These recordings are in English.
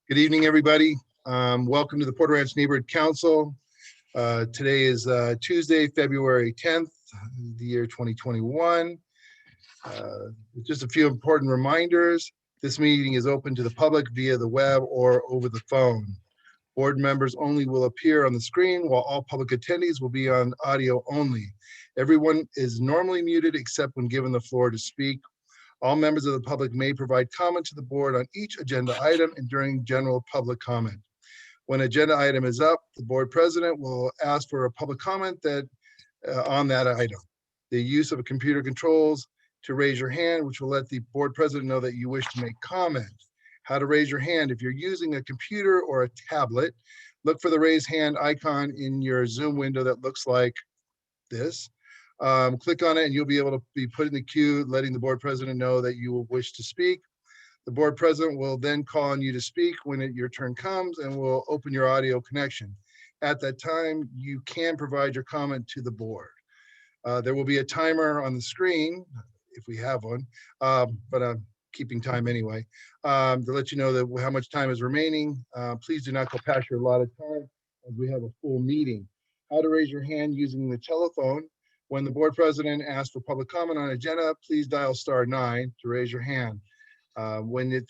Good evening, everybody. Welcome to the Porter Ranch Neighborhood Council. Today is Tuesday, February 10th, the year 2021. Just a few important reminders. This meeting is open to the public via the web or over the phone. Board members only will appear on the screen, while all public attendees will be on audio only. Everyone is normally muted except when given the floor to speak. All members of the public may provide comment to the board on each agenda item and during general public comment. When agenda item is up, the board president will ask for a public comment on that item. The use of computer controls to raise your hand, which will let the board president know that you wish to make comment. How to raise your hand: if you're using a computer or a tablet, look for the raise hand icon in your Zoom window that looks like this. Click on it and you'll be able to be put in the queue, letting the board president know that you will wish to speak. The board president will then call on you to speak when your turn comes and will open your audio connection. At that time, you can provide your comment to the board. There will be a timer on the screen, if we have one, but I'm keeping time anyway, to let you know that how much time is remaining. Please do not go past your allotted time as we have a full meeting. How to raise your hand using the telephone. When the board president asks for public comment on agenda, please dial *9 to raise your hand. When your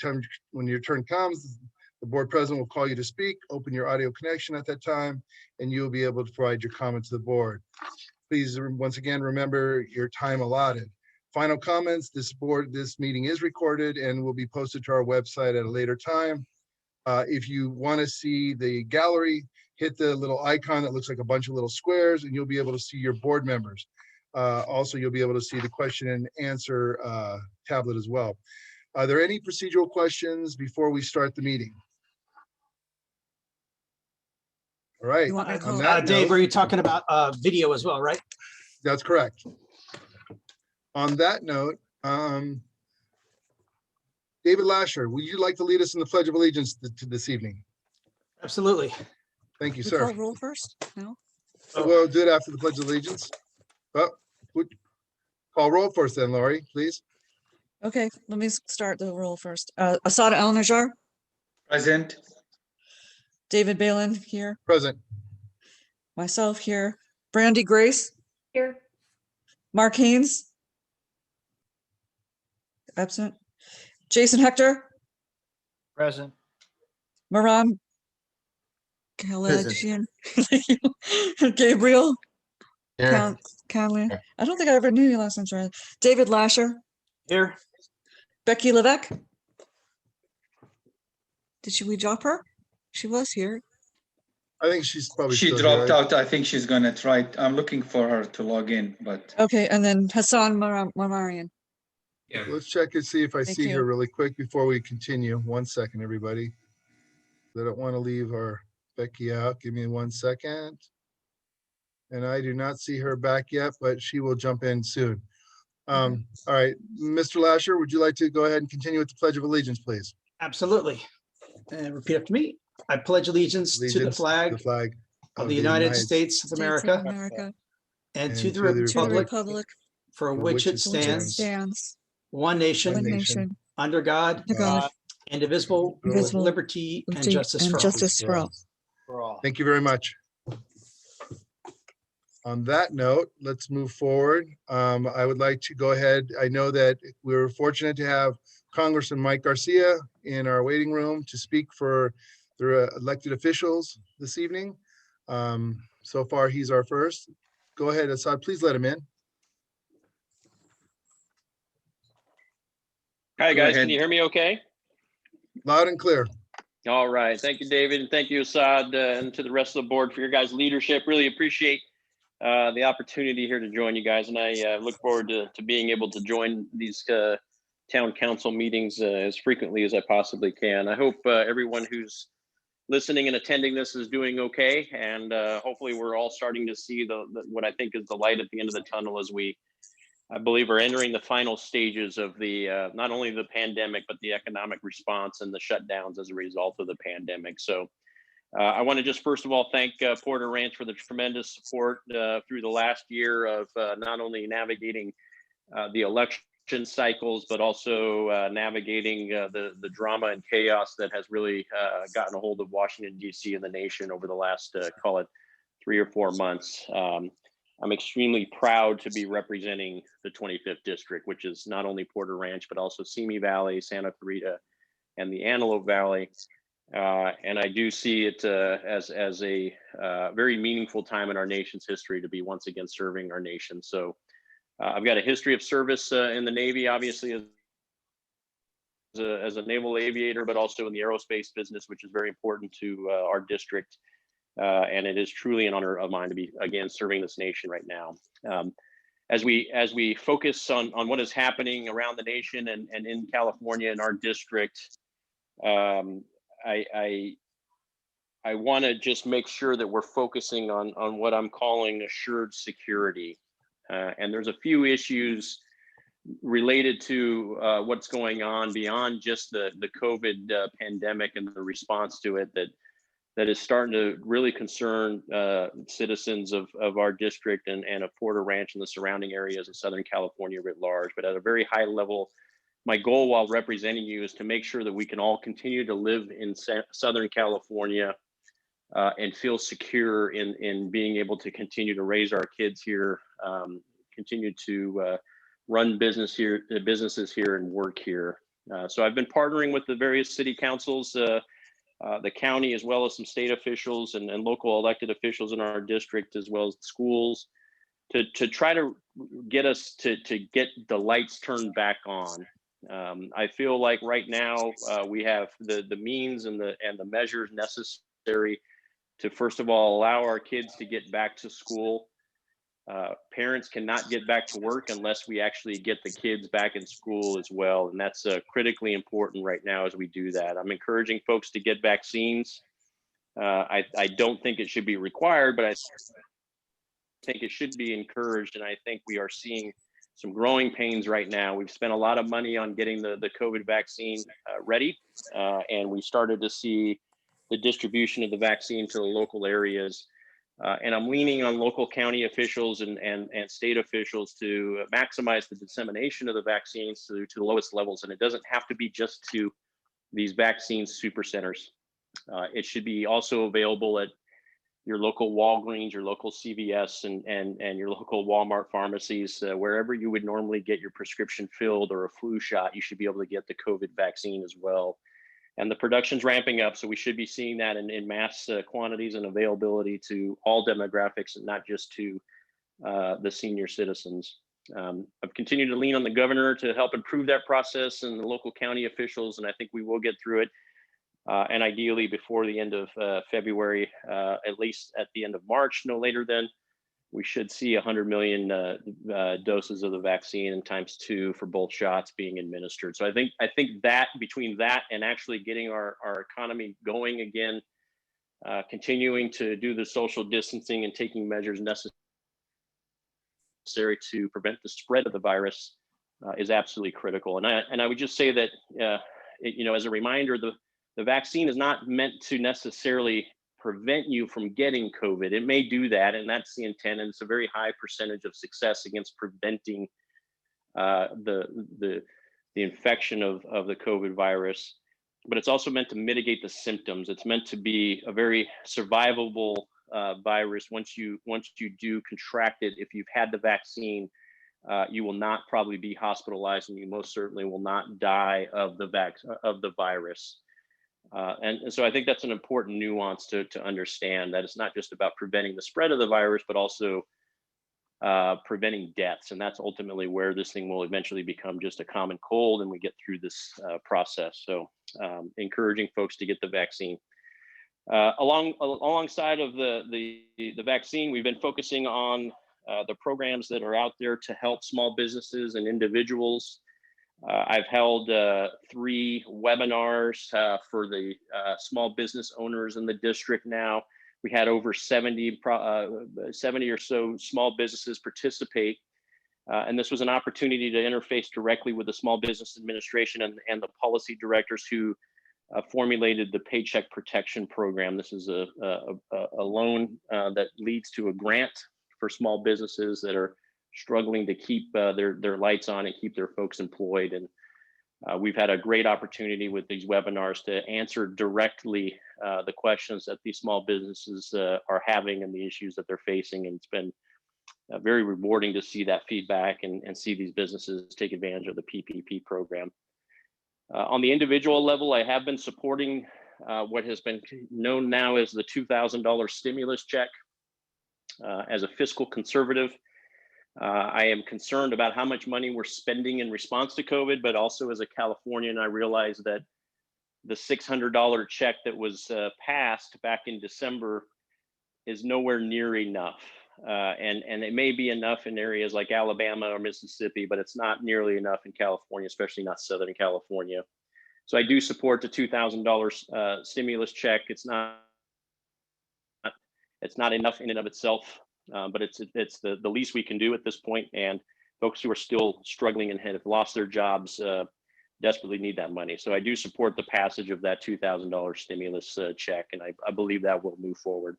turn comes, the board president will call you to speak. Open your audio connection at that time, and you'll be able to provide your comment to the board. Please, once again, remember your time allotted. Final comments: this meeting is recorded and will be posted to our website at a later time. If you want to see the gallery, hit the little icon that looks like a bunch of little squares and you'll be able to see your board members. Also, you'll be able to see the question and answer tablet as well. Are there any procedural questions before we start the meeting? All right. Dave, are you talking about video as well, right? That's correct. On that note, David Lasher, would you like to lead us in the Pledge of Allegiance this evening? Absolutely. Thank you, We sir. call roll first? No? We'll do it after the Pledge of Allegiance. Call roll first then, Laurie, please. Okay, let me start the roll first. Asada El-Najjar, Present. David Balin here, Present. myself here, Brandy Grace, Here. Mark Haynes, absent, Jason Hector, Present. Maram Kalajian, Gabriel Conley. I don't think I ever knew your last name, right? David Lasher, Here. Becky Levesque. We drop her? She was here. I think she's probably She still dropped here. out. I think she's gonna try. I'm looking for her to log in, but Okay, and then Hassan Marmarian. Let's check and see if I Thank see you. her really quick before we continue. 1 second, everybody. I don't want to leave our Becky out. Give me 1 second. And I do not see her back yet, but she will jump in soon. All right, Mr. Lasher, would you like to go ahead and continue with the Pledge of Allegiance, please? Absolutely. And repeat after me. I pledge allegiance to the flag of the United States of America and to the republic for which it stands, one nation, under God, indivisible, with liberty and justice for all. Thank you very much. On that note, let's move forward. I would like to go ahead. I know that we were fortunate to have Congressman Mike Garcia in our waiting room to speak for the elected officials this evening. So far, he's our first. Go ahead, Assad, please let him in. Hi, Go guys. ahead. Can you hear me okay? Loud and clear. All right. Thank you, David. And thank you, Assad, and to the rest of the board for your guys' leadership. Really appreciate the opportunity here to join you guys. And I look forward to being able to join these town council meetings as frequently as I possibly can. I hope everyone who's listening and attending this is doing okay. And hopefully we're all starting to see what I think is the light at the end of the tunnel as I believe are entering the final stages of the not only the pandemic, but the economic response and the shutdowns as a result of the pandemic. So I want to just first of all thank Porter Ranch for the tremendous support through the last year of not only navigating the election cycles, but also navigating the drama and chaos that has really gotten a hold of Washington, D.C. and the nation over the last, call it 3 or 4 months. I'm extremely proud to be representing the 25th district, which is not only Porter Ranch, but also Simi Valley, Santa Clarita, and the Antelope Valley. And I do see it as a very meaningful time in our nation's history to be once again serving our nation. So I've got a history of service in the Navy, obviously as a naval aviator, but also in the aerospace business, which is very important to our district. And it is truly an honor of mine to be again serving this nation right now. As we focus on what is happening around the nation and in California in our district, I want to just make sure that we're focusing on what I'm calling assured security. And there's a few issues related to what's going on beyond just the COVID pandemic and the response to it that is starting to really concern citizens of our district and of Porter Ranch and the surrounding areas of Southern California writ large. But at a very high level, my goal while representing you is to make sure that we can all continue to live in Southern California and feel secure in being able to continue to raise our kids here, continue to run businesses here and work here. So I've been partnering with the various city councils, the county, as well as some state officials and local elected officials in our district, as well as schools, to try to get us to get the lights turned back on. I feel like right now we have the means and the measures necessary to, first of all, allow our kids to get back to school. Parents cannot get back to work unless we actually get the kids back in school as well. And that's critically important right now as we do that. I'm encouraging folks to get vaccines. I don't think it should be required, but I think it should be encouraged. And I think we are seeing some growing pains right now. We've spent a lot of money on getting the COVID vaccine ready. And we started to see the distribution of the vaccine to the local areas. And I'm leaning on local county officials and state officials to maximize the dissemination of the vaccines to the lowest levels. And it doesn't have to be just to these vaccine super centers. It should be also available at your local Walgreens, your local CVS, and your local Walmart pharmacies, wherever you would normally get your prescription filled or a flu shot, you should be able to get the COVID vaccine as well. And the production's ramping up, so we should be seeing that in mass quantities and availability to all demographics and not just to the senior citizens. I've continued to lean on the governor to help improve that process and the local county officials, and I think we will get through it. And ideally before the end of February, at least at the end of March, no later than, we should see 100 million doses of the vaccine and ×2 for both shots being administered. So I think that between that and actually getting our economy going again, continuing to do the social distancing and taking measures necessary to prevent the spread of the virus is absolutely critical. And I would just say that, as a reminder, the vaccine is not meant to necessarily prevent you from getting COVID. It may do that, and that's the intent, and it's a very high percentage of success against preventing the infection of the COVID virus. But it's also meant to mitigate the symptoms. It's meant to be a very survivable virus. Once you do contract it, if you've had the vaccine, you will not probably be hospitalized, and you most certainly will not die of the virus. And so I think that's an important nuance to understand, that it's not just about preventing the spread of the virus, but also preventing deaths. And that's ultimately where this thing will eventually become just a common cold and we get through this process. So encouraging folks to get the vaccine. Alongside of the vaccine, we've been focusing on the programs that are out there to help small businesses and individuals. I've held 3 webinars for the small business owners in the district now. We had over 70 or so small businesses participate. And this was an opportunity to interface directly with the Small Business Administration and the policy directors who formulated the Paycheck Protection Program. This is a loan that leads to a grant for small businesses that are struggling to keep their lights on and keep their folks employed. And we've had a great opportunity with these webinars to answer directly the questions that these small businesses are having and the issues that they're facing. And it's been very rewarding to see that feedback and see these businesses take advantage of the PPP program. On the individual level, I have been supporting what has been known now as the $2,000 stimulus check. As a fiscal conservative, I am concerned about how much money we're spending in response to COVID, but also as a Californian, I realize that the $600 check that was passed back in December is nowhere near enough. And it may be enough in areas like Alabama or Mississippi, but it's not nearly enough in California, especially not Southern California. So I do support the $2,000 stimulus check. It's not enough in and of itself, but it's the least we can do at this point. And folks who are still struggling and have lost their jobs desperately need that money. So I do support the passage of that $2,000 stimulus check, and I believe that will move forward.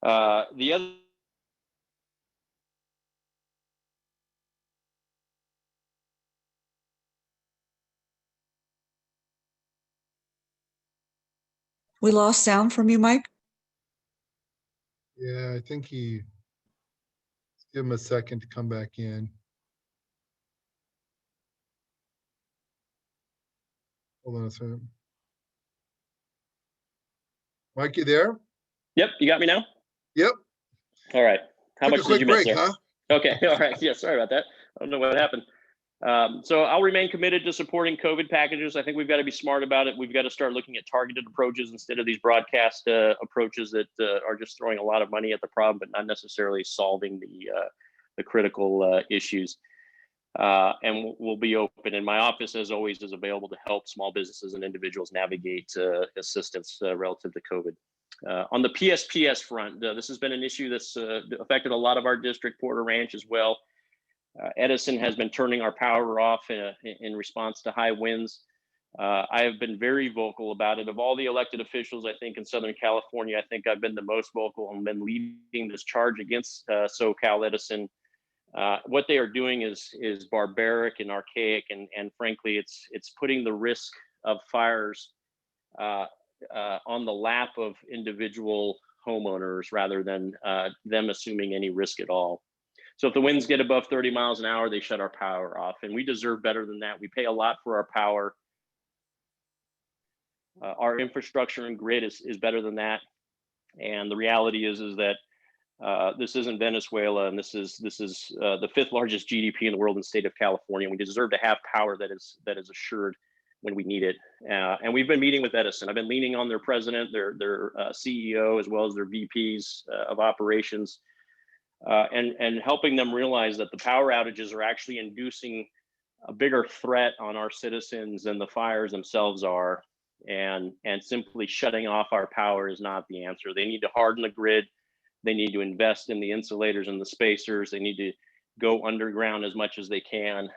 The other We lost sound from you, Mike. Yeah, I think give him a second to come back in. Hold on a second. Mike, you there? Yep, you got me now? Yep. All right. How Took much a quick did you miss break, there? huh? Okay, all right. Yeah, sorry about that. I don't know what happened. So I'll remain committed to supporting COVID packages. I think we've got to be smart about it. We've got to start looking at targeted approaches instead of these broadcast approaches that are just throwing a lot of money at the problem, but not necessarily solving the critical issues. And we'll be open. And my office, as always, is available to help small businesses and individuals navigate assistance relative to COVID. On the PSPS front, this has been an issue that's affected a lot of our district, Porter Ranch as well. Edison has been turning our power off in response to high winds. I have been very vocal about it. Of all the elected officials, I think in Southern California, I think I've been the most vocal and been leading this charge against SoCal Edison. What they are doing is barbaric and archaic, and frankly, it's putting the risk of fires on the lap of individual homeowners rather than them assuming any risk at all. So if the winds get above 30 miles an hour, they shut our power off, and we deserve better than that. We pay a lot for our power. Our infrastructure and grid is better than that. And the reality is that this isn't Venezuela, and this is the 5th largest GDP in the world in the state of California. We deserve to have power that is assured when we need it. And we've been meeting with Edison. I've been leaning on their president, their CEO, as well as their VPs of operations, and helping them realize that the power outages are actually inducing a bigger threat on our citizens than the fires themselves are. And simply shutting off our power is not the answer. They need to harden the grid. They need to invest in the insulators and the spacers. They need to go underground as much as they can.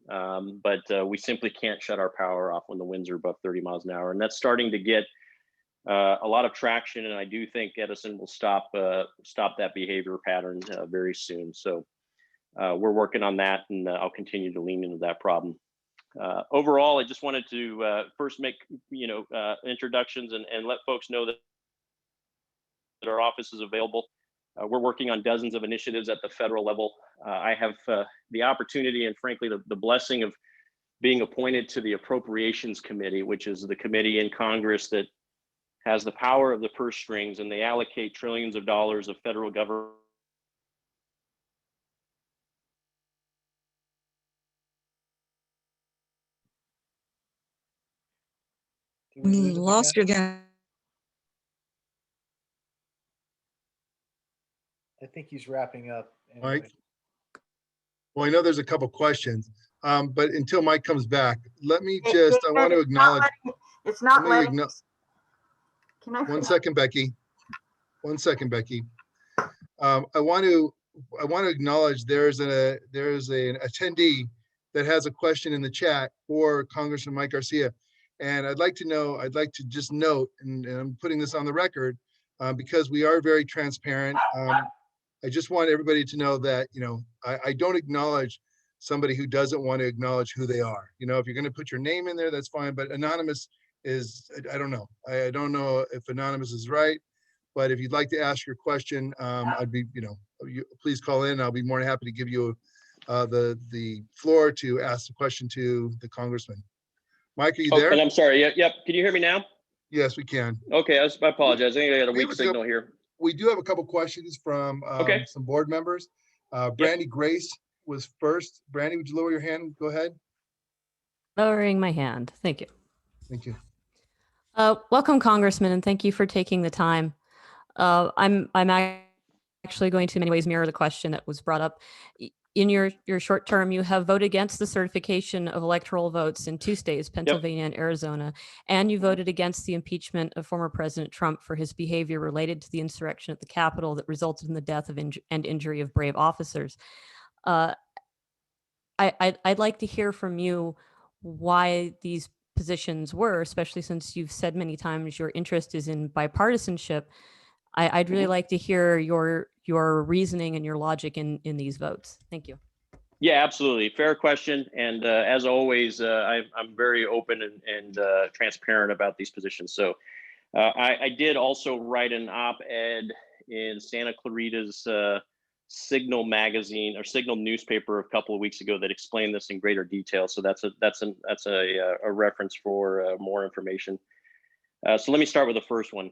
But we simply can't shut our power off when the winds are above 30 miles an hour. And that's starting to get a lot of traction. And I do think Edison will stop that behavior pattern very soon. So we're working on that, and I'll continue to lean into that problem. Overall, I just wanted to first make introductions and let folks know that our office is available. We're working on dozens of initiatives at the federal level. I have the opportunity and frankly the blessing of being appointed to the Appropriations Committee, which is the committee in Congress that has the power of the purse strings, and they allocate trillions of dollars of federal government. We lost you again. I think he's wrapping up. Mike? Well, I know there's a couple questions, but until Mike comes back, let me just, I want to acknowledge. It's not letting. Can I? 1 second, Becky. 1 second, Becky. I want to acknowledge there's an attendee that has a question in the chat for Congressman Mike Garcia. And I'd like to just note, and I'm putting this on the record, because we are very transparent. I just want everybody to know that, I don't acknowledge somebody who doesn't want to acknowledge who they are. If you're going to put your name in there, that's fine. But anonymous is, I don't know. I don't know if anonymous is right. But if you'd like to ask your question, I'd be, please call in. I'll be more than happy to give you the floor to ask the question to the congressman. Mike, are you there? And I'm sorry. Yep. Can you hear me now? Yes, we can. Okay. I apologize. I think I got a weak signal here. We do have a couple questions from some board members. Brandy Grace was first. Brandy, would you lower your hand? Go ahead. Lowering my hand. Thank you. Thank you. Welcome, Congressman, and thank you for taking the time. I'm actually going to in many ways mirror the question that was brought up. In your short term, you have voted against the certification of electoral votes in 2 states, Pennsylvania and Arizona, and you voted against the impeachment of former President Trump for his behavior related to the insurrection at the Capitol that resulted in the death of and injury of brave officers. I'd like to hear from you why these positions were, especially since you've said many times your interest is in bipartisanship. I'd really like to hear your reasoning and your logic in these votes. Thank you. Yeah, absolutely. Fair question. And as always, I'm very open and transparent about these positions. So I did also write an op-ed in Santa Clarita's Signal magazine or Signal newspaper a couple of weeks ago that explained this in greater detail. So that's a reference for more information. So let me start with the first one.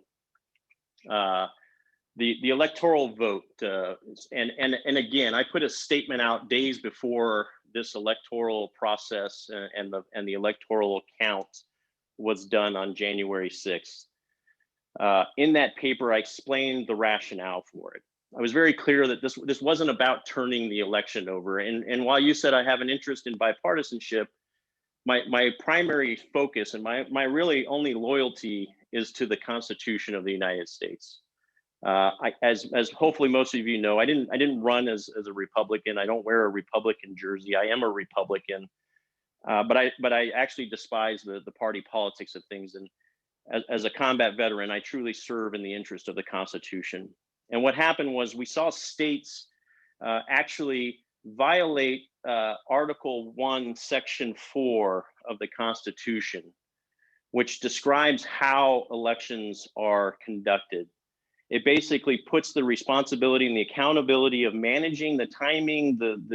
The electoral vote, and again, I put a statement out days before this electoral process and the electoral count was done on January 6th. In that paper, I explained the rationale for it. I was very clear that this wasn't about turning the election over. And while you said I have an interest in bipartisanship, my primary focus and my really only loyalty is to the Constitution of the United States. As hopefully most of you know, I didn't run as a Republican. I don't wear a Republican jersey. I am a Republican, but I actually despise the party politics of things. And as a combat veteran, I truly serve in the interest of the Constitution. And what happened was we saw states actually violate Article 1, Section 4 of the Constitution, which describes how elections are conducted. It basically puts the responsibility and the accountability of managing the timing, the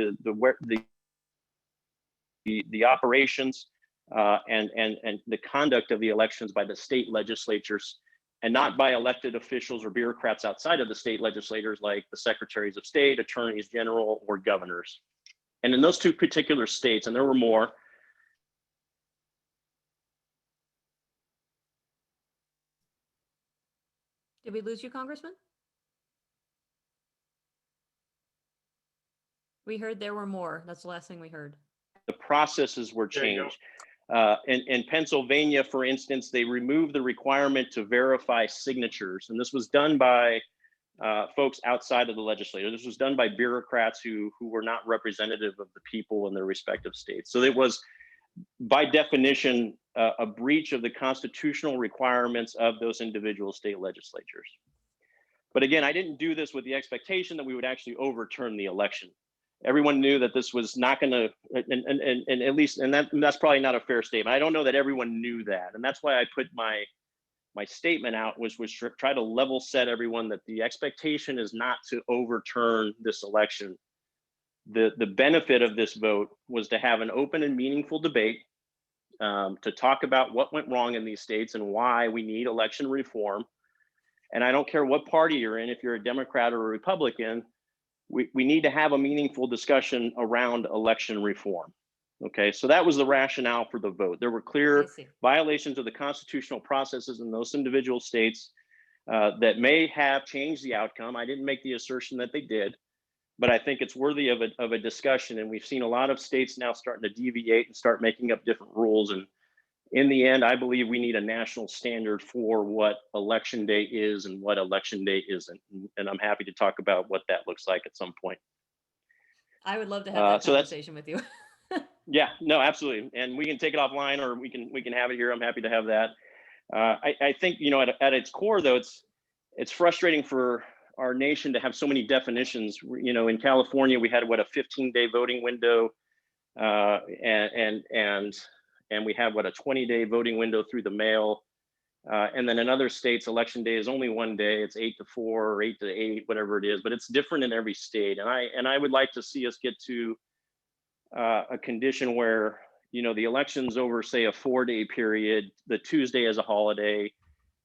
operations, and the conduct of the elections by the state legislatures, and not by elected officials or bureaucrats outside of the state legislators like the secretaries of state, attorneys general, or governors. And in those 2 particular states, and there were more, Did we lose you, Congressman? We heard there were more. That's the last thing we heard. the processes were changed. In Pennsylvania, for instance, they removed the requirement to verify signatures. And this was done by folks outside of the legislature. This was done by bureaucrats who were not representative of the people in their respective states. So it was, by definition, a breach of the constitutional requirements of those individual state legislatures. But again, I didn't do this with the expectation that we would actually overturn the election. Everyone knew that this was not going to, and at least, and that's probably not a fair statement. I don't know that everyone knew that, and that's why I put my statement out, was try to level set everyone that the expectation is not to overturn this election. The benefit of this vote was to have an open and meaningful debate, to talk about what went wrong in these states and why we need election reform. And I don't care what party you're in, if you're a Democrat or a Republican, we need to have a meaningful discussion around election reform. Okay, so that was the rationale for the vote. There were clear violations of the constitutional processes in those individual states that may have changed the outcome. I didn't make the assertion that they did, but I think it's worthy of a discussion. And we've seen a lot of states now starting to deviate and start making up different rules. And in the end, I believe we need a national standard for what election day is and what election day isn't. And I'm happy to talk about what that looks like at some point. I would love to have that conversation with you. Yeah, no, absolutely. And we can take it offline, or we can have it here. I'm happy to have that. I think, you know, at its core, though, it's frustrating for our nation to have so many definitions. You know, in California, we had what, a 15-day voting window, and we have what, a 20-day voting window through the mail. And then in other states, election day is only one day. It's 8 to 4 or 8 to 8, whatever it is. But it's different in every state. And I would like to see us get to a condition where, you know, the election's over, say, a 4-day period, the Tuesday as a holiday.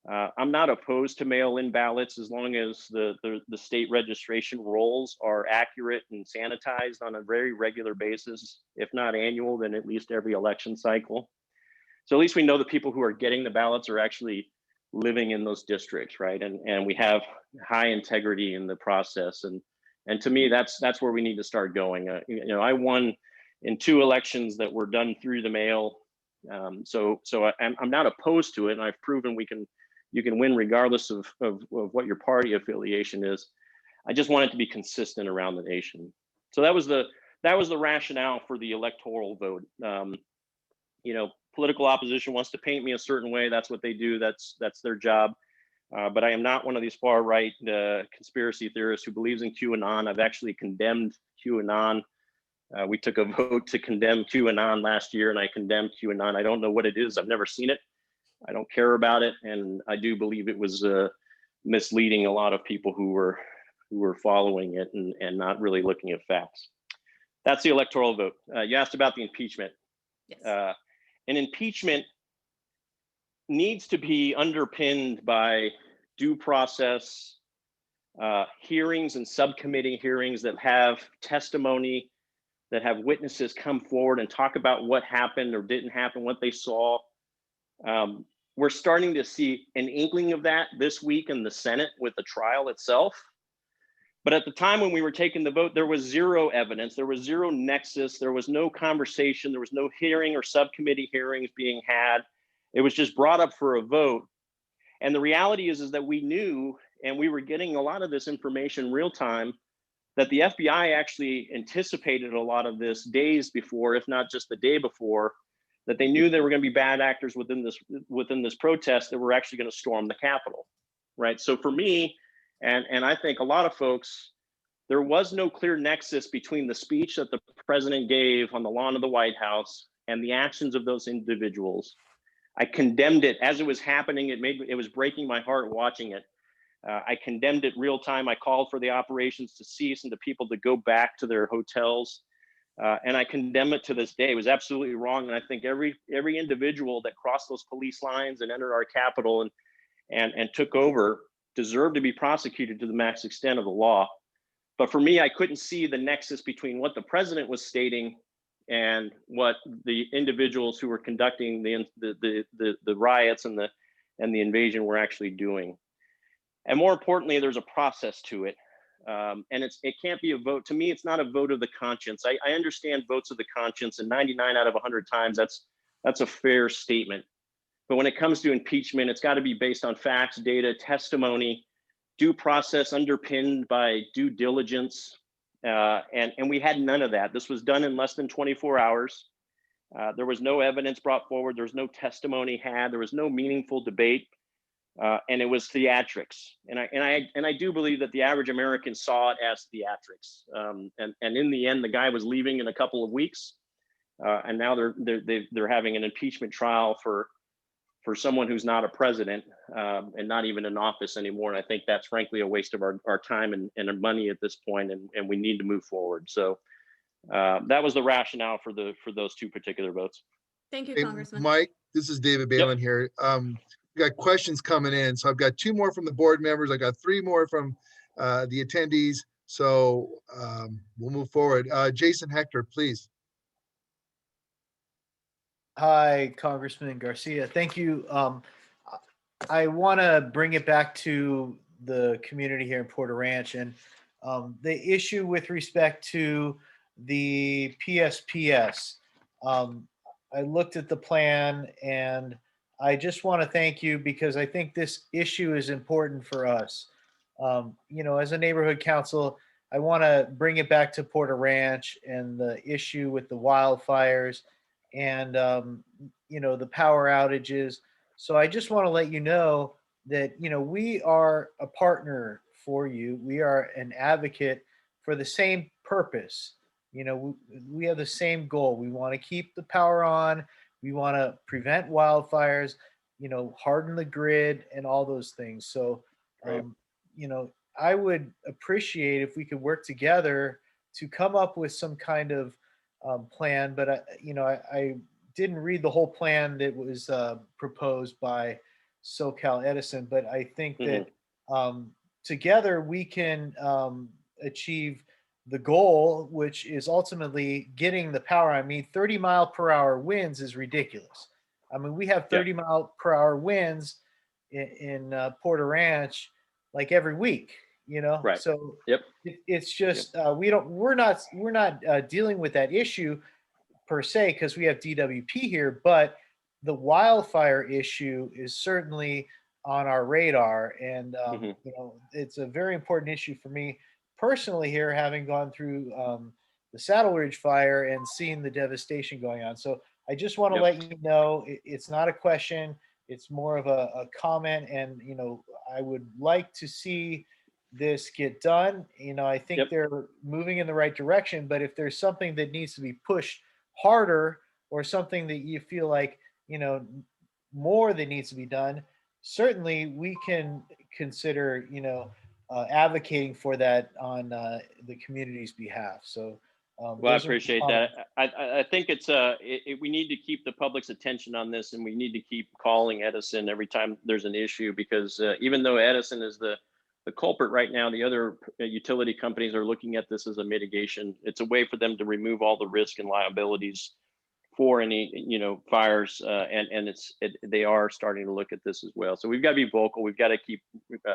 I'm not opposed to mail-in ballots as long as the state registration rolls are accurate and sanitized on a very regular basis, if not annual, then at least every election cycle. So at least we know the people who are getting the ballots are actually living in those districts, right? And we have high integrity in the process. And to me, that's where we need to start going. You know, I won in 2 elections that were done through the mail. So I'm not opposed to it, and I've proven you can win regardless of what your party affiliation is. I just want it to be consistent around the nation. So that was the rationale for the electoral vote. You know, political opposition wants to paint me a certain way. That's what they do. That's their job. But I am not one of these far right conspiracy theorists who believes in QAnon. I've actually condemned QAnon. We took a vote to condemn QAnon last year, and I condemned QAnon. I don't know what it is. I've never seen it. I don't care about it, and I do believe it was misleading a lot of people who were following it and not really looking at facts. That's the electoral vote. You asked about the impeachment. Yes. An impeachment needs to be underpinned by due process hearings and subcommittee hearings that have testimony, that have witnesses come forward and talk about what happened or didn't happen, what they saw. We're starting to see an inkling of that this week in the Senate with the trial itself. But at the time when we were taking the vote, there was zero evidence, there was zero nexus, there was no conversation, there was no hearing or subcommittee hearings being had. It was just brought up for a vote. And the reality is that we knew, and we were getting a lot of this information real time, that the FBI actually anticipated a lot of this days before, if not just the day before, that they knew there were going to be bad actors within this protest that were actually going to storm the Capitol, right? So for me, and I think a lot of folks, there was no clear nexus between the speech that the president gave on the lawn of the White House and the actions of those individuals. I condemned it as it was happening. It was breaking my heart watching it. I condemned it real time. I called for the operations to cease and the people to go back to their hotels. And I condemn it to this day. It was absolutely wrong. And I think every individual that crossed those police lines and entered our Capitol and took over deserved to be prosecuted to the max extent of the law. But for me, I couldn't see the nexus between what the president was stating and what the individuals who were conducting the riots and the invasion were actually doing. And more importantly, there's a process to it. And it can't be a vote. To me, it's not a vote of the conscience. I understand votes of the conscience, and 99 out of 100 times, that's a fair statement. But when it comes to impeachment, it's got to be based on facts, data, testimony, due process underpinned by due diligence. And we had none of that. This was done in less than 24 hours. There was no evidence brought forward. There was no testimony had. There was no meaningful debate. And it was theatrics. And I do believe that the average American saw it as theatrics. And in the end, the guy was leaving in a couple of weeks. And now they're having an impeachment trial for someone who's not a president and not even in office anymore. And I think that's frankly a waste of our time and our money at this point, and we need to move forward. So that was the rationale for those 2 particular votes. Thank you, Hey, Congressman. Mike, this is David Balin here. We got questions coming in. So I've got 2 more from the board members. I got 3 more from the attendees. So we'll move forward. Jason Hector, please. Hi, Congressman Garcia. Thank you. I want to bring it back to the community here in Porter Ranch and the issue with respect to the PSPS. I looked at the plan and I just want to thank you because I think this issue is important for us. You know, as a neighborhood council, I want to bring it back to Porter Ranch and the issue with the wildfires and, you know, the power outages. So I just want to let you know that, you know, we are a partner for you. We are an advocate for the same purpose. You know, we have the same goal. We want to keep the power on. We want to prevent wildfires, you know, harden the grid and all those things. So, you know, I would appreciate if we could work together to come up with some kind of plan. But, I didn't read the whole plan that was proposed by SoCal Edison, but I think that together we can achieve the goal, which is ultimately getting the power. I mean, 30-mile-per-hour winds is ridiculous. I mean, we have 30-mile-per-hour winds in Porter Ranch like every week, you know. Right. So it's just we're not dealing with that issue per se because we have DWP here, but the wildfire issue is certainly on our radar, and you know, it's a very important issue for me personally here, having gone through the Saddle Ridge fire and seeing the devastation going on. So I just want to let you know it's not a question, it's more of a comment, and you know, I would like to see this get done. You know, I think they're moving in the right direction, but if there's something that needs to be pushed harder or something that you feel like, you know, more that needs to be done, certainly we can consider, you know, advocating for that on the community's behalf. So well, I appreciate that. I think it's we need to keep the public's attention on this, and we need to keep calling Edison every time there's an issue, because even though Edison is the culprit right now, the other utility companies are looking at this as a mitigation. It's a way for them to remove all the risk and liabilities for any, you know, fires, and they are starting to look at this as well. So we've got to be vocal. We've got to keep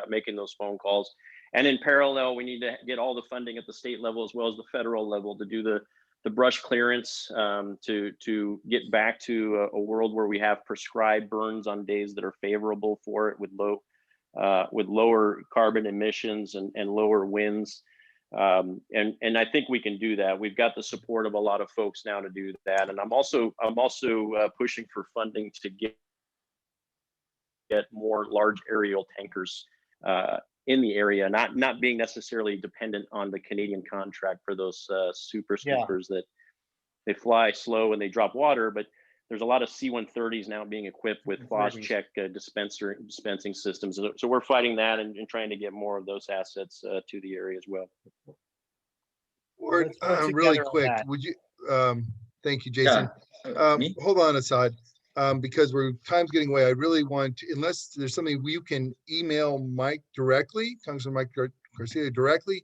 making those phone calls, and in parallel, we need to get all the funding at the state level as well as the federal level to do the brush clearance, to get back to a world where we have prescribed burns on days that are favorable for it, with lower carbon emissions and lower winds. And I think we can do that. We've got the support of a lot of folks now to do that. And I'm also pushing for funding to get more large aerial tankers in the area, not being necessarily dependent on the Canadian contract for those super scoopers that they fly slow and they drop water, but there's a lot of C-130s now being equipped with Phos-Chek dispensing systems. So we're fighting that and trying to get more of those assets to the area as well. Or really quick, would you, thank you, Jason. Hold on, Assad, because time's getting away. I really want to, unless there's something you can email Mike directly, Congressman Mike Garcia directly.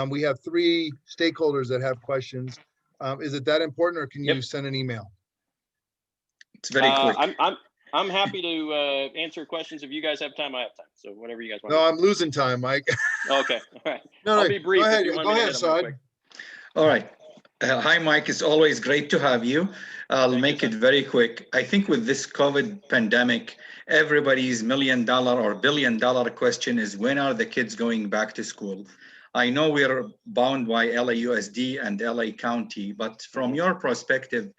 We have 3 stakeholders that have questions. Is it that important, or can you send an email? It's very quick. I'm happy to answer questions. If you guys have time, I have time. So whatever you guys want. No, I'm losing time, Mike. Okay, all right. No, I'll be brief. Go ahead, Assad. All right. Hi, Mike. It's always great to have you. I'll make it very quick. I think with this COVID pandemic, everybody's $1 million or $1 billion question is, when are the kids going back to school? I know we're bound by LAUSD and LA County, but from your perspective,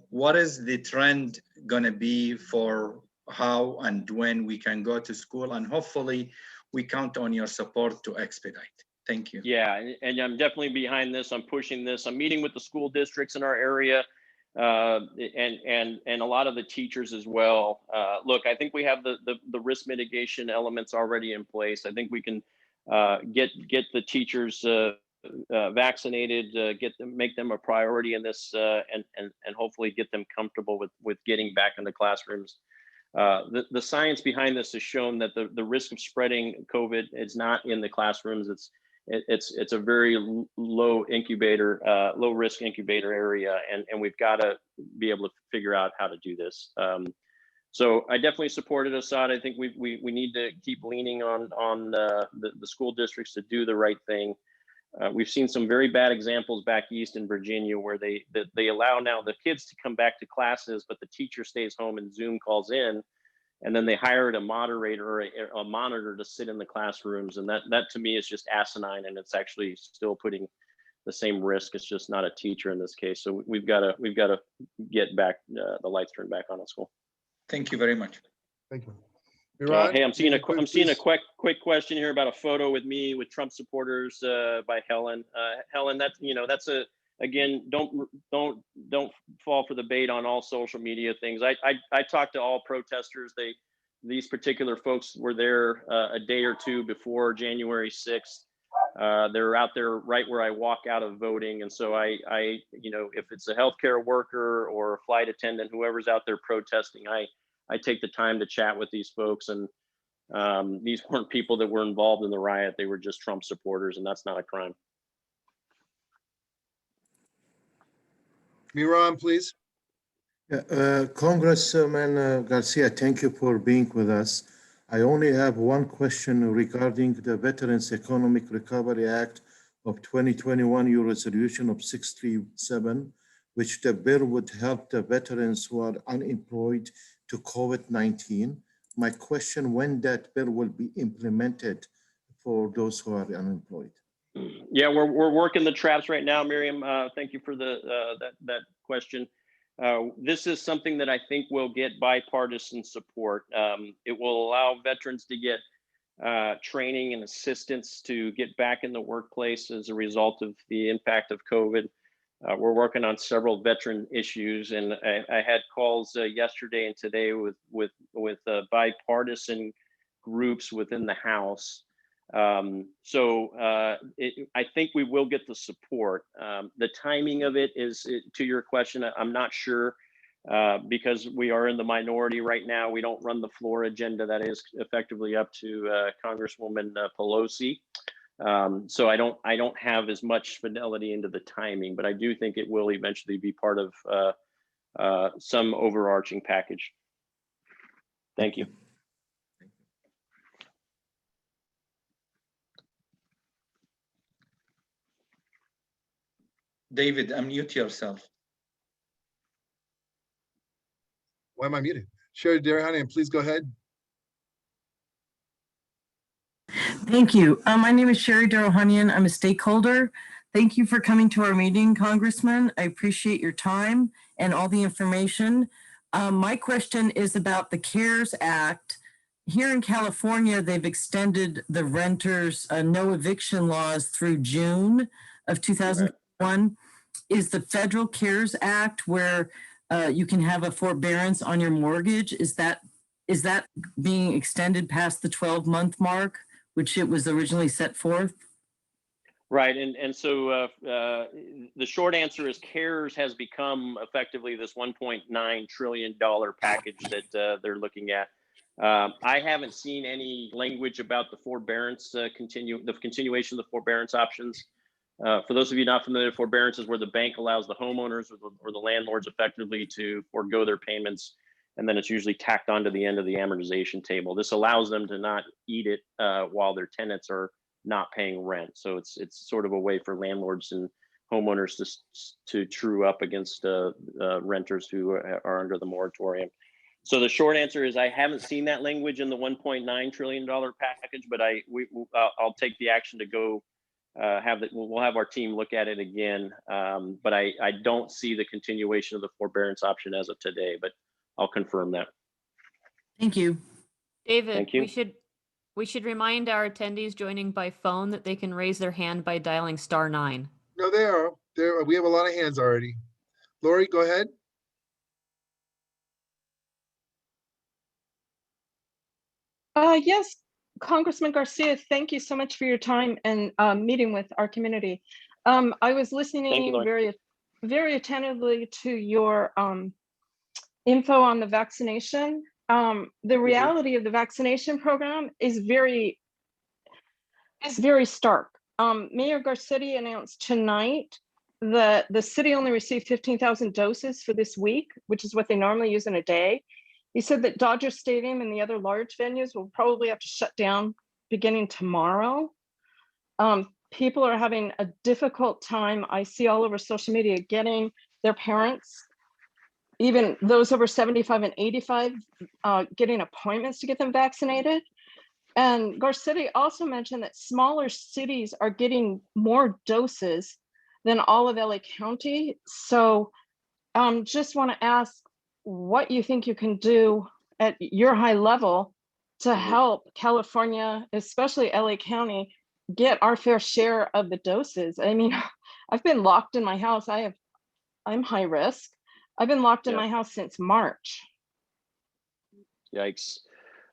what is the trend going to be for how and when we can go to school? And hopefully we count on your support to expedite. Thank you. Yeah, and I'm definitely behind this. I'm pushing this. I'm meeting with the school districts in our area, and a lot of the teachers as well. Look, I think we have the risk mitigation elements already in place. I think we can get the teachers vaccinated, make them a priority in this, and hopefully get them comfortable with getting back into classrooms. The science behind this has shown that the risk of spreading COVID is not in the classrooms. It's a very low risk incubator area, and we've got to be able to figure out how to do this. So I definitely supported Assad. I think we need to keep leaning on the school districts to do the right thing. We've seen some very bad examples back east in Virginia where they allow now the kids to come back to classes, but the teacher stays home and Zoom calls in, and then they hired a moderator or a monitor to sit in the classrooms. And that to me is just asinine, and it's actually still putting the same risk. It's just not a teacher in this case. So we've got to get back the lights turned back on at school. Thank you very much. Thank you. Miran, Hey, I'm seeing a please. quick question here about a photo with me with Trump supporters by Helen. Helen, that's again, don't fall for the bait on all social media things. I talked to all protesters. These particular folks were there a day or two before January 6th. They're out there right where I walk out of voting, and so I if it's a healthcare worker or a flight attendant, whoever's out there protesting, I take the time to chat with these folks, and these weren't people that were involved in the riot. They were just Trump supporters, and that's not a crime. Miran, please. Congressman Garcia, thank you for being with us. I only have one question regarding the Veterans Economic Recovery Act of 2021, your resolution of 637, which the bill would help the veterans who are unemployed to COVID-19. My question, when that bill will be implemented for those who are unemployed? Yeah, we're working the traps right now, Miriam. Thank you for that question. This is something that I think will get bipartisan support. It will allow veterans to get training and assistance to get back in the workplace as a result of the impact of COVID. We're working on several veteran issues, and I had calls yesterday and today with bipartisan groups within the House. I think we will get the support. The timing of it is, to your question, I'm not sure, because we are in the minority right now. We don't run the floor agenda. That is effectively up to Congresswoman Pelosi. So I don't have as much fidelity into the timing, but I do think it will eventually be part of some overarching package. Thank you. David, unmute yourself. Why am I muted? Sherry Darahanian, please go ahead. Thank you. My name is Sherry Darahanian. I'm a stakeholder. Thank you for coming to our meeting, Congressman. I appreciate your time and all the information. My question is about the CARES Act. Here in California, they've extended the renters' no eviction laws through June of 2021. Is the federal CARES Act where you can have a forbearance on your mortgage? Is that being extended past the 12-month mark, which it was originally set forth? Right, and so the short answer is CARES has become effectively this $1.9 trillion package that they're looking at. I haven't seen any language about the forbearance continuation of the forbearance options. For those of you not familiar, forbearance is where the bank allows the homeowners or the landlords effectively to forego their payments, and then it's usually tacked onto the end of the amortization table. This allows them to not eat it while their tenants are not paying rent. So it's sort of a way for landlords and homeowners to true up against renters who are under the moratorium. So the short answer is I haven't seen that language in the $1.9 trillion package, but I'll take the action to go we'll have our team look at it again. But I don't see the continuation of the forbearance option as of today, but I'll confirm that. Thank you. David, Thank you. we should remind our attendees joining by phone that they can raise their hand by dialing *9. No, they are. We have a lot of hands already. Lori, go ahead. Yes, Congressman Garcia, thank you so much for your time and meeting with our community. I was listening very attentively to your info on the vaccination. The reality of the vaccination program is very stark. Mayor Garcetti announced tonight that the city only received 15,000 doses for this week, which is what they normally use in a day. He said that Dodger Stadium and the other large venues will probably have to shut down beginning tomorrow. People are having a difficult time. I see all over social media getting their parents, even those over 75 and 85, getting appointments to get them vaccinated. And Garcetti also mentioned that smaller cities are getting more doses than all of LA County. So just want to ask what you think you can do at your high level to help California, especially LA County, get our fair share of the doses. I mean, I've been locked in my house. I'm high risk. I've been locked in my house since March. Yikes.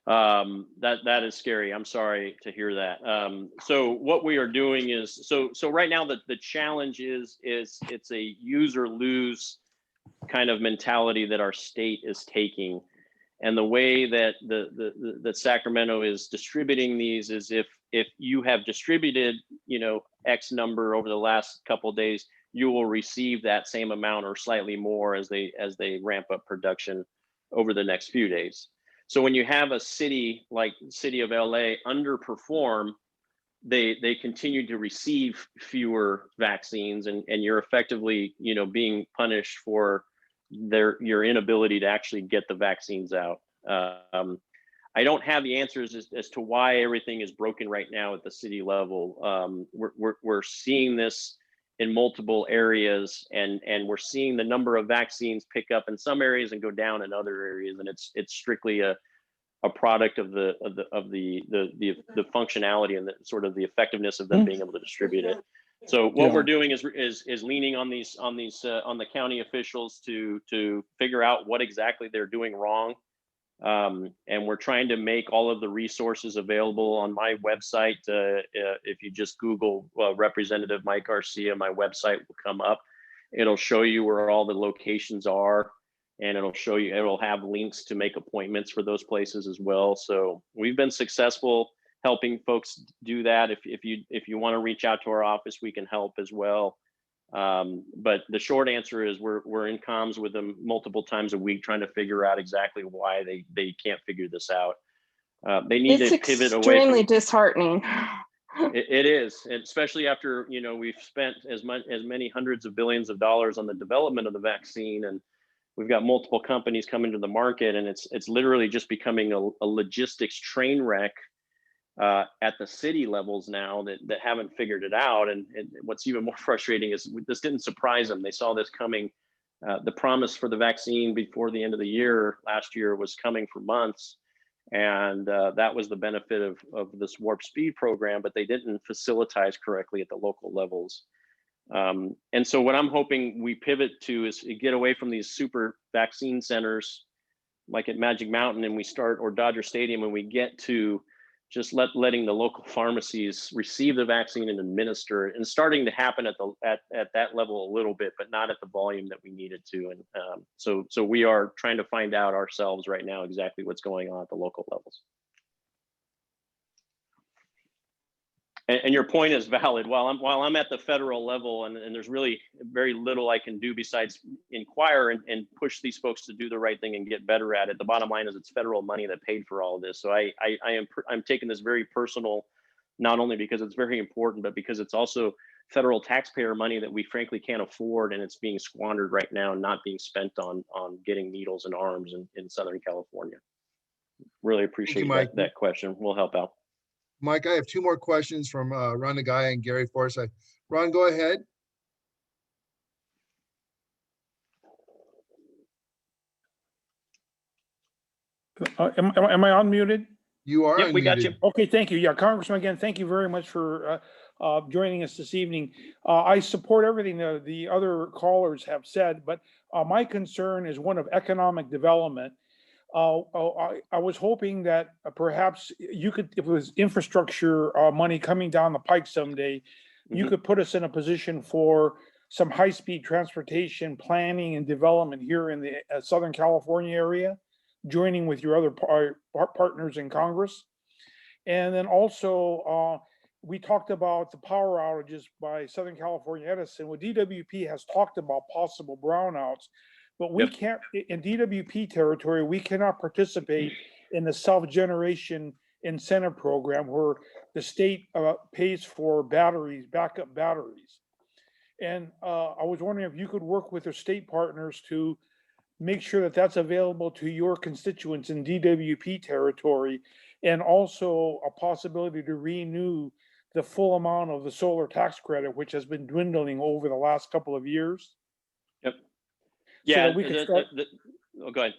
That is scary. I'm sorry to hear that. So what we are doing is, so right now the challenge is it's a use or lose kind of mentality that our state is taking. And the way that that Sacramento is distributing these is if you have distributed, X number over the last couple of days, you will receive that same amount or slightly more as they ramp up production over the next few days. So when you have a city like the city of LA underperform, they continue to receive fewer vaccines, and you're effectively, being punished for your inability to actually get the vaccines out. I don't have the answers as to why everything is broken right now at the city level. We're seeing this in multiple areas, and we're seeing the number of vaccines pick up in some areas and go down in other areas, and it's strictly a product of the functionality and the sort of the effectiveness of them being able to distribute it. So what we're doing is leaning on the county officials to figure out what exactly they're doing wrong. And we're trying to make all of the resources available on my website. If you just Google Representative Mike Garcia, my website will come up. It'll show you where all the locations are, and it'll have links to make appointments for those places as well. So we've been successful helping folks do that. If you want to reach out to our office, we can help as well. But the short answer is we're in comms with them multiple times a week, trying to figure out exactly why they can't figure this out. They need to pivot away. It's extremely disheartening. It is, and especially after we've spent as many hundreds of billions of dollars on the development of the vaccine, and we've got multiple companies coming to the market, and it's literally just becoming a logistics train wreck. At the city levels now that haven't figured it out. And what's even more frustrating is this didn't surprise them. They saw this coming. The promise for the vaccine before the end of the year last year was coming for months. And that was the benefit of this warp speed program, but they didn't facilitize correctly at the local levels. And so what I'm hoping we pivot to is get away from these super vaccine centers like at Magic Mountain, and or Dodger Stadium, and we get to just letting the local pharmacies receive the vaccine and administer it, and starting to happen at that level a little bit, but not at the volume that we needed to. And so we are trying to find out ourselves right now exactly what's going on at the local levels. And your point is valid. While I'm at the federal level, and there's really very little I can do besides inquire and push these folks to do the right thing and get better at it. The bottom line is it's federal money that paid for all of this. So I'm taking this very personal, not only because it's very important, but because it's also federal taxpayer money that we frankly can't afford, and it's being squandered right now and not being spent on getting needles and arms in Southern California. Really appreciate that question. We'll help out. Mike, I have two more questions from Ron Nagaya and Gary Forsyth. Ron, go ahead. Am I unmuted? You are. Yep, we got you. Okay, thank you. Yeah, Congressman, again, thank you very much for joining us this evening. I support everything the other callers have said, but my concern is one of economic development. I was hoping that perhaps you could, if it was infrastructure money coming down the pike someday, you could put us in a position for some high-speed transportation planning and development here in the Southern California area, joining with your other partners in Congress. And then also, we talked about the power outages by Southern California Edison. Well, DWP has talked about possible brownouts. But we can't, in DWP territory, we cannot participate in the self-generation incentive program where the state pays for batteries, backup batteries. And I was wondering if you could work with your state partners to make sure that that's available to your constituents in DWP territory, and also a possibility to renew the full amount of the solar tax credit, which has been dwindling over the last couple of years. Yep. So Yeah, we could start. oh, go ahead.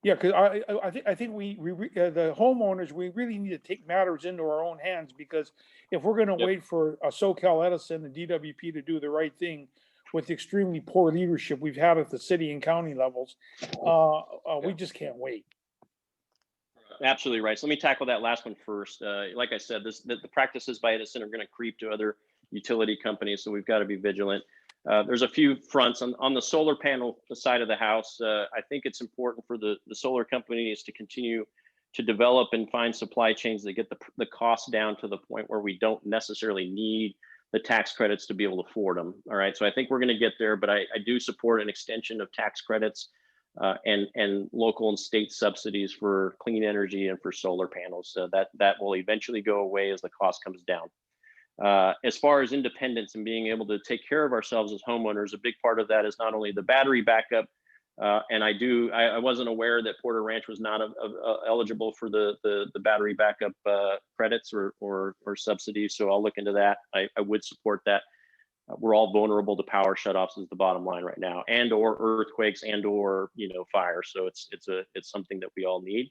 Yeah, because I think the homeowners, we really need to take matters into our own hands, because if we're going to wait for a SoCal Edison and DWP to do the right thing with extremely poor leadership we've had at the city and county levels, we just can't wait. Absolutely right. So let me tackle that last one first. Like I said, the practices by Edison are going to creep to other utility companies, so we've got to be vigilant. There's a few fronts on the solar panel side of the house. I think it's important for the solar companies to continue to develop and find supply chains that get the cost down to the point where we don't necessarily need the tax credits to be able to afford them. All right, so I think we're going to get there, but I do support an extension of tax credits and local and state subsidies for clean energy and for solar panels. So that will eventually go away as the cost comes down. As far as independence and being able to take care of ourselves as homeowners, a big part of that is not only the battery backup, and I wasn't aware that Porter Ranch was not eligible for the battery backup credits or subsidies, so I'll look into that. I would support that. We're all vulnerable to power shutoffs is the bottom line right now, and or earthquakes and or fire. So it's something that we all need.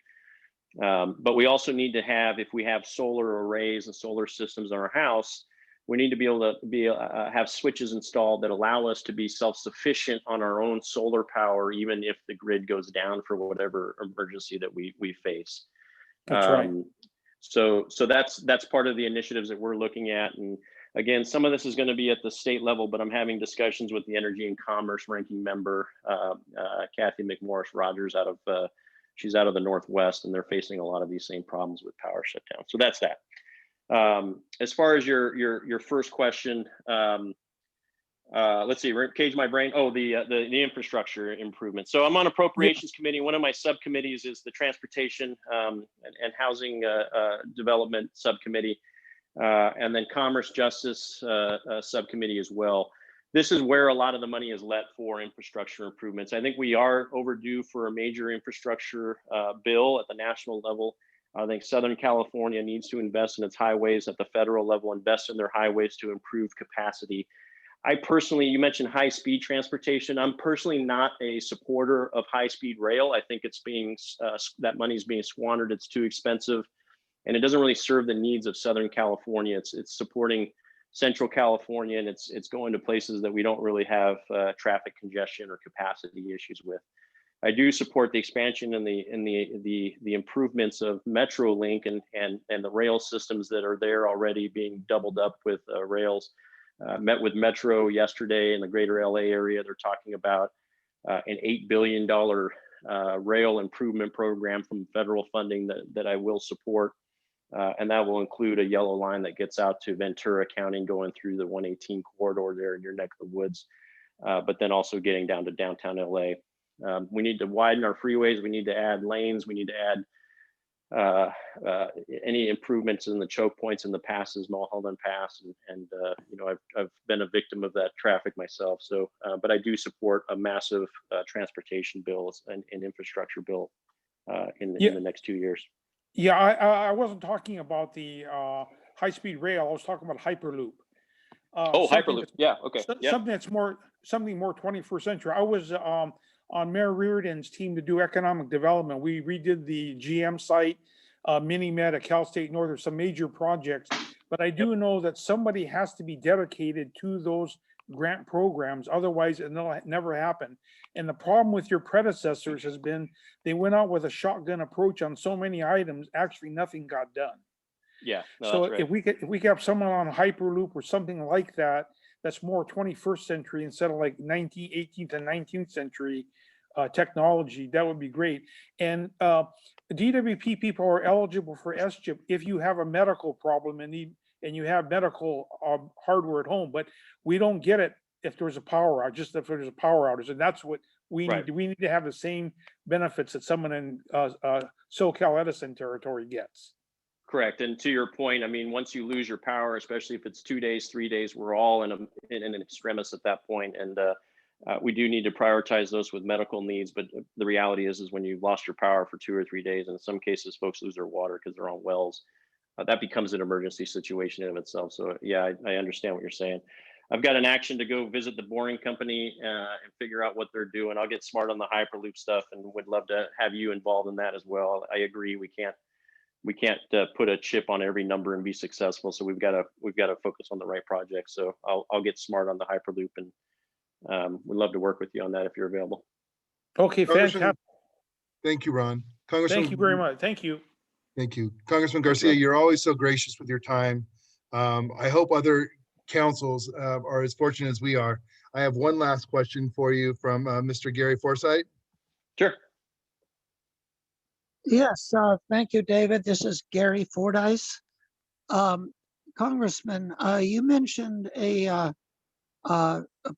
But we also need to have, if we have solar arrays and solar systems in our house, we need to be able to have switches installed that allow us to be self-sufficient on our own solar power, even if the grid goes down for whatever emergency that we face. That's right. So that's part of the initiatives that we're looking at. And again, some of this is going to be at the state level, but I'm having discussions with the Energy and Commerce ranking member, Kathy McMorris Rogers, she's out of the Northwest, and they're facing a lot of these same problems with power shutdown. So that's that. As far as your first question, let's see, cage my brain. Oh, the infrastructure improvement. So I'm on appropriations committee. One of my subcommittees is the transportation and housing development subcommittee, and then commerce justice subcommittee as well. This is where a lot of the money is let for infrastructure improvements. I think we are overdue for a major infrastructure bill at the national level. I think Southern California needs to invest in its highways at the federal level, invest in their highways to improve capacity. I personally, you mentioned high-speed transportation. I'm personally not a supporter of high-speed rail. I think it's that money is being squandered. It's too expensive, and it doesn't really serve the needs of Southern California. It's supporting Central California, and it's going to places that we don't really have traffic congestion or capacity issues with. I do support the expansion and the improvements of MetroLink and the rail systems that are there already being doubled up with rails. Met with Metro yesterday in the greater LA area. They're talking about an $8 billion rail improvement program from federal funding that I will support. And that will include a yellow line that gets out to Ventura County, going through the 118 corridor there in your neck of the woods, but then also getting down to downtown LA. We need to widen our freeways. We need to add lanes. We need to add any improvements in the choke points and the passes, Mulholland Pass, and I've been a victim of that traffic myself. So, but I do support a massive transportation bill and infrastructure bill in the next 2 years. Yeah, I wasn't talking about the high-speed rail. I was talking about Hyperloop. Hyperloop. Yeah. Okay. Something more 21st century. I was on Mayor Reardon's team to do economic development. We redid the GM site, Mini-Med at Cal State North. There's some major projects, but I do know that somebody has to be dedicated to those grant programs. Otherwise, it'll never happen. And the problem with your predecessors has been they went out with a shotgun approach on so many items. Actually, nothing got done. Yeah. No, so that's right. if we could have someone on Hyperloop or something like that, that's more 21st century instead of like 18th and 19th century technology, that would be great. And DWP people are eligible for SCHIP if you have a medical problem and you have medical hardware at home, but we don't get it if there's a power outage, just if there's a power outage. And that's what we need. We need to have the same benefits that someone in SoCal Edison territory gets. Correct. And to your point, I mean, once you lose your power, especially if it's 2 days, 3 days, we're all in an extremis at that point. And we do need to prioritize those with medical needs. But the reality is when you've lost your power for 2 or 3 days, and in some cases, folks lose their water because they're on wells, that becomes an emergency situation in of itself. So yeah, I understand what you're saying. I've got an action to go visit the boring company and figure out what they're doing. I'll get smart on the Hyperloop stuff and would love to have you involved in that as well. I agree. We can't put a chip on every number and be successful. So we've got to focus on the right project. So I'll get smart on the Hyperloop and we'd love to work with you on that if you're available. Okay, fantastic. Thank you, Ron. Congressman, Thank you very much. Thank you. Thank you. Congressman Garcia, you're always so gracious with your time. I hope other councils are as fortunate as we are. I have one last question for you from Mr. Gary Forsythe. Sure. Yes, thank you, David. This is Gary Fordyce. Congressman, you mentioned a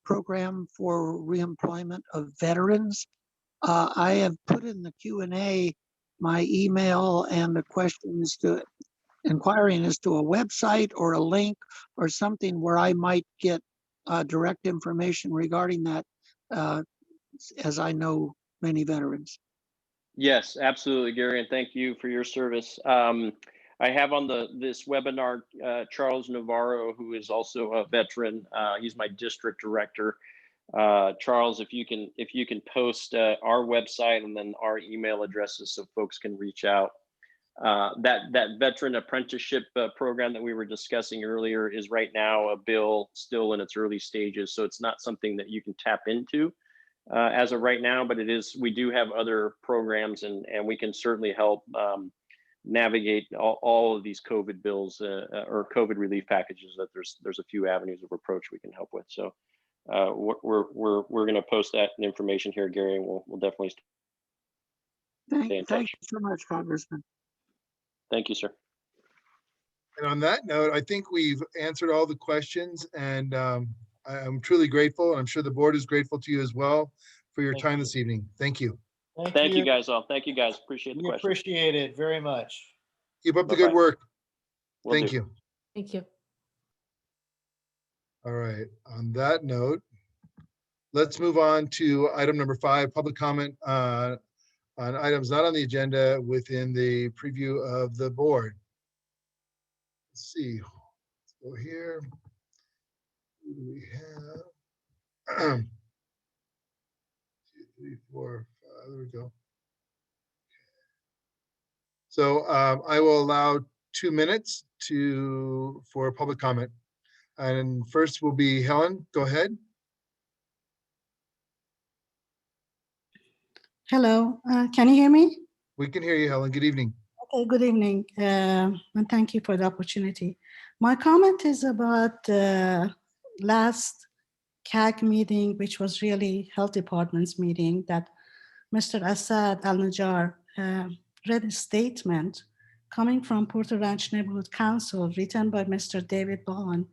program for reemployment of veterans. I have put in the Q&A my email and the questions to inquiring as to a website or a link or something where I might get direct information regarding that, as I know many veterans. Yes, absolutely, Gary, and thank you for your service. I have on this webinar Charles Navarro, who is also a veteran. He's my district director. Charles, if you can post our website and then our email addresses so folks can reach out. That veteran apprenticeship program that we were discussing earlier is right now a bill still in its early stages, so it's not something that you can tap into as of right now, but we do have other programs and we can certainly help navigate all of these COVID bills or COVID relief packages. That there's a few avenues of approach we can help with. So we're going to post that information here, Gary, and we'll definitely stay in touch. Thank you so much, Congressman. Thank you, sir. And on that note, I think we've answered all the questions, and I'm truly grateful, and I'm sure the board is grateful to you as well for your time this evening. Thank you. Thank you guys all. Thank you guys. Appreciate the We question. appreciate it very much. Keep up the good work. Thank you. Thank you. All right. On that note, let's move on to item number 5, public comment on items not on the agenda within the preview of the board. Let's see. Let's go here. Who do we have? 2, 3, 4, 5. There we go. So I will allow 2 minutes for public comment. And first will be Helen. Go ahead. Hello, can you hear me? We can hear you, Helen. Good evening. Okay, good evening, and thank you for the opportunity. My comment is about last CAG meeting, which was really health department's meeting, that Mr. Assad Al-Najjar read a statement coming from Porter Ranch Neighborhood Council written by Mr. David Bond,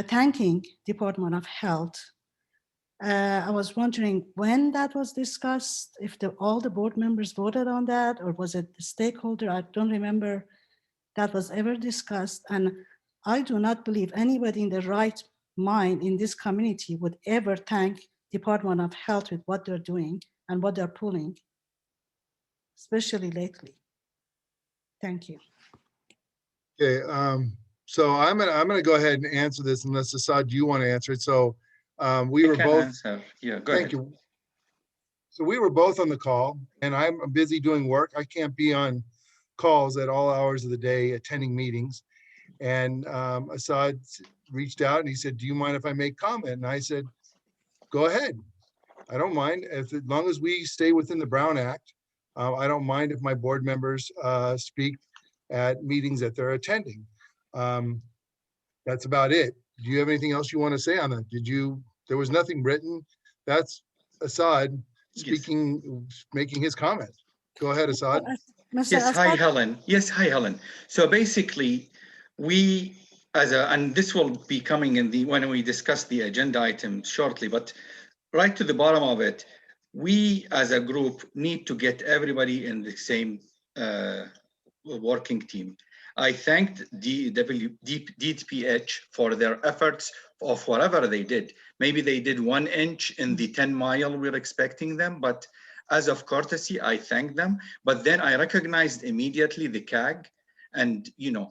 thanking Department of Health. I was wondering when that was discussed, if all the board members voted on that, or was it the stakeholder? I don't remember that was ever discussed. And I do not believe anybody in the right mind in this community would ever thank Department of Health with what they're doing and what they're pulling, especially lately. Thank you. Okay, so I'm gonna go ahead and answer this unless Assad, you want to answer it. So we were both. Yeah, go Thank ahead. you. So we were both on the call, and I'm busy doing work. I can't be on calls at all hours of the day attending meetings. And Assad reached out and he said, "Do you mind if I make comment?" And I said, "Go ahead. I don't mind, as long as we stay within the Brown Act. I don't mind if my board members speak at meetings that they're attending." That's about it. Do you have anything else you want to say on that? There was nothing written. That's Assad speaking, yes, making his comment. Go ahead, Assad. Yes, hi, Helen. Yes, hi, Helen. So basically, we and this will be coming when we discuss the agenda item shortly, but right to the bottom of it, we as a group need to get everybody in the same working team. I thanked DPH for their efforts of whatever they did. Maybe they did 1 inch in the 10-mile we're expecting them, but as of courtesy, I thank them. But then I recognized immediately the CAG, and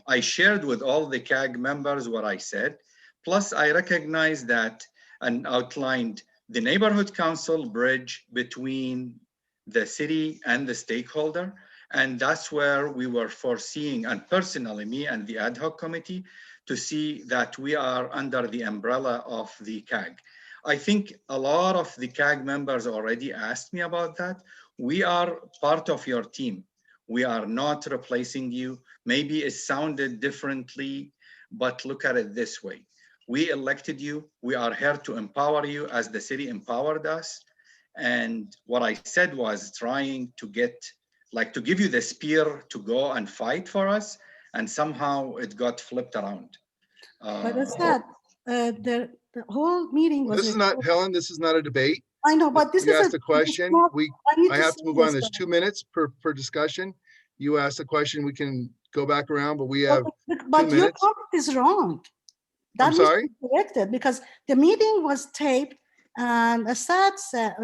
I shared with all the CAG members what I said. Plus, I recognize that and outlined the neighborhood council bridge between the city and the stakeholder. And that's where we were foreseeing, and personally, me and the ad hoc committee, to see that we are under the umbrella of the CAG. I think a lot of the CAG members already asked me about that. We are part of your team. We are not replacing you. Maybe it sounded differently, but look at it this way. We elected you. We are here to empower you as the city empowered us. And what I said was trying to to give you the spear to go and fight for us. And somehow it got flipped around. But it's that the whole meeting was. This is not, Helen, this is not a debate. I know, but this You is asked a question. I have to move on. There's 2 minutes per discussion. You asked a question. We can go back around, but we have 2 minutes. Your comment is wrong. I'm sorry? Needs to be corrected because the meeting was taped and Assad said,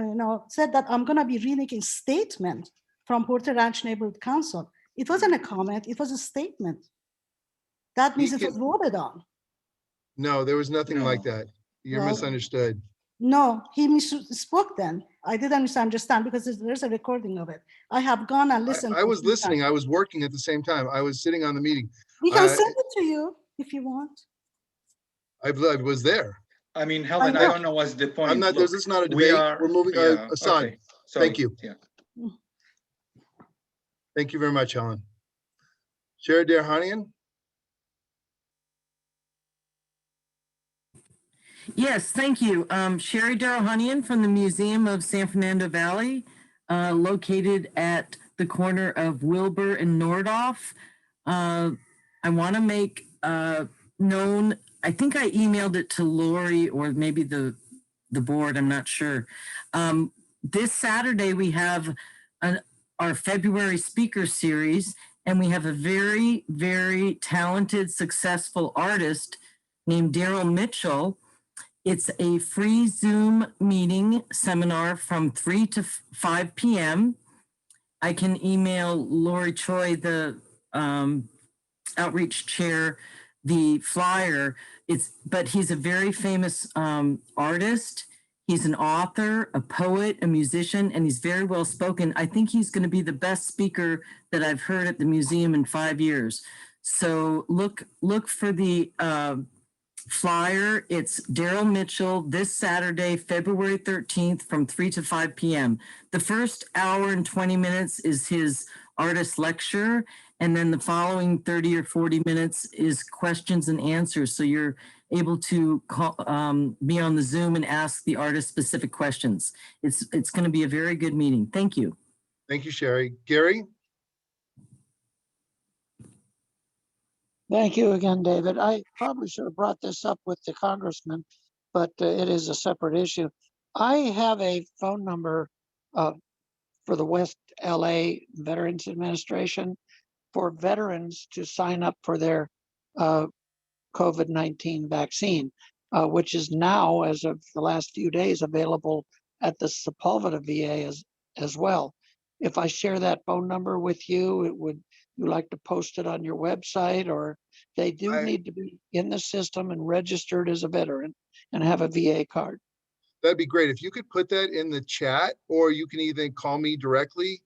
said that I'm going to be reading a statement from Porter Ranch Neighborhood Council. It wasn't a comment. It was a statement. That means it was voted on. No, there was nothing like that. You're misunderstood. No, he misspoke then. I didn't misunderstand because there's a recording of it. I have gone and listened. I was listening. I was working at the same time. I was sitting on the meeting. We can send it to you if you want. I was there. I mean, Helen, I don't know what's the point. I'm not, this is not a debate. We're moving, Assad. Okay. Thank you. Yeah. Thank you very much, Helen. Sherry Darhanian. Yes, thank you. Sherry Darhanian from the Museum of San Fernando Valley, located at the corner of Wilbur and Nordhoff. I want to make known, I think I emailed it to Lori or maybe the board, I'm not sure. This Saturday we have our February speaker series, and we have a very, very talented, successful artist named Daryl Mitchell. It's a free Zoom meeting seminar from 3 to 5 p.m. I can email Lori Choi, the outreach chair, the flyer. But he's a very famous artist. He's an author, a poet, a musician, and he's very well spoken. I think he's going to be the best speaker that I've heard at the museum in 5 years. So look for the flyer. It's Daryl Mitchell this Saturday, February 13th from 3 to 5 p.m. The first hour and 20 minutes is his artist lecture. And then the following 30 or 40 minutes is questions and answers. So you're able to be on the Zoom and ask the artist specific questions. It's going to be a very good meeting. Thank you. Thank you, Sherry. Gary? Thank you again, David. I probably should have brought this up with the congressman, but it is a separate issue. I have a phone number for the West LA Veterans Administration for veterans to sign up for their COVID-19 vaccine, which is now, as of the last few days, available at the Sepulveda VA as well. If I share that phone number with you, would you like to post it on your website, or they do need to be in the system and registered as a veteran and have a VA card? That'd be great. If you could put that in the chat, or you can even call me directly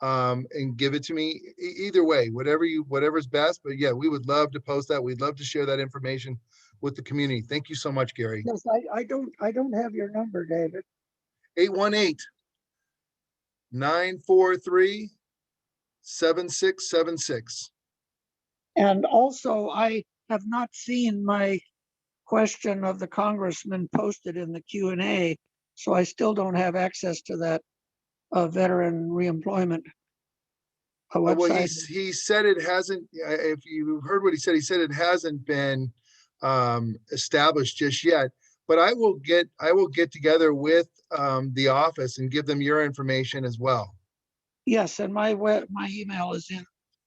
and give it to me. Either way, whatever's best. But yeah, we would love to post that. We'd love to share that information with the community. Thank you so much, Gary. Yes, I don't have your number, David. 818-943-7676. And also, I have not seen my question of the congressman posted in the Q&A, so I still don't have access to that veteran reemployment website. Well, he said it hasn't. If you heard what he said it hasn't been established just yet. But I will get together with the office and give them your information as well. Yes, and my email is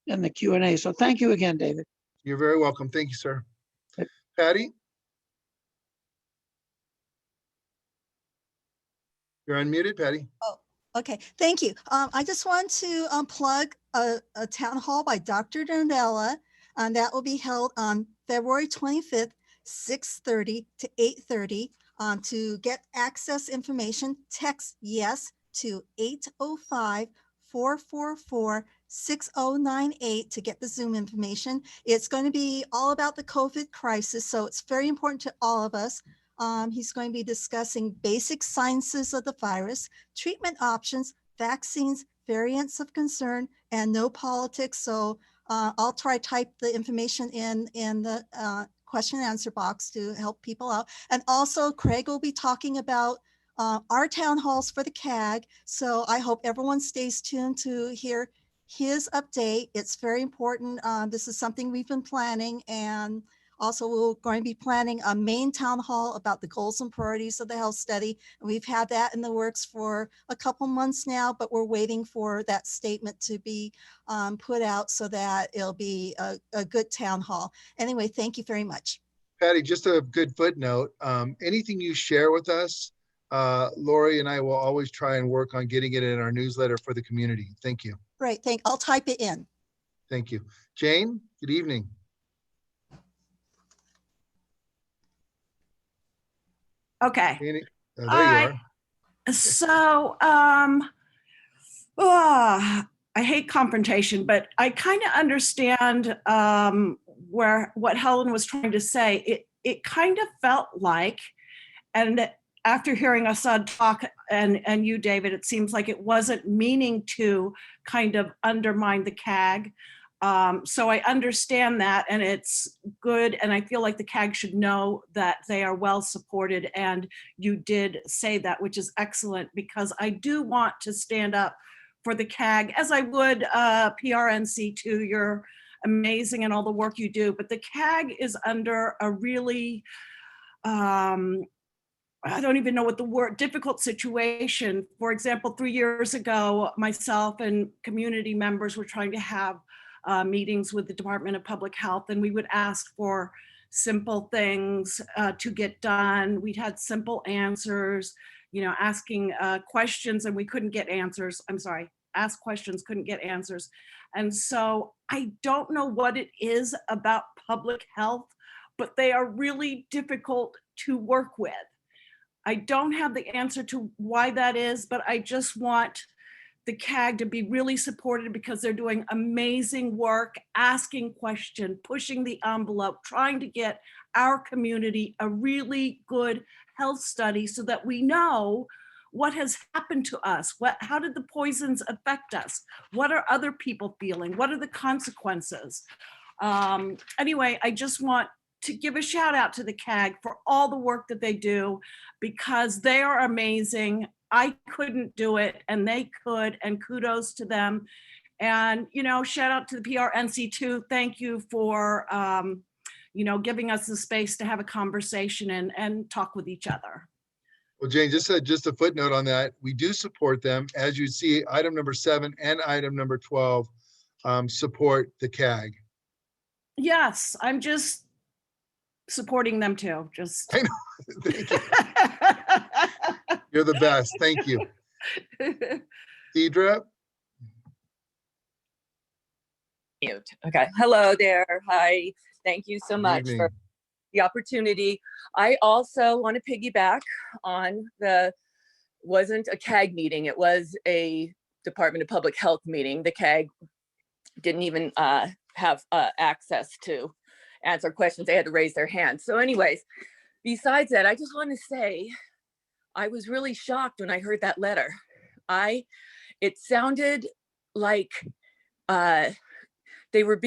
in the Q&A. So thank you again, David. You're very welcome. Thank you, sir. Patty? You're unmuted, Patty. Oh, okay. Thank you. I just want to plug a town hall by Dr. Dandella, and that will be held on February 25th, 6:30 to 8:30. To get access information, text yes to 805-444-6098 to get the Zoom information. It's going to be all about the COVID crisis, so it's very important to all of us. He's going to be discussing basic sciences of the virus, treatment options, vaccines, variants of concern, and no politics. So I'll try to type the information in the question and answer box to help people out. And also Craig will be talking about our town halls for the CAG. So I hope everyone stays tuned to hear his update. It's very important. This is something we've been planning, and also we're going to be planning a main town hall about the goals and priorities of the health study. And we've had that in the works for a couple months now, but we're waiting for that statement to be put out so that it'll be a good town hall. Anyway, thank you very much. Patty, just a good footnote. Anything you share with us, Lori and I will always try and work on getting it in our newsletter for the community. Thank you. Great, I'll type it in. Thank you. Jane, good evening. Okay. Jane, there you are. So, I hate confrontation, but I kind of understand what Helen was trying to say. It kind of felt like, and after hearing Assad talk and you, David, it seems like it wasn't meaning to kind of undermine the CAG. So I understand that, and it's good. And I feel like the CAG should know that they are well supported. And you did say that, which is excellent, because I do want to stand up for the CAG, as I would PRNC too. You're amazing and all the work you do, but the CAG is under a really, I don't even know what the word, difficult situation. For example, 3 years ago, myself and community members were trying to have meetings with the Department of Public Health, and we would ask for simple things to get done. We'd had simple answers, asking questions, and we couldn't get answers. I'm sorry, ask questions, couldn't get answers. And so I don't know what it is about public health, but they are really difficult to work with. I don't have the answer to why that is, but I just want the CAG to be really supported, because they're doing amazing work, asking questions, pushing the envelope, trying to get our community a really good health study so that we know what has happened to us. How did the poisons affect us? What are other people feeling? What are the consequences? Anyway, I just want to give a shout out to the CAG for all the work that they do, because they are amazing. I couldn't do it, and they could, and kudos to them. And, shout out to the PRNC too. Thank you for, giving us the space to have a conversation and talk with each other. Well, Jane, just a footnote on that. We do support them. As you see, item number 7 and item number 12 support the CAG. Yes, I'm just supporting them too. Just. I know. Thank you. You're the best. Thank you. Deidre? Mute. Okay. Hello there. Hi. Thank you so much for the opportunity. I also want to piggyback on wasn't a CAG meeting. It was a Department of Public Health meeting. The CAG didn't even have access to answer questions. They had to raise their hands. So anyways, besides that, I just want to say, I was really shocked when I heard that letter. It sounded like they were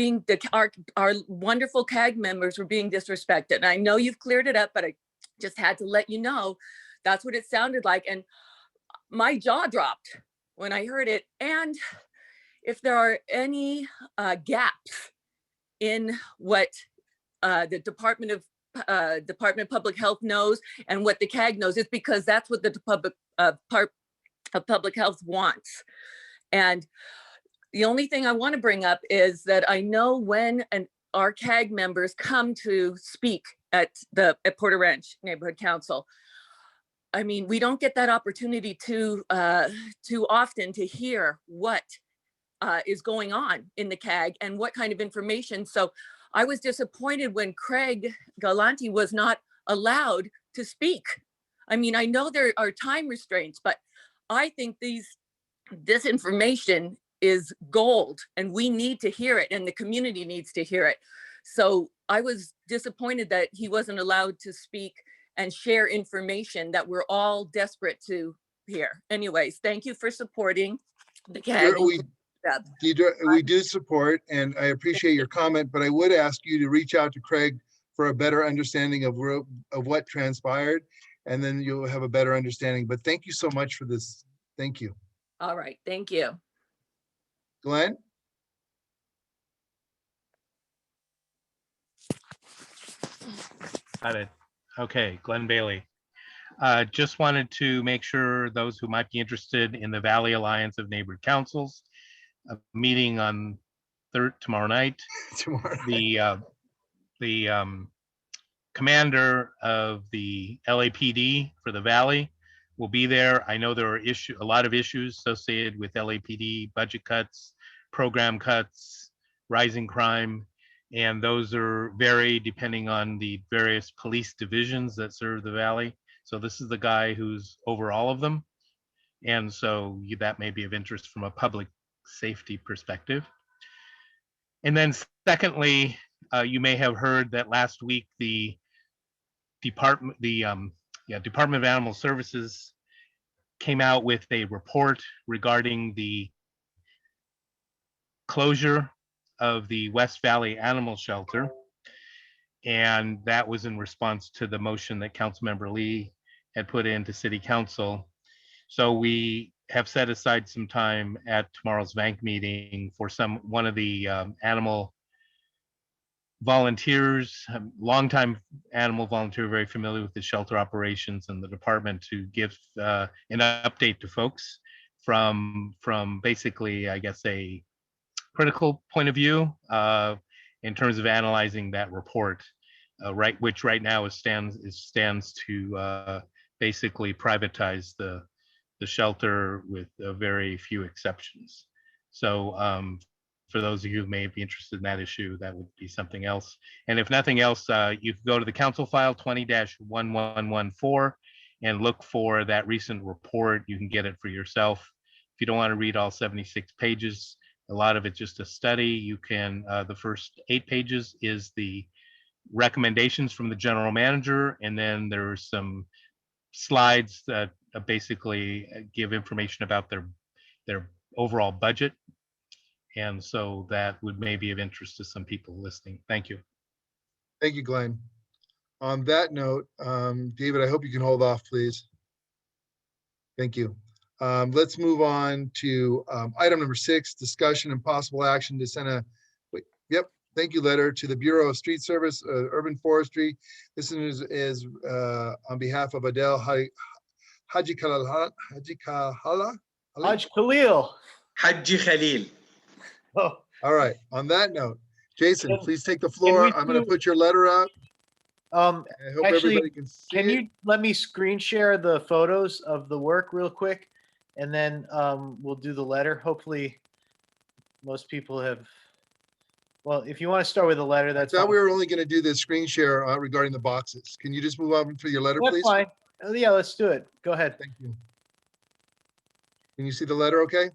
our wonderful CAG members were being disrespected. And I know you've cleared it up, but I just had to let you know that's what it sounded like. And my jaw dropped when I heard it. And if there are any gaps in what the Department of Public Health knows and what the CAG knows, it's because that's what the Department of Public Health wants. And the only thing I want to bring up is that I know when our CAG members come to speak at Porter Ranch Neighborhood Council, I mean, we don't get that opportunity too often to hear what is going on in the CAG and what kind of information. So I was disappointed when Craig Galanti was not allowed to speak. I mean, I know there are time restraints, but I think this information is gold and we need to hear it and the community needs to hear it. So I was disappointed that he wasn't allowed to speak and share information that we're all desperate to hear. Anyways, thank you for supporting the CAG. We do support, and I appreciate your comment, but I would ask you to reach out to Craig for a better understanding of what transpired, and then you'll have a better understanding. But thank you so much for this. Thank you. All right, thank you. Glenn? Got it. Okay, Glenn Bailey. Just wanted to make sure those who might be interested in the Valley Alliance of Neighborhood Councils, a meeting on tomorrow night. The commander of the LAPD for the Valley will be there. I know there are a lot of issues associated with LAPD budget cuts, program cuts, rising crime, and those are vary depending on the various police divisions that serve the Valley. So this is the guy who's over all of them. And so that may be of interest from a public safety perspective. And then secondly, you may have heard that last week the Department of Animal Services came out with a report regarding the closure of the West Valley Animal Shelter. And that was in response to the motion that Councilmember Lee had put into City Council. So we have set aside some time at tomorrow's bank meeting for one of the animal volunteers, longtime animal volunteer, very familiar with the shelter operations and the department, to give an update to folks from basically, I guess, a critical point of view in terms of analyzing that report, which right now stands to basically privatize the shelter with very few exceptions. So for those of you who may be interested in that issue, that would be something else. And if nothing else, you can go to the council file 20-1114 and look for that recent report. You can get it for yourself. If you don't want to read all 76 pages, a lot of it's just a study. You can, the first 8 pages is the recommendations from the general manager, and then there's some slides that basically give information about their overall budget. And so that would maybe of interest to some people listening. Thank you. Thank you, Glenn. On that note, David, I hope you can hold off, please. Thank you. Let's move on to item number 6, discussion and possible action to send thank you letter to the Bureau of Street Service, Urban Forestry. This is on behalf of Adele Haji Khalil. Haji Khalil. Oh. All right. On that note, Jason, please take the floor. I'm going to put your letter up. I hope everybody can see it. You let me screen share the photos of the work real quick, and then we'll do the letter. Hopefully, most people have. Well, if you want to start with the letter, that's. I thought we were only going to do the screen share regarding the boxes. Can you just move on for your letter, please? That's fine. Oh, yeah, let's do it. Go ahead. Thank you. Can you see the letter okay?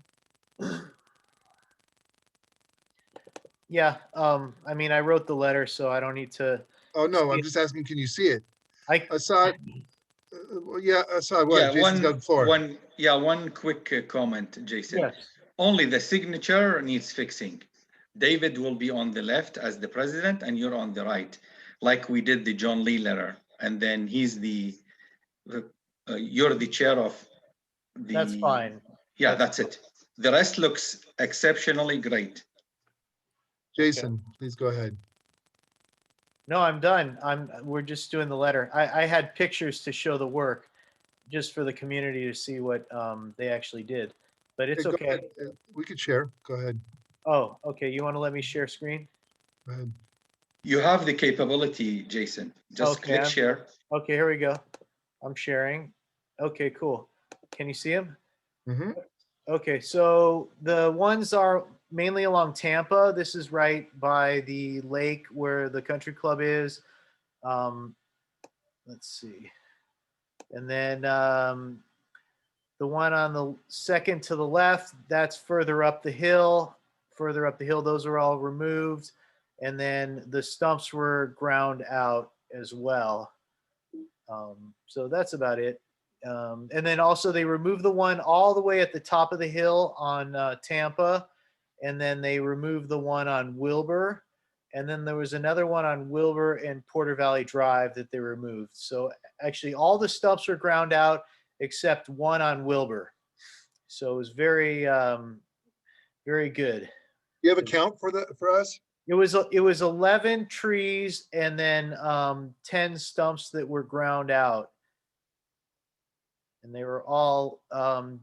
Yeah, I mean, I wrote the letter, so I don't need to. Oh, no, I'm just asking, can you see it? Assad, Assad, what? Yeah, Jason's got the floor. One quick comment, Jason. Yes. Only the signature needs fixing. David will be on the left as the president, and you're on the right, like we did the John Lee letter. And then he's you're the chair of the. That's fine. Yeah, that's it. The rest looks exceptionally great. Jason, please go ahead. No, I'm done. We're just doing the letter. I had pictures to show the work, just for the community to see what they actually did. But it's okay. We could share. Go ahead. Oh, okay. You want to let me share screen? Go ahead. You have the capability, Jason. Just click share. Okay, here we go. I'm sharing. Okay, cool. Can you see them? Mm-hmm. Okay, so the ones are mainly along Tampa. This is right by the lake where the country club is. Let's see. And then the one on the second to the left, that's further up the hill. Further up the hill, those are all removed. And then the stumps were ground out as well. So that's about it. And then also they removed the one all the way at the top of the hill on Tampa. And then they removed the one on Wilbur. And then there was another one on Wilbur and Porter Valley Drive that they removed. So actually all the stumps were ground out except one on Wilbur. So it was very, very good. You have a count for us? It was 11 trees and then 10 stumps that were ground out. And they were all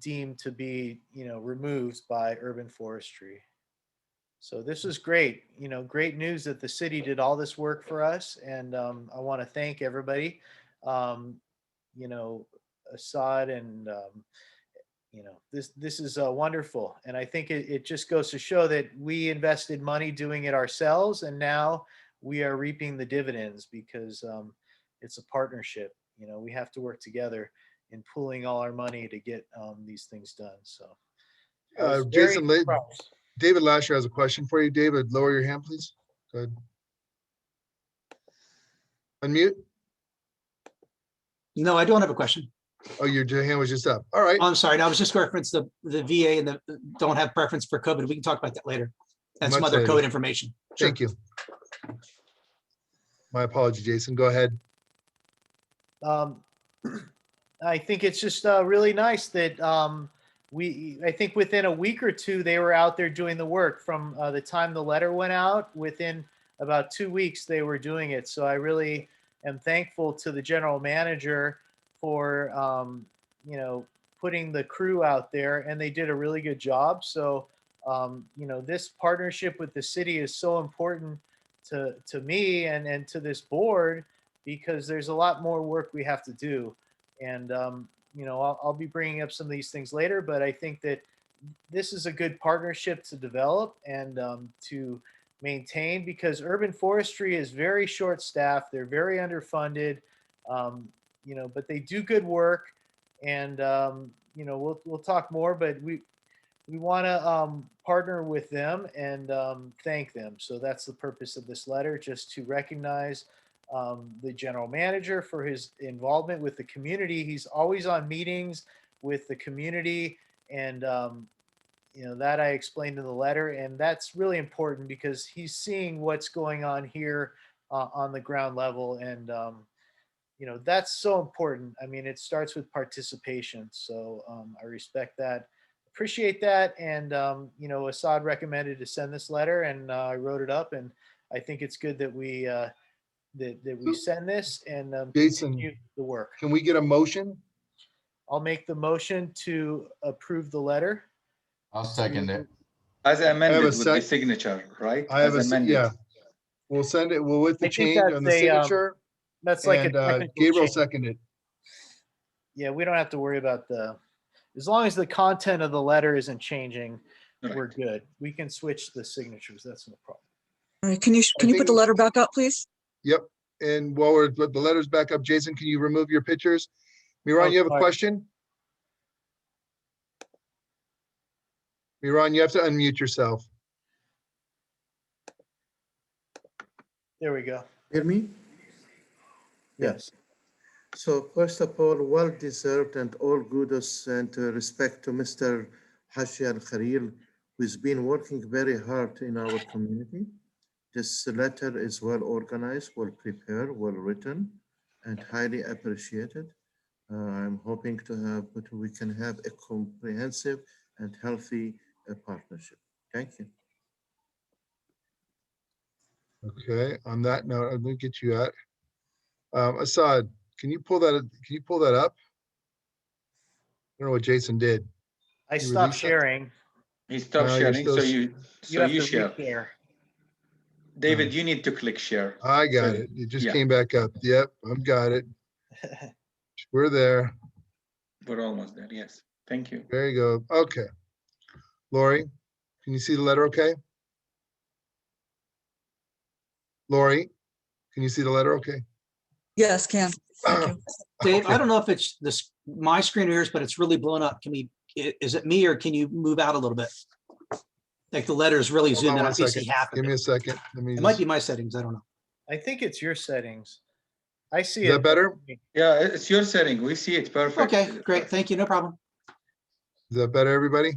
deemed to be, removed by urban forestry. So this is great, great news that the city did all this work for us. And I want to thank everybody, Assad and, this is wonderful. And I think it just goes to show that we invested money doing it ourselves. And now we are reaping the dividends because it's a partnership. We have to work together in pooling all our money to get these things done. So Jason, David Lasher has a question for you. David, lower your hand, please. Go ahead. Unmute. No, I don't have a question. Oh, your hand was just up. All right. Oh, I'm sorry. No, I was just referenced the VA and the don't have preference for COVID. We can talk about that later. And some other COVID information. Sure. Thank you. My apology, Jason. Go ahead. I think it's just really nice that I think within a week or two, they were out there doing the work. From the time the letter went out, within about 2 weeks, they were doing it. So I really am thankful to the general manager for, putting the crew out there, and they did a really good job. So, this partnership with the city is so important to me and to this board, because there's a lot more work we have to do. And, I'll be bringing up some of these things later, but I think that this is a good partnership to develop and to maintain, because urban forestry is very short staffed. They're very underfunded, but they do good work. And, we'll talk more, but we want to partner with them and thank them. So that's the purpose of this letter, just to recognize the general manager for his involvement with the community. He's always on meetings with the community, and that I explained in the letter, and that's really important because he's seeing what's going on here on the ground level, and that's so important. I mean, it starts with participation, so I respect that, appreciate that, and Assad recommended to send this letter, and I wrote it up, and I think it's good that we that we send this and continue the work. Can we get a motion? I'll make the motion to approve the letter. I'll second it. As amended with the signature, right? I have yeah. We'll send it. We'll with the change on the signature. That's like a Gabriel seconded. Yeah, we don't have to worry about as long as the content of the letter isn't changing, we're good. We can switch the signatures. That's no problem. All right. Can you put the letter back up, please? Yep. And while we're the letters back up, Jason, can you remove your pictures? Miran, you have a question? Miran, you have to unmute yourself. There we go. Hear me? Yes. So first of all, well-deserved and all kudos and respect to Mr. Hashi Al-Khalil, who's been working very hard in our community. This letter is well organized, well prepared, well written, and highly appreciated. I'm hoping we can have a comprehensive and healthy partnership. Thank you. Okay. On that note, I'm going to get you at Assad. Can you pull that? Can you pull that up? I don't know what Jason did. I stopped sharing. He stopped sharing, so you share. David, you need to click share. I got it. It just came back up. Yep, I've got it. We're there. We're almost there. Yes. Thank you. There you go. Okay. Lori. Can you see the letter okay? Lori, can you see the letter okay? Yes, Cam. Thank you. Dave, Okay. I don't know if it's this, my screen or yours, but it's really blown up. Can we, is it me or can you move out a little bit? Like the letters really Hold zoomed on in. I one can see second. half of Give me it. a second. Let me It might just, be my settings. I don't know. I think it's your settings. I see is that it. better? Yeah, it's your setting. We see it perfect. Okay, great. Thank you. No problem. Is that better, everybody?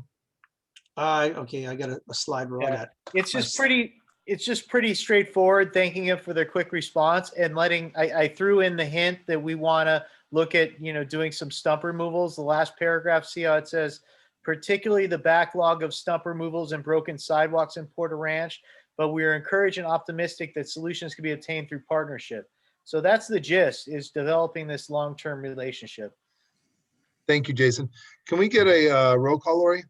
Okay, I got a slide rule. I Yeah. got It's my- just pretty straightforward, thanking him for their quick response and letting, I threw in the hint that we want to look at, doing some stump removals. The last paragraph, see how it says, particularly the backlog of stump removals and broken sidewalks in Porter Ranch, but we are encouraged and optimistic that solutions can be obtained through partnership. So that's the gist, is developing this long-term relationship. Thank you, Jason. Can we get a roll call, Lori?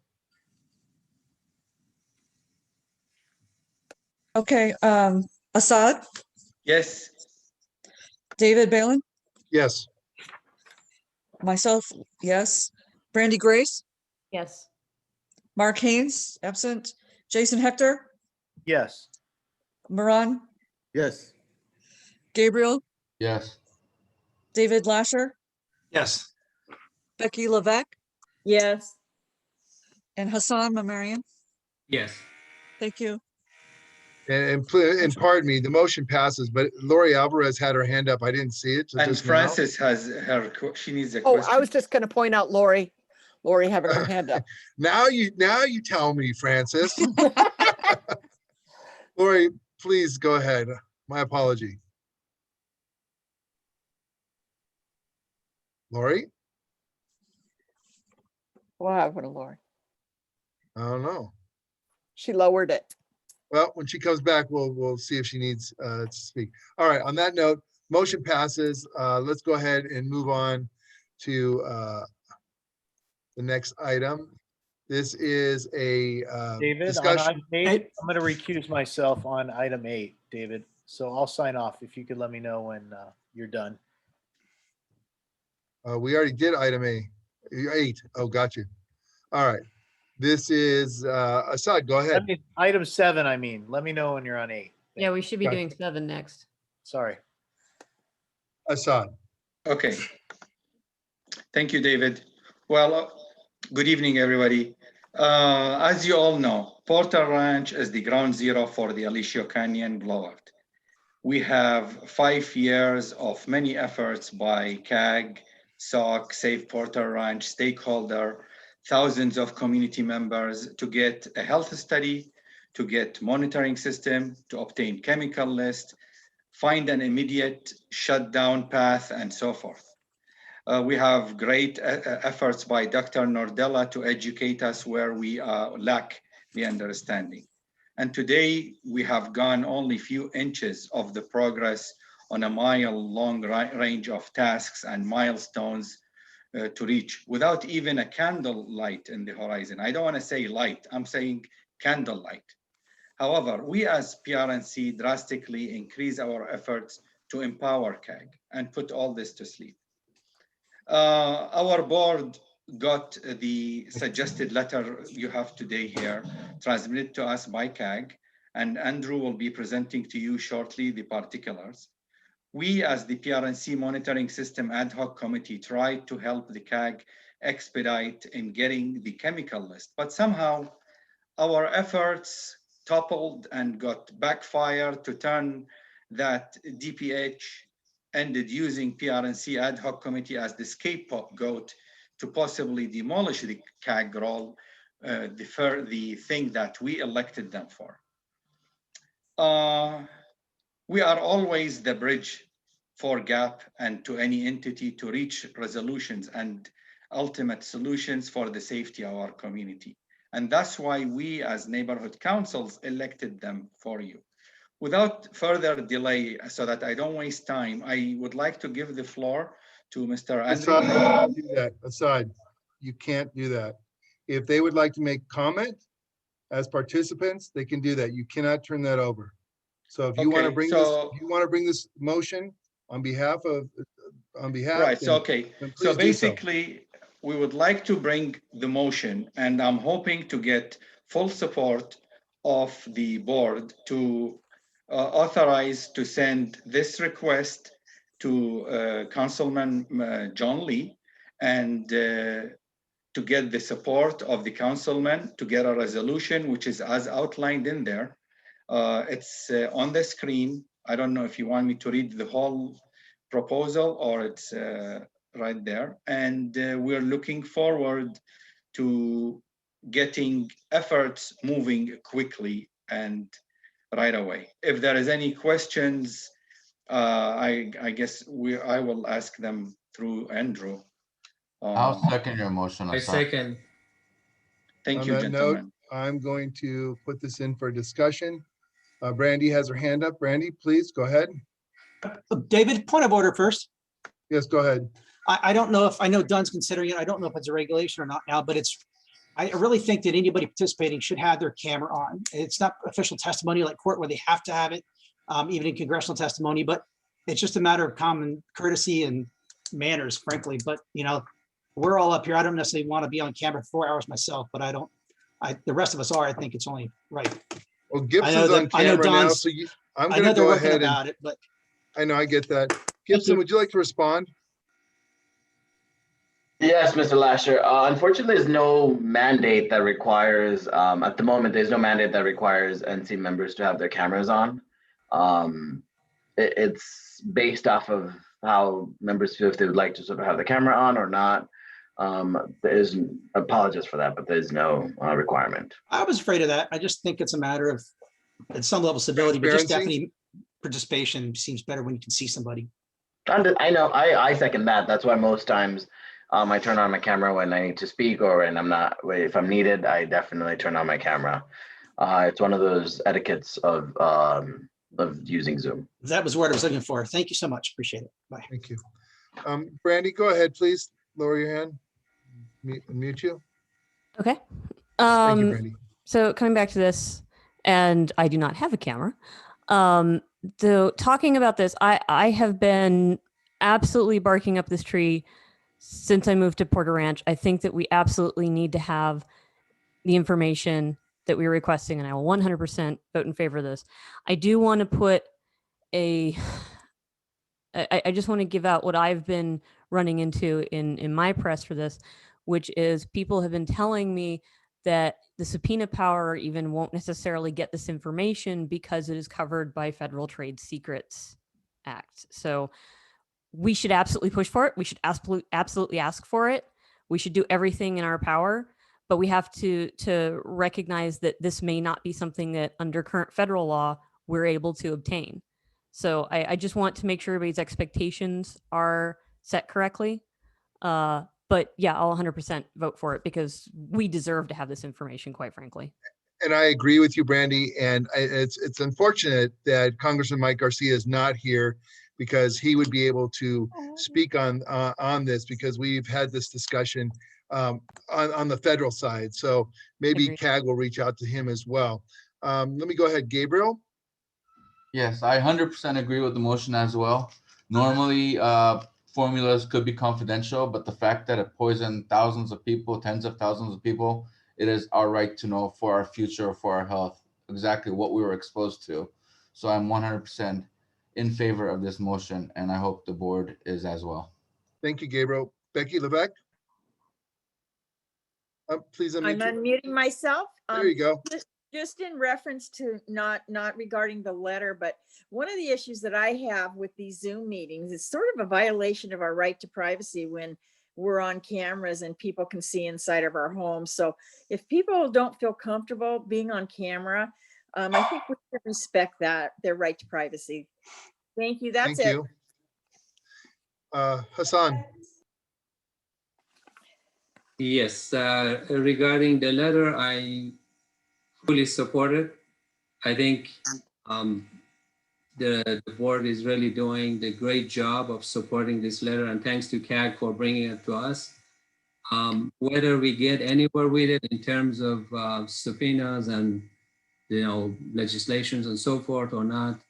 Okay, Assad, Yes. David Balin, Yes. myself, yes. Brandy Grace, Yes. Mark Haynes, absent. Jason Hector, Yes. Moran, Yes. Gabriel, Yes. David Lasher, Yes. Becky Levesque, Yes. and Hassan Mamarian. Yes. Thank you. And pardon me, the motion passes, but Lori Alvarez had her hand up. I didn't see it. till And just now. Francis has she needs a Oh, question. I was just going to point out Lori having her hand up. Now you tell me, Francis. Lori, please go ahead. My apology. Lori? What happened to Lori? I don't know. She lowered it. Well, when she comes back, we'll see if she needs to speak. All right, on that note, motion passes. Let's go ahead and move on to the next item. This is a David, discussion. on item 8, I'm going to recuse myself on item 8, David. So I'll sign off if you could let me know when you're done. We already did item 8. Oh, got you. All right. This is Assad, go ahead. Item 7, I mean. Let me know when you're on 8. Yeah, we should be Gotcha. doing 7 next. Sorry. Assad. Okay. Thank you, David. Well, good evening, everybody. As you all know, Porter Ranch is the ground zero for the Alicio Canyon blowout. We have 5 years of many efforts by CAG, SOC, Save Porter Ranch, stakeholder, thousands of community members to get a health study, to get monitoring system, to obtain chemical list, find an immediate shutdown path, and so forth. We have great efforts by Dr. Nordella to educate us where we lack the understanding. And today we have gone only few inches of the progress on a mile-long range of tasks and milestones to reach without even a candle light in the horizon. I don't want to say light, I'm saying candle light. However, we as PRNC drastically increase our efforts to empower CAG and put all this to sleep. Our board got the suggested letter you have today here transmitted to us by CAG, and Andrew will be presenting to you shortly the particulars. We, as the PRNC Monitoring System Ad Hoc Committee, tried to help the CAG expedite in getting the chemical list, but somehow our efforts toppled and got backfired to turn that DPH ended using PRNC Ad Hoc Committee as the scapegoat to possibly demolish the CAG role, the thing that we elected them for. We are always the bridge for GAP and to any entity to reach resolutions and ultimate solutions for the safety of our community. And that's why we as neighborhood councils elected them for you. Without further delay, so that I don't waste time, I would like to give the floor to Mr. Andrew. Assad, do that. Assad, you can't do that. If they would like to make comment as participants, they can do that. You cannot turn that over. So if you want to bring this, if you want to bring this motion on behalf of, Right, so okay. then So please do so. basically, we would like to bring the motion, and I'm hoping to get full support of the board to authorize to send this request to Councilman John Lee and to get the support of the councilman to get a resolution, which is as outlined in there. It's on the screen. I don't know if you want me to read the whole proposal or it's right there. And we're looking forward to getting efforts moving quickly and right away. If there is any questions, I guess I will ask them through Andrew. I'll second your motion. I second. Thank On you, that note, gentlemen. I'm going to put this in for discussion. Brandy has her hand up. Brandy, please go ahead. David, point of order first. Yes, go ahead. I don't know if, I know Dunn's considering it. I don't know if it's a regulation or not now, but I really think that anybody participating should have their camera on. It's not official testimony like court where they have to have it, even in congressional testimony, but it's just a matter of common courtesy and manners, frankly. But, you know, we're all up here. I don't necessarily want to be on camera for 4 hours myself, but the rest of us are. I think it's only right. Well, Gibson's on camera now, so I'm going to go ahead and, but I know, I get that. Gibson, would you like to respond? Yes, Mr. Lasher. Unfortunately, there's no mandate that requires, at the moment, there's no mandate that requires NC members to have their cameras on. It's based off of how members feel if they would like to sort of have the camera on or not. Apologies for that, but there's no requirement. I was afraid of that. I just think it's a matter of, at some level, stability, but just definitely participation seems better when you can see somebody. I know, I second that. That's why most times I turn on my camera when I need to speak, or when I'm not, if I'm needed, I definitely turn on my camera. It's one of those etiquettes of using Zoom. That was what I was looking for. Thank you so much. Appreciate it. Bye. Thank you. Brandy, go ahead, please. Lower your hand. Mute you. Okay. Thank you, Brandy. So coming back to this, and I do not have a camera. Talking about this, I have been absolutely barking up this tree since I moved to Porter Ranch. I think that we absolutely need to have the information that we're requesting, and I will 100% vote in favor of this. I do want to put I just want to give out what I've been running into in my press for this, which is people have been telling me that the subpoena power even won't necessarily get this information because it is covered by Federal Trade Secrets Act. So we should absolutely push for it. We should absolutely ask for it. We should do everything in our power, but we have to recognize that this may not be something that under current federal law we're able to obtain. So I just want to make sure everybody's expectations are set correctly. But yeah, I'll 100% vote for it because we deserve to have this information, quite frankly. And I agree with you, Brandy. And it's unfortunate that Congressman Mike Garcia is not here, because he would be able to speak on this, because we've had this discussion on the federal side. So maybe CAG will reach out to him as well. Let me go ahead, Gabriel. Yes, I 100% agree with the motion as well. Normally, formulas could be confidential, but the fact that it poisoned thousands of people, tens of thousands of people, it is our right to know for our future, for our health, exactly what we were exposed to. So I'm 100% in favor of this motion, and I hope the board is as well. Thank you, Gabriel. Becky Levesque? Please unmute. I'm unmuting myself. There you go. Just in reference to not regarding the letter, but one of the issues that I have with these Zoom meetings is sort of a violation of our right to privacy when we're on cameras and people can see inside of our homes. So if people don't feel comfortable being on camera, I think we should respect that, their right to privacy. Thank you. That's Thank it. You. Hassan. Yes, regarding the letter, I fully support it. I think the board is really doing the great job of supporting this letter, and thanks to CAG for bringing it to us. Whether we get anywhere with it in terms of subpoenas and legislations and so forth or not,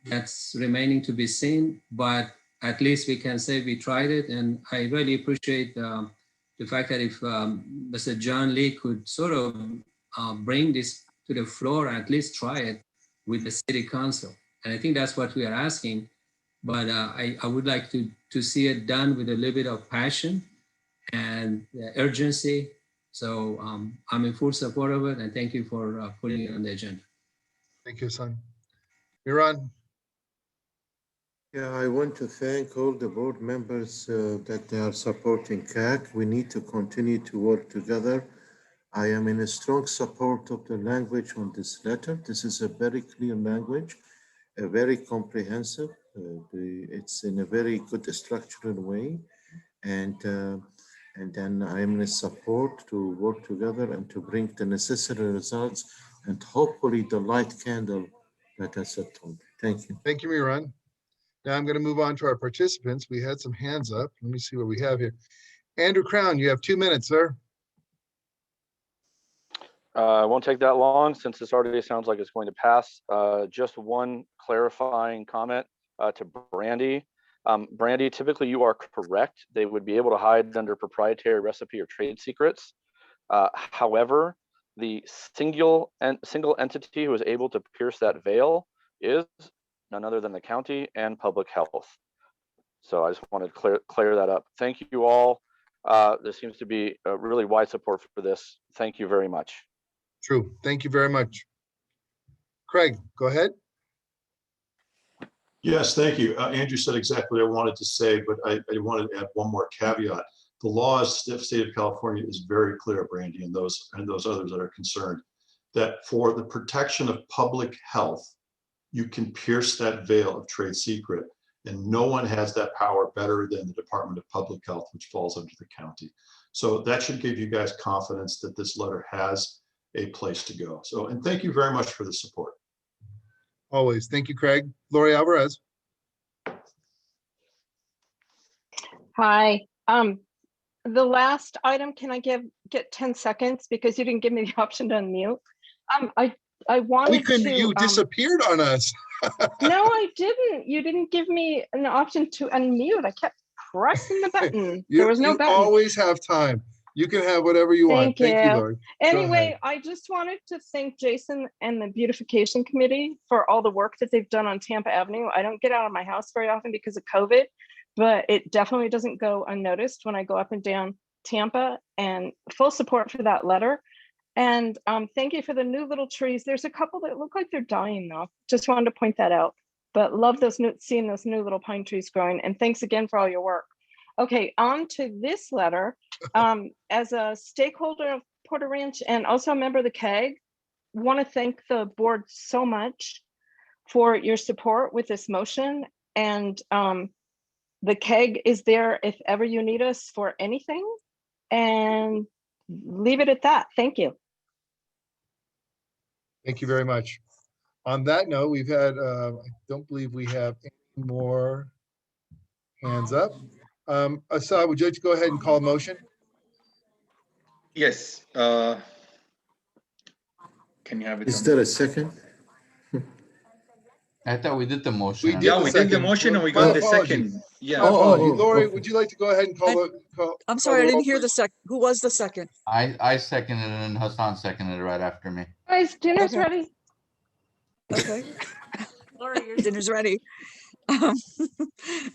that's remaining to be seen. But at least we can say we tried it, and I really appreciate the the fact that if Mr. John Lee could sort of bring this to the floor, at least try it with the city council. And I think that's what we are asking. But I would like to see it done with a little bit of passion and urgency. So I'm in full support of it, and thank you for putting it on the agenda. Thank you, son. Miran. Yeah, I want to thank all the board members that they are supporting CAC. We need to continue to work together. I am in a strong support of the language on this letter. This is a very clear language, a very comprehensive. It's in a very good structured way. And then I am in support to work together and to bring the necessary results and hopefully the light candle that I said told. Thank you. Thank you, Miran. Now I'm going to move on to our participants. We had some hands up. Let me see what we have here. Andrew Crown, you have 2 minutes, sir. It won't take that long since this already sounds like it's going to pass. Just one clarifying comment to Brandy. Brandy, typically you are correct. They would be able to hide under proprietary recipe or trade secrets. However, the single entity who is able to pierce that veil is none other than the county and public health. So I just wanted to clear that up. Thank you all. There seems to be a really wide support for this. Thank you very much. True. Thank you very much. Craig, go ahead. Yes, thank you. Andrew said exactly what I wanted to say, but I wanted to add one more caveat. The laws, the state of California is very clear, Brandy, and those others that are concerned, that for the protection of public health, you can pierce that veil of trade secret, and no one has that power better than the Department of Public Health, which falls under the county. So that should give you guys confidence that this letter has a place to go. So, and thank you very much for the support. Always. Thank you, Craig. Lori Alvarez. Hi. The last item, can I get 10 seconds because you didn't give me the option to unmute? I wanted you disappeared on us. No, I didn't. You didn't give me an option to unmute. I kept pressing the button. There was no button. You always have time. You can have whatever you want. Thank you, Lori. Anyway, I just wanted to thank Jason and the beautification committee for all the work that they've done on Tampa Avenue. I don't get out of my house very often because of COVID, but it definitely doesn't go unnoticed when I go up and down Tampa, and full support for that letter. And thank you for the new little trees. There's a couple that look like they're dying though. Just wanted to point that out, but love seeing those new little pine trees growing. And thanks again for all your work. Okay, on to this letter. As a stakeholder of Porter Ranch and also a member of the CAG, want to thank the board so much for your support with this motion. And the CAG is there if ever you need us for anything, and leave it at that. Thank you. Thank you very much. On that note, we've had, I don't believe we have any more hands up. Assad, would you like to go ahead and call a motion? Yes. Can you have it? Is there a second? I thought we did the motion. We did the motion and we got the second. Yeah. Lori, would you like to go ahead and call I'm sorry, I didn't hear the second. Who was the second? I seconded it and Hassan seconded it right after me. Guys, dinner's ready. Okay. Lori, your dinner's ready.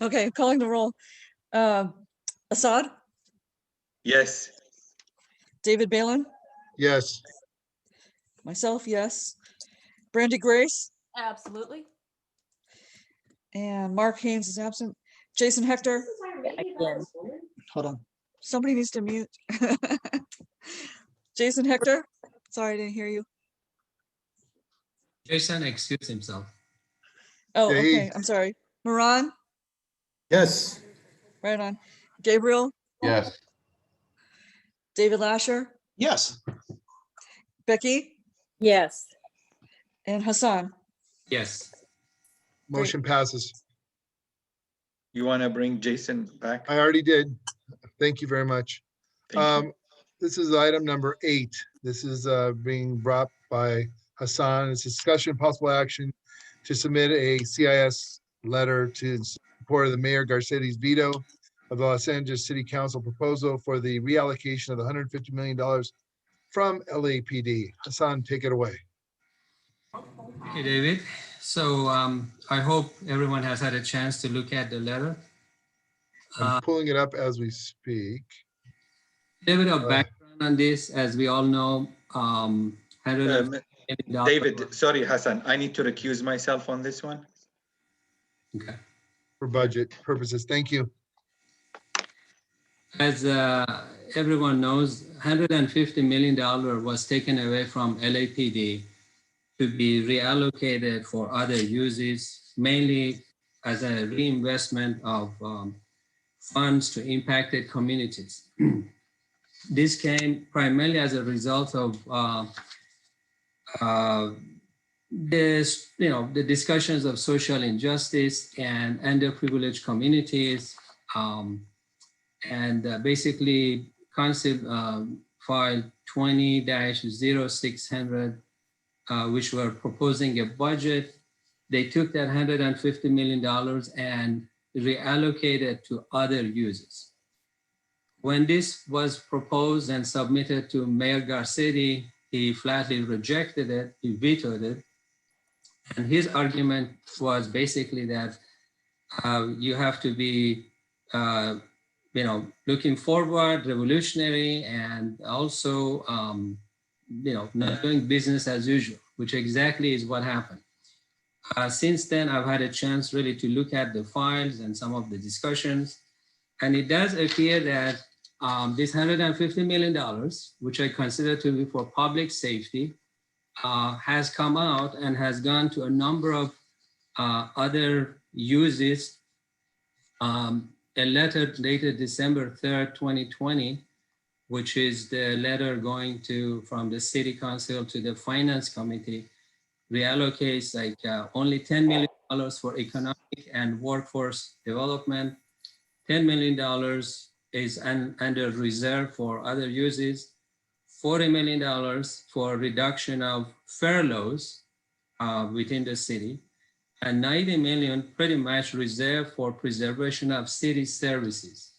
Okay, calling the roll. Assad? Yes. David Balin? Yes. Myself, yes. Brandy Grace? Absolutely. And Mark Haynes is absent. Jason Hector? Again. Hold on. Somebody needs to mute. Jason Hector? Sorry, I didn't hear you. Jason excused himself. Oh, okay. I'm sorry. Moran? Yes. Right on. Gabriel? Yes. David Lasher? Yes. Becky? Yes. And Hassan? Yes. Motion passes. You want to bring Jason back? I already did. Thank you very much. Thank you. This is item number 8. This is being brought by Hassan. It's a discussion, possible action to submit a CIS letter to support of the Mayor Garcetti's veto of the Los Angeles City Council proposal for the reallocation of the $150 million from LAPD. Hassan, take it away. Okay, David. So I hope everyone has had a chance to look at the letter. I'm pulling it up as we speak. A little bit of background on this, as we all know, David, sorry, Hassan, I need to recuse myself on this one. Okay. For budget purposes, thank you. As everyone knows, $150 million was taken away from LAPD to be reallocated for other uses, mainly as a reinvestment of funds to impacted communities. This came primarily as a result of the discussions of social injustice and underprivileged communities, and basically Council filed 20-0600, which were proposing a budget. They took that $150 million and reallocated to other uses. When this was proposed and submitted to Mayor Garcetti, he flatly rejected it, he vetoed it. And his argument was basically that you have to be, looking forward, revolutionary, and also, not doing business as usual, which exactly is what happened. Since then, I've had a chance really to look at the files and some of the discussions, and it does appear that this $150 million, which I consider to be for public safety, has come out and has gone to a number of other uses. A letter dated December 3rd, 2020, which is the letter going from the City Council to the Finance Committee, reallocates like only $10 million for economic and workforce development. $10 million is under reserve for other uses. $40 million for reduction of furloughs within the city, and $90 million pretty much reserved for preservation of city services.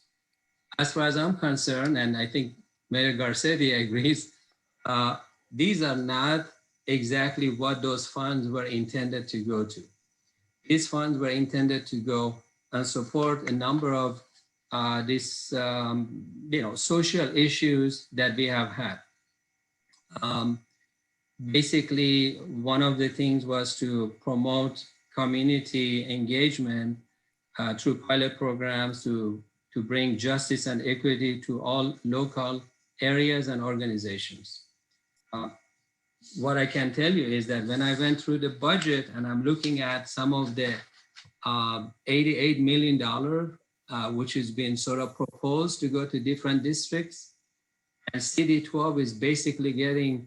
As far as I'm concerned, and I think Mayor Garcetti agrees, these are not exactly what those funds were intended to go to. These funds were intended to go and support a number of these social issues that we have had. Basically, one of the things was to promote community engagement through pilot programs to bring justice and equity to all local areas and organizations. What I can tell you is that when I went through the budget and I'm looking at some of the $88 million, which has been sort of proposed to go to different districts, and CD12 is basically getting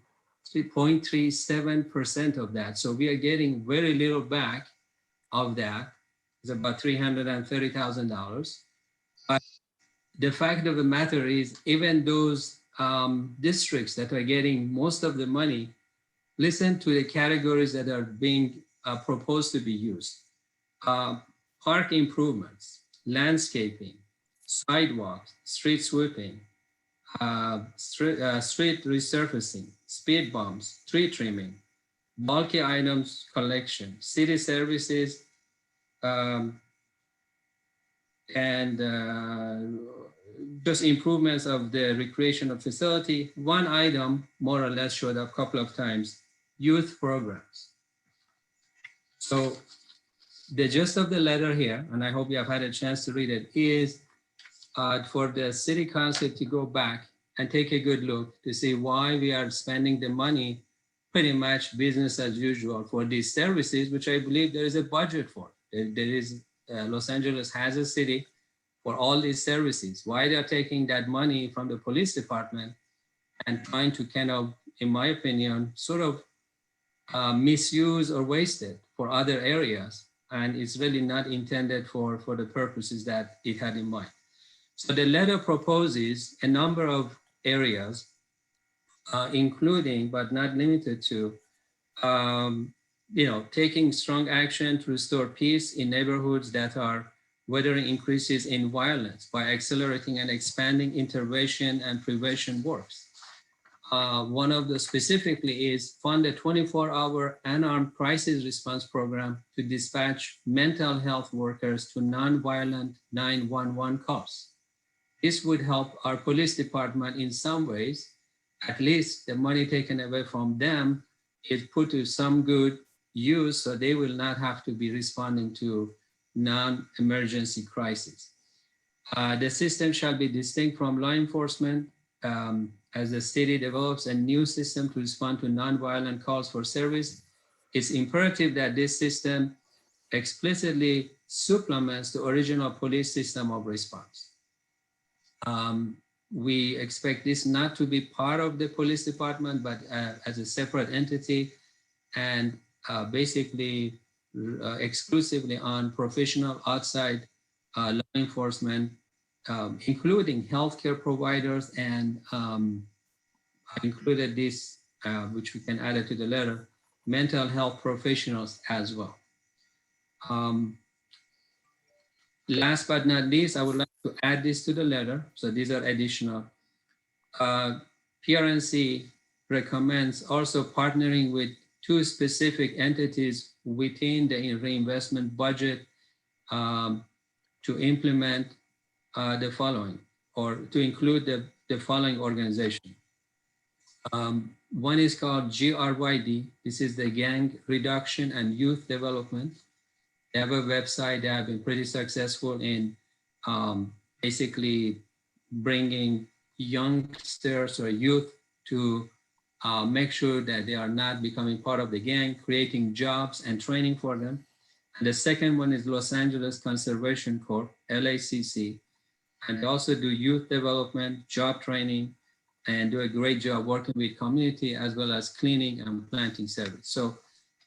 3.37% of that. So we are getting very little back of that. It's about $330,000. But the fact of the matter is, even those districts that are getting most of the money, listen to the categories that are being proposed to be used. Park improvements, landscaping, sidewalks, street sweeping, street resurfacing, speed bumps, tree trimming, bulky items collection, city services, and just improvements of the recreational facility. One item more or less showed up a couple of times, youth programs. So the gist of the letter here, and I hope you have had a chance to read it, is for the City Council to go back and take a good look to see why we are spending the money pretty much business as usual for these services, which I believe there is a budget for. There is, Los Angeles has a city for all these services. Why they're taking that money from the police department and trying to kind of, in my opinion, sort of misuse or waste it for other areas. And it's really not intended for the purposes that it had in mind. So the letter proposes a number of areas, including, but not limited to, taking strong action to restore peace in neighborhoods that are weathering increases in violence by accelerating and expanding intervention and prevention works. One of the specifically is fund a 24-hour unarmed crisis response program to dispatch mental health workers to nonviolent 911 calls. This would help our police department in some ways. At least the money taken away from them is put to some good use, so they will not have to be responding to non-emergency crises. The system shall be distinct from law enforcement as the city develops a new system to respond to nonviolent calls for service. It's imperative that this system explicitly supplements the original police system of response. We expect this not to be part of the police department, but as a separate entity and basically exclusively on professional outside law enforcement, including healthcare providers, and I included this, which we can add it to the letter, mental health professionals as well. Last but not least, I would like to add this to the letter. So these are additional. PRNC recommends also partnering with two specific entities within the reinvestment budget to implement the following, or to include the following organization. One is called GRYD. This is the Gang Reduction and Youth Development. They have a website. They have been pretty successful in basically bringing youngsters or youth to make sure that they are not becoming part of the gang, creating jobs and training for them. And the second one is Los Angeles Conservation Corps, LACC. And they also do youth development, job training, and do a great job working with community as well as cleaning and planting service. So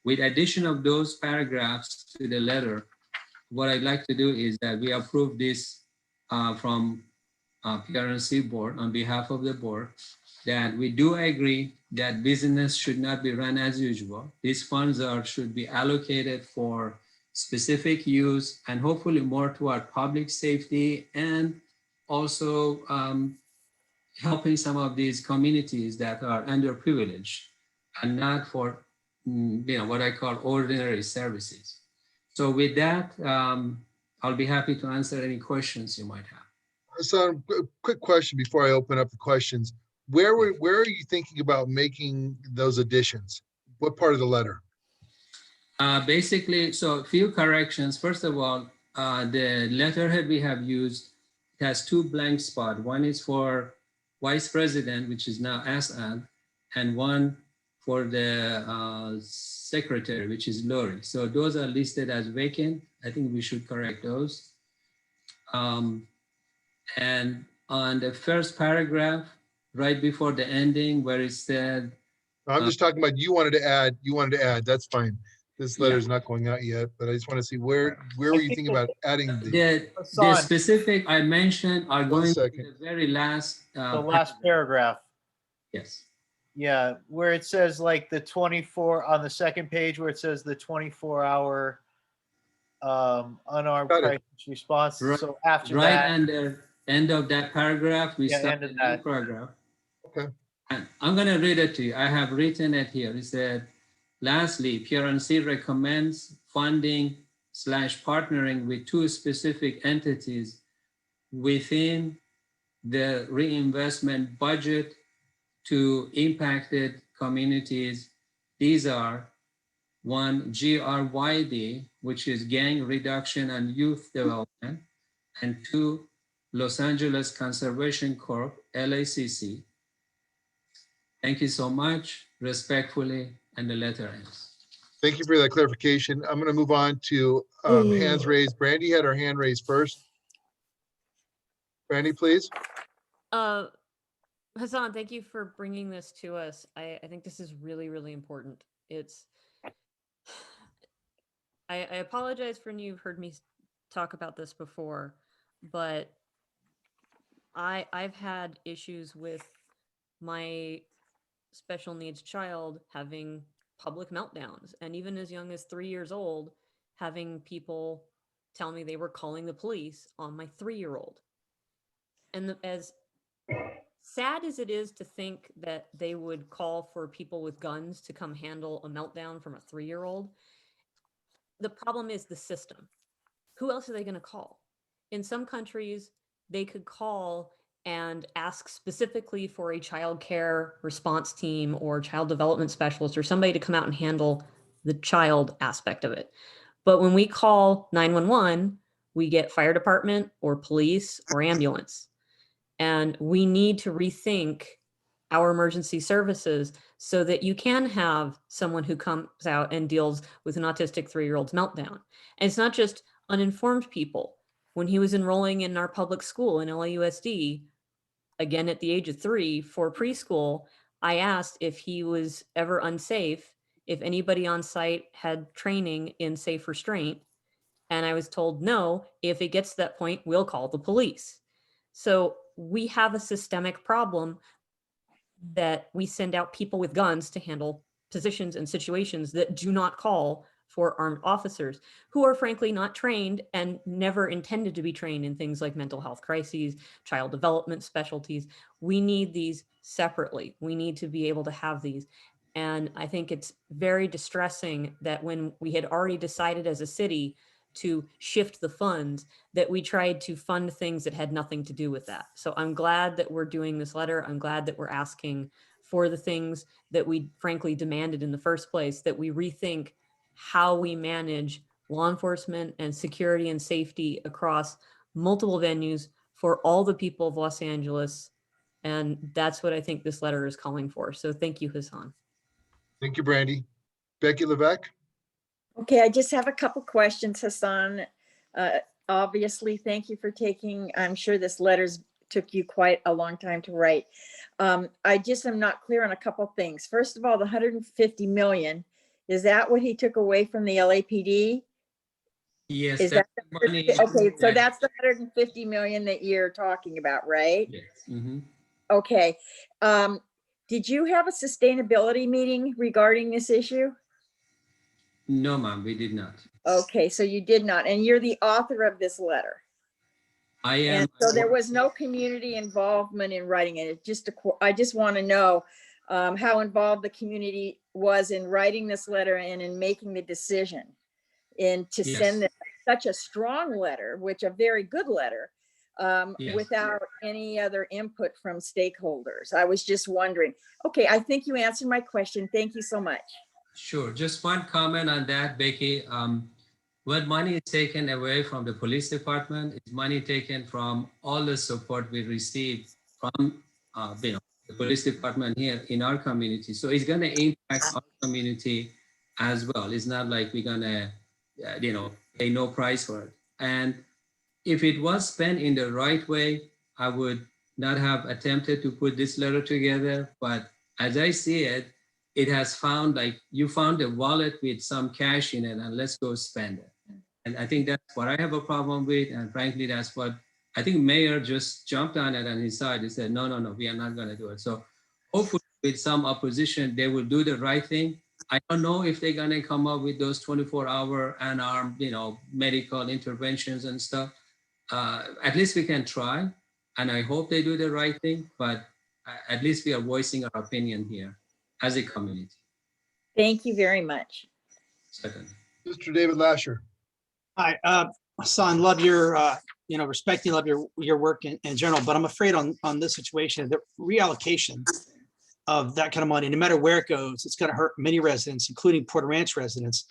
with addition of those paragraphs to the letter, what I'd like to do is that we approve this from PRNC board on behalf of the board, that we do agree that business should not be run as usual. These funds should be allocated for specific use and hopefully more toward public safety and also helping some of these communities that are underprivileged and not for what I call ordinary services. So with that, I'll be happy to answer any questions you might have. So a quick question before I open up the questions. Where are you thinking about making those additions? What part of the letter? Basically, so a few corrections. First of all, the letterhead we have used has two blank spots. One is for Vice President, which is now Asad, and one for the Secretary, which is Lori. So those are listed as vacant. I think we should correct those. And on the first paragraph, right before the ending, where it said, I'm just talking about you wanted to add, that's fine. This letter is not going out yet, but I just want to see where were you thinking about adding the specific I mentioned are going to the very last. The last paragraph. Yes. Yeah, where it says like the 24 on the second page where it says the 24-hour unarmed crisis response. Right, so after right that, under end of that paragraph, we start the new paragraph. Okay. And I'm going to read it to you. I have written it here. It said, lastly, PRNC recommends funding / partnering with two specific entities within the reinvestment budget to impacted communities. These are one, GRYD, which is Gang Reduction and Youth Development, and two, Los Angeles Conservation Corps, LACC. Thank you so much, respectfully, and the letter ends. Thank you for that clarification. I'm going to move on to hands raised. Brandy had her hand raised first. Brandy, please. Hassan, thank you for bringing this to us. I think this is really, really important. I apologize for you've heard me talk about this before, but I've had issues with my special needs child having public meltdowns, and even as young as 3 years old, having people tell me they were calling the police on my 3-year-old. And as sad as it is to think that they would call for people with guns to come handle a meltdown from a 3-year-old, the problem is the system. Who else are they going to call? In some countries, they could call and ask specifically for a child care response team or child development specialist or somebody to come out and handle the child aspect of it. But when we call 911, we get fire department or police or ambulance. And we need to rethink our emergency services so that you can have someone who comes out and deals with an autistic 3-year-old's meltdown. And it's not just uninformed people. When he was enrolling in our public school in LAUSD, again at the age of 3 for preschool, I asked if he was ever unsafe, if anybody on site had training in safe restraint. And I was told, no, if it gets to that point, we'll call the police. So we have a systemic problem that we send out people with guns to handle positions and situations that do not call for armed officers who are frankly not trained and never intended to be trained in things like mental health crises, child development specialties. We need these separately. We need to be able to have these. And I think it's very distressing that when we had already decided as a city to shift the funds, that we tried to fund things that had nothing to do with that. So I'm glad that we're doing this letter. I'm glad that we're asking for the things that we frankly demanded in the first place, that we rethink how we manage law enforcement and security and safety across multiple venues for all the people of Los Angeles. And that's what I think this letter is calling for. So thank you, Hassan. Thank you, Brandy. Becky Levesque. Okay, I just have a couple questions, Hassan. Obviously, thank you for taking, I'm sure this letter's took you quite a long time to write. I just am not clear on a couple things. First of all, the 150 million, is that what he took away from the LAPD? Yes. Is that okay? So that's the 150 million that you're talking about, right? Yes. Mm-hmm. Okay. Did you have a sustainability meeting regarding this issue? No, ma'am, we did not. Okay, so you did not, and you're the author of this letter. I am. And so there was no community involvement in writing it. I just want to know how involved the community was in writing this letter and in making the decision and to send this, such a strong letter, which a very good letter, without any other input from stakeholders. I was just wondering. Okay, I think you answered my question. Thank you so much. Sure. Just one comment on that, Becky. When money is taken away from the police department, it's money taken from all the support we receive from the police department here in our community. So it's going to impact our community as well. It's not like we're going to, pay no price for it. And if it was spent in the right way, I would not have attempted to put this letter together. But as I see it, it has found, like you found a wallet with some cash in it and let's go spend it. And I think that's what I have a problem with. And frankly, that's what I think Mayor just jumped on it on his side. He said, no, we are not going to do it. So hopefully with some opposition, they will do the right thing. I don't know if they're going to come up with those 24-hour unarmed, medical interventions and stuff. At least we can try. And I hope they do the right thing. But at least we are voicing our opinion here as a community. Thank you very much. Second. Mr. David Lasher. Hi, Hassan, love your, respect and love your work in general, but I'm afraid on this situation, the reallocation of that kind of money, no matter where it goes, it's going to hurt many residents, including Porter Ranch residents.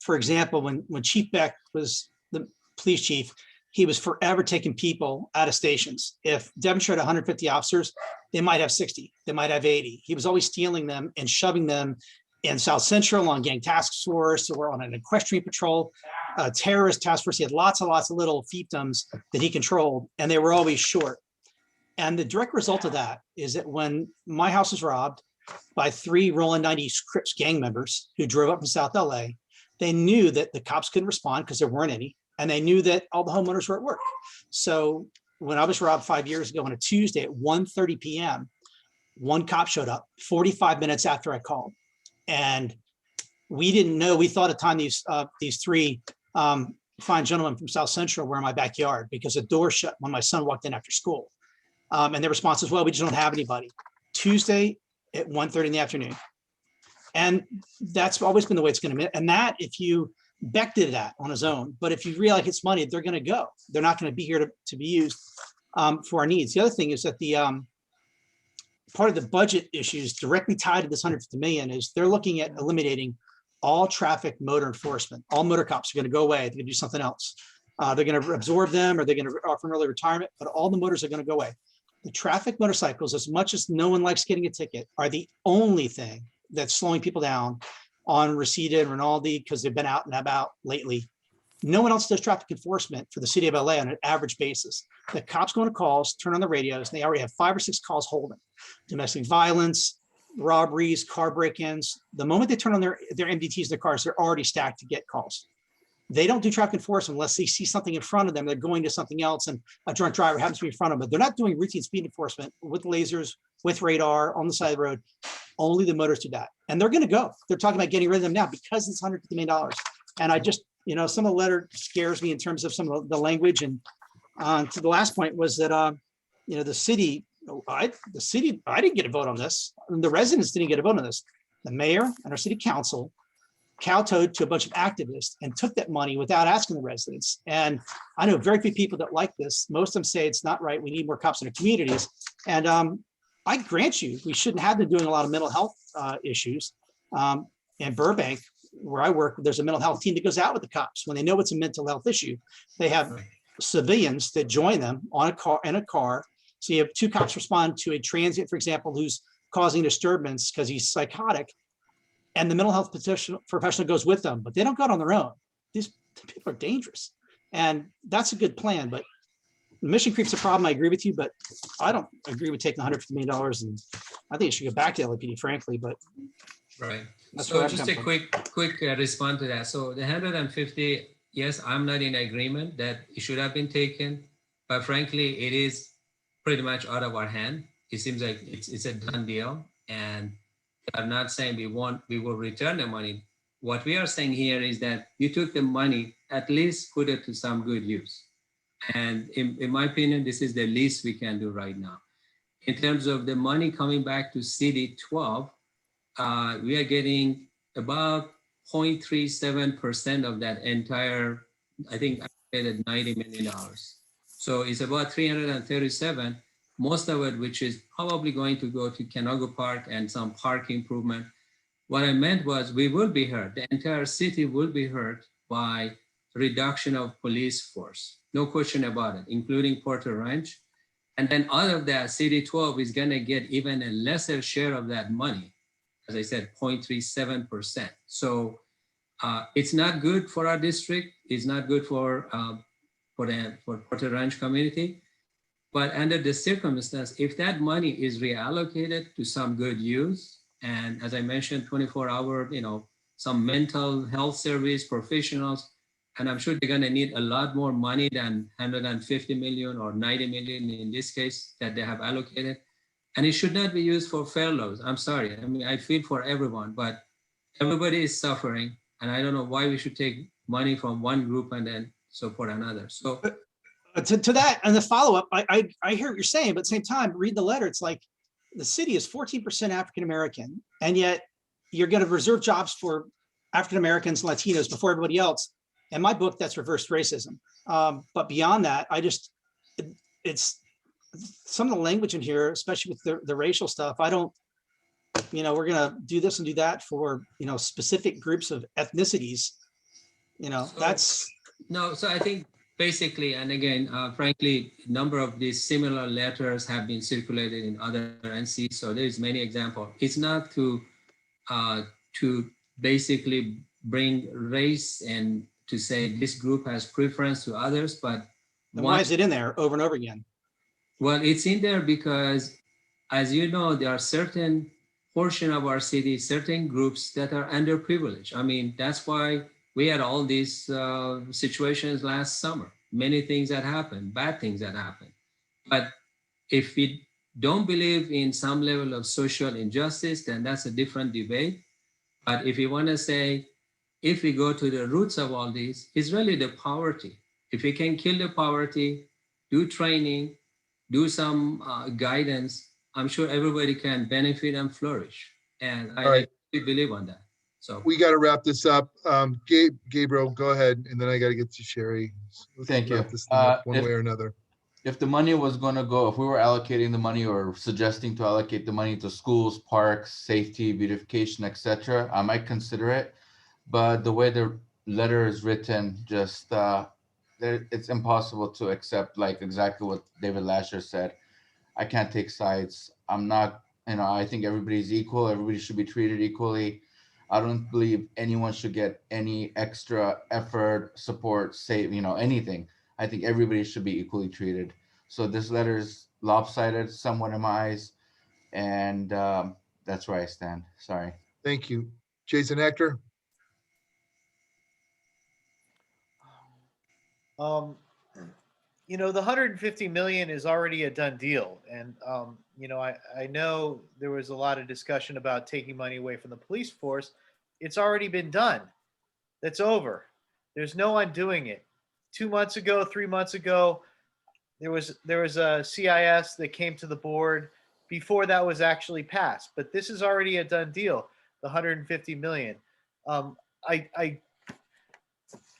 For example, when Chief Beck was the police chief, he was forever taking people out of stations. If Devonshire had 150 officers, they might have 60, they might have 80. He was always stealing them and shoving them in South Central on gang task force or on an equestrian patrol, terrorist task force. He had lots and lots of little fiefdoms that he controlled, and they were always short. And the direct result of that is that when my house was robbed by 3 Rolling 90s Crips gang members who drove up from South LA, they knew that the cops couldn't respond because there weren't any. And they knew that all the homeowners were at work. So when I was robbed 5 years ago on a Tuesday at 1:30 p.m., one cop showed up 45 minutes after I called. And we didn't know, we thought at the time these 3 fine gentlemen from South Central were in my backyard because the door shut when my son walked in after school. And their response is, well, we just don't have anybody. Tuesday at 1:30 in the afternoon. And that's always been the way it's going to be. And that, if you Beck did that on his own, but if you realize it's money, they're going to go. They're not going to be here to be used for our needs. The other thing is that the part of the budget issues directly tied to this 150 million is they're looking at eliminating all traffic motor enforcement. All motor cops are going to go away. They're going to do something else. They're going to absorb them, or they're going to offer them early retirement, but all the motors are going to go away. The traffic motorcycles, as much as no one likes getting a ticket, are the only thing that's slowing people down on Reseda and Rinaldi because they've been out and about lately. No one else does traffic enforcement for the city of LA on an average basis. The cops go on calls, turn on the radios, and they already have 5 or 6 calls holding. Domestic violence, robberies, car break-ins. The moment they turn on their MDTs in their cars, they're already stacked to get calls. They don't do traffic enforcement unless they see something in front of them. They're going to something else and a drunk driver happens to be in front of them. But they're not doing routine speed enforcement with lasers, with radar on the side of the road. Only the motorists do that. And they're going to go. They're talking about getting rid of them now because it's $150 million. And I just, some of the letter scares me in terms of some of the language. And to the last point was that, the city, I didn't get a vote on this. The residents didn't get a vote on this. The mayor and our city council kowtowed to a bunch of activists and took that money without asking the residents. And I know very few people that like this. Most of them say it's not right. We need more cops in our communities. And I grant you, we shouldn't have been doing a lot of mental health issues. In Burbank, where I work, there's a mental health team that goes out with the cops when they know it's a mental health issue. They have civilians that join them in a car. So you have 2 cops respond to a transient, for example, who's causing disturbance because he's psychotic. And the mental health professional goes with them, but they don't go out on their own. These people are dangerous. And that's a good plan, but mission creep's a problem. I agree with you, but I don't agree with taking $150 million. And I think it should go back to LAPD, frankly, but. Right. That's So just a quick response to that. So the 150, yes, I'm not in agreement that it should have been taken, but frankly, it is pretty much out of our hand. It seems like it's a done deal. And I'm not saying we will return the money. What we are saying here is that you took the money, at least put it to some good use. And in my opinion, this is the least we can do right now. In terms of the money coming back to CD 12, we are getting about 0.37% of that entire, I think I paid at $90 million. So it's about 337, most of it, which is probably going to go to Canoga Park and some park improvement. What I meant was we will be hurt. The entire city will be hurt by reduction of police force. No question about it, including Porter Ranch. And then out of that, City 12 is going to get even a lesser share of that money. As I said, 0.37%. So it's not good for our district. It's not good for Porter Ranch community. But under the circumstance, if that money is reallocated to some good use, and as I mentioned, 24-hour, some mental health service professionals, and I'm sure they're going to need a lot more money than 150 million or 90 million in this case that they have allocated. And it should not be used for furloughs. I'm sorry. I mean, I feel for everyone, but everybody is suffering. And I don't know why we should take money from one group and then support another. So to that, and the follow-up, I hear what you're saying, but at the same time, read the letter. It's like the city is 14% African-American, and yet you're going to reserve jobs for African-Americans, Latinos before everybody else. In my book, that's reverse racism. But beyond that, it's some of the language in here, especially with the racial stuff. I don't, we're going to do this and do that for, specific groups of ethnicities. That's. No, so I think basically, and again, frankly, a number of these similar letters have been circulated in other NCs. So there's many examples. It's not to basically bring race and to say this group has preference to others, but why is it in there over and over again? Well, it's in there because, as you know, there are certain portion of our city, certain groups that are underprivileged. I mean, that's why we had all these situations last summer. Many things that happened, bad things that happened. But if we don't believe in some level of social injustice, then that's a different debate. But if you want to say if we go to the roots of all these, is really the poverty. If we can kill the poverty, do training, do some guidance, I'm sure everybody can benefit and flourish. And I believe on that. So we got to wrap this up. Gabriel, go ahead, and then I got to get to Sherry. Let's Thank you. wrap this thing up one way or another. If the money was going to go, if we were allocating the money or suggesting to allocate the money to schools, parks, safety, beautification, etc., I might consider it. But the way the letter is written, just it's impossible to accept, like exactly what David Lasher said. I can't take sides. I'm not, I think everybody's equal. Everybody should be treated equally. I don't believe anyone should get any extra effort, support, anything. I think everybody should be equally treated. So this letter is lopsided somewhat in my eyes, and that's where I stand. Sorry. Thank you. Jason Hector? The 150 million is already a done deal. And, I know there was a lot of discussion about taking money away from the police force. It's already been done. That's over. There's no undoing it. 2 months ago, 3 months ago, there was a CIS that came to the board before that was actually passed. But this is already a done deal, the 150 million.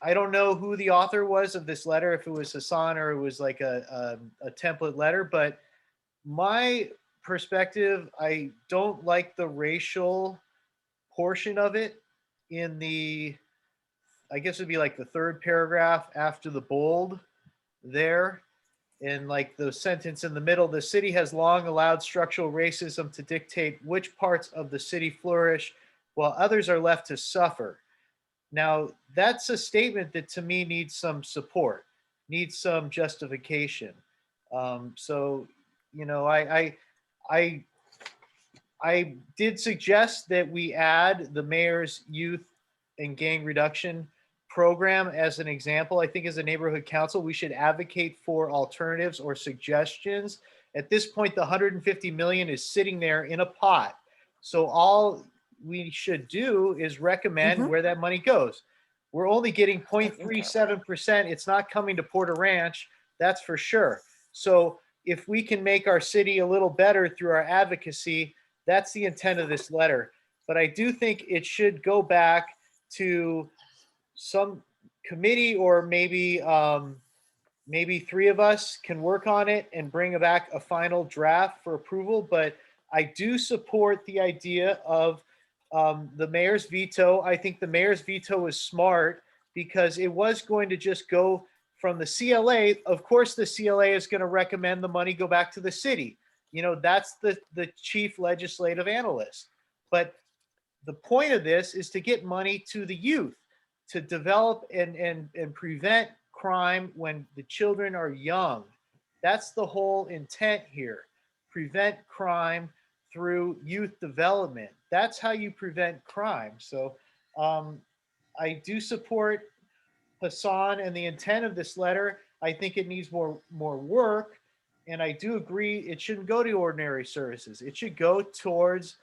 I don't know who the author was of this letter, if it was Hassan or it was like a template letter, but my perspective, I don't like the racial portion of it in the, I guess it'd be like the third paragraph after the bold there. And like the sentence in the middle, the city has long allowed structural racism to dictate which parts of the city flourish while others are left to suffer. Now, that's a statement that to me needs some support, needs some justification. I did suggest that we add the mayor's youth and gang reduction program as an example. I think as a neighborhood council, we should advocate for alternatives or suggestions. At this point, the 150 million is sitting there in a pot. So all we should do is recommend where that money goes. We're only getting 0.37%. It's not coming to Porter Ranch, that's for sure. So if we can make our city a little better through our advocacy, that's the intent of this letter. But I do think it should go back to some committee, or maybe three of us can work on it and bring back a final draft for approval. But I do support the idea of the mayor's veto. I think the mayor's veto is smart because it was going to just go from the CLA. Of course, the CLA is going to recommend the money go back to the city. That's the chief legislative analyst. But the point of this is to get money to the youth, to develop and prevent crime when the children are young. That's the whole intent here. Prevent crime through youth development. That's how you prevent crime. So I do support Hassan and the intent of this letter. I think it needs more work. And I do agree it shouldn't go to ordinary services. It should go towards,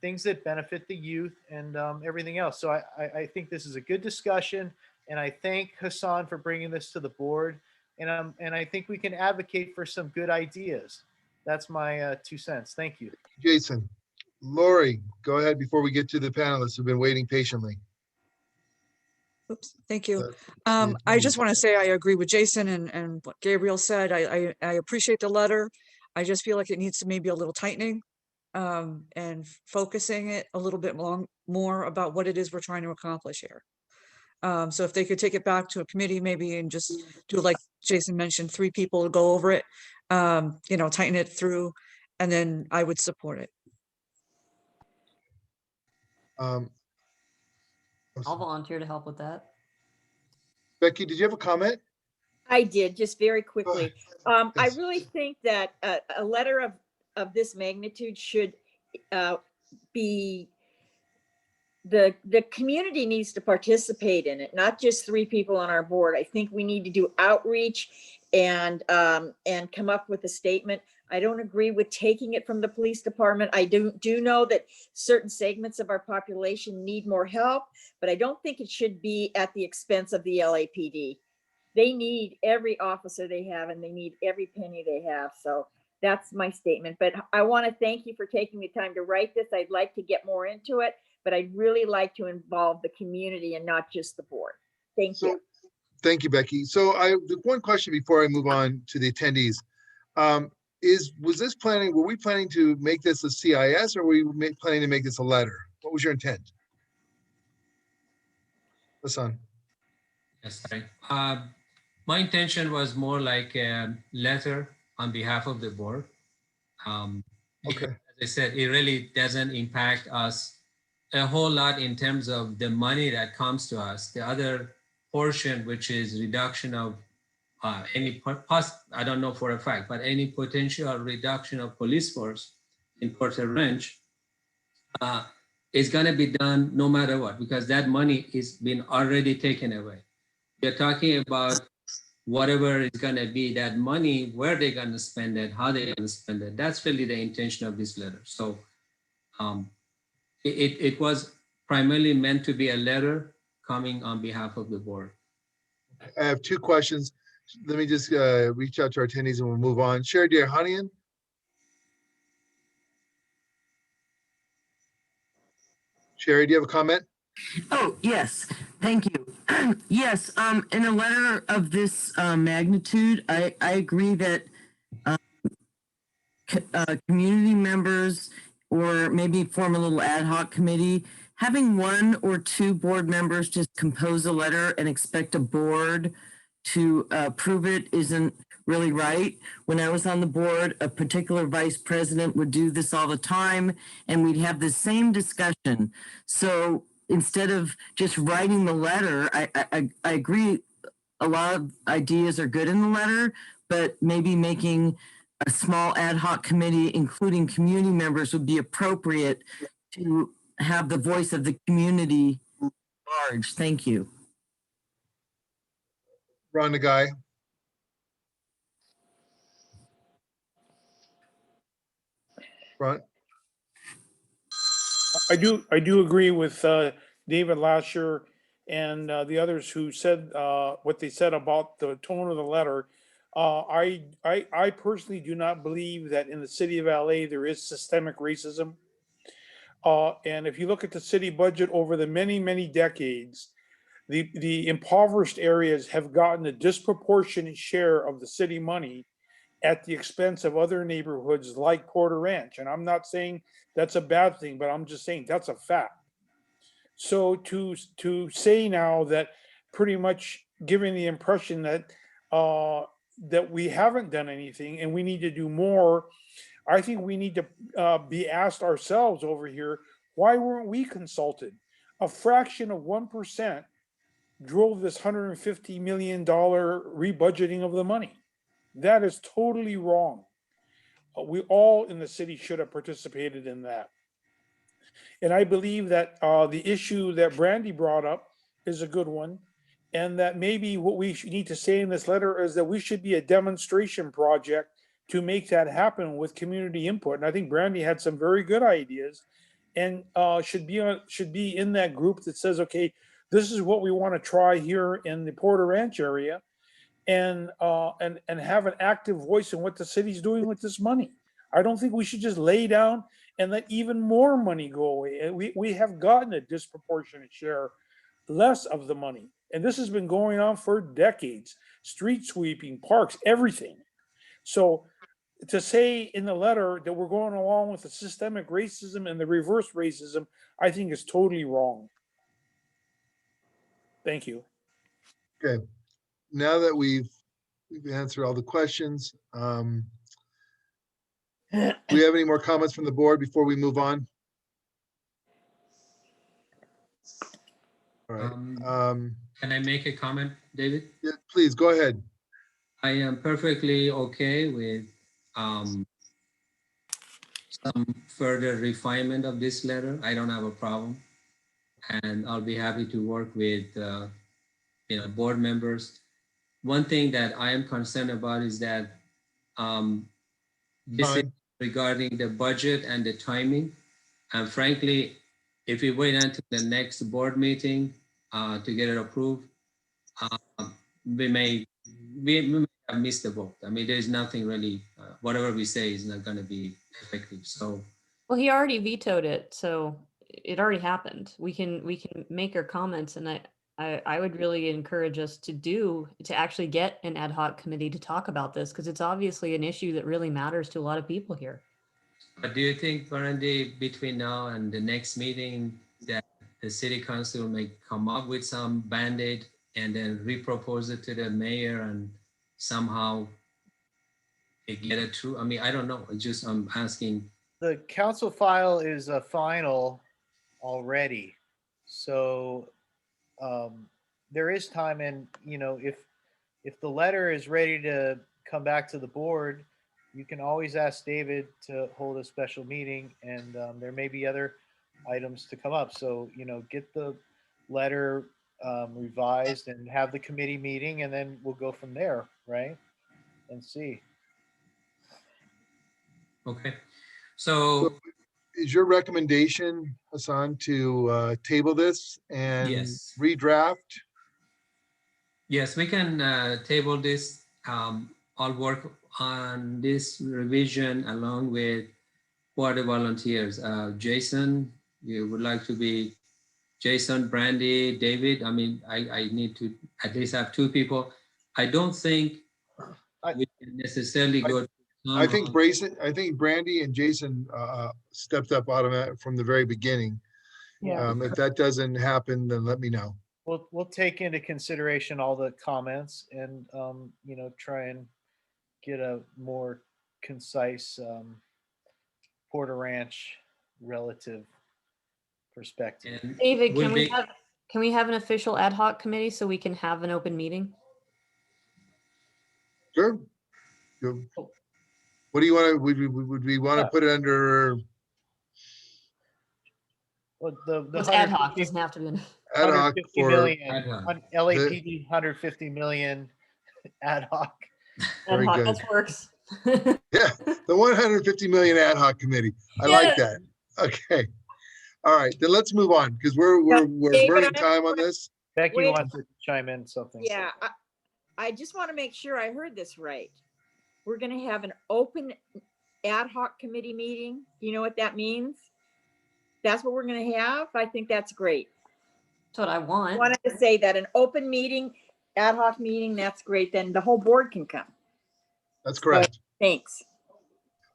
things that benefit the youth and everything else. So I think this is a good discussion. And I thank Hassan for bringing this to the board. And I think we can advocate for some good ideas. That's my 2 cents. Thank you. Jason. Lori, go ahead before we get to the panelists who've been waiting patiently. Oops, thank you. I just want to say I agree with Jason and what Gabriel said. I appreciate the letter. I just feel like it needs to maybe a little tightening and focusing it a little bit more about what it is we're trying to accomplish here. So if they could take it back to a committee maybe and just do, like Jason mentioned, 3 people to go over it, tighten it through, and then I would support it. I'll volunteer to help with that. Becky, did you have a comment? I did, just very quickly. I really think that a letter of this magnitude should be, the community needs to participate in it, not just 3 people on our board. I think we need to do outreach and come up with a statement. I don't agree with taking it from the police department. I do know that certain segments of our population need more help, but I don't think it should be at the expense of the LAPD. They need every officer they have, and they need every penny they have. So that's my statement. But I want to thank you for taking the time to write this. I'd like to get more into it, but I'd really like to involve the community and not just the board. Thank you. Thank you, Becky. So the one question before I move on to the attendees, were we planning to make this a CIS, or were we planning to make this a letter? What was your intent? Hassan. Yes, sorry. My intention was more like a letter on behalf of the board. Okay. As I said, it really doesn't impact us a whole lot in terms of the money that comes to us. The other portion, which is reduction of I don't know for a fact, but any potential reduction of police force in Porter Ranch is going to be done no matter what, because that money is been already taken away. We're talking about whatever is going to be that money, where they're going to spend it, how they're going to spend it. That's really the intention of this letter. So it was primarily meant to be a letter coming on behalf of the board. I have two questions. Let me just reach out to our attendees and we'll move on. Sherry Darhanian. Sherry, do you have a comment? Oh, yes. Thank you. Yes, in a letter of this magnitude, I agree that community members, or maybe form a little ad hoc committee, having one or two board members just compose a letter and expect a board to approve it isn't really right. When I was on the board, a particular vice president would do this all the time, and we'd have the same discussion. So instead of just writing the letter, I agree a lot of ideas are good in the letter, but maybe making a small ad hoc committee, including community members, would be appropriate to have the voice of the community large. Thank you. Ron the guy. Ron. I do agree with David Lasher and the others who said what they said about the tone of the letter. I personally do not believe that in the city of LA there is systemic racism. And if you look at the city budget over the many decades, the impoverished areas have gotten a disproportionate share of the city money at the expense of other neighborhoods like Porter Ranch. And I'm not saying that's a bad thing, but I'm just saying that's a fact. So to say now that, pretty much giving the impression that that we haven't done anything and we need to do more, I think we need to be asked ourselves over here, why weren't we consulted? A fraction of 1% drove this $150 million rebudgeting of the money. That is totally wrong. We all in the city should have participated in that. And I believe that the issue that Brandy brought up is a good one. And that maybe what we need to say in this letter is that we should be a demonstration project to make that happen with community input. And I think Brandy had some very good ideas, and should be in that group that says, okay, this is what we want to try here in the Porter Ranch area, and have an active voice in what the city's doing with this money. I don't think we should just lay down and let even more money go away. We have gotten a disproportionate share, less of the money. And this has been going on for decades. Street sweeping, parks, everything. So to say in the letter that we're going along with the systemic racism and the reverse racism, I think is totally wrong. Thank you. Okay. Now that we've answered all the questions, do we have any more comments from the board before we move on? All right. Can I make a comment, David? Yeah, please go ahead. I am perfectly okay with some further refinement of this letter. I don't have a problem, and I'll be happy to work with board members. One thing that I am concerned about is that This is regarding the budget and the timing. And frankly, if we wait until the next board meeting to get it approved, we may have missed the vote. I mean, there's nothing really, whatever we say is not going to be effective. So, Well, he already vetoed it, so it already happened. We can make our comments, and I would really encourage us to actually get an ad hoc committee to talk about this, because it's obviously an issue that really matters to a lot of people here. but do you think, Brandy, between now and the next meeting, that the city council may come up with some Band-Aid and then repropose it to the mayor and somehow get it through? I mean, I don't know. I'm asking. The council file is a final already. So there is time, and if the letter is ready to come back to the board, you can always ask David to hold a special meeting, and there may be other items to come up. So, get the letter revised and have the committee meeting, and then we'll go from there, right? And see. Okay. So is your recommendation, Hassan, to table this and yes, redraft? Yes, we can table this. I'll work on this revision along with what the volunteers. Jason, you would like to be Jason, Brandy, David? I mean, I need to at least have 2 people. I don't think we can necessarily go. I think Brandy and Jason stepped up automatic from the very beginning. Yeah. If that doesn't happen, then let me know. We'll take into consideration all the comments and try and get a more concise Porter Ranch relative perspective. And David, can we have an official ad hoc committee so we can have an open meeting? Sure. What do you want to? Would we want to put it under? Well, It's ad hoc. Doesn't have to be an ad hoc for LAPD 150 million ad hoc. Very good. That works. Yeah, the 150 million ad hoc committee. I like that. Okay. All right, then let's move on because we're burning time on this. Becky wants to chime in something. Yeah, I just want to make sure I heard this right. We're going to have an open ad hoc committee meeting. You know what that means? That's what we're going to have. I think that's great. That's what I want. I wanted to say that an open meeting, ad hoc meeting, that's great. Then the whole board can come. That's correct. So, thanks.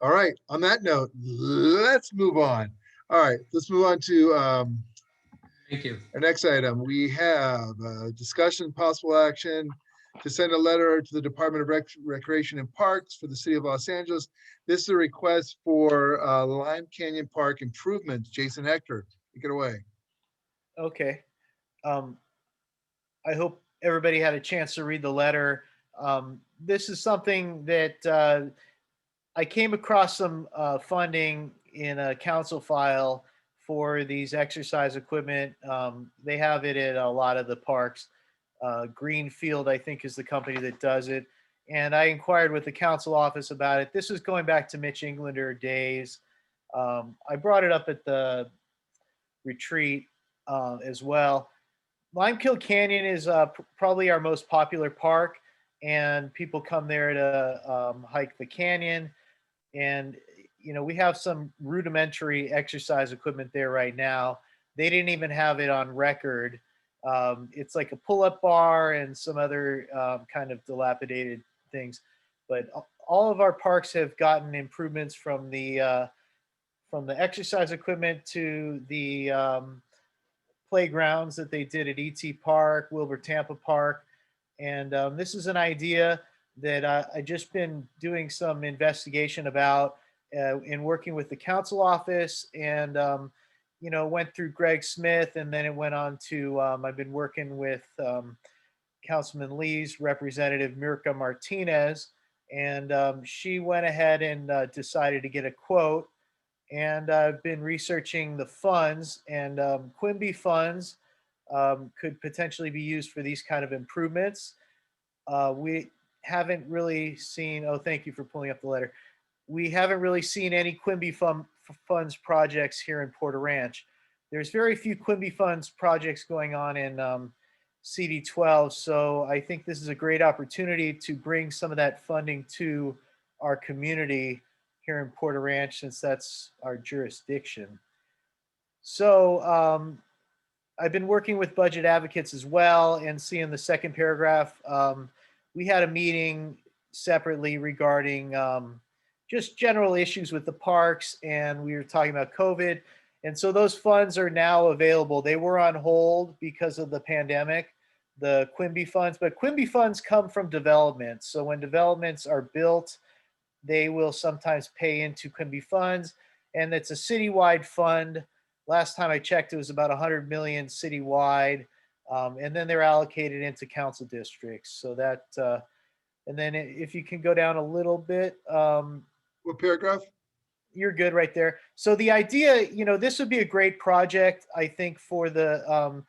All right. On that note, let's move on. All right, let's move on to thank you. Our next item. We have discussion, possible action to send a letter to the Department of Recreation and Parks for the City of Los Angeles. This is a request for Lime Canyon Park improvements. Jason Hector, take it away. Okay. I hope everybody had a chance to read the letter. This is something that I came across some funding in a council file for these exercise equipment. They have it at a lot of the parks. Greenfield, I think, is the company that does it. And I inquired with the council office about it. This was going back to Mitch Englander days. I brought it up at the retreat as well. Limekill Canyon is probably our most popular park, and people come there to hike the canyon. And we have some rudimentary exercise equipment there right now. They didn't even have it on record. It's like a pull-up bar and some other kind of dilapidated things. But all of our parks have gotten improvements from the exercise equipment to the playgrounds that they did at ET Park, Wilbur Tampa Park. And this is an idea that I just been doing some investigation about in working with the council office, and went through Greg Smith, and then it went on to I've been working with Councilman Lee's representative Mirka Martinez, and she went ahead and decided to get a quote. And I've been researching the funds, and Quimby funds could potentially be used for these kind of improvements. We haven't really seen, oh, thank you for pulling up the letter. we haven't really seen any Quimby Funds projects here in Porter Ranch. There's very few Quimby Funds projects going on in CD12. So I think this is a great opportunity to bring some of that funding to our community here in Porter Ranch, since that's our jurisdiction. So I've been working with budget advocates as well, and seeing the second paragraph. We had a meeting separately regarding just general issues with the parks, and we were talking about COVID. And so those funds are now available. They were on hold because of the pandemic, the Quimby funds, but Quimby funds come from developments. So when developments are built, they will sometimes pay into Quimby funds, and it's a citywide fund. Last time I checked, it was about 100 million citywide, and then they're allocated into council districts. So that, and then if you can go down a little bit. What paragraph? You're good right there. So the idea, this would be a great project, I think, for the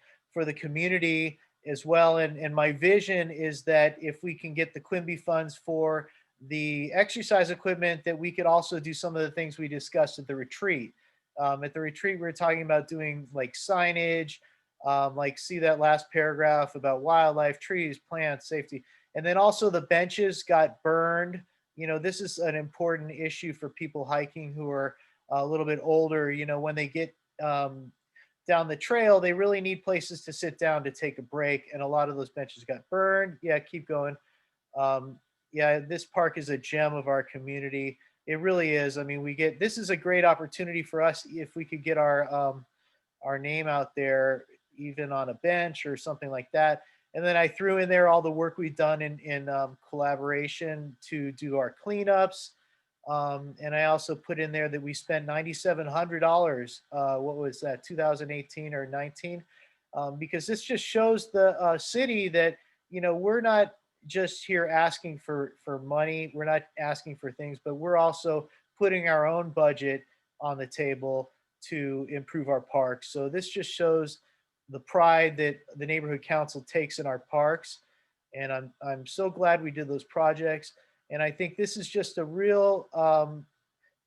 community as well. And my vision is that if we can get the Quimby funds for the exercise equipment, that we could also do some of the things we discussed at the retreat. At the retreat, we were talking about doing like signage, like see that last paragraph about wildlife, trees, plants, safety. And then also the benches got burned. This is an important issue for people hiking who are a little bit older. When they get down the trail, they really need places to sit down to take a break. And a lot of those benches got burned. Yeah, keep going. Yeah, this park is a gem of our community. It really is. I mean, this is a great opportunity for us if we could get our name out there, even on a bench or something like that. And then I threw in there all the work we've done in collaboration to do our cleanups. And I also put in there that we spent $9,700. What was that, 2018 or 19? Because this just shows the city that, we're not just here asking for money. We're not asking for things, but we're also putting our own budget on the table to improve our parks. So this just shows the pride that the neighborhood council takes in our parks. And I'm so glad we did those projects. And I think this is just a real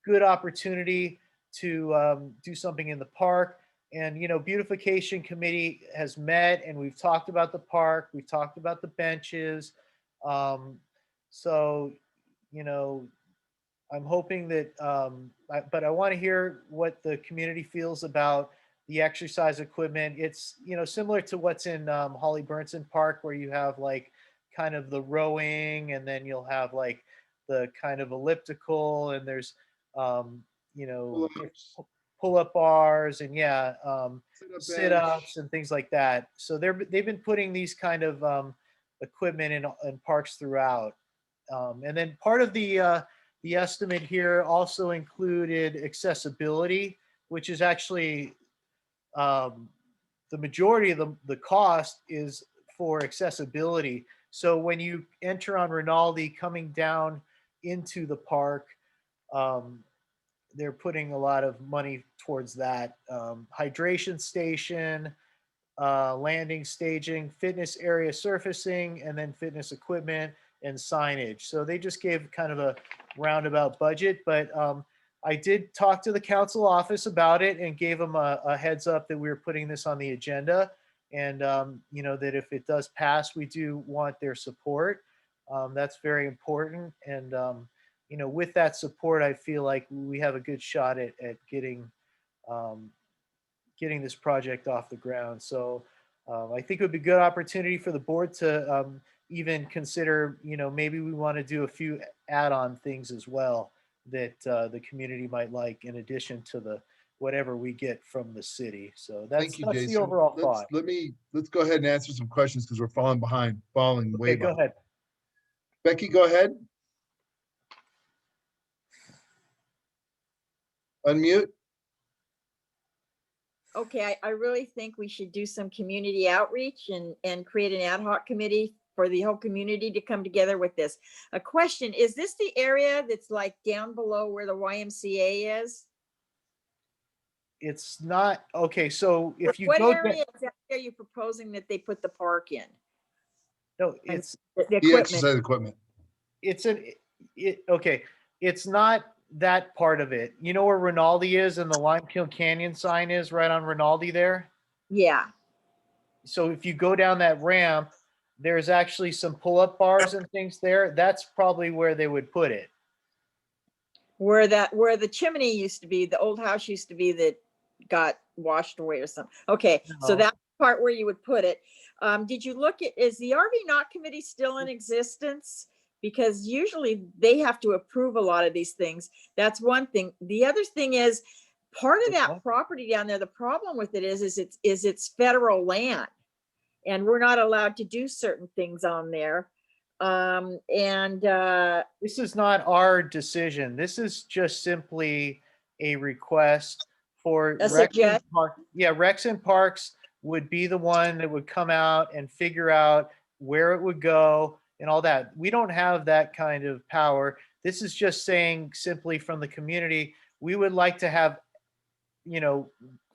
good opportunity to do something in the park. And, beautification committee has met, and we've talked about the park. We've talked about the benches. So, I'm hoping that, but I want to hear what the community feels about the exercise equipment. It's, similar to what's in Holly Burnson Park, where you have like kind of the rowing, and then you'll have like the kind of elliptical, and there's, pull-up bars, and yeah, sit-ups and things like that. So they've been putting these kind of equipment in parks throughout. And then part of the estimate here also included accessibility, which is actually the majority of the cost is for accessibility. So when you enter on Rinaldi coming down into the park, they're putting a lot of money towards that. Hydration station, landing staging, fitness area surfacing, and then fitness equipment and signage. So they just gave kind of a roundabout budget, but I did talk to the council office about it and gave them a heads up that we were putting this on the agenda. And, that if it does pass, we do want their support. That's very important. And, with that support, I feel like we have a good shot at getting this project off the ground. So I think it would be a good opportunity for the board to even consider, maybe we want to do a few add-on things as well that the community might like, in addition to the whatever we get from the city. So that's the overall thought. Let's go ahead and answer some questions, because we're falling way behind. Go ahead. Becky, go ahead. Unmute. Okay, I really think we should do some community outreach and create an ad hoc committee for the whole community to come together with this. A question, is this the area that's like down below where the YMCA is? It's not. Okay, so if you what go area are you proposing that they put the park in? No, it's the exercise equipment. Okay, it's not that part of it. You know where Rinaldi is and the Limekiln Canyon sign is right on Rinaldi there? Yeah. So if you go down that ramp, there's actually some pull-up bars and things there. That's probably where they would put it. Where the chimney used to be, the old house used to be that got washed away or something. Okay, so No. that part where you would put it. Did you look at, is the RV Knot Committee still in existence? Because usually they have to approve a lot of these things. That's one thing. The other thing is, part of that property down there, the problem with it is it's federal land, and we're not allowed to do certain things on there. This is not our decision. This is just simply a request for Rex and Park. Yeah, Rex and Parks would be the one that would come out and figure out where it would go and all that. We don't have that kind of power. This is just saying simply from the community, we would like to have, you know,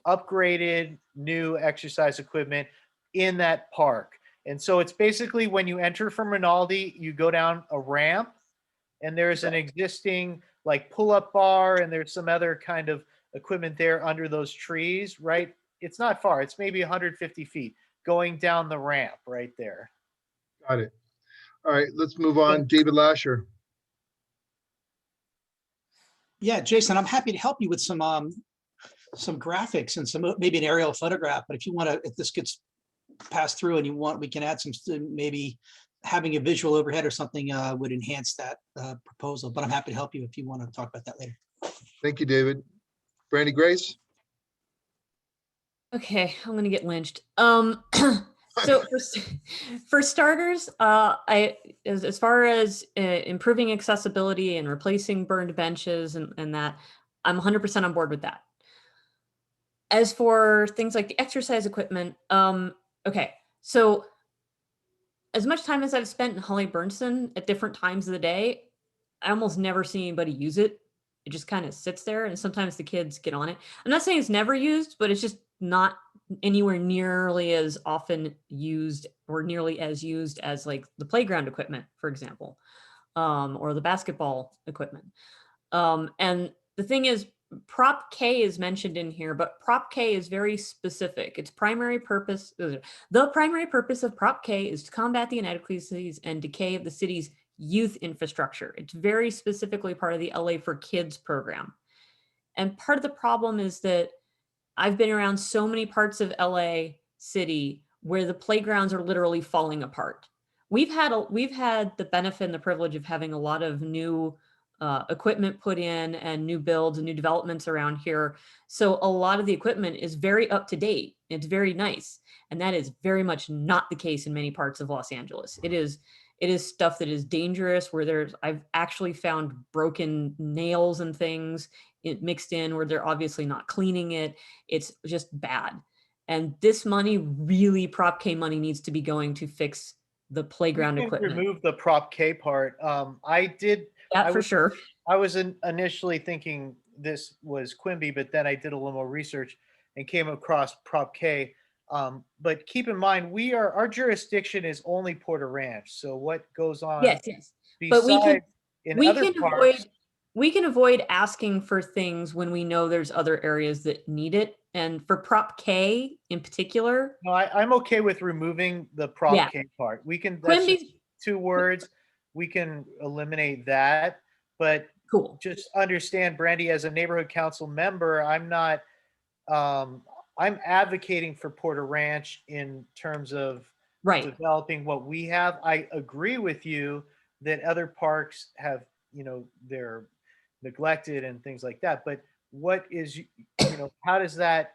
upgraded new exercise equipment in that park. And so it's basically when you enter from Rinaldi, you go down a ramp and there's an existing like pull-up bar and there's some other kind of equipment there under those trees, right? It's not far. It's maybe 150 feet going down the ramp right there. Got it. All right, let's move on. David Lasher. Yeah, Jason, I'm happy to help you with some graphics and some maybe an aerial photograph. But if you want to, if this gets passed through and you want, we can add some, maybe having a visual overhead or something would enhance that proposal. But I'm happy to help you if you want to talk about that later. Thank you, David. Brandy Grace. Okay, I'm gonna get lynched. So for starters, as far as improving accessibility and replacing burned benches and that, I'm 100% on board with that. As for things like the exercise equipment, okay, so as much time as I've spent in Holly Burnson at different times of the day, I almost never see anybody use it. It just kind of sits there, and sometimes the kids get on it. I'm not saying it's never used, but it's just not anywhere nearly as often used or nearly as used as like the playground equipment, for example, or the basketball equipment. And the thing is, Prop K is mentioned in here, but Prop K is very specific. Its primary purpose, the primary purpose of Prop K is to combat the inadequacies and decay of the city's youth infrastructure. It's very specifically part of the LA for Kids program. And part of the problem is that I've been around so many parts of LA City where the playgrounds are literally falling apart. We've had the benefit and the privilege of having a lot of new equipment put in and new builds and new developments around here. So a lot of the equipment is very up to date. It's very nice. And that is very much not the case in many parts of Los Angeles. It is stuff that is dangerous where I've actually found broken nails and things mixed in where they're obviously not cleaning it. It's just bad. And this money, really, Prop K money, needs to be going to fix the playground equipment. Remove the Prop K part. I did. Yeah, for sure. I was initially thinking this was Quimby, but then I did a little more research and came across Prop K. But keep in mind, our jurisdiction is only Porter Ranch. So what goes on? Yes. But we can avoid asking for things when we know there's other areas that need it. And for Prop K in particular. No, I'm okay with removing the Prop K part. We can, that's just 2 words. We can eliminate that. But cool. Just understand, Brandy, as a neighborhood council member, I'm not, I'm advocating for Porter Ranch in terms of developing what we have. I agree with you that other parks have, they're neglected and things like that. But what is, how does that,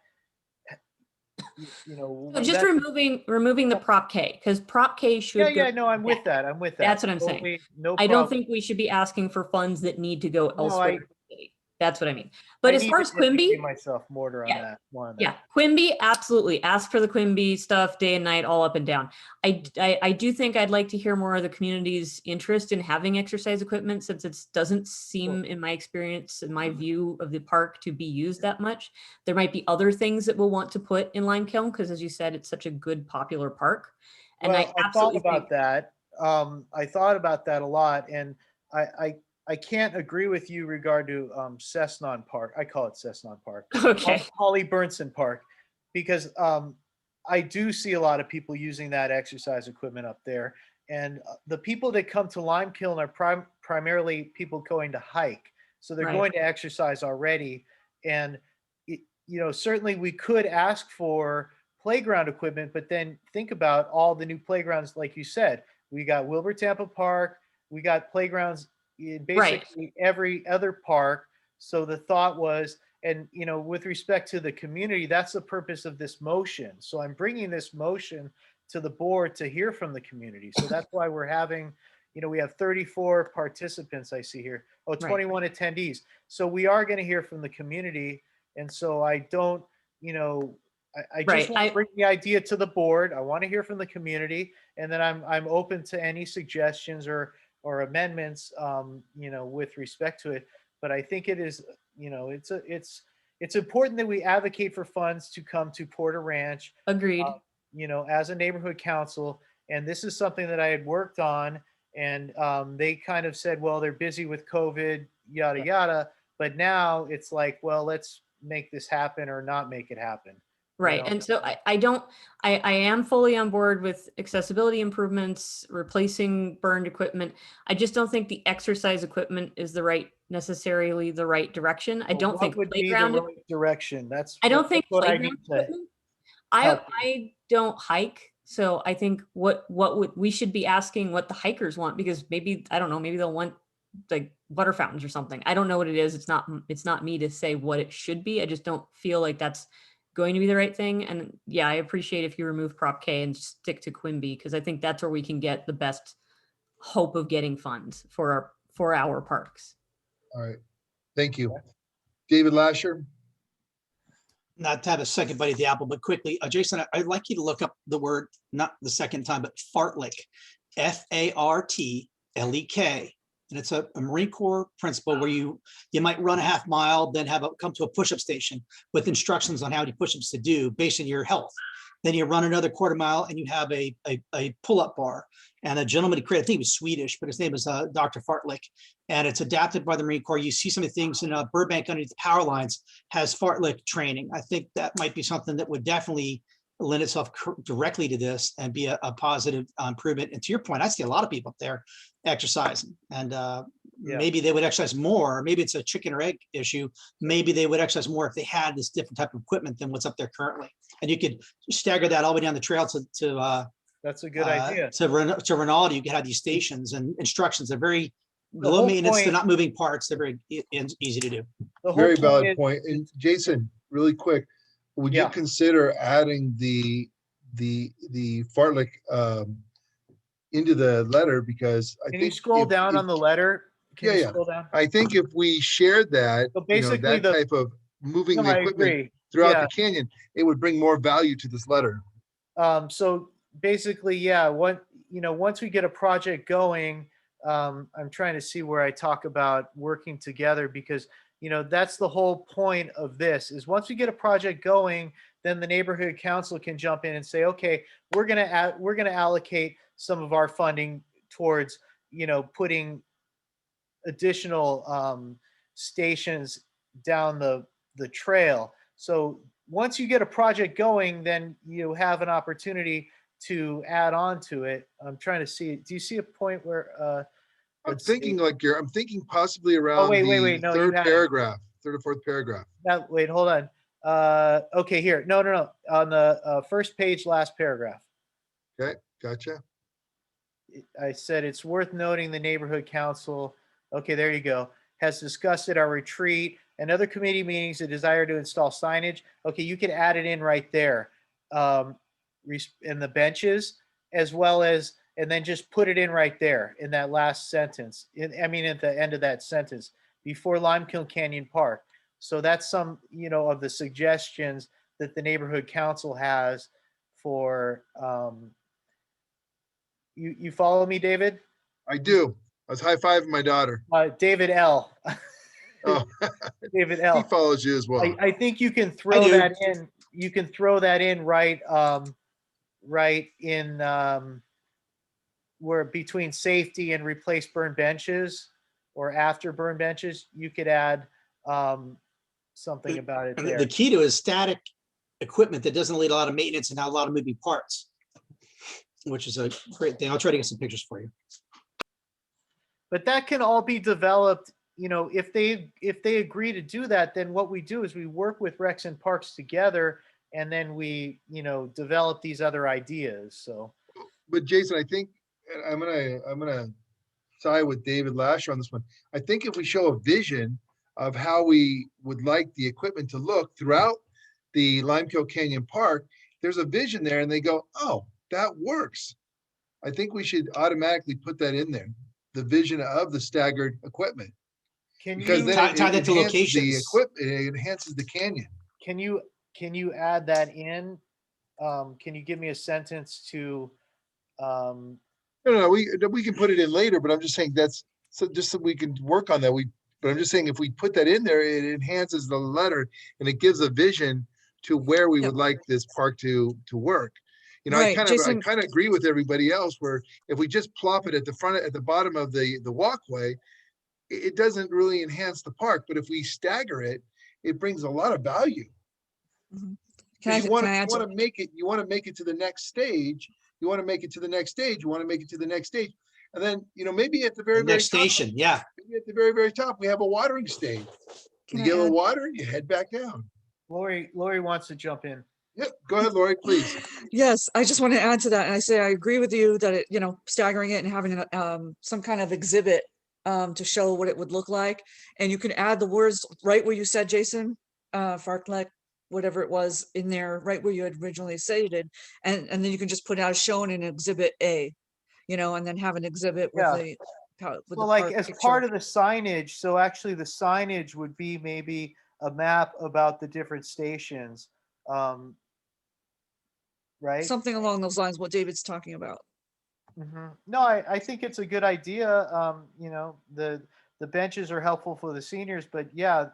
So just removing the Prop K, because Prop K should go. No, I'm with that. I'm with that. That's what I'm saying. No problem. I don't think we should be asking for funds that need to go elsewhere. That's what I mean. But as far as Quimby, myself more on that one. Yeah, Quimby, absolutely. Ask for the Quimby stuff day and night, all up and down. I do think I'd like to hear more of the community's interest in having exercise equipment, since it doesn't seem, in my experience, in my view of the park, to be used that much. There might be other things that we'll want to put in Limekiln, because as you said, it's such a good, popular park. And I thought about that. I thought about that a lot, and I can't agree with you regard to Cessnon Park. I call it Cessnon Park. Okay. Holly Burnson Park, because I do see a lot of people using that exercise equipment up there. And the people that come to Limekiln are primarily people going to hike. So they're Right. going to exercise already. And, certainly we could ask for playground equipment, but then think about all the new playgrounds, like you said. We got Wilbur Tampa Park. We got playgrounds in basically every other park. So the thought was, and with respect to the community, that's the purpose of this motion. So I'm bringing this motion to the board to hear from the community. So that's why we're having, we have 34 participants I see here. Oh, 21 attendees. So we are going to hear from the community. And so I don't, I just want to bring the idea to the board. I want to hear from the community, and then I'm open to any suggestions or amendments, with respect to it. But I think it is, it's important that we advocate for funds to come to Porter Ranch. Agreed. As a neighborhood council, and this is something that I had worked on, and they kind of said, well, they're busy with COVID, yada yada. But now it's like, well, let's make this happen or not make it happen. Right. And so I am fully on board with accessibility improvements, replacing burned equipment. I just don't think the exercise equipment is necessarily the right direction. I don't think would playground be the right direction. I don't think what I playground need to equipment. I don't hike. So I think what we should be asking what the hikers want, because maybe, I don't know, maybe they'll want like water fountains or something. I don't know what it is. It's not me to say what it should be. I just don't feel like that's going to be the right thing. And yeah, I appreciate if you remove Prop K and stick to Quimby, because I think that's where we can get the best hope of getting funds for our parks. All right. Thank you. David Lasher. Not to have a second bite of the apple, but quickly, Jason, I'd like you to look up the word, not the second time, but fartlek, Fartlek. And it's a Marine Corps principle where you might run a half mile, then come to a push-up station with instructions on how many push-ups to do based on your health. Then you run another quarter mile and you have a pull-up bar. And a gentleman created, I think he was Swedish, but his name is Dr. Fartlek. And it's adapted by the Marine Corps. You see some of the things in Burbank underneath the power lines has Fartlek training. I think that might be something that would definitely lend itself directly to this and be a positive improvement. And to your point, I see a lot of people up there exercising, and maybe they would exercise more. Maybe it's a chicken or egg issue. Maybe they would exercise more if they had this different type of equipment than what's up there currently. And you could stagger that all the way down the trail to that's a good idea. To Rinaldi, you could have these stations and instructions. They're very low maintenance. They're not moving parts. They're very easy to do. Very valid point. And Jason, really quick, would you consider adding the Fartlek into the letter? Because I think you scroll down on the letter? Can you scroll down? I think if we shared that, so basically that type of moving the equipment throughout the canyon, it would bring more value to this letter. So basically, once we get a project going, I'm trying to see where I talk about working together, because that's the whole point of this, is once we get a project going, then the neighborhood council can jump in and say, okay, we're going to allocate some of our funding towards, putting additional stations down the trail. So once you get a project going, then you have an opportunity to add on to it. I'm trying to see, do you see a point where I'm thinking possibly around the third paragraph, third or fourth paragraph. Now, wait, hold on. Okay, here. No. On the first page, last paragraph. Okay, gotcha. I said it's worth noting the neighborhood council, okay, there you go, has discussed at our retreat and other committee meetings the desire to install signage. Okay, you can add it in right there. In the benches, as well as, and then just put it in right there in that last sentence. At the end of that sentence, before Limekiln Canyon Park. So that's some, of the suggestions that the neighborhood council has for, you follow me, David? I do. I was high-fiving my daughter. David L. Oh, David L. He follows you as well. I think you can throw that in. You can throw that in right in where between safety and replace burn benches, or after burn benches, you could add something about it And there. the key to is static equipment that doesn't need a lot of maintenance and not a lot of moving parts, which is a great thing. I'll try to get some pictures for you. But that can all be developed, you know, if they agree to do that, then what we do is we work with Recs and Parks together, and then we, you know, develop these other ideas. So, but Jason, I think I'm gonna side with David Lasher on this one. I think if we show a vision of how we would like the equipment to look throughout the Limekiln Canyon Park, there's a vision there, and they go, "Oh, that works." I think we should automatically put that in there, the vision of the staggered equipment. can Because you then tie that to enhances the locations. equipment, it enhances the canyon. can you add that in? Can you give me a sentence to? No, we can put it in later, but I'm just saying that's so just so we can work on that. But I'm just saying if we put that in there, it enhances the letter and it gives a vision to where we would like this park to work. You know, Right, I Jason. kind of agree with everybody else where if we just plop it at the front, at the bottom of the walkway, it doesn't really enhance the park. But if we stagger it, it brings a lot of value. Mhm. Because you want can I add to make it to the next stage. You want to make it to the next stage. You want to make it to the next stage. And then, you know, maybe at the very, The very next top, station, yeah. maybe at the very, very top, we have a watering stage. Can You I get a little add- water, you head back down. Lori wants to jump in. Yep, go ahead, Lori, please. Yes, I just want to add to that. And I say, I agree with you that staggering it and having some kind of exhibit to show what it would look like. And you can add the words right where you said, Jason, Fartlek, whatever it was in there, right where you had originally stated. And then you can just put out shown in exhibit A, and then have an exhibit with Yeah. with Well, the like park as picture. part of the signage, so actually the signage would be maybe a map about the different stations, right? Something along those lines, what David's talking about. No, I think it's a good idea. You know, the benches are helpful for the seniors, but yeah,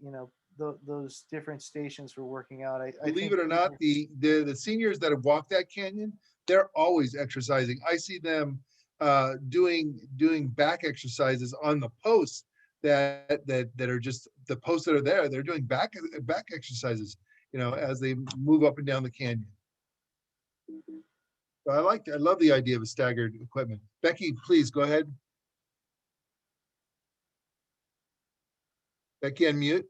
you know, those different stations we're working out. I Believe think it or not, the seniors that have walked that canyon, they're always exercising. I see them doing back exercises on the posts that are just the posts that are there. They're doing back exercises, as they move up and down the canyon. So I love the idea of a staggered equipment. Becky, please go ahead. Becky, unmute.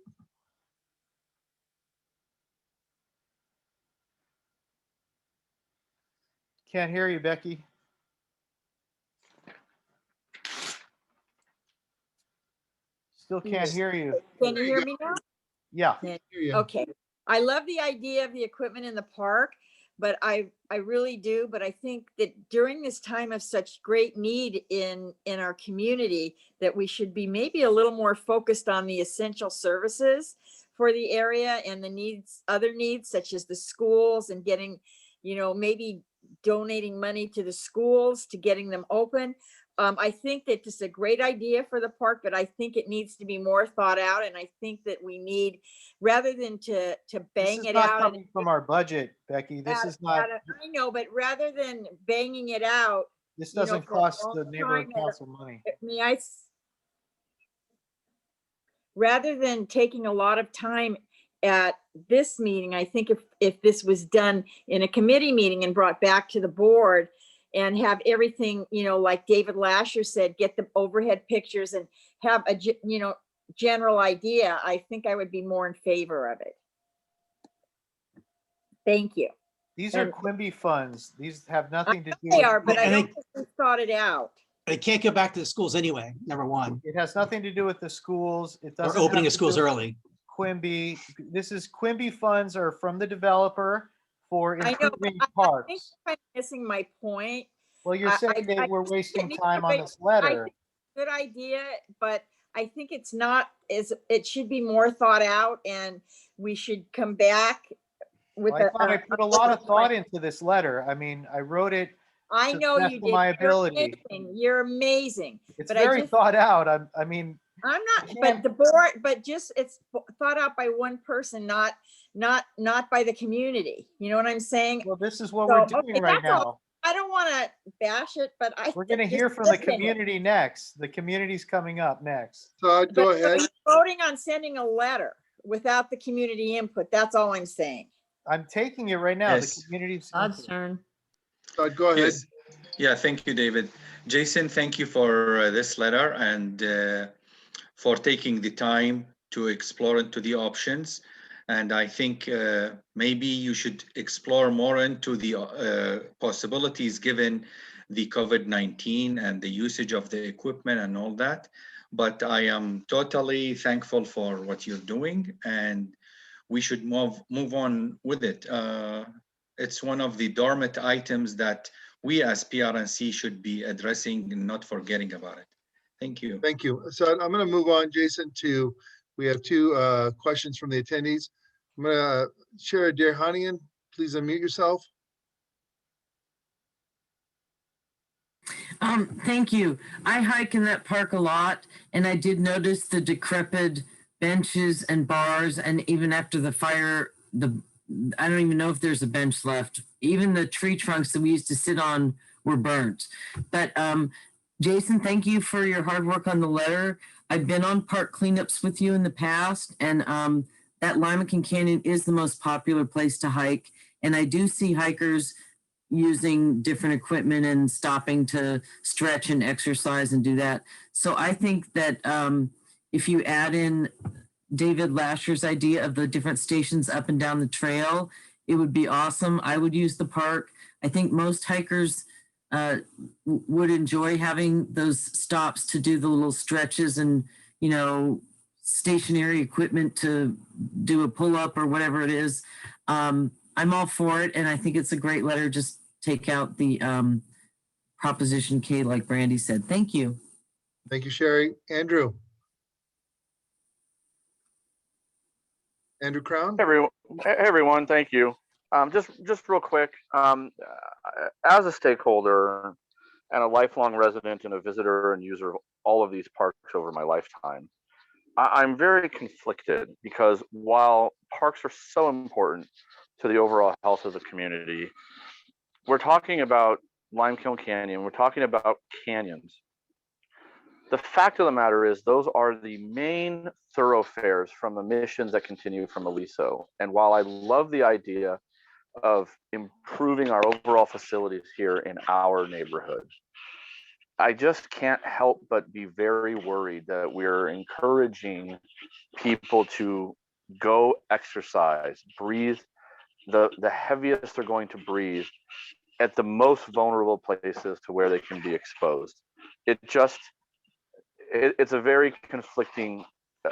Can't hear you, Becky. Still can't hear you. Can you hear me now? Yeah. Okay. I love the idea of the equipment in the park, but I really do. But I think that during this time of such great need in our community, that we should be maybe a little more focused on the essential services for the area and the needs, other needs such as the schools and getting, maybe donating money to the schools to getting them open. I think that this is a great idea for the park, but I think it needs to be more thought out. And I think that we need, rather than to bang it out. Coming from our budget, Becky. This is not. I know, but rather than banging it out. This doesn't cost the neighborhood council money. Rather than taking a lot of time at this meeting, I think if this was done in a committee meeting and brought back to the board, and have everything, like David Lasher said, get the overhead pictures and have a, general idea, I think I would be more in favor of it. Thank you. These are Quimby funds. These have nothing to do with. They are, but I don't think we thought it out. They can't go back to the schools anyway, number one. It has nothing to do with the schools. It doesn't. Or opening of schools early. Quimby. This is Quimby funds are from the developer for improving I parks. think I'm missing my point. Well, you're saying that we're wasting time on this letter. Good idea, but I think it's not, it should be more thought out, and we should come back with I put a lot of thought into this letter. I mean, I wrote it. I know you did. My ability. You're amazing. It's very thought out. I mean, I'm not, but the board, but just it's thought out by one person, not by the community. You know what I'm saying? Well, this is what we're doing right now. I don't want to bash it, but We're going to hear from the community next. The community's coming up next. Todd, go ahead. Voting on sending a letter without the community input. That's all I'm saying. I'm taking it right now. Yes. The community's Todd's turn. Todd, go ahead. Yes. Yeah, thank you, David. Jason, thank you for this letter and for taking the time to explore into the options. And I think maybe you should explore more into the possibilities given the COVID-19 and the usage of the equipment and all that. But I am totally thankful for what you're doing, and we should move on with it. It's one of the dormant items that we as PRNC should be addressing and not forgetting about it. Thank you. Thank you. So I'm going to move on, Jason, to, we have two questions from the attendees. I'm going to Shara Derhanian, please unmute yourself. Thank you. I hike in that park a lot, and I did notice the decrepit benches and bars, and even after the fire, I don't even know if there's a bench left. Even the tree trunks that we used to sit on were burnt. But Jason, thank you for your hard work on the letter. I've been on park cleanups with you in the past, and that Limekiln Canyon is the most popular place to hike. And I do see hikers using different equipment and stopping to stretch and exercise and do that. So I think that if you add in David Lasher's idea of the different stations up and down the trail, it would be awesome. I would use the park. I think most hikers would enjoy having those stops to do the little stretches and, you know, stationary equipment to do a pull-up or whatever it is. I'm all for it, and I think it's a great letter. Just take out the Proposition K, like Brandy said. Thank you. Thank you, Sherry. Andrew. Andrew Crown. Hey, everyone, thank you. Just real quick, as a stakeholder and a lifelong resident and a visitor and user of all of these parks over my lifetime, I'm very conflicted because while parks are so important to the overall health of the community, we're talking about Limekiln Canyon, we're talking about canyons. The fact of the matter is those are the main thoroughfares from the missions that continue from Aliso. And while I love the idea of improving our overall facilities here in our neighborhood, I just can't help but be very worried that we're encouraging people to go exercise, breathe the heaviest they're going to breathe at the most vulnerable places to where they can be exposed. It's a very conflicting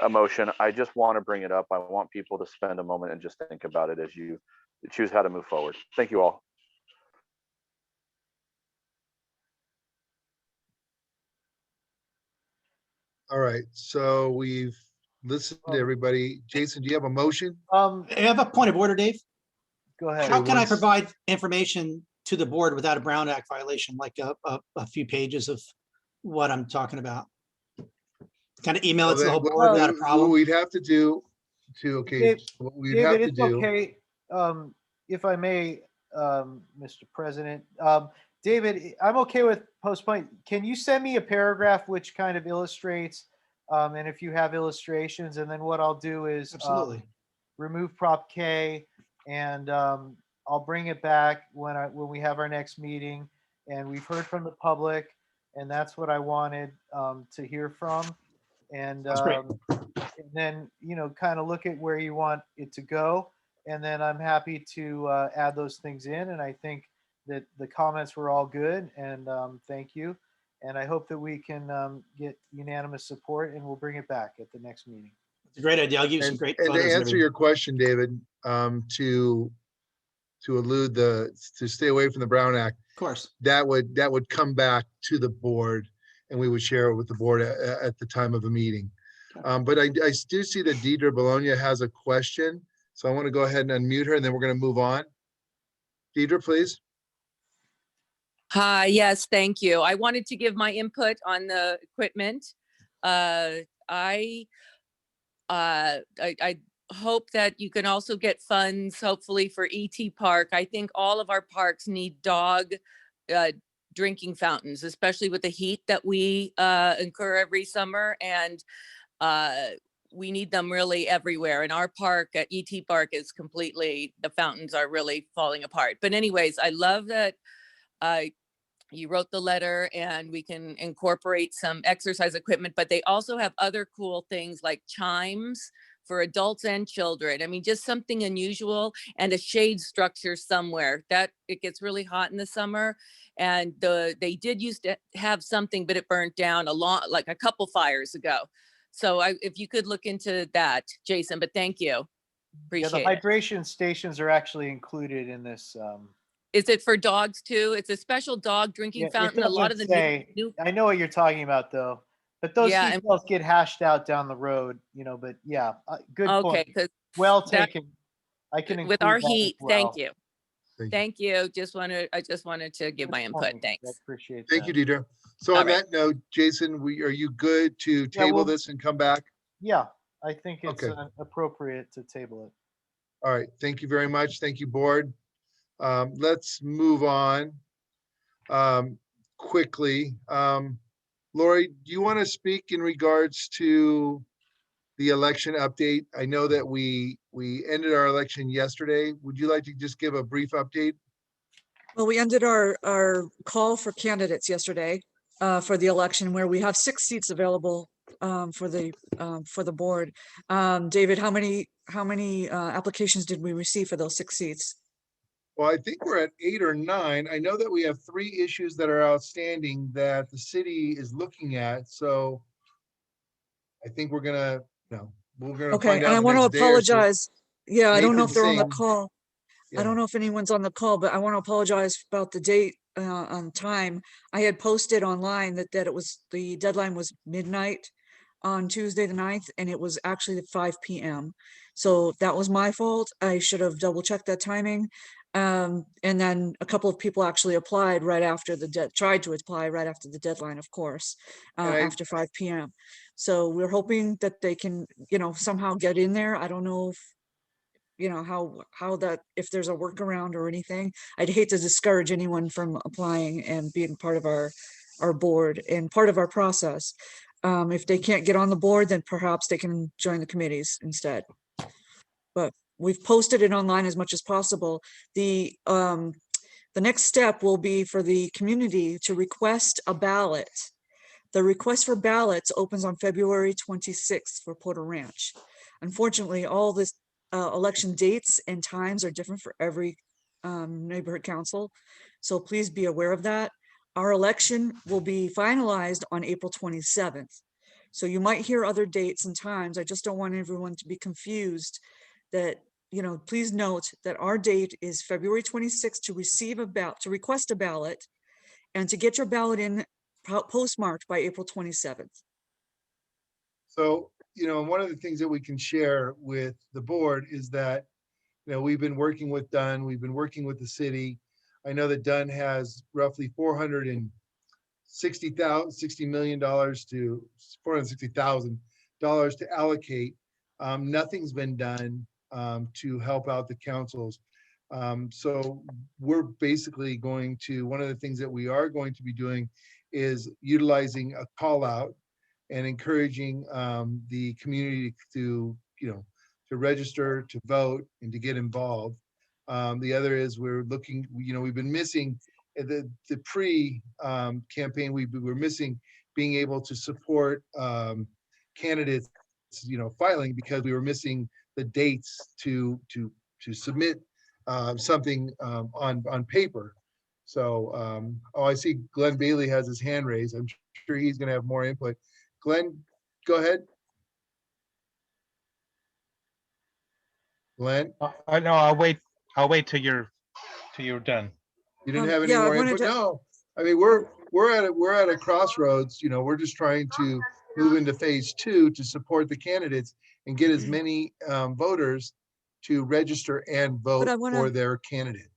emotion. I just want to bring it up. I want people to spend a moment and just think about it as you choose how to move forward. Thank you all. All right, so we've listened to everybody. Jason, do you have a motion? I have a point of order, Dave. Go ahead. How can I provide information to the board without a Brown Act violation, like a few pages of what I'm talking about? Kind of email it to the whole board without a problem? What we'd have to do to, okay, what we'd have to do. Okay, if I may, Mr. President. David, I'm okay with postponing. Can you send me a paragraph which kind of illustrates, and if you have illustrations, and then what I'll do is absolutely remove Prop K, and I'll bring it back when we have our next meeting, and we've heard from the public, and that's what I wanted to hear from, and then kind of look at where you want it to go, and then I'm happy to add those things in, and I think that the comments were all good, and thank you. And I hope that we can get unanimous support, and we'll bring it back at the next meeting. It's a great idea. I'll give you some great photos. And to answer your question, David, to elude to stay away from the Brown Act, of course, that would come back to the board, and we would share it with the board at the time of the meeting. But I do see that Deidre Bologna has a question, so I want to go ahead and unmute her, and then we're going to move on. Deidre, please. Hi, yes, thank you. I wanted to give my input on the equipment. I hope that you can also get funds, hopefully, for ET Park. I think all of our parks need dog drinking fountains, especially with the heat that we incur every summer. And we need them really everywhere. And our park at ET Park is completely, the fountains are really falling apart. But anyways, I love that you wrote the letter and we can incorporate some exercise equipment, but they also have other cool things like chimes for adults and children. I mean, just something unusual, and a shade structure somewhere. That it gets really hot in the summer, and they did used to have something, but it burnt down like a couple fires ago. So if you could look into that, Jason, but thank you. Appreciate the it. hydration stations are actually included in this. Is it for dogs too? It's a special dog drinking fountain. A lot of the new I know what you're talking about though, but those Yeah, details get hashed out down the road, you know, but yeah, good okay, point. because Well taken. I can include with our that as heat, well. thank you. Thank you. I just wanted to give my input. I Thanks. appreciate that. Thank you, Deidre. So All on right. that note, Jason, are you good to Yeah, table this and come back? Yeah, I think it's Okay. appropriate to table it. All right, thank you very much. Thank you, board. Let's move on quickly. Lori, do you want to speak in regards to the election update? I know that we ended our election yesterday. Would you like to just give a brief update? Well, we ended our call for candidates yesterday for the election, where we have 6 seats available for the board. David, how many applications did we receive for those 6 seats? Well, I think we're at 8 or 9. I know that we have 3 issues that are outstanding that the city is looking at. So I think we're gonna Okay, find out and I in the want to next day or so. apologize. Yeah, I don't know if they're on the Nathan call. Yeah. I don't know if anyone's on the call, but I want to apologize about the date on time. I had posted online that the deadline was midnight on Tuesday the 9th, and it was actually at 5 p.m. So that was my fault. I should have double checked that timing. And then a couple of people actually applied right after tried to apply right after the deadline, of course, after 5 p.m. So we're hoping that they can, somehow get in there. I don't know if, how that, if there's a workaround or anything. I'd hate to discourage anyone from applying and being part of our board and part of our process. If they can't get on the board, then perhaps they can join the committees instead. But we've posted it online as much as possible. The next step will be for the community to request a ballot. The request for ballots opens on February 26th for Porter Ranch. Unfortunately, all this election dates and times are different for every neighborhood council. So please be aware of that. Our election will be finalized on April 27th. So you might hear other dates and times. I just don't want everyone to be confused that, please note that our date is February 26th to request a ballot and to get your ballot in postmarked by April 27th. So, one of the things that we can share with the board is that, we've been working with Dunn, we've been working with the city. I know that Dunn has roughly $460 million to $460,000 to allocate. Nothing's been done to help out the councils. So we're basically one of the things that we are going to be doing is utilizing a call out and encouraging the community to register, to vote, and to get involved. The other is we're looking, we've been missing the pre-campaign. We were missing being able to support candidates, filing, because we were missing the dates to submit something on paper. So, I see Glenn Bailey has his hand raised. I'm sure he's going to have more input. Glenn, go ahead. Glenn? I know, I'll wait till you're done. You didn't have any more input? No. I mean, we're at a crossroads. We're just trying to move into phase 2 to support the candidates and get as many voters to register and vote for their candidate.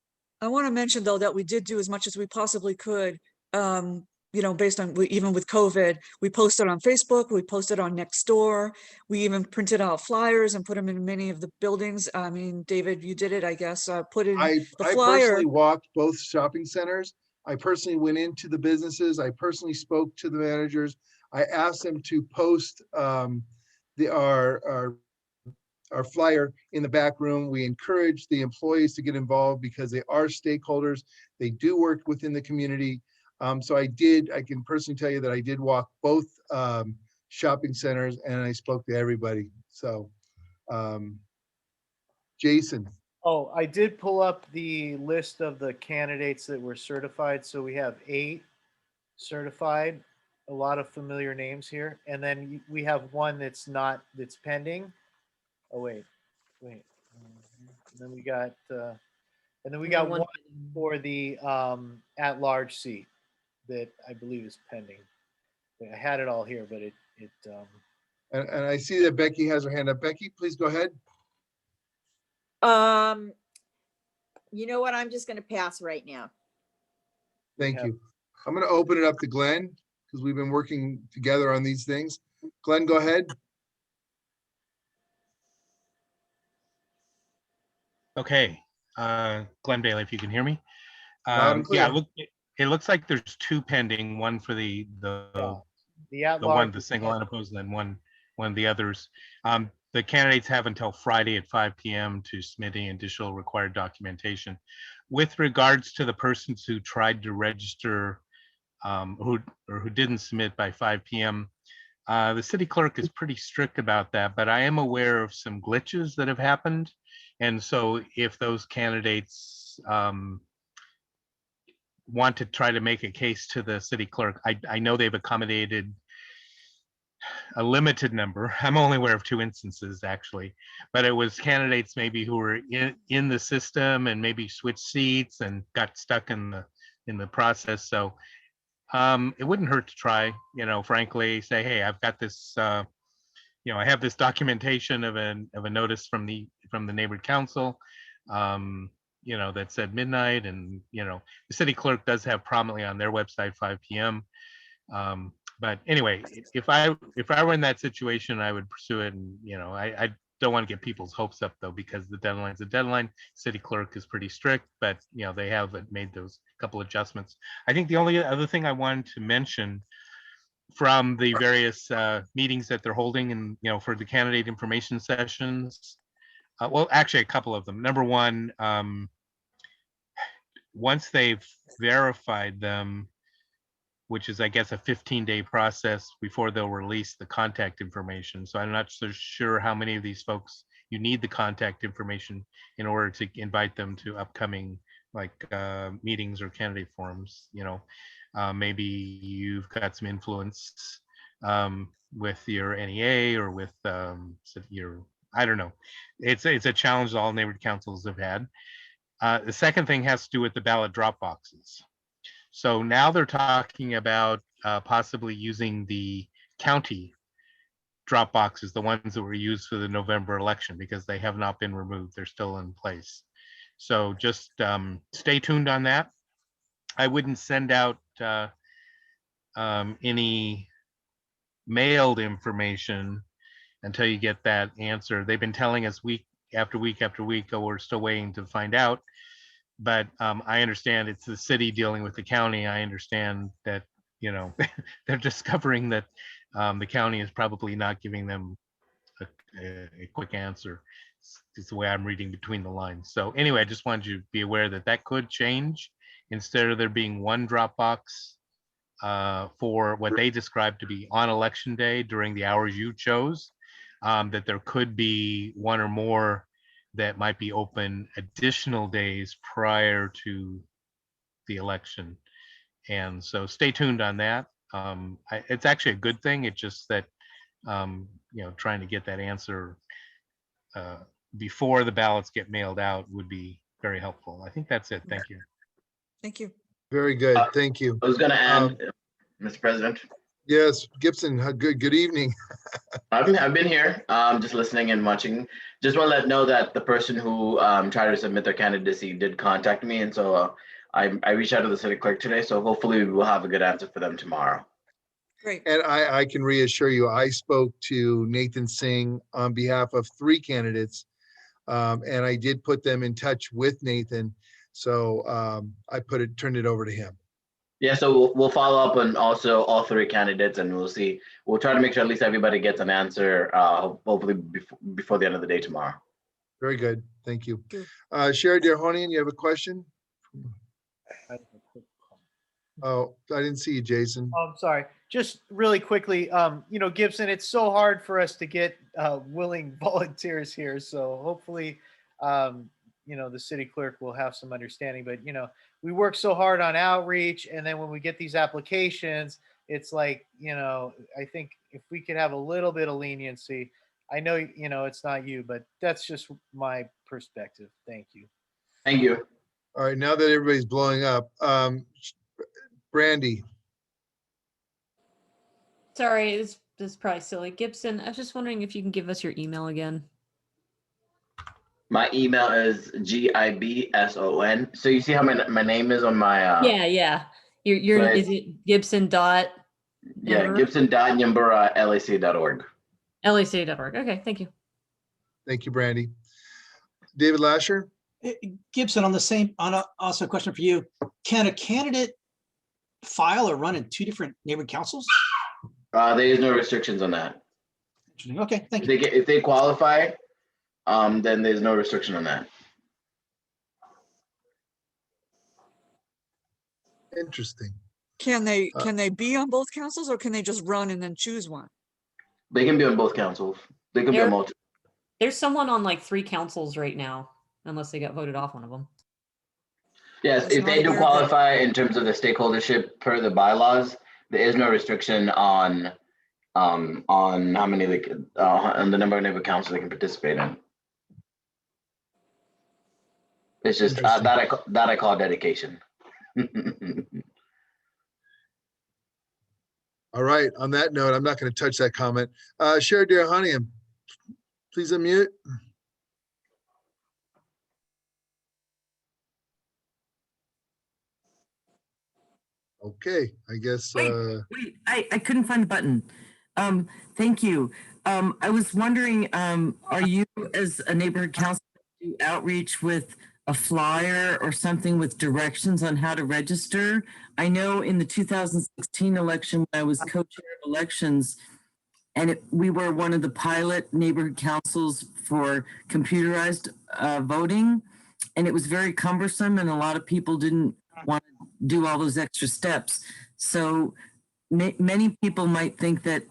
I want to mention, though, that we did do as much as we possibly could, based on, even with COVID. We posted on Facebook, we posted on Nextdoor, we even printed out flyers and put them in many of the buildings. I mean, David, you did it, I guess, put in the flyer. I personally walked both shopping centers I personally went into the businesses. I personally spoke to the managers. I asked them to post our flyer in the back room. We encourage the employees to get involved because they are stakeholders. They do work within the community. So I can personally tell you that I did walk both shopping centers and I spoke to everybody. So Jason. Oh, I did pull up the list of the candidates that were certified. So we have 8 certified, a lot of familiar names here. And then we have one that's pending. Oh, wait. And then we got, one for the at-large seat that I believe is pending. I had it all here, but And I see that Becky has her hand up. Becky, please go ahead. You know what? I'm just going to pass right now. Thank you. I'm going to open it up to Glenn because we've been working together on these things. Glenn, go ahead. Okay, Glenn Bailey, if you can hear me. Loud and clear. Yeah, it looks like there's 2 pending, one for the single unopposed, and then one of the others. The candidates have until Friday at 5 p.m. to submit any additional required documentation. With regards to the persons who tried to register who didn't submit by 5 p.m., the city clerk is pretty strict about that, but I am aware of some glitches that have happened. And so if those candidates want to try to make a case to the city clerk, I know they've accommodated a limited number. I'm only aware of 2 instances actually, but it was candidates maybe who were in the system and maybe switched seats and got stuck in the process. So it wouldn't hurt to try, frankly, say, hey, I've got this, I have this documentation of a notice from the neighborhood council, that said midnight, and the city clerk does have prominently on their website 5 p.m. But anyway, if I were in that situation, I would pursue it. And I don't want to get people's hopes up though, because the deadline's a deadline. City clerk is pretty strict, but they have made those couple adjustments. I think the only other thing I wanted to mention from the various meetings that they're holding, and for the candidate information sessions, well, actually a couple of them. Number one, once they've verified them, which is, I guess, a 15-day process before they'll release the contact information. So I'm not so sure how many of these folks you need the contact information in order to invite them to upcoming meetings or candidate forums. Maybe you've got some influence with your NEA or with your, I don't know. It's a challenge all neighborhood councils have had. The second thing has to do with the ballot drop boxes. So now they're talking about possibly using the county drop boxes, the ones that were used for the November election, because they have not been removed. They're still in place. So just stay tuned on that. I wouldn't send out any mailed information until you get that answer. They've been telling us week after week after week, oh, we're still waiting to find out. But I understand it's the city dealing with the county. I understand that, they're discovering that the county is probably not giving them a quick answer. It's the way I'm reading between the lines. So anyway, I just wanted you to be aware that could change. Instead of there being one drop box for what they describe to be on election day during the hours you chose, that there could be one or more that might be open additional days prior to the election. And so stay tuned on that. It's actually a good thing. It's just that, trying to get that answer before the ballots get mailed out would be very helpful. I think that's it. Thank you. Thank you. Very good. Thank you. I was going to add, Mr. President. Yes, Gibson, good evening. I've been here, just listening and watching. Just want to let know that the person who tried to submit their candidacy did contact me, and so I reached out to the city clerk today. So hopefully we'll have a good answer for them tomorrow. Great. And I can reassure you, I spoke to Nathan Singh on behalf of 3 candidates, and I did put them in touch with Nathan. So I turned it over to him. Yeah, so we'll follow up on also all three candidates, and we'll see. We'll try to make sure at least everybody gets an answer, hopefully before the end of the day tomorrow. Very good. Thank you. Sherry Derhonian, you have a question? Oh, I didn't see you, Jason. Oh, I'm sorry. Just really quickly, Gibson, it's so hard for us to get willing volunteers here. So hopefully, the city clerk will have some understanding. But, we work so hard on outreach. And then when we get these applications, it's like, I think if we could have a little bit of leniency, I know, it's not you, but that's just my perspective. Thank you. Thank you. All right, now that everybody's blowing up, Brandy. Sorry, this is probably silly. Gibson, I was just wondering if you can give us your email again. My email is GIBSON. So you see how my name is on my Yeah. Your is it Gibson dot? Yeah, Gibson.Nyambura@lac.org. LAC.org. Okay, thank you. Thank you, Brandy. David Lasher. Gibson, also a question for you. Can a candidate file or run in two different neighborhood councils? There is no restrictions on that. Okay, thank you. If they qualify, then there's no restriction on that. Interesting. Can they be on both councils, or can they just run and then choose one? They can be on both councils. They can be on multiple. There's someone on like 3 councils right now, unless they got voted off one of them. Yes, if they do qualify in terms of the stakeholdership per the bylaws, there is no restriction on how many they could, on the number of neighborhood councils they can participate in. It's just that I call dedication. All right. On that note, I'm not going to touch that comment. Sherry Derhonian, please unmute. Okay, I guess. Wait, I couldn't find the button. Thank you. I was wondering, are you as a neighborhood council do outreach with a flyer or something with directions on how to register? I know in the 2016 election, when I was co-chair of elections, and we were one of the pilot neighborhood councils for computerized voting, and it was very cumbersome, and a lot of people didn't want to do all those extra steps. So many people might think that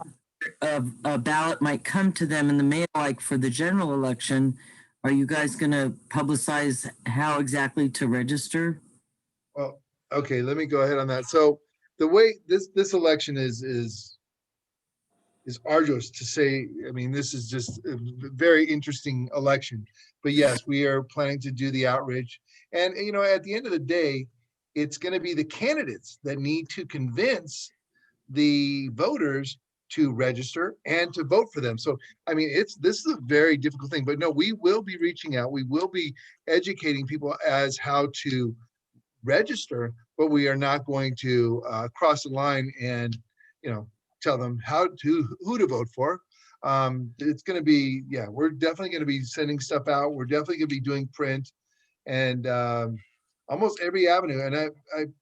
a ballot might come to them in the mail, like for the general election. Are you guys going to publicize how exactly to register? Well, okay, let me go ahead on that. So the way this election is arduous to say. I mean, this is just a very interesting election. But yes, we are planning to do the outreach. And, at the end of the day, it's going to be the candidates that need to convince the voters to register and to vote for them. So, I mean, this is a very difficult thing, but no, we will be reaching out. We will be educating people as how to register, but we are not going to cross the line and, tell them who to vote for. It's going to be, we're definitely going to be sending stuff out. We're definitely going to be doing print and almost every avenue. And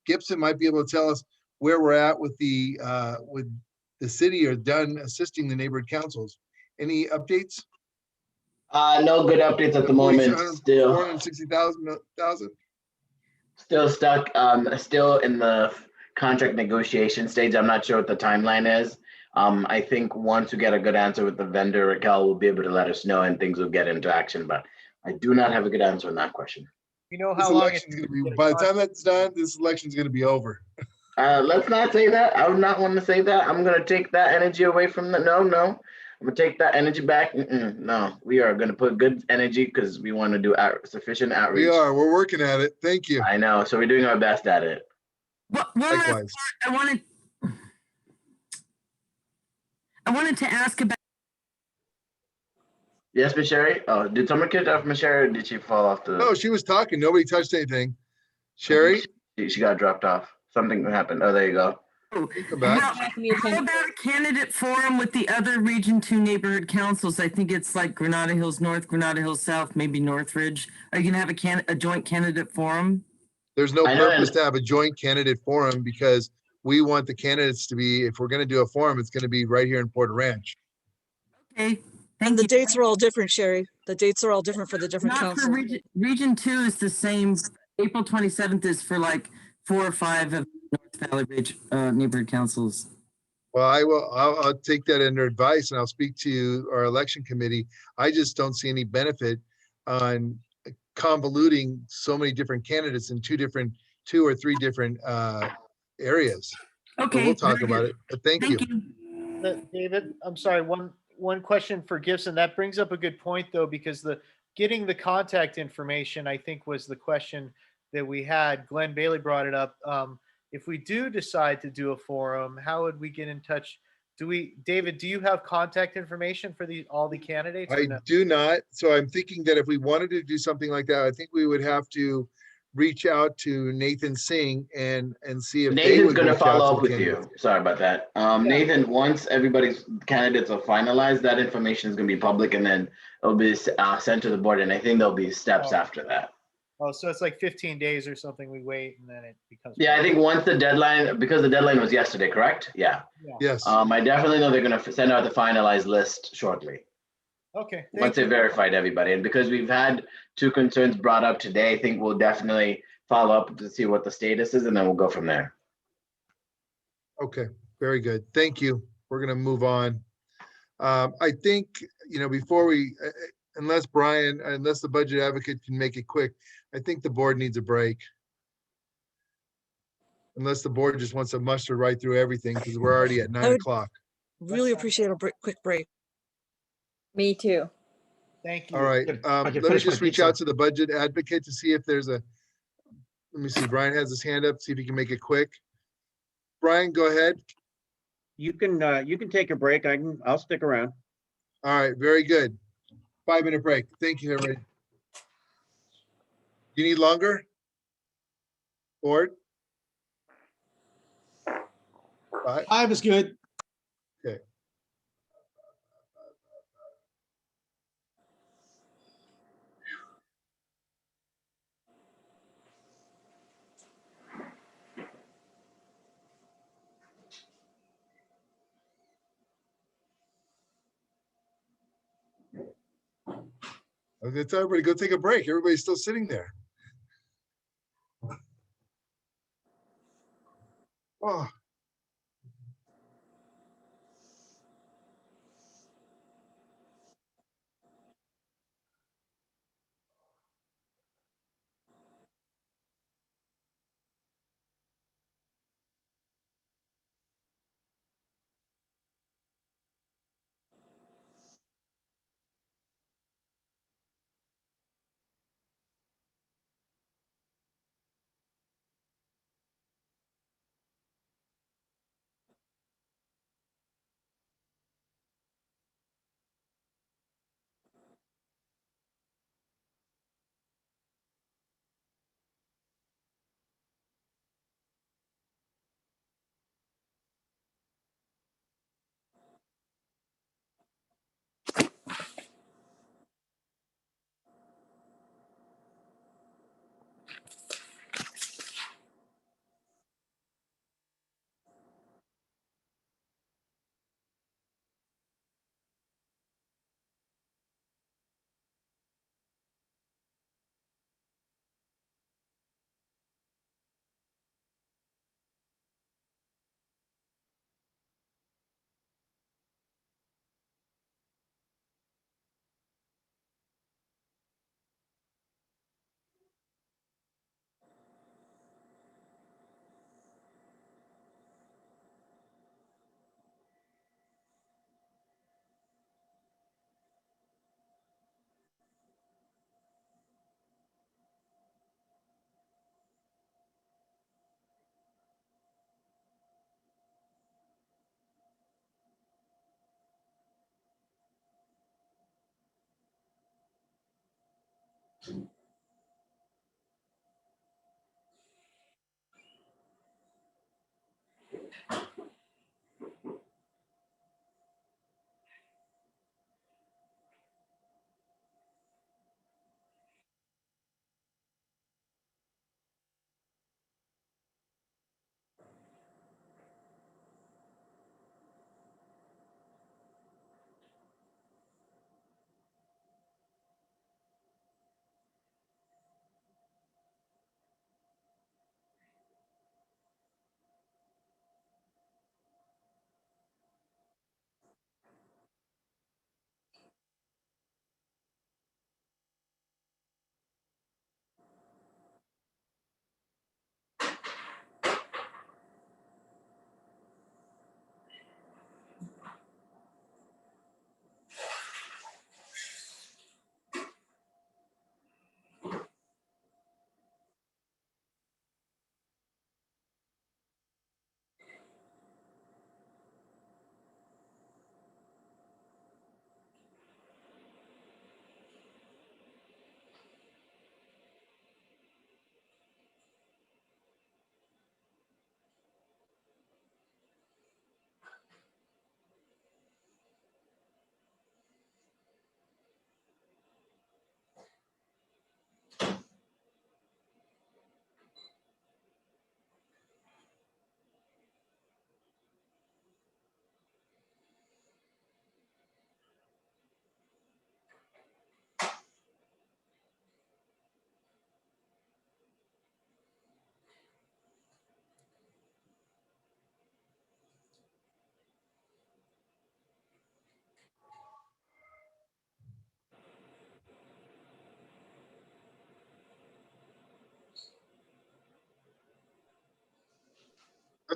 Gibson might be able to tell us where we're at with the city or done assisting the neighborhood councils. Any updates? No good updates at the moment. Still 460,000. Still stuck. Still in the contract negotiation stage. I'm not sure what the timeline is. I think once we get a good answer with the vendor, Raquel will be able to let us know and things will get into action. But I do not have a good answer on that question. You know how long it's going to be? By the time that's done, this election is going to be over. Let's not say that. I would not want to say that. I'm going to take that energy away from the no. I'm going to take that energy back. No, we are going to put good energy because we want to do sufficient outreach. We are. We're working at it. Thank you. I know. So we're doing our best at it. Likewise. I wanted to ask about. Yes, Ms. Sherry. Oh, did someone get off Ms. Sherry or did she fall off the? No, she was talking. Nobody touched anything. Sherry? She got dropped off. Something happened. Oh, there you go. How about a candidate forum with the other Region 2 neighborhood councils? I think it's like Granada Hills North, Granada Hills South, maybe Northridge. Are you going to have a joint candidate forum? There's no I know, purpose to have a joint candidate forum because we want the candidates to be, if we're going to do a forum, it's going to be right here in Porter Ranch. Okay, And the dates are all different, Sherry. The dates are all different for the different not for councils. region 2 is the same. April 27th is for like 4 or 5 of North Valley Ridge neighborhood councils. Well, I'll take that under advice and I'll speak to our election committee. I just don't see any benefit on convoluting so many different candidates in two or three different areas. Okay. But we'll talk about it, but thank you. David, I'm sorry, one question for Gibson. That brings up a good point though, because getting the contact information, I think, was the question that we had. Glenn Bailey brought it up. If we do decide to do a forum, how would we get in touch? David, do you have contact information for all the candidates? I do not. So I'm thinking that if we wanted to do something like that, I think we would have to reach out to Nathan Singh and see if Nathan's going to follow up with you. Sorry about that. Nathan, once everybody's candidates are finalized, that information is going to be public and then it'll be sent to the board. And I think there'll be steps after that. Oh, so it's like 15 days or something. We wait and then it becomes. Yeah, I think once the deadline, because the deadline was yesterday, correct? Yeah. Yes. I definitely know they're going to send out the finalized list shortly. Okay. Once they verified everybody. And because we've had 2 concerns brought up today, I think we'll definitely follow up to see what the status is and then we'll go from there. Okay, very good. Thank you. We're going to move on. I think, before we, unless the budget advocate can make it quick, I think the board needs a break. Unless the board just wants to muster right through everything because we're already at 9 o'clock. Really appreciate a quick break. Me too. Thank you. All right. Let me just reach out to the budget advocate to see if there's let me see. Brian has his hand up. See if he can make it quick. Brian, go ahead. You can take a break. I'll stick around. All right. Very good. 5-minute break. Thank you, everybody. You need longer? Board? 5 is good. Okay. I was gonna tell everybody, go take a break. Everybody's still sitting there. Oh.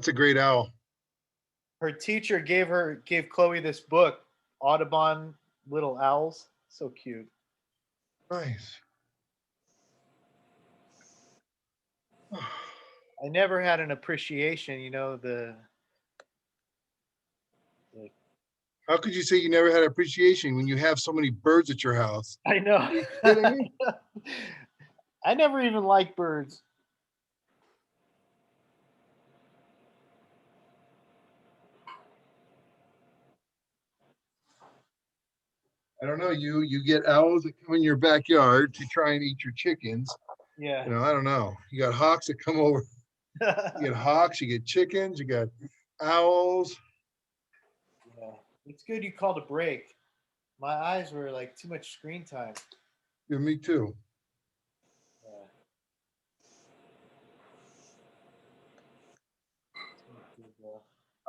That's a great owl. Her teacher gave Chloe this book, Audubon Little Owls. So cute. Nice. I never had an appreciation, How could you say you never had appreciation when you have so many birds at your house? I know. Are you kidding me? I never even liked birds. I don't know. You get owls that come in your backyard to try and eat your chickens. Yeah. I don't know. You got hawks that come over. You get hawks, you get chickens, you got owls. Yeah. It's good you called a break. My eyes were like too much screen time. Yeah, me too. Yeah.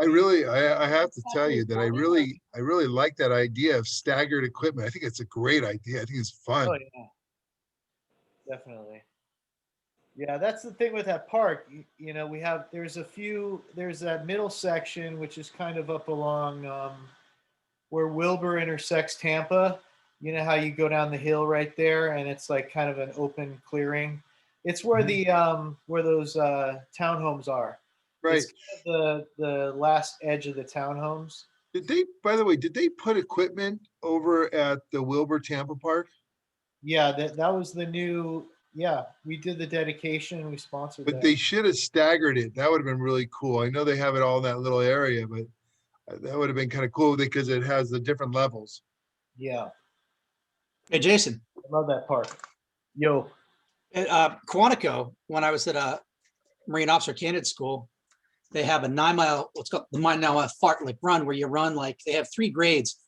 I have to tell you that I really like that idea of staggered equipment. I think it's a great idea. I think it's fun. Oh yeah. Definitely. Yeah, that's the thing with that park. There's that middle section, which is kind of up along where Wilbur intersects Tampa. You know how you go down the hill right there, and it's like kind of an open clearing. It's where where those townhomes are. Right. It's kind of the last edge of the townhomes. By the way, did they put equipment over at the Wilbur Tampa Park? Yeah, that was the new. Yeah, we did the dedication and we sponsored But that. they should have staggered it. That would have been really cool. I know they have it all in that little area, but that would have been kind of cool because it has the different levels. Yeah. Hey, Jason. I love that park. Yo. At Quantico, when I was at Marine Officer Candidate School, they have a 9-mile, what's called the 9-mile run, where you run they have 3 grades,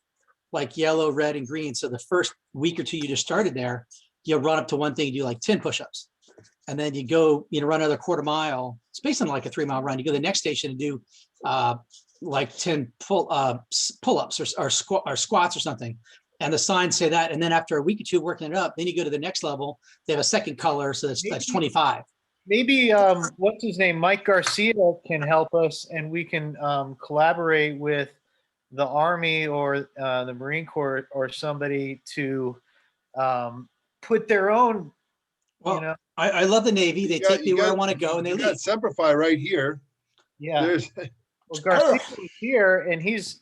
like yellow, red, and green. So the first week or two you just started there, you run up to one thing, you do like 10 push-ups. And then you go, run another quarter mile. It's based on like a 3-mile run. You go to the next station and do like 10 pull-ups or squats or something. And the signs say that. And then after a week or two working it up, then you go to the next level. They have a second color. So that's 25. Maybe what's his name? Mike Garcia can help us, and we can collaborate with the Army or the Marine Corps or somebody to put their own. Well, I love the Navy. They take me where I want to go, and they leave. Got Semplify right here. Yeah. Well, Garcia is here, and he's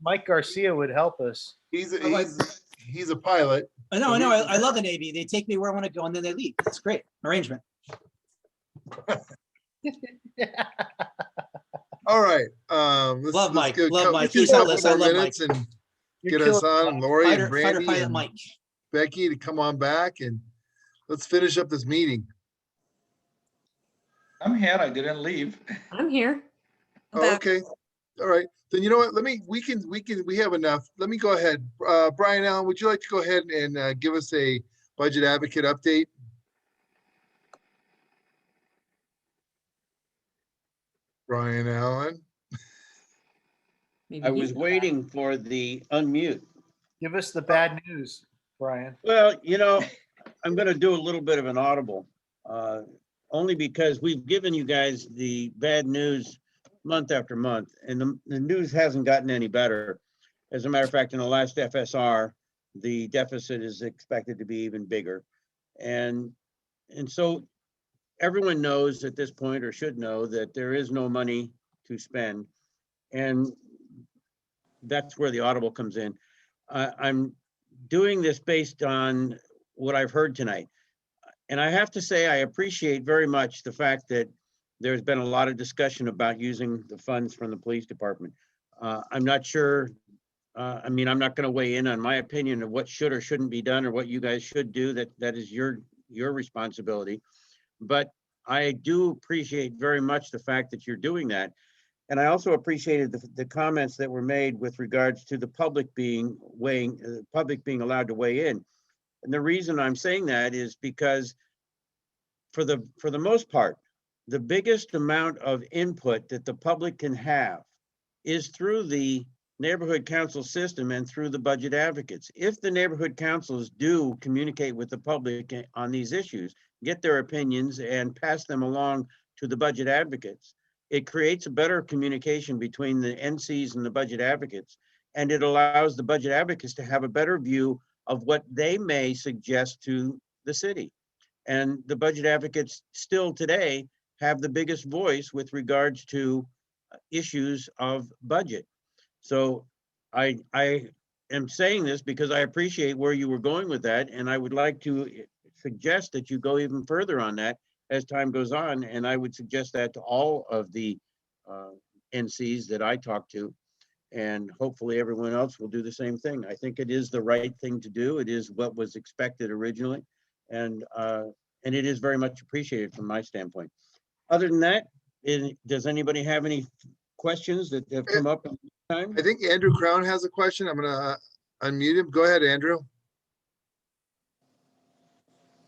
Mike Garcia would help us. He's a pilot. I know. I love the Navy. They take me where I want to go, and then they leave. It's great arrangement. All right. Love Mike. Love Mike. He's I love Mike. And get us on, and Lori and Brandy pilot and Mike. Becky to come on back, and let's finish up this meeting. I'm here. I didn't leave. I'm here. Oh, okay. All right. Then you know what? We have enough. Let me go ahead. Brian Allen, would you like to go ahead and give us a budget advocate update? Brian Allen. I was waiting for the unmute. Give us the bad news, Brian. Well, I'm going to do a little bit of an audible, only because we've given you guys the bad news month after month, and the news hasn't gotten any better. As a matter of fact, in the last FSR, the deficit is expected to be even bigger. And so everyone knows at this point, or should know, that there is no money to spend. And that's where the audible comes in. I'm doing this based on what I've heard tonight. And I have to say, I appreciate very much the fact that there's been a lot of discussion about using the funds from the police department. I'm not sure. I'm not going to weigh in on my opinion of what should or shouldn't be done or what you guys should do. That is your responsibility. But I do appreciate very much the fact that you're doing that. And I also appreciated the comments that were made with regards to the public being allowed to weigh in. And the reason I'm saying that is because for the most part, the biggest amount of input that the public can have is through the neighborhood council system and through the budget advocates. If the neighborhood councils do communicate with the public on these issues, get their opinions and pass them along to the budget advocates, it creates a better communication between the NCs and the budget advocates. And it allows the budget advocates to have a better view of what they may suggest to the city. And the budget advocates still today have the biggest voice with regards to issues of budget. So I am saying this because I appreciate where you were going with that. And I would like to suggest that you go even further on that as time goes on. And I would suggest that to all of the NCs that I talk to. And hopefully everyone else will do the same thing. I think it is the right thing to do. It is what was expected originally. And it is very much appreciated from my standpoint. Other than that, does anybody have any questions that have come up in time? I think Andrew Crown has a question. I'm gonna unmute him. Go ahead, Andrew.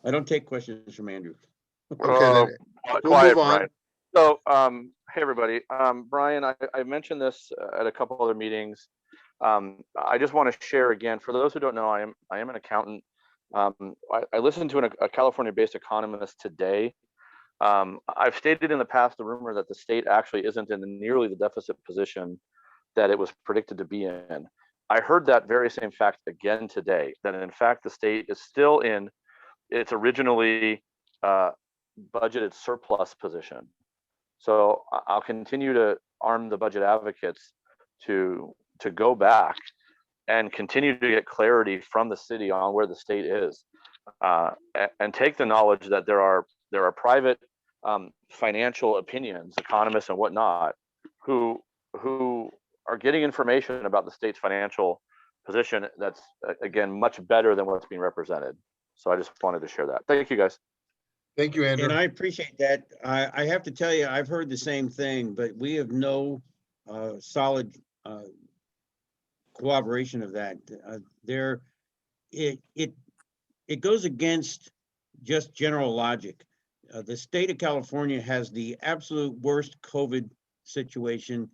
I don't take questions from Andrew. Okay, then we'll Quiet, move on. Brian. So, hey everybody. Brian, I mentioned this at a couple other meetings. I just want to share again, for those who don't know, I am an accountant. I listened to a California-based economist today. I've stated in the past the rumor that the state actually isn't in nearly the deficit position that it was predicted to be in. I heard that very same fact again today, that in fact the state is still in its originally budgeted surplus position. So I'll continue to arm the budget advocates to go back and continue to get clarity from the city on where the state is, and take the knowledge that there are private financial opinions, economists and whatnot, who are getting information about the state's financial position that's, again, much better than what's being represented. So I just wanted to share that. Thank you, guys. Thank you, Andrew. And I appreciate that. I have to tell you, I've heard the same thing, but we have no solid corroboration of that. It goes against just general logic. The state of California has the absolute worst COVID situation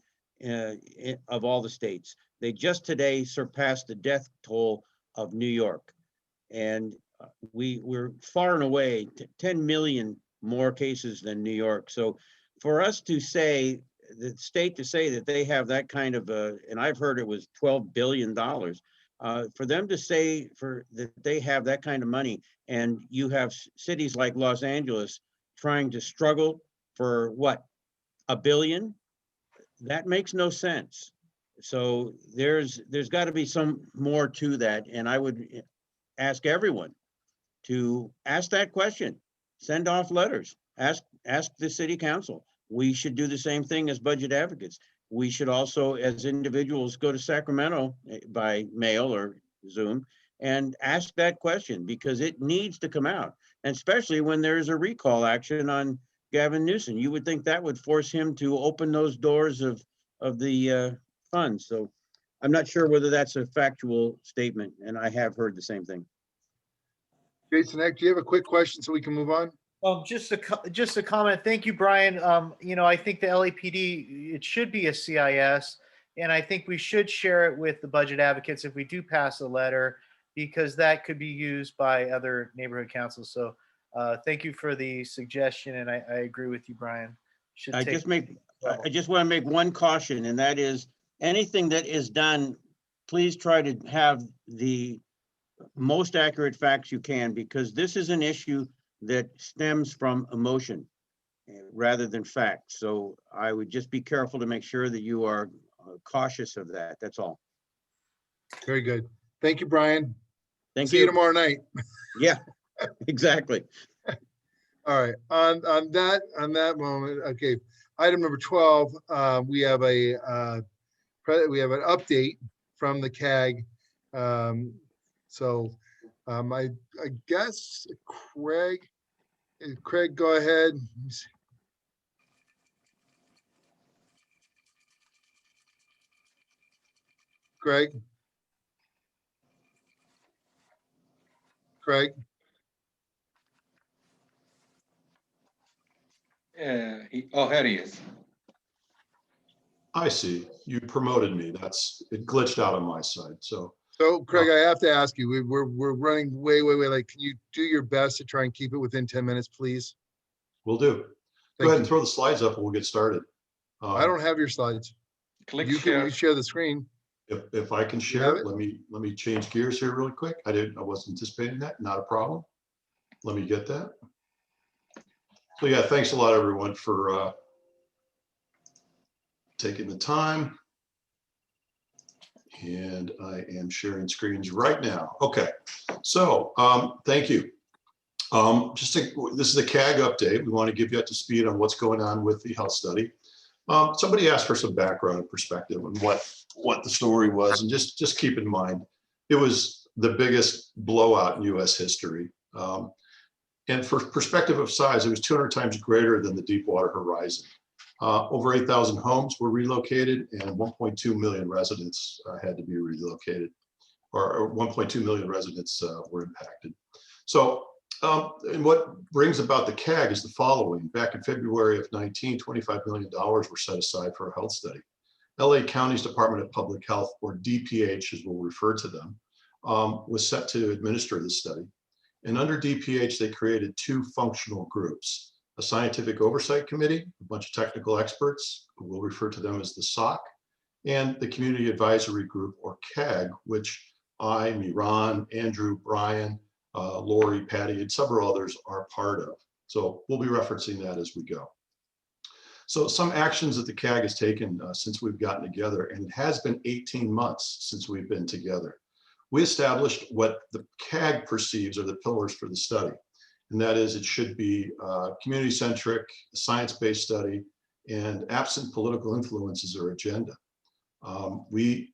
of all the states. They just today surpassed the death toll of New York. And we're far and away 10 million more cases than New York. So for us to say, the state to say that they have that kind of and I've heard it was $12 billion, for them to say that they have that kind of money, and you have cities like Los Angeles trying to struggle for what, $1 billion? That makes no sense. So there's got to be some more to that. And I would ask everyone to ask that question, send off letters, ask the city council. We should do the same thing as budget advocates. We should also, as individuals, go to Sacramento by mail or Zoom and ask that question, because it needs to come out. And especially when there's a recall action on Gavin Newsom, you would think that would force him to open those doors of the funds. So I'm not sure whether that's a factual statement, and I have heard the same thing. Jason Eck, do you have a quick question so we can move on? Just a comment. Thank you, Brian. I think the LAPD, it should be a CIS, and I think we should share it with the budget advocates if we do pass a letter, because that could be used by other neighborhood councils. So thank you for the suggestion, and I agree with you, Brian. I just want to make one caution, and that is anything that is done, please try to have the most accurate facts you can, because this is an issue that stems from emotion rather than fact. So I would just be careful to make sure that you are cautious of that. That's all. Very good. Thank you, Brian. See you tomorrow night. Yeah, exactly. All right. On that moment, okay. Item number 12, we have an update from the CAG. I guess Craig, go ahead. Craig. Yeah. Here he is. I see. You promoted me. It glitched out on my side. So Craig, I have to ask you, we're running way late. Can you do your best to try and keep it within 10 minutes, please? Will do. Go ahead and throw the slides up and we'll get started. I don't have your slides. Click You share. can share the screen. If I can share, let me change gears here really quick. I wasn't anticipating that, not a problem. Let me get that. So yeah, thanks a lot, everyone, for taking the time. And I am sharing screens right now. Okay, so thank you. This is a CAG update. We want to give you up to speed on what's going on with the health study. Somebody asked for some background and perspective on what the story was, and just keep in mind, it was the biggest blowout in U.S. history. And for perspective of size, it was 200 times greater than the Deepwater Horizon. Over 8,000 homes were relocated, and 1.2 million residents had to be relocated, or 1.2 million residents were impacted. So, and what brings about the CAG is the following. Back in February of 19, $25 million were set aside for a health study. LA County's Department of Public Health, or DPH as we'll refer to them, was set to administer this study. And under DPH, they created two functional groups: a scientific oversight committee, a bunch of technical experts, we'll refer to them as the SOC, and the community advisory group, or CAG, which I, Miran, Andrew, Brian, Lori, Patty, and several others are part of. So we'll be referencing that as we go. So some actions that the CAG has taken since we've gotten together, and it has been 18 months since we've been together. We established what the CAG perceives are the pillars for the study. And that is, it should be community-centric, science-based study, and absent political influences or agenda. We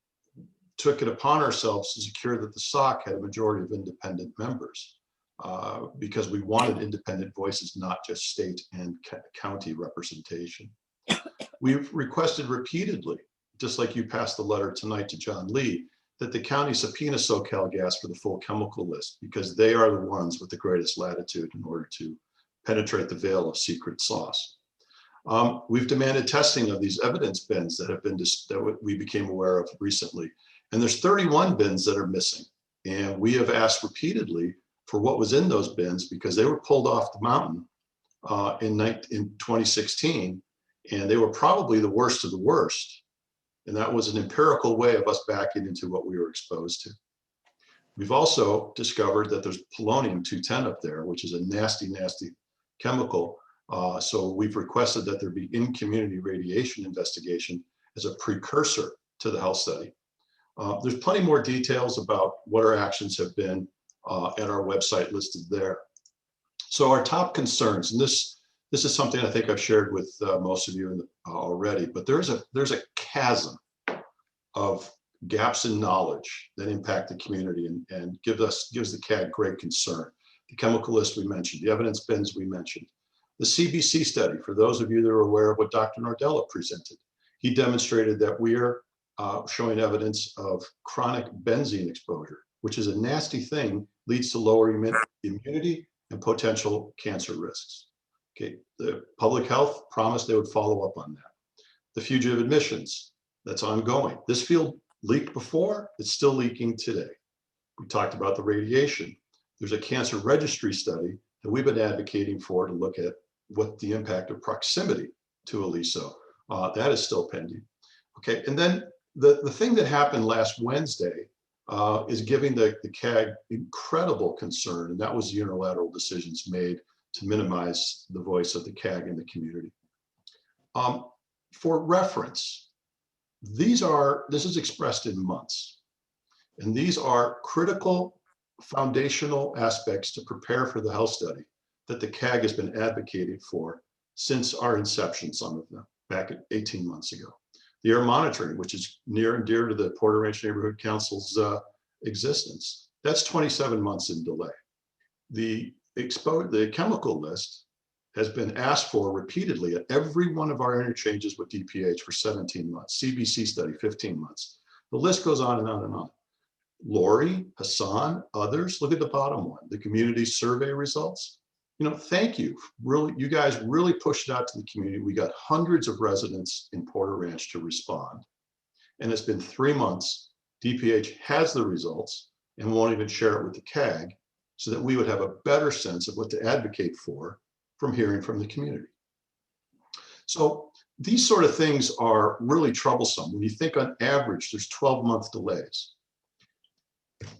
took it upon ourselves to secure that the SOC had a majority of independent members because we wanted independent voices, not just state and county representation. We've requested repeatedly, just like you passed the letter tonight to John Lee, that the county subpoena SoCalGas for the full chemical list, because they are the ones with the greatest latitude in order to penetrate the veil of secret sauce. We've demanded testing of these evidence bins that have been that we became aware of recently. And there's 31 bins that are missing. And we have asked repeatedly for what was in those bins because they were pulled off the mountain in 2016, and they were probably the worst of the worst. And that was an empirical way of us backing into what we were exposed to. We've also discovered that there's polonium-210 up there, which is a nasty, nasty chemical. So we've requested that there be in-community radiation investigation as a precursor to the health study. There's plenty more details about what our actions have been at our website listed there. So our top concerns, and this is something I think I've shared with most of you already, but there's a chasm of gaps in knowledge that impact the community and gives the CAG great concern. The chemical list we mentioned, the evidence bins we mentioned, the CBC study, for those of you that are aware of what Dr. Nardella presented, he demonstrated that we are showing evidence of chronic benzene exposure, which is a nasty thing, leads to lower immunity and potential cancer risks. Okay, the public health promised they would follow up on that. The fugitive admissions, that's ongoing. This field leaked before, it's still leaking today. We talked about the radiation. There's a cancer registry study that we've been advocating for to look at what the impact of proximity to ELISO. That is still pending. Okay, and then the thing that happened last Wednesday is giving the CAG incredible concern, and that was the unilateral decisions made to minimize the voice of the CAG in the community. For reference, this is expressed in months, and these are critical foundational aspects to prepare for the health study that the CAG has been advocating for since our inception, some of them, back 18 months ago. The air monitoring, which is near and dear to the Porter Ranch Neighborhood Council's existence, that's 27 months in delay. The chemical list has been asked for repeatedly at every one of our interchanges with DPH for 17 months, CBC study, 15 months. The list goes on and on and on. Lori, Hassan, others, look at the bottom one, the community survey results. You know, thank you. Really, you guys really pushed it out to the community. We got hundreds of residents in Porter Ranch to respond. And it's been 3 months. DPH has the results and won't even share it with the CAG so that we would have a better sense of what to advocate for from hearing from the community. So these sort of things are really troublesome. When you think on average, there's 12-month delays.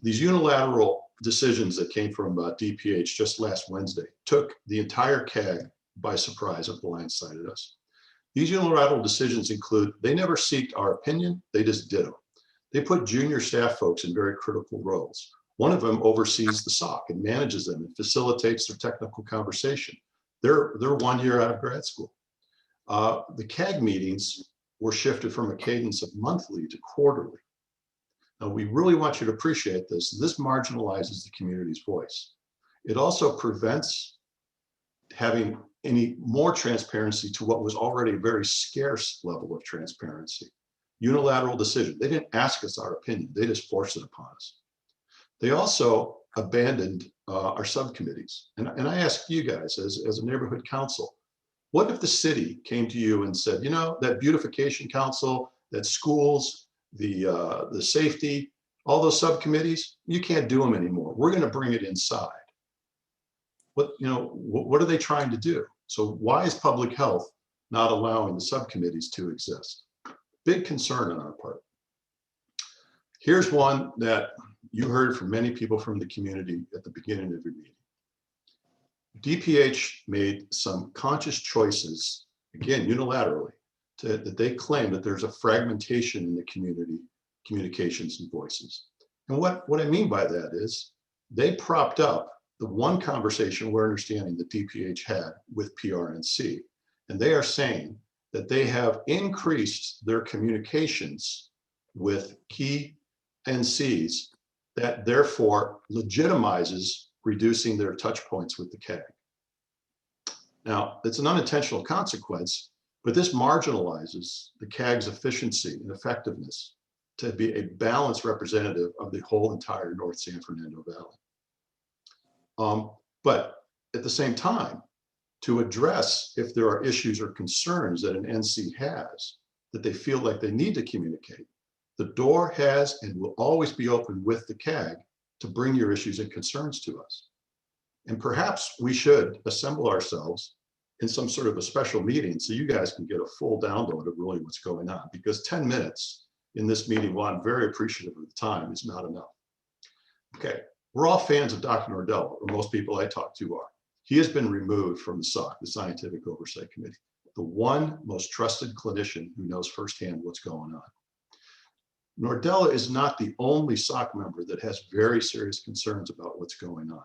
These unilateral decisions that came from DPH just last Wednesday took the entire CAG by surprise and blindsided us. These unilateral decisions include, they never sought our opinion, they just did them. They put junior staff folks in very critical roles. One of them oversees the SOC and manages them and facilitates their technical conversation. They're 1 year out of grad school. The CAG meetings were shifted from a cadence of monthly to quarterly. Now, we really want you to appreciate this. This marginalizes the community's voice. It also prevents having any more transparency to what was already a very scarce level of transparency. Unilateral decision. They didn't ask us our opinion. They just forced it upon us. They also abandoned our subcommittees. And I ask you guys as a neighborhood council, what if the city came to you and said, you know, that beautification council, that schools, the safety, all those subcommittees, you can't do them anymore. We're going to bring it inside. What are they trying to do? So why is public health not allowing the subcommittees to exist? Big concern on our part. Here's one that you heard from many people from the community at the beginning of your meeting. DPH made some conscious choices, again, unilaterally, that they claim that there's a fragmentation in the community, communications and voices. And what I mean by that is they propped up the one conversation we're understanding that DPH had with PRNC. And they are saying that they have increased their communications with key NCs that therefore legitimizes reducing their touch points with the CAG. Now, it's an unintentional consequence, but this marginalizes the CAG's efficiency and effectiveness to be a balanced representative of the whole entire North San Fernando Valley. But at the same time, to address if there are issues or concerns that an NC has that they feel like they need to communicate, the door has and will always be open with the CAG to bring your issues and concerns to us. And perhaps we should assemble ourselves in some sort of a special meeting so you guys can get a full download of really what's going on, because 10 minutes in this meeting, while I'm very appreciative of the time, is not enough. Okay, we're all fans of Dr. Nordello, or most people I talk to are. He has been removed from the SOC, the Scientific Oversight Committee, the one most trusted clinician who knows firsthand what's going on. Nordella is not the only SOC member that has very serious concerns about what's going on.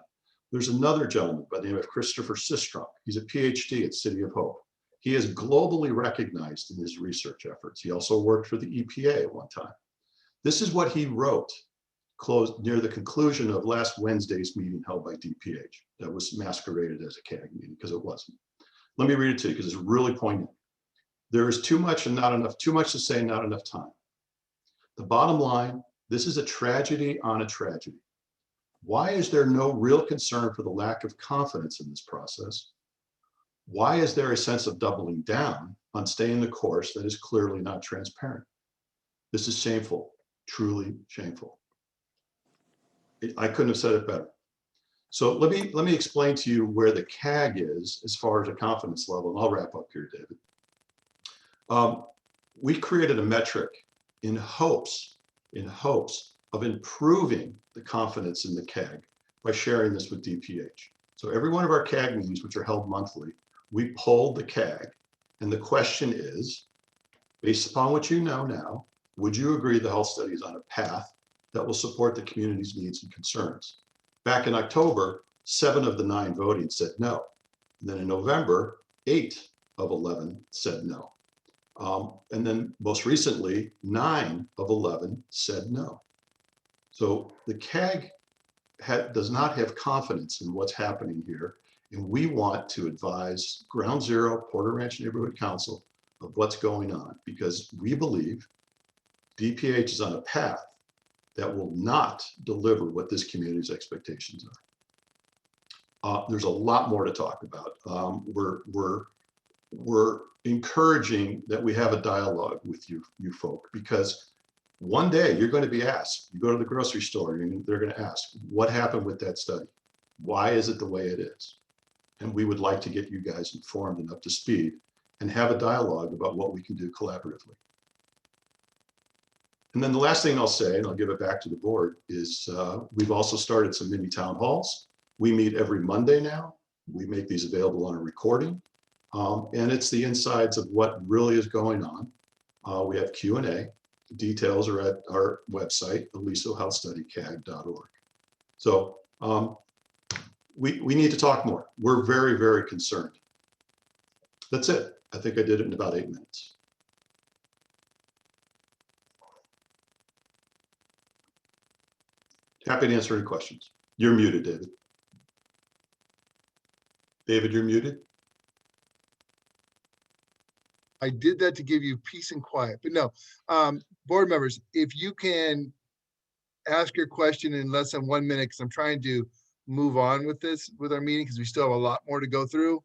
There's another gentleman by the name of Christopher Sistrunk. He's a PhD at City of Hope. He is globally recognized in his research efforts. He also worked for the EPA at one time. This is what he wrote near the conclusion of last Wednesday's meeting held by DPH that was masqueraded as a CAG meeting, because it wasn't. Let me read it to you because it's really poignant. There is too much and not enough, too much to say, not enough time. The bottom line, this is a tragedy on a tragedy. Why is there no real concern for the lack of confidence in this process? Why is there a sense of doubling down on staying the course that is clearly not transparent? This is shameful, truly shameful. I couldn't have said it better. So let me explain to you where the CAG is as far as a confidence level, and I'll wrap up here, David. We created a metric in hopes of improving the confidence in the CAG by sharing this with DPH. So every one of our CAG meetings, which are held monthly, we polled the CAG, and the question is, based upon what you know now, would you agree the health study is on a path that will support the community's needs and concerns? Back in October, 7 of the 9 voting said no. And then in November, 8 of 11 said no. And then most recently, 9 of 11 said no. So the CAG does not have confidence in what's happening here. And we want to advise Ground Zero, Porter Ranch Neighborhood Council of what's going on, because we believe DPH is on a path that will not deliver what this community's expectations are. There's a lot more to talk about. We're encouraging that we have a dialogue with you folk, because one day you're going to be asked, you go to the grocery store and they're going to ask, what happened with that study? Why is it the way it is? And we would like to get you guys informed and up to speed and have a dialogue about what we can do collaboratively. And then the last thing I'll say, and I'll give it back to the board, is we've also started some mini town halls. We meet every Monday now. We make these available on a recording. And it's the insides of what really is going on. We have Q&A. The details are at our website, alisohealthstudycag.org. So we need to talk more. We're very, very concerned. That's it. I think I did it in about 8 minutes. Happy to answer any questions. You're muted, David. David, you're muted. I did that to give you peace and quiet, but no, board members, if you can ask your question in less than 1 minute, because I'm trying to move on with this, with our meeting, because we still have a lot more to go through.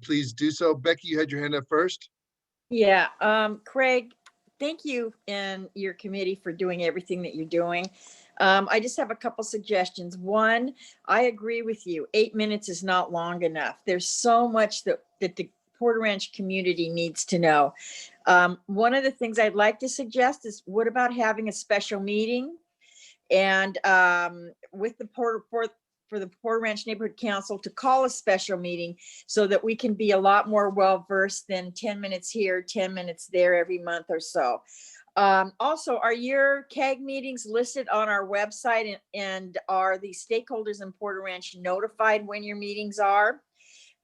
Please do so. Becky, you had your hand up first. Yeah, Craig, thank you and your committee for doing everything that you're doing. I just have a couple suggestions. One, I agree with you. 8 minutes is not long enough. There's so much that the Porter Ranch community needs to know. One of the things I'd like to suggest is, what about having a special meeting and with the for the Porter Ranch Neighborhood Council to call a special meeting so that we can be a lot more well-versed than 10 minutes here, 10 minutes there every month or so. Also, are your CAG meetings listed on our website, and are the stakeholders in Porter Ranch notified when your meetings are?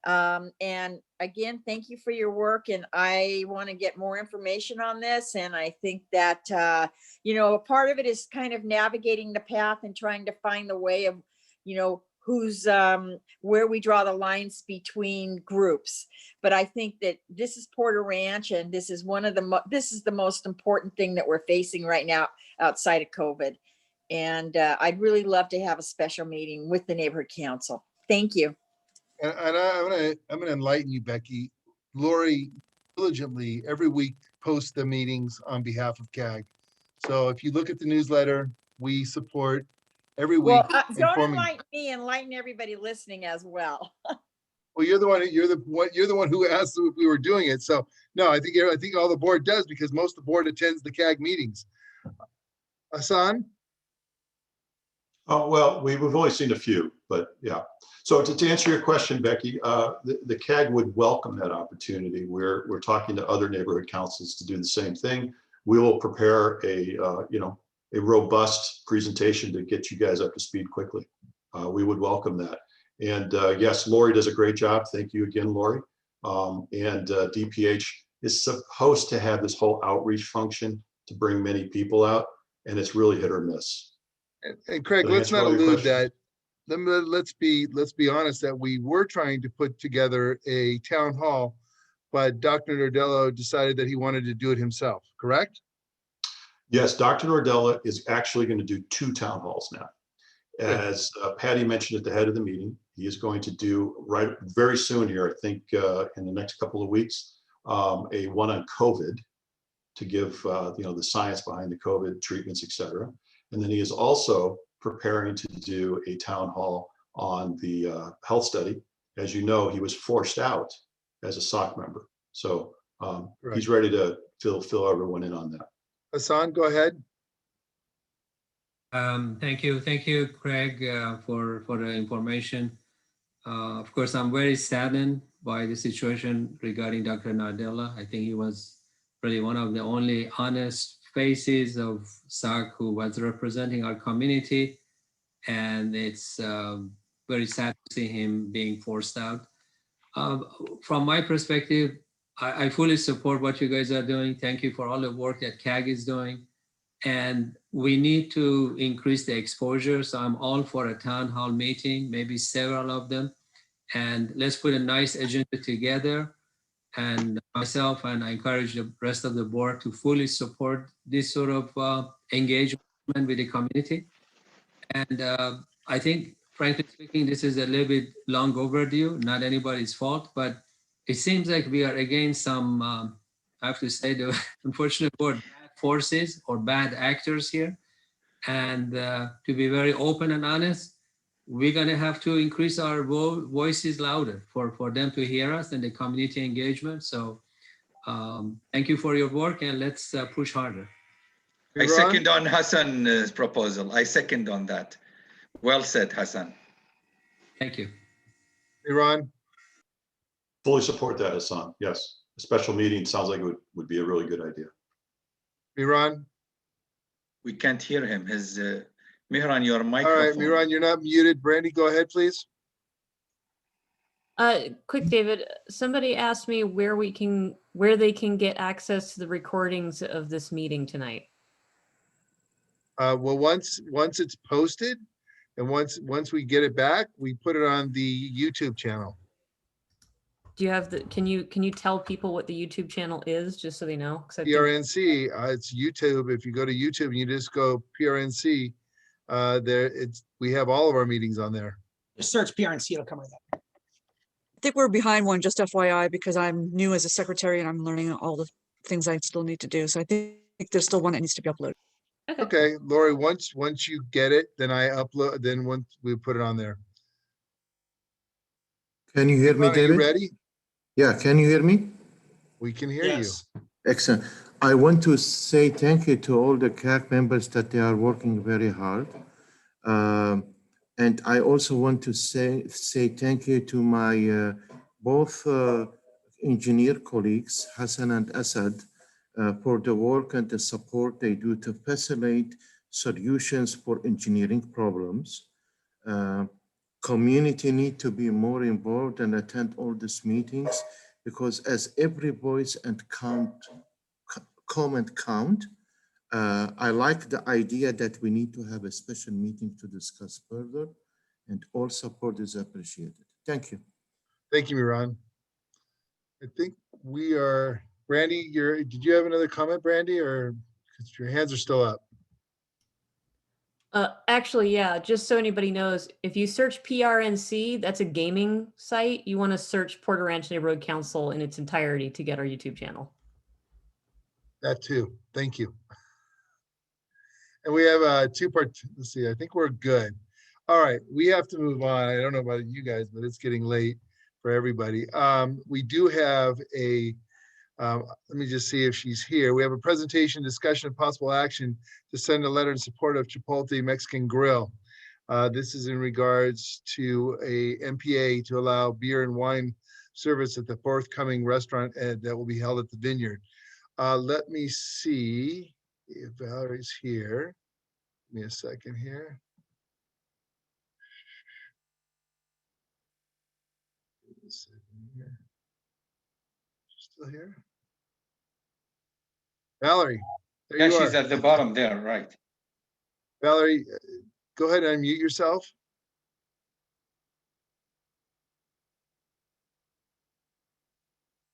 And again, thank you for your work, and I want to get more information on this. And I think that, you know, a part of it is kind of navigating the path and trying to find the way of, you know, who's where we draw the lines between groups. But I think that this is Porter Ranch, and this is one of the this is the most important thing that we're facing right now outside of COVID. And I'd really love to have a special meeting with the neighborhood council. Thank you. And I'm gonna enlighten you, Becky. Lori diligently every week posts the meetings on behalf of CAG. So if you look at the newsletter, we support every week. Well, don't enlighten me, enlighten everybody listening as well. Well, you're the one who asked if we were doing it. So no, I think all the board does, because most of the board attends the CAG meetings. Hassan? Oh, well, we've only seen a few, but yeah. So to answer your question, Becky, the CAG would welcome that opportunity. We're talking to other neighborhood councils to do the same thing. We will prepare a robust presentation to get you guys up to speed quickly. We would welcome that. And yes, Lori does a great job. Thank you again, Lori. And DPH is supposed to have this whole outreach function to bring many people out, and it's really hit or miss. And Craig, let's not elude that. Let's be honest that we were trying to put together a town hall, but Dr. Nordello decided that he wanted to do it himself, correct? Yes, Dr. Nordello is actually going to do 2 town halls now. As Patty mentioned at the head of the meeting, he is going to do very soon here, I think in the next couple of weeks, a one on COVID to give the science behind the COVID treatments, et cetera. And then he is also preparing to do a town hall on the health study. As you know, he was forced out as a SOC member. So he's ready to fill everyone in on that. Hassan, go ahead. Thank you, Craig, for the information. Of course, I'm very saddened by the situation regarding Dr. Nardella. I think he was really one of the only honest faces of SOC who was representing our community. And it's very sad to see him being forced out. From my perspective, I fully support what you guys are doing. Thank you for all the work that CAG is doing. And we need to increase the exposure. So I'm all for a town hall meeting, maybe several of them. And let's put a nice agenda together. And myself, and I encourage the rest of the board to fully support this sort of engagement with the community. And I think, frankly speaking, this is a little bit long overdue, not anybody's fault, but it seems like we are against some, I have to say the unfortunate word, bad forces or bad actors here. And to be very open and honest, we're gonna have to increase our voices louder for them to hear us and the community engagement. So thank you for your work, and let's push harder. I second on Hassan's proposal. I second on that. Well said, Hassan. Thank you. Iran? Fully support that, Hassan. Yes. A special meeting sounds like it would be a really good idea. Miran? We can't hear him. His Mihran, your microphone. All right, Miran, you're not muted. Brandy, go ahead, please. Quick, David, somebody asked me where they can get access to the recordings of this meeting tonight. Well, once it's posted and once we get it back, we put it on the YouTube channel. Do you have can you tell people what the YouTube channel is, just so they know? PRNC, it's YouTube. If you go to YouTube and you just go PRNC, we have all of our meetings on there. Just search PRNC, it'll come right up. I think we're behind one, just FYI, because I'm new as a secretary and I'm learning all the things I still need to do. So I think there's still one that needs to be uploaded. Okay, Lori, once you get it, then once we put it on there. Can you hear me, Are David? you ready? Yeah, can you hear me? We can hear you. Excellent. I want to say thank you to all the CAC members that they are working very hard. And I also want to say thank you to my both engineer colleagues, Hassan and Asad, for the work and the support they do to facilitate solutions for engineering problems. Community need to be more involved and attend all these meetings, because as every voice and comment count, I like the idea that we need to have a special meeting to discuss further, and all support is appreciated. Thank you. Thank you, Miran. I think we are, Brandy, did you have another comment, Brandy, or because your hands are still up? Actually, yeah, just so anybody knows, if you search PRNC, that's a gaming site. You want to search Porter Ranch Neighborhood Council in its entirety to get our YouTube channel. That too. Thank you. And we have a two-part, let's see, I think we're good. All right, we have to move on. I don't know about you guys, but it's getting late for everybody. We do have let me just see if she's here. We have a presentation, discussion, and possible action to send a letter in support of Chipotle Mexican Grill. This is in regards to a MPA to allow beer and wine service at the forthcoming restaurant that will be held at the Vineyard. Let me see if Valerie's here. Give me a second here. Still here? Valerie, there Yeah, you she's are. at the bottom there, right? Valerie, go ahead and unmute yourself.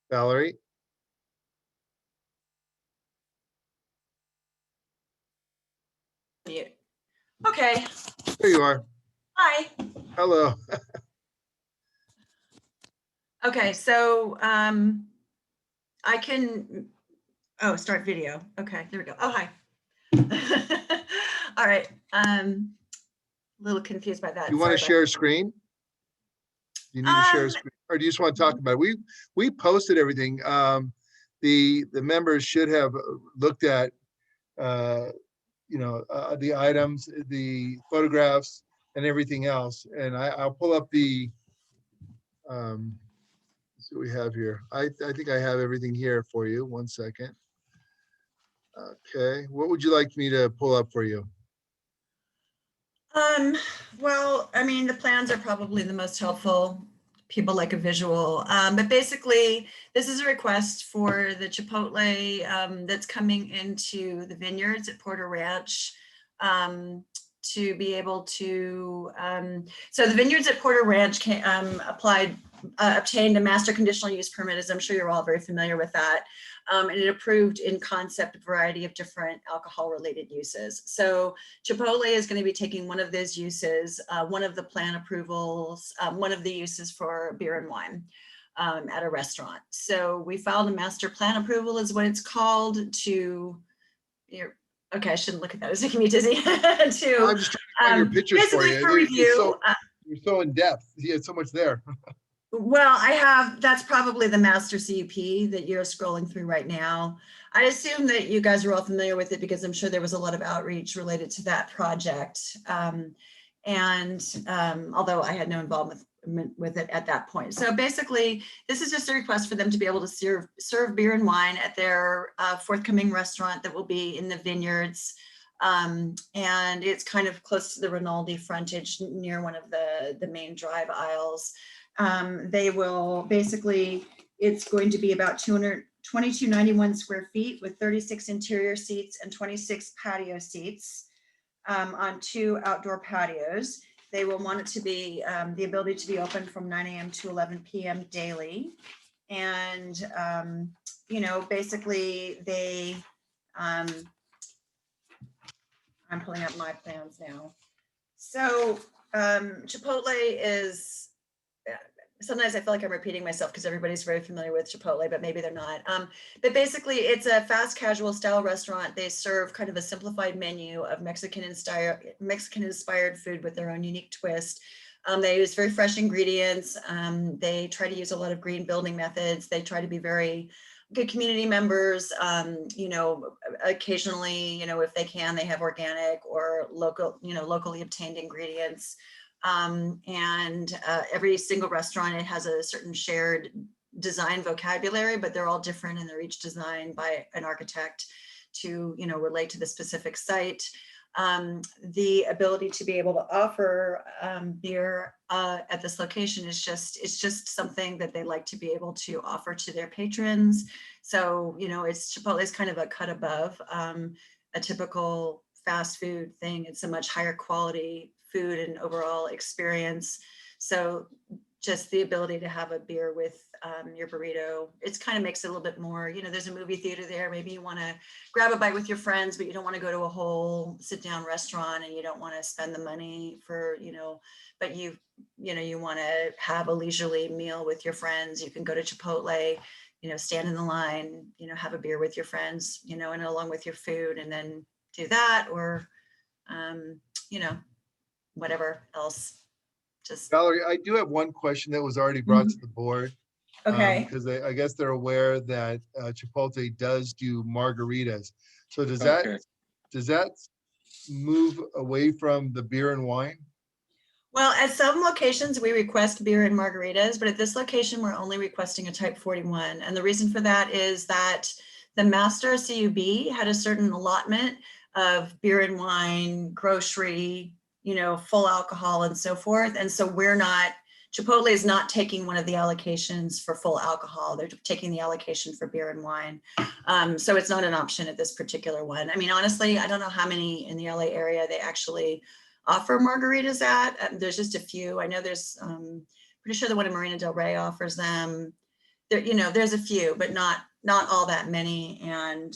Valerie. Mute. Okay. There you are. Hi. Hello. Okay, so I can, start video. Okay, there we go. Oh, hi. All right. A little confused by that. You want to share a screen? You need to share a screen, or do you just want to talk about it? We posted everything. The members should have looked at the items, the photographs, and everything else. And I'll pull up the let's see what we have here. I think I have everything here for you. One second. Okay, what would you like me to pull up for you? Well, I mean, the plans are probably the most helpful. People like a visual, but basically this is a request for the Chipotle that's coming into the vineyards at Porter Ranch to be able to, so the vineyards at Porter Ranch obtained a master conditional use permit, as I'm sure you're all very familiar with that. And it approved in concept a variety of different alcohol related uses. So Chipotle is going to be taking one of those uses, one of the plan approvals, one of the uses for beer and wine at a restaurant. So we filed a master plan approval is what it's called to Okay, I shouldn't look at that. It's making me dizzy. I'm just trying to find your pictures for basically you. for review. You're so in depth. You had so much there. Well, that's probably the master CUP that you're scrolling through right now. I assume that you guys are all familiar with it because I'm sure there was a lot of outreach related to that project. Although I had no involvement with it at that point. So basically, this is just a request for them to be able to serve beer and wine at their forthcoming restaurant that will be in the vineyards. And it's kind of close to the Rinaldi frontage near one of the main drive aisles. They will basically, it's going to be about 2291 square feet with 36 interior seats and 26 patio seats on 2 outdoor patios. They will want it to be the ability to be open from 9 a.m. to 11 p.m. daily. And, basically I'm pulling up my plans now. So Chipotle is, sometimes I feel like I'm repeating myself because everybody's very familiar with Chipotle, but maybe they're not. But basically, it's a fast casual style restaurant. They serve kind of a simplified menu of Mexican-inspired food with their own unique twist. They use very fresh ingredients. They try to use a lot of green building methods. They try to be very good community members. Occasionally, if they can, they have organic or locally obtained ingredients. Every single restaurant, it has a certain shared design vocabulary, but they're all different and they're each designed by an architect to, relate to the specific site. The ability to be able to offer beer at this location is just something that they like to be able to offer to their patrons. So, Chipotle is kind of a cut above a typical fast food thing. It's a much higher quality food and overall experience. So just the ability to have a beer with your burrito, it kind of makes it a little bit more, there's a movie theater there. Maybe you want to grab a bite with your friends, but you don't want to go to a whole sit down restaurant and you don't want to spend the money for, but you want to have a leisurely meal with your friends. You can go to Chipotle, stand in the line, have a beer with your friends, and along with your food, and then do that, or, whatever else. Just Valerie, I do have one question that was already brought to the board. Okay. Because I guess they're aware that Chipotle does do margaritas. So does that move away from the beer and wine? Well, at some locations we request beer and margaritas, but at this location we're only requesting a type 41. And the reason for that is that the master CUB had a certain allotment of beer and wine, grocery, full alcohol and so forth. And so Chipotle is not taking one of the allocations for full alcohol. They're taking the allocation for beer and wine. So it's not an option at this particular one. I mean, honestly, I don't know how many in the LA area they actually offer margaritas at. There's just a few. I know there's, pretty sure the one in Marina Del Rey offers them. There, there's a few, but not all that many. And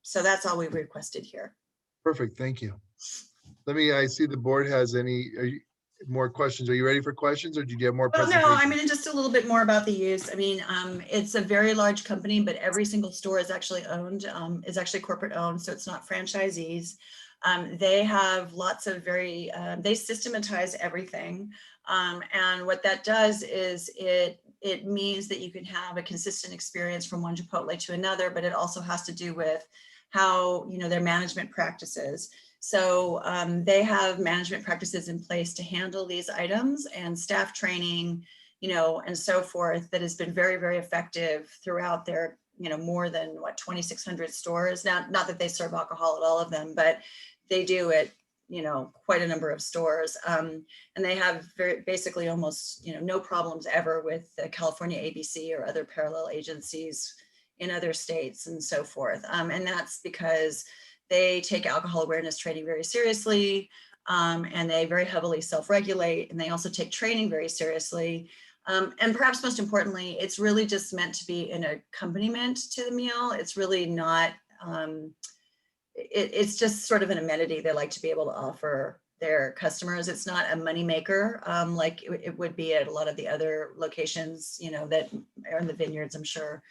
so that's all we requested here. Perfect, thank you. I see the board has more questions. Are you ready for questions, or did you have more? Well, no, I mean, just a little bit more about the use. I mean, it's a very large company, but every single store is actually corporate owned. So it's not franchisees. They have lots of they systematize everything. And what that does is it means that you can have a consistent experience from one Chipotle to another, but it also has to do with how, their management practices. So they have management practices in place to handle these items and staff training, and so forth, that has been very, very effective throughout their, more than 2,600 stores. Now, not that they serve alcohol at all of them, but they do at, quite a number of stores. And they have basically almost, no problems ever with the California ABC or other parallel agencies in other states and so forth. And that's because they take alcohol awareness training very seriously, and they very heavily self-regulate, and they also take training very seriously. And perhaps most importantly, it's really just meant to be an accompaniment to the meal. It's really not, it's just sort of an amenity they like to be able to offer their customers. It's not a moneymaker like it would be at a lot of the other locations, that are in the vineyards, I'm sure.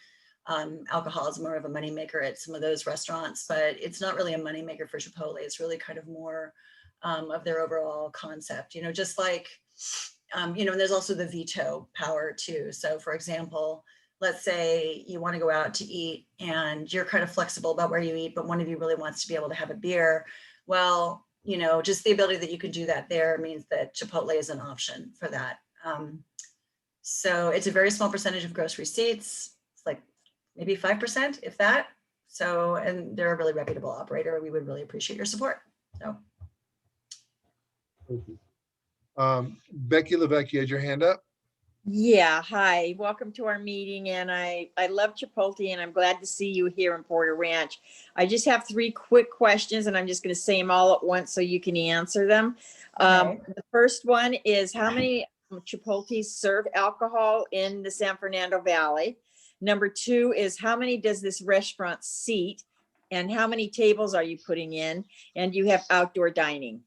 alcohol is more of a moneymaker at some of those restaurants, but it's not really a moneymaker for Chipotle. It's really kind of more of their overall concept, you know, just like, you know, and there's also the veto power too. So for example, let's say you want to go out to eat and you're kind of flexible about where you eat, but one of you really wants to be able to have a beer. Well, you know, just the ability that you can do that there means that Chipotle is an option for that. So it's a very small percentage of gross receipts. It's like maybe 5%, if that. So, and they're a really reputable operator. We would really appreciate your support. So. Thank you. Becky Levesque, you had your hand up. Yeah, hi, welcome to our meeting. And I love Chipotle and I'm glad to see you here in Porter Ranch. I just have 3 quick questions and I'm just going to say them all at once so you can answer them. Okay. The first one is how many Chipotles serve alcohol in the San Fernando Valley? Number 2 is how many does this restaurant seat and how many tables are you putting in? And you have outdoor dining?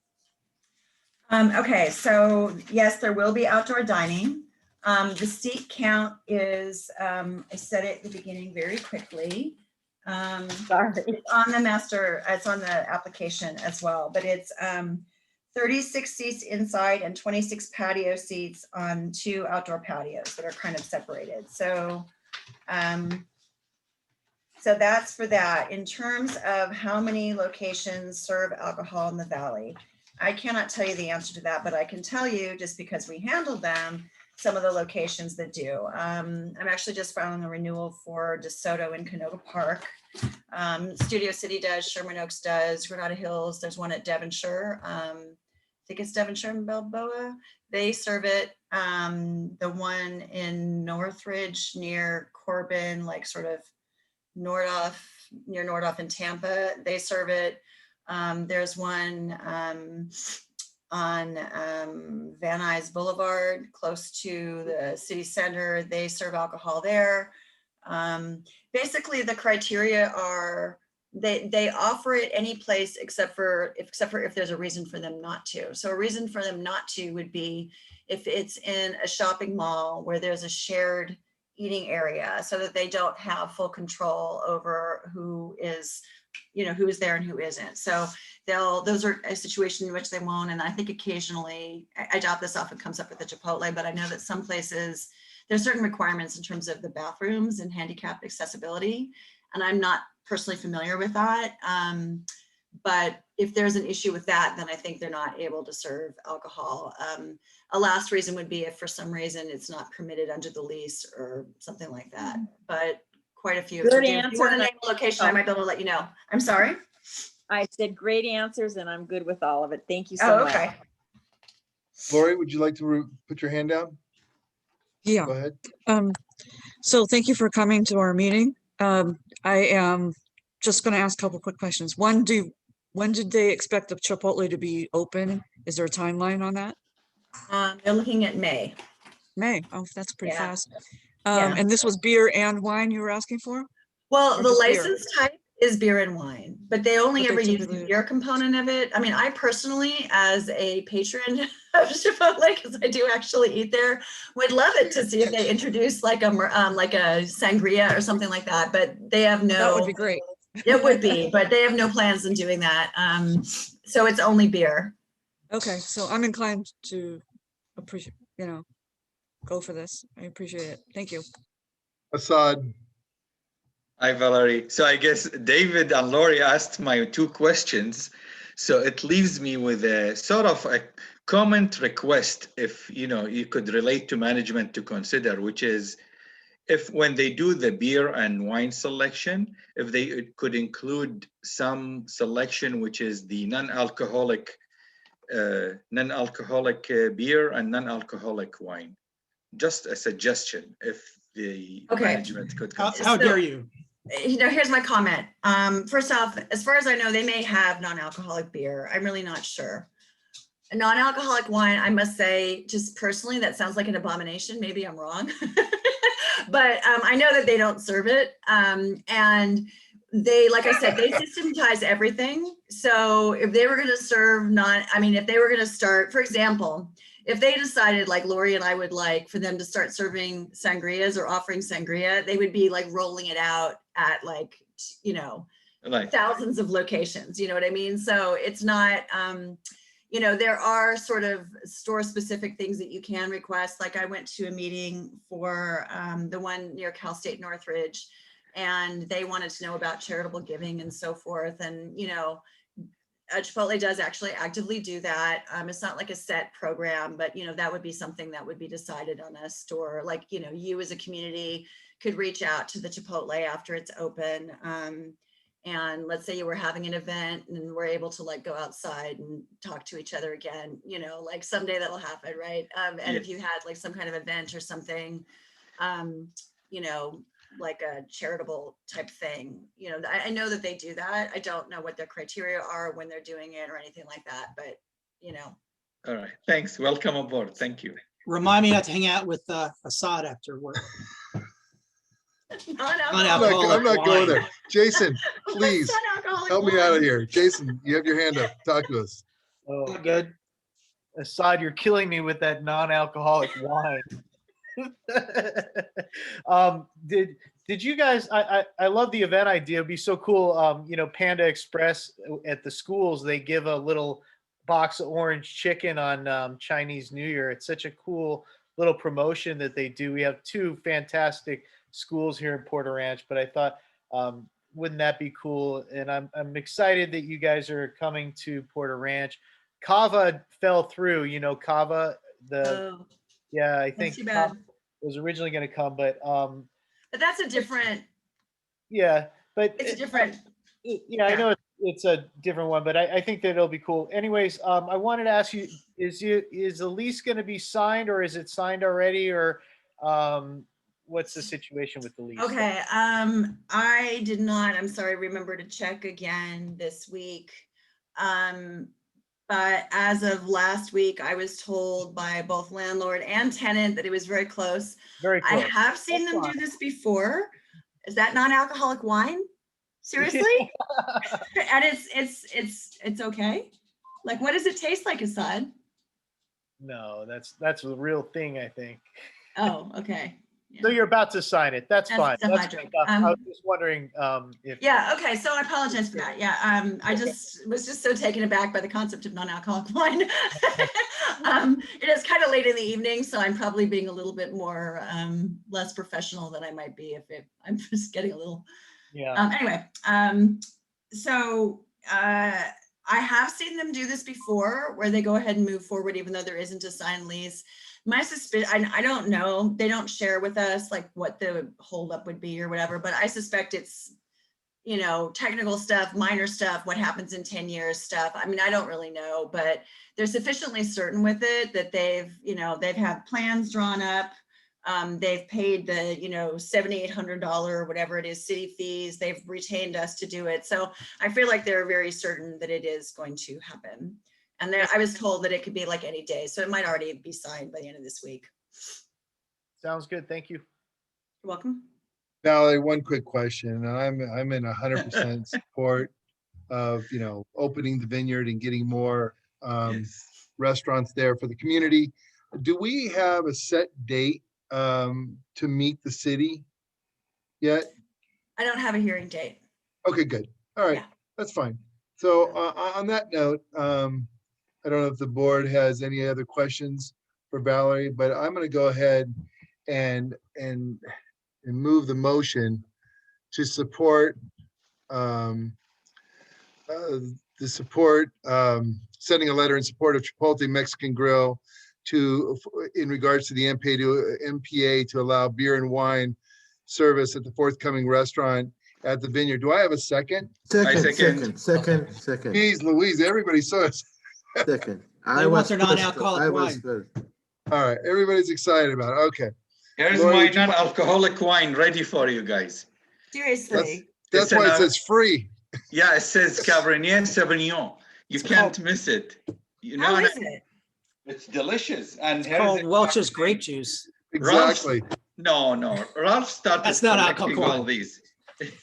Okay, so yes, there will be outdoor dining. The seat count is, I said it at the beginning very quickly. Sorry. It's on the master, it's on the application as well, but it's 36 seats inside and 26 patio seats on 2 outdoor patios that are kind of separated. So, so that's for that. In terms of how many locations serve alcohol in the Valley, I cannot tell you the answer to that, but I can tell you, just because we handled them, some of the locations that do. I'm actually just filing a renewal for DeSoto in Canoga Park. Studio City does, Sherman Oaks does, Granada Hills, there's one at Devonshire. I think it's Devonshire and Balboa. They serve it. The one in Northridge near Corbin, like sort of Nordhoff, near Nordhoff and Tampa, they serve it. There's one on Van Nuys Boulevard, close to the city center. They serve alcohol there. Basically, the criteria are they offer it any place except for if there's a reason for them not to. So a reason for them not to would be if it's in a shopping mall where there's a shared eating area, so that they don't have full control over who is, you know, who is there and who isn't. So those are a situation in which they won't. And I think occasionally, I doubt this often comes up with the Chipotle, but I know that some places there's certain requirements in terms of the bathrooms and handicap accessibility. And I'm not personally familiar with that. But if there's an issue with that, then I think they're not able to serve alcohol. A last reason would be if for some reason it's not permitted under the lease or something like that. But quite a few. Good If you want to answer. name a location, I might be able to let you know. I'm sorry. I said great answers and I'm good with all of it. Thank you so much. Okay. Lori, would you like to put your hand down? Yeah. Go ahead. So thank you for coming to our meeting. I am just going to ask a couple quick questions. When did they expect the Chipotle to be open? Is there a timeline on that? They're looking at May. May. Oh, that's pretty Yeah. fast. Yeah. And this was beer and wine you were asking for? Well, Or the just beer? license type is beer and wine, but they only But they ever use the typically- beer component of it. I mean, I personally, as a patron of Chipotle, because I do actually eat there, would love it to see if they introduce like a sangria or something like that. But they have no. That would be great. It would be, but they have no plans in doing that. So it's only beer. Okay, so I'm inclined to appreciate, go for this. I appreciate it. Thank you. Assad. Hi, Valerie. So I guess David and Lori asked my 2 questions. So it leaves me with a sort of a comment request, if you could relate to management to consider, which is if when they do the beer and wine selection, if they could include some selection, which is the non-alcoholic beer and non-alcoholic wine. Just a suggestion, if the management could consider. How dare you? Here's my comment. First off, as far as I know, they may have non-alcoholic beer. I'm really not sure. A non-alcoholic wine, I must say, just personally, that sounds like an abomination. Maybe I'm wrong. But I know that they don't serve it. And they, like I said, they systematize everything. So if they were going to serve if they were going to start, for example, if they decided like Lori and I would like for them to start serving sangrias or offering sangria, they would be like rolling it out at like, you know, Like, thousands of locations, you know what I mean? So it's not, you know, there are sort of store specific things that you can request. Like I went to a meeting for the one near Cal State Northridge, and they wanted to know about charitable giving and so forth. And, you know, Chipotle does actually actively do that. It's not like a set program, but, you know, that would be something that would be decided on a store. Like, you know, you as a community could reach out to the Chipotle after it's open. And let's say you were having an event and we're able to like go outside and talk to each other again, you know, like someday that'll happen, right? And if you had like some kind of event or something, you know, like a charitable type thing, you know, I know that they do that. I don't know what their criteria are when they're doing it or anything like that, but you know. all right, thanks. Welcome aboard. Thank you. Remind me not to hang out with Assad after work. I'm not going there. Jason, please help me out of here. Jason, you have your hand up. Talk to us. Oh, good. Assad, you're killing me with that non-alcoholic wine. Did you guys, I love the event idea. It'd be so cool. You know, Panda Express at the schools, they give a little box of orange chicken on Chinese New Year. It's such a cool little promotion that they do. We have 2 fantastic schools here in Porter Ranch, but I thought, wouldn't that be cool? And I'm excited that you guys are coming to Porter Ranch. Kava fell through, you know, Kava, yeah, I think Kava was originally going to come, but that's a different. Yeah, but it's a different. Yeah, I know it's a different one, but I think that it'll be cool. Anyways, I wanted to ask you, is the lease going to be signed, or is it signed already, or what's the situation with the lease? Okay, I did not, I'm sorry, remember to check again this week. But as of last week, I was told by both landlord and tenant that it was very close. Very close. I have seen them do this before. Is that non-alcoholic wine? Seriously? And it's okay? Like, what does it taste like, Assad? No, that's a real thing, I think. Oh, okay. Yeah. So you're about to sign it. That's fine. That's I was just wondering if. Yeah. Okay. So I apologize for that. Yeah. I was just so taken aback by the concept of non-alcoholic wine. It is kind of late in the evening, so I'm probably being a little bit more less professional than I might be if I'm just getting a little. Yeah. Anyway. So I have seen them do this before, where they go ahead and move forward, even though there isn't a signed lease. My suspicion, I don't know, they don't share with us like what the holdup would be or whatever, but I suspect it's, you know, technical stuff, minor stuff, what happens in 10 years stuff. I mean, I don't really know, but they're sufficiently certain with it that they've had plans drawn up. They've paid the, you know, $7,800 or whatever it is, city fees. They've retained us to do it. So I feel like they're very certain that it is going to happen. And I was told that it could be like any day. So it might already be signed by the end of this week. Sounds good. Thank you. You're welcome. Valerie, one quick question. I'm in 100% support of, you know, opening the vineyard and getting more restaurants there for the community. Do we have a set date to meet the city yet? I don't have a hearing date. Okay, good. All right, that's fine. So on that note, I don't know if the board has any other questions for Valerie, but I'm going to go ahead and move the motion to support sending a letter in support of Chipotle Mexican Grill in regards to the MPA to allow beer and wine service at the forthcoming restaurant at the vineyard. Do I have a second? Second. Jeez Louise, everybody saw us. Second. I want their non-alcoholic wine. All right, everybody's excited about it. Okay. Here's my non-alcoholic wine ready for you guys. Seriously. That's why it says free. Yeah, it says Cabernet Sauvignon. You can't miss it. You know, how is it? It's delicious. And it's called Welch's grape juice. Exactly. No. Ralph started. That's not alcohol. All these. Okay,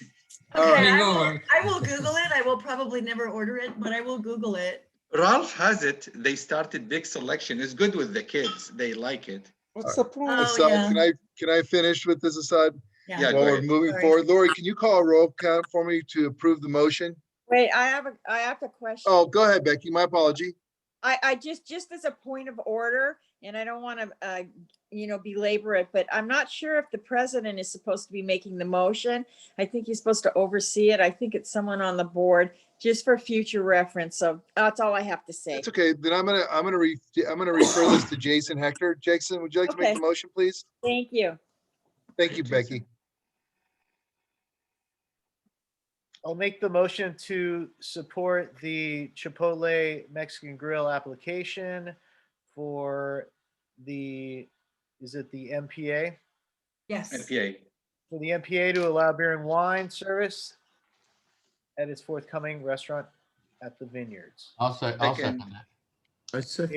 I will Google it. I will probably never order it, but I will Google it. Ralph has it. They started big selection. It's good with the kids. They like it. What's the point? Assad, can I finish with this, Assad? Yeah, While go we're ahead. moving forward, Lori, can you call a roll count for me to approve the motion? Wait, I have a question. Oh, go ahead, Becky. My apology. I just as a point of order, and I don't want to, belabor it, but I'm not sure if the president is supposed to be making the motion. I think he's supposed to oversee it. I think it's someone on the board, just for future reference. So that's all I have to say. It's okay. Then I'm gonna refer this to Jason Hector. Jason, would you like to make Okay. the motion, please? Thank you. Thank you, Becky. I'll make the motion to support the Chipotle Mexican Grill application for is it the MPA? Yes. MPA. For the MPA to allow beer and wine service at its forthcoming restaurant at the Vineyards. I'll second that.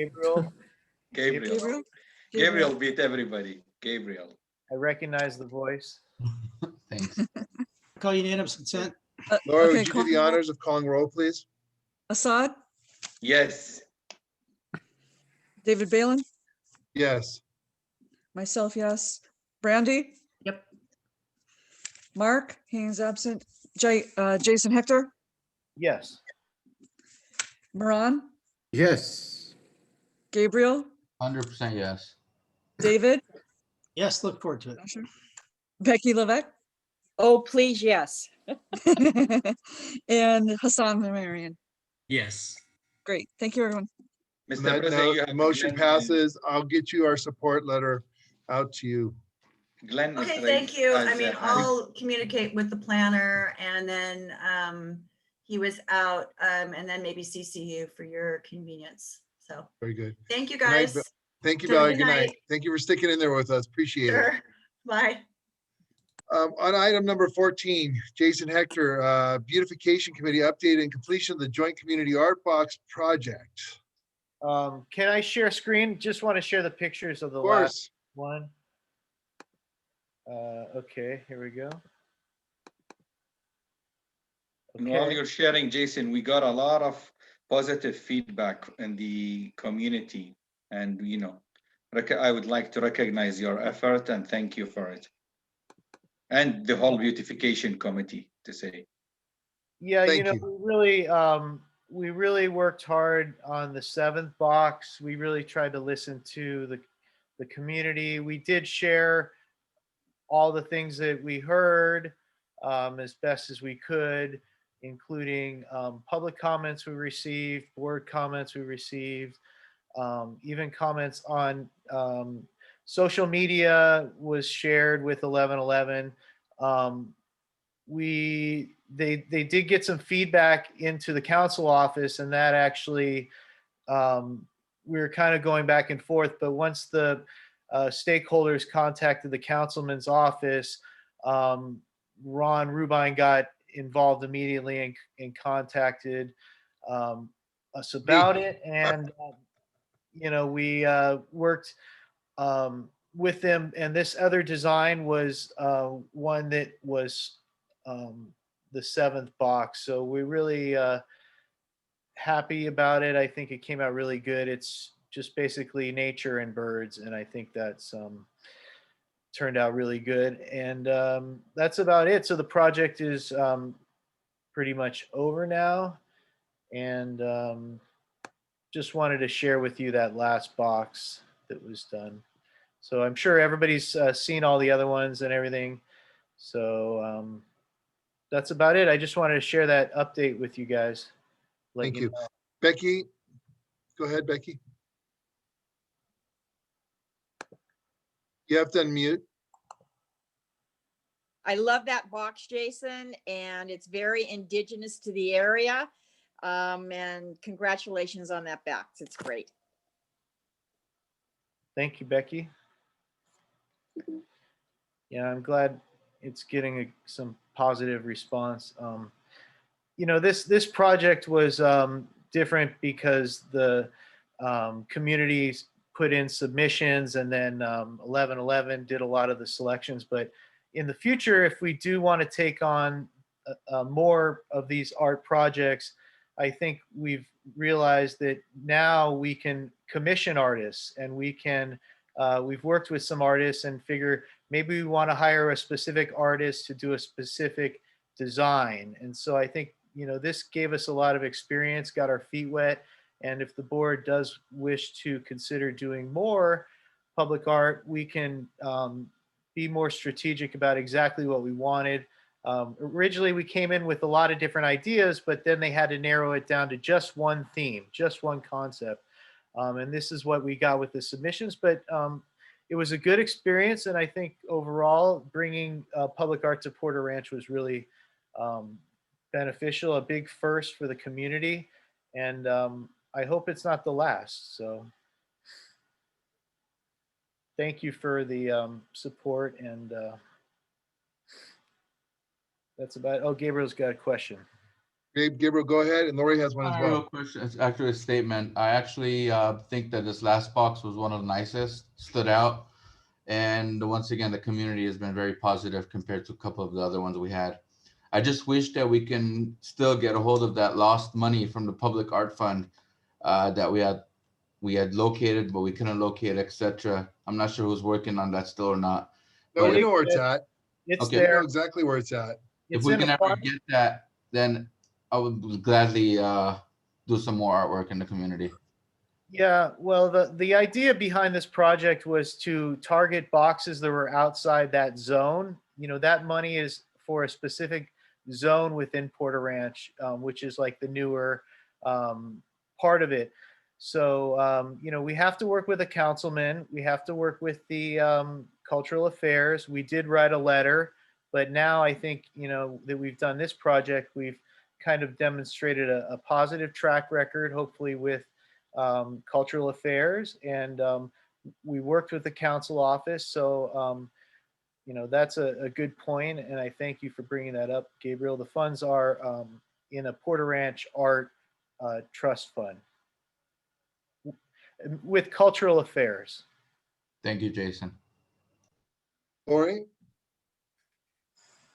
Gabriel. Gabriel beat everybody. Gabriel. I recognize the voice. Thanks. Call unanimous consent. Laura, okay, would you do the honors of calling roll, please? Assad, Yes. David Balin, Yes. myself, yes. Brandy? Yep. Mark, Haynes absent. Jason Hector, Yes. Moran, Yes. Gabriel, 100% yes. David, Yes, look forward to it. Becky Levesque, Oh, please, yes. and Hassan Marion. Yes. Great. Thank you, everyone. And Mr. that President, note, you the have motion Glenn and- passes. I'll get you our support letter out to you. Glenn. Okay, is thank you. I has mean, a hand. I'll communicate with the planner, and then he was out, and then maybe CC you for your convenience. So Very good. thank you, Good night, guys. Thank you, Have a Valerie. good Good night. night. Thank you for sticking in there with us. Appreciate it. Sure. Bye. On item number 14, Jason Hector, Beautification Committee update and completion of the Joint Community Art Box project. Can I share screen? Just want to share the pictures of the Of course. last one. Okay, here we go. And while you're sharing, Jason, we got a lot of positive feedback in the community, and I would like to recognize your effort and thank you for it, and the whole beautification committee to say. Yeah, Thank we really worked hard on the 7th box. We really tried to listen to the community. We did share all the things that we heard as best as we could, including public comments we received, board comments we received, even comments on social media was shared with 1111. They did get some feedback into the council office, and that actually we were kind of going back and forth. But once the stakeholders contacted the councilman's office, Ron Rubine got involved immediately and contacted us about it, and we worked with them. And this other design was one that was the 7th box, so we really happy about it. I think it came out really good. It's just basically nature and birds, and I think that's turned out really good. And that's about it. So the project is pretty much over now, and just wanted to share with you that last box that was done. So I'm sure everybody's seen all the other ones and everything. So that's about it. I just wanted to share that update with you guys. Thank you. Becky, go ahead, Becky. You have to unmute. I love that box, Jason, and it's very indigenous to the area. And congratulations on that box. It's great. Thank you, Becky. Yeah, I'm glad it's getting some positive response. This project was different because the communities put in submissions, and then 1111 did a lot of the selections. But in the future, if we do want to take on more of these art projects, I think we've realized that now we can commission artists, and we've worked with some artists and figure maybe we want to hire a specific artist to do a specific design. And so I think, this gave us a lot of experience, got our feet wet. And if the board does wish to consider doing more public art, we can be more strategic about exactly what we wanted. Originally, we came in with a lot of different ideas, but then they had to narrow it down to just one theme, just one concept. And this is what we got with the submissions. But it was a good experience. And I think overall, bringing public art to Porter Ranch was really beneficial, a big first for the community. And I hope it's not the last. So thank you for the support. And that's about it. Oh, Gabriel's got a question. Gabriel, go ahead. And Lori has one as well. Real question. It's actually a statement. I actually think that this last box was one of the nicest, stood out. And once again, the community has been very positive compared to a couple of the other ones we had. I just wish that we can still get a hold of that lost money from the public art fund that we had located, but we couldn't locate, etc. I'm not sure who's working on that still or not. No, we know where it's at. It's okay. there. We know exactly where it's at. If we can ever get that, then I would gladly do some more artwork in the community. Yeah, well, the idea behind this project was to target boxes that were outside that zone. That money is for a specific zone within Porter Ranch, which is like the newer part of it. So, we have to work with a councilman. We have to work with the cultural affairs. We did write a letter, but now I think, that we've done this project, we've kind of demonstrated a positive track record, hopefully with cultural affairs. And we worked with the council office. So, that's a good point. And I thank you for bringing that up, Gabriel. The funds are in a Porter Ranch Art Trust Fund with cultural affairs. Thank you, Jason. Lori?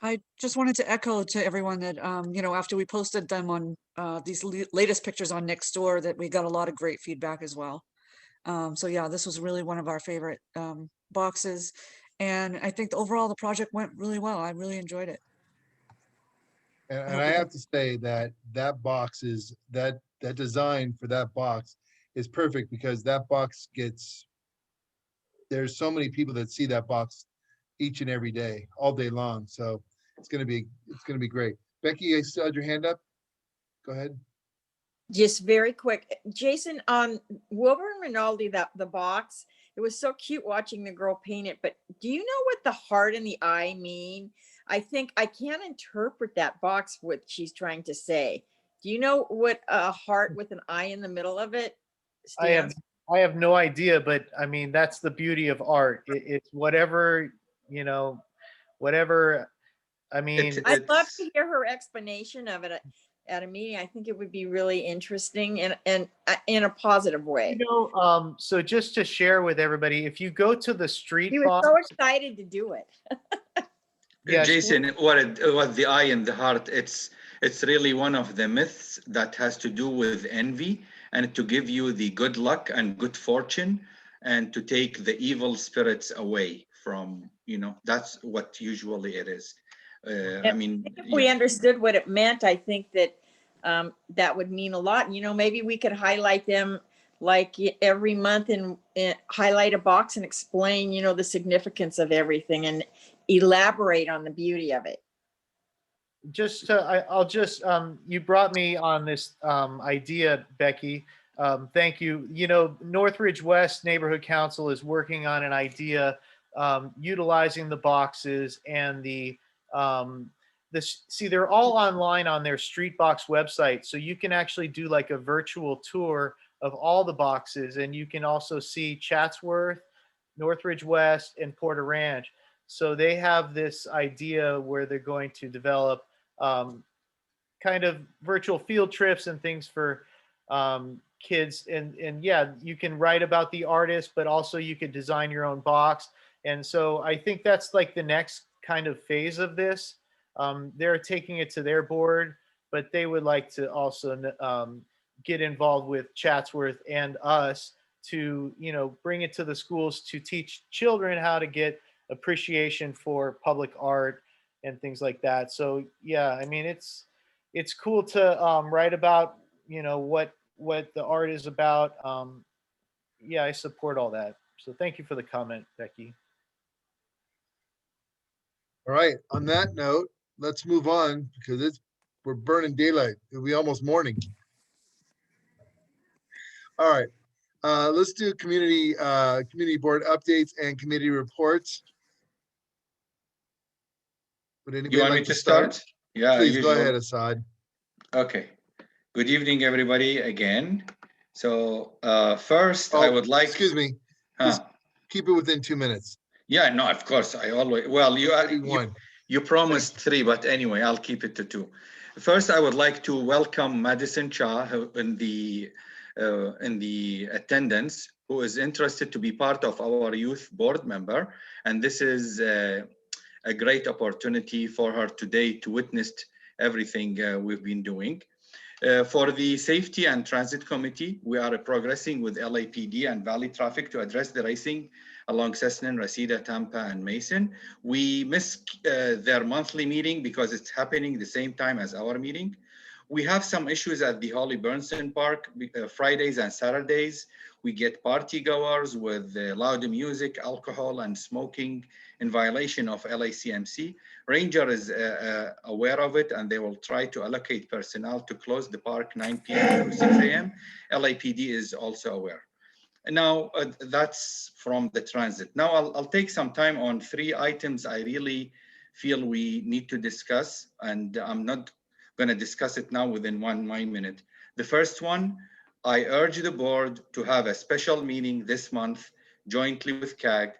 I just wanted to echo to everyone that, after we posted them on these latest pictures on Nextdoor, that we got a lot of great feedback as well. So yeah, this was really one of our favorite boxes. And I think overall the project went really well. I really enjoyed it. And I have to say that box is, that design for that box is perfect, because that box there's so many people that see that box each and every day, all day long. So it's gonna be great. Becky, I still had your hand up. Go ahead. Just very quick, Jason, on Wilbur and Rinaldi, the box, it was so cute watching the girl paint it, but do you know what the heart and the eye mean? I think I can't interpret that box, what she's trying to say. Do you know what a heart with an eye in the middle of it stands? I have no idea, but I mean, that's the beauty of art. It's whatever, whatever. I mean, I'd love to hear her explanation of it at a meeting. I think it would be really interesting and in a positive way. So just to share with everybody, if you go to the street, he was so excited to do it. Yeah, Jason, what the eye and the heart, it's really one of the myths that has to do with envy, and to give you the good luck and good fortune, and to take the evil spirits away from, that's what usually it is. I mean, if we understood what it meant, I think that that would mean a lot. Maybe we could highlight them like every month and highlight a box and explain, the significance of everything and elaborate on the beauty of it. I'll just, you brought me on this idea, Becky. Thank you. Northridge West Neighborhood Council is working on an idea utilizing the boxes and they're all online on their Street Box website. So you can actually do like a virtual tour of all the boxes, and you can also see Chatsworth, Northridge West, and Porter Ranch. So they have this idea where they're going to develop kind of virtual field trips and things for kids. And yeah, you can write about the artist, but also you could design your own box. And so I think that's like the next kind of phase of this. They're taking it to their board, but they would like to also get involved with Chatsworth and us to, bring it to the schools to teach children how to get appreciation for public art and things like that. So yeah, I mean, it's cool to write about, what the art is about. Yeah, I support all that. So thank you for the comment, Becky. All right, on that note, let's move on because we're burning daylight. It'll be almost morning. All right, let's do community board updates and committee reports. Would anybody You want like me to start? Yeah, Please go usual. ahead, Assad. Okay. Good evening, everybody, again. So first, I would like. Excuse me. Just keep it within 2 minutes. Yeah, no, of course. I always. Well, you promised 3, but anyway, I'll keep it to 2. First, I would like to welcome Madison Cha in the attendance, who is interested to be part of our youth board member, and this is a great opportunity for her today to witness everything we've been doing. For the Safety and Transit Committee, we are progressing with LAPD and Valley Traffic to address the racing along Cessna, Reseda, Tampa, and Mason. We missed their monthly meeting because it's happening the same time as our meeting. We have some issues at the Holly Burnson Park, Fridays and Saturdays. We get party goers with loud music, alcohol, and smoking in violation of LACMC. Ranger is aware of it, and they will try to allocate personnel to close the park 9 p.m. to 6 a.m. LAPD is also aware. Now, that's from the transit. Now, I'll take some time on 3 items I really feel we need to discuss, and I'm not going to discuss it now within 1 minute. The first one, I urge the board to have a special meeting this month jointly with CAG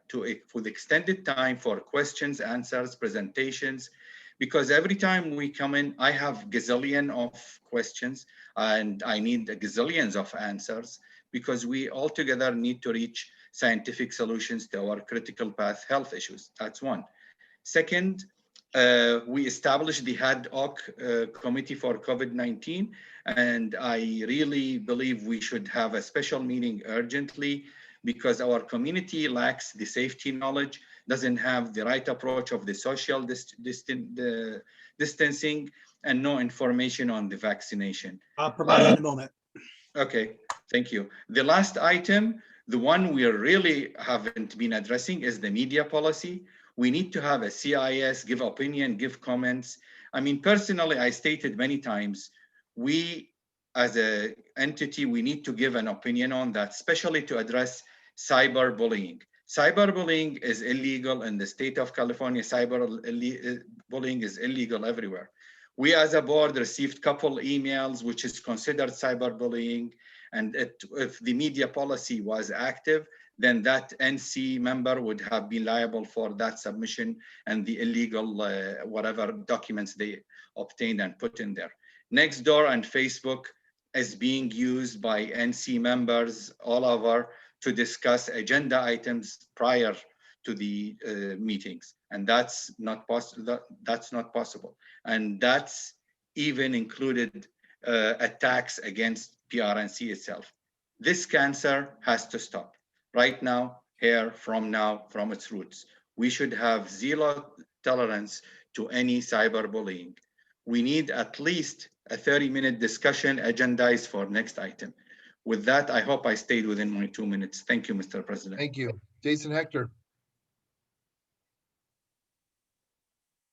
with extended time for questions, answers, presentations, because every time we come in, I have gazillion of questions and I need gazillions of answers because we all together need to reach scientific solutions to our critical path health issues. That's one. Second, we established the ad hoc committee for COVID-19, and I really believe we should have a special meeting urgently because our community lacks the safety knowledge, doesn't have the right approach of the social distancing, and no information on the vaccination. I'll provide that in a moment. Okay, thank you. The last item, the one we really haven't been addressing, is the media policy. We need to have a CIS, give opinion, give comments. I mean, personally, I stated many times, we as an entity, we need to give an opinion on that, especially to address cyberbullying. Cyberbullying is illegal in the state of California. Cyberbullying is illegal everywhere. We as a board received a couple emails, which is considered cyberbullying. And if the media policy was active, then that NC member would have been liable for that submission and the illegal whatever documents they obtained and put in there. Nextdoor and Facebook is being used by NC members all over to discuss agenda items prior to the meetings, and that's not possible. That's not possible, and that's even included attacks against PRNC itself. This cancer has to stop right now, here, from its roots. We should have zero tolerance to any cyberbullying. We need at least a 30-minute discussion agendized for next item. With that, I hope I stayed within my 2 minutes. Thank you, Mr. President. Thank you. Jason Hector.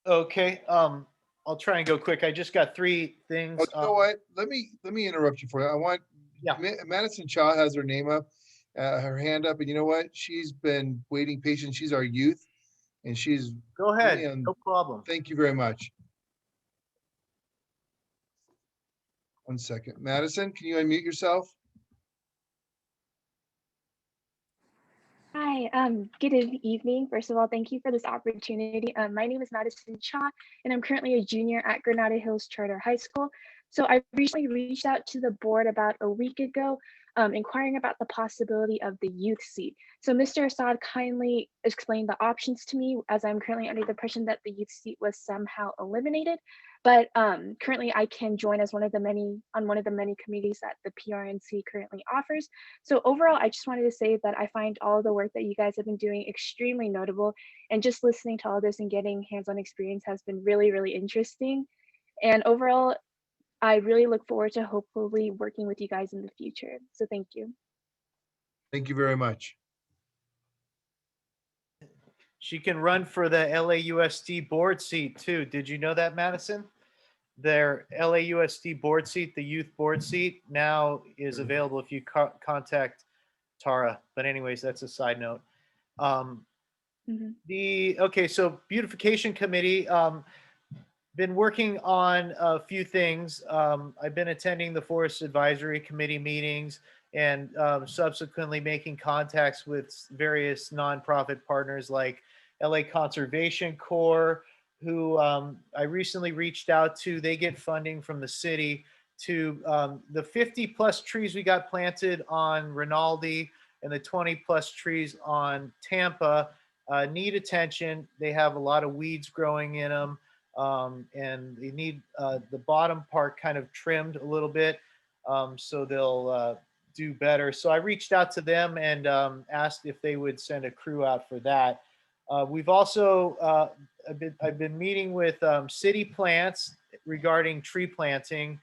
Okay, I'll try and go quick. I just got 3 things. Oh, you know what? Let me interrupt you for that. I want, Madison Shaw has her name up, her hand up, and you know what? She's been waiting patient. She's our youth, and she's. Go ahead, no problem. Thank you very much. 1 second. Madison, can you unmute yourself? Hi, good evening. First of all, thank you for this opportunity. My name is Madison Cha, and I'm currently a junior at Granada Hills Charter High School. So I recently reached out to the board about a week ago, inquiring about the possibility of the youth seat. So Mr. Assad kindly explained the options to me, as I'm currently under the impression that the youth seat was somehow eliminated. But currently I can join as one of the many committees that the PRNC currently offers. So overall, I just wanted to say that I find all the work that you guys have been doing extremely notable, and just listening to all this and getting hands-on experience has been really, really interesting. And overall, I really look forward to hopefully working with you guys in the future. So thank you. Thank you very much. She can run for the LAUSD board seat too. Did you know that, Madison? Their LAUSD board seat, the youth board seat, now is available if you contact Tara. But anyways, that's a side note. Okay, so beautification committee, been working on a few things. I've been attending the Forest Advisory Committee meetings and subsequently making contacts with various nonprofit partners like LA Conservation Corps, who I recently reached out to. They get funding from the city to the 50 plus trees we got planted on Rinaldi and the 20 plus trees on Tampa need attention. They have a lot of weeds growing in them. And they need the bottom part kind of trimmed a little bit, so they'll do better. So I reached out to them and asked if they would send a crew out for that. We've also I've been meeting with city plants regarding tree planting.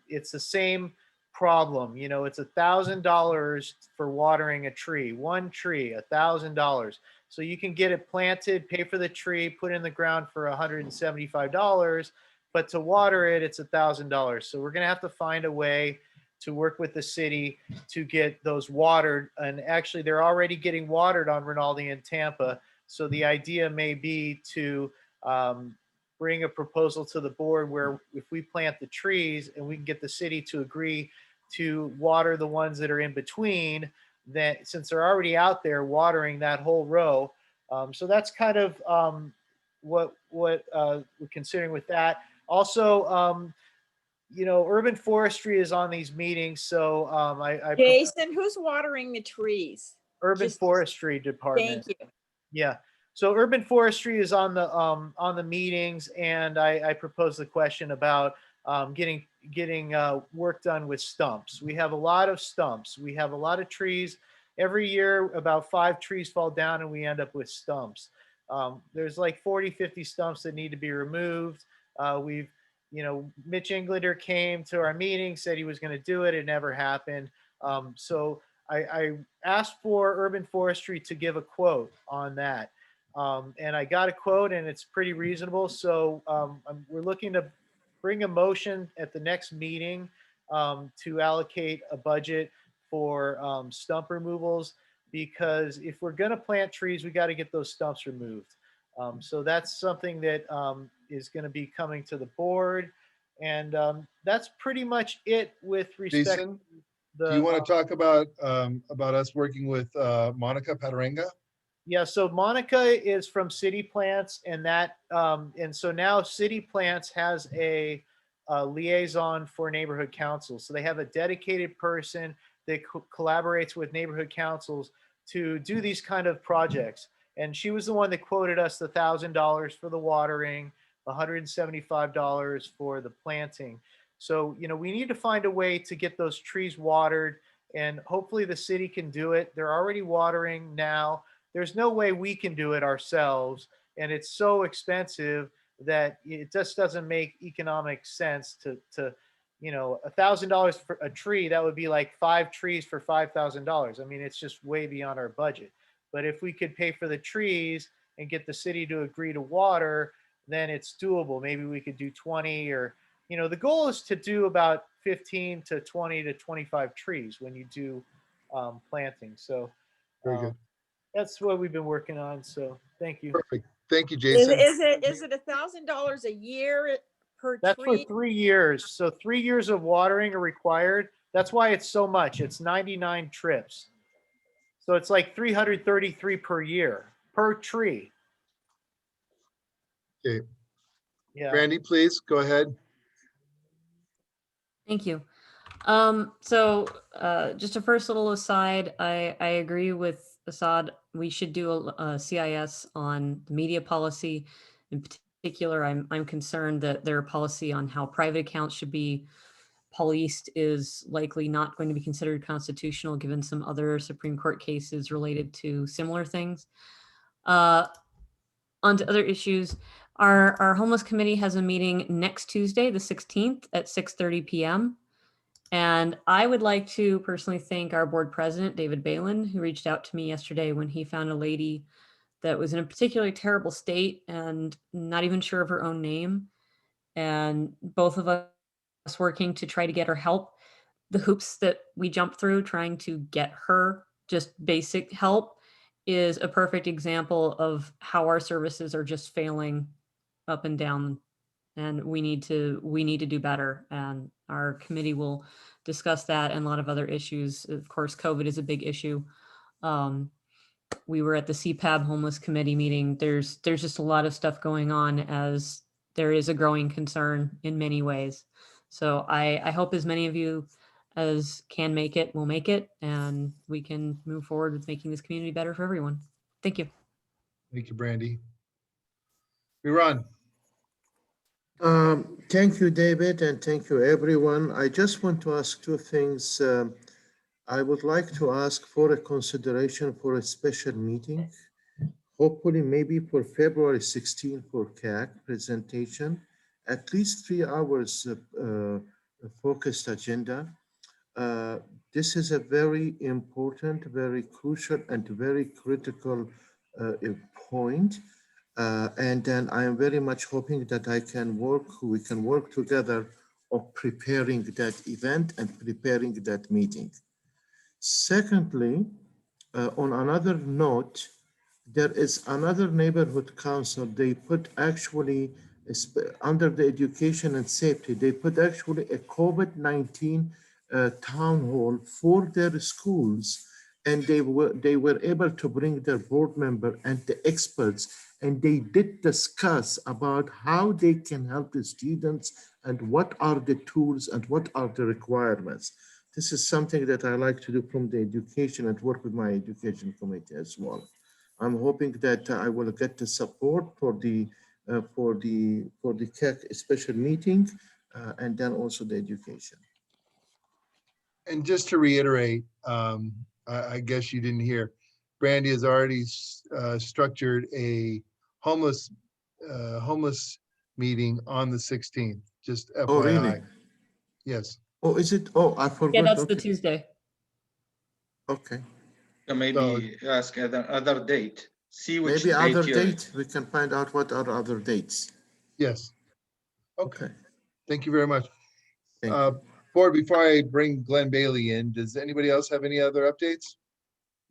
It's the same problem, you know. It's $1,000 for watering a tree, one tree, $1,000. So you can get it planted, pay for the tree, put in the ground for $175, but to water it, it's $1,000. So we're gonna have to find a way to work with the city to get those watered. And actually they're already getting watered on Rinaldi and Tampa. So the idea may be to bring a proposal to the board where if we plant the trees and we can get the city to agree to water the ones that are in between, that since they're already out there watering that whole row. So that's kind of what we're considering with that. Also, you know, urban forestry is on these meetings. So Jason, who's watering the trees? Urban Forestry Department. Thank you. Yeah. So urban forestry is on the meetings, and I proposed the question about getting work done with stumps. We have a lot of stumps. We have a lot of trees. Every year, about 5 trees fall down and we end up with stumps. There's like 40, 50 stumps that need to be removed. You know, Mitch Englander came to our meeting, said he was going to do it. It never happened. So I asked for urban forestry to give a quote on that. And I got a quote and it's pretty reasonable. So we're looking to bring a motion at the next meeting to allocate a budget for stump removals, because if we're going to plant trees, we got to get those stumps removed. So that's something that is going to be coming to the board. And that's pretty much it with respect. Jason, do you want to talk about us working with Monica Patarenga? Yeah, so Monica is from City Plants, and that and so now City Plants has a liaison for neighborhood councils. So they have a dedicated person that collaborates with neighborhood councils to do these kind of projects. And she was the one that quoted us the $1,000 for the watering, $175 for the planting. So, you know, we need to find a way to get those trees watered, and hopefully the city can do it. They're already watering now. There's no way we can do it ourselves, and it's so expensive that it just doesn't make economic sense to you know, $1,000 for a tree. That would be like 5 trees for $5,000. I mean, it's just way beyond our budget. But if we could pay for the trees and get the city to agree to water, then it's doable. Maybe we could do 20, or, you know, the goal is to do about 15 to 20 to 25 trees when you do planting. So very good. That's what we've been working on. So thank you. Perfect. Thank you, Jason. Is it $1,000 a year per That's tree? for 3 years. So 3 years of watering are required. That's why it's so much. It's 99 trips. So it's like 333 per year per tree. Okay. Yeah. Brandy, please go ahead. Thank you. So just a first little aside, I agree with Assad. We should do a CIS on the media policy, in particular, I'm concerned that their policy on how private accounts should be policed is likely not going to be considered constitutional, given some other Supreme Court cases related to similar things. On to other issues. Our homeless committee has a meeting next Tuesday, the 16th at 6:30 p.m. And I would like to personally thank our board president, David Balin, who reached out to me yesterday when he found a lady that was in a particularly terrible state and not even sure of her own name. And both of us working to try to get her help. The hoops that we jump through trying to get her just basic help is a perfect example of how our services are just failing up and down, and we need to do better, and our committee will discuss that and a lot of other issues. Of course, COVID is a big issue. We were at the CPAB homeless committee meeting. There's just a lot of stuff going on, as there is a growing concern in many ways. So I hope as many of you as can make it will make it, and we can move forward with making this community better for everyone. Thank you. Thank you, Brandy. Miran. Thank you, David, and thank you, everyone. I just want to ask two things. I would like to ask for a consideration for a special meeting, hopefully maybe for February 16 for CAC presentation, at least 3 hours focused agenda. This is a very important, very crucial, and very critical point. And then I am very much hoping that we can work together of preparing that event and preparing that meeting. Secondly, on another note, there is another neighborhood council. They put actually, under the education and safety, they put actually a COVID-19 town hall for their schools. And they were able to bring their board member and the experts, and they did discuss about how they can help the students and what are the tools and what are the requirements. This is something that I like to do from the education and work with my education committee as well. I'm hoping that I will get the support for the CAC special meeting and then also the education. And just to reiterate, I guess you didn't hear, Brandy has already structured a homeless meeting on the 16th. Just FYI. Oh, really? Yes. Oh, is it? Oh, I forgot. Yeah, that's the Tuesday. Okay. So maybe ask other date. See which maybe date other date. We can find out what are other dates. Yes. Okay. Thank you very much. Thank you. Board, before I bring Glenn Bailey in, does anybody else have any other updates?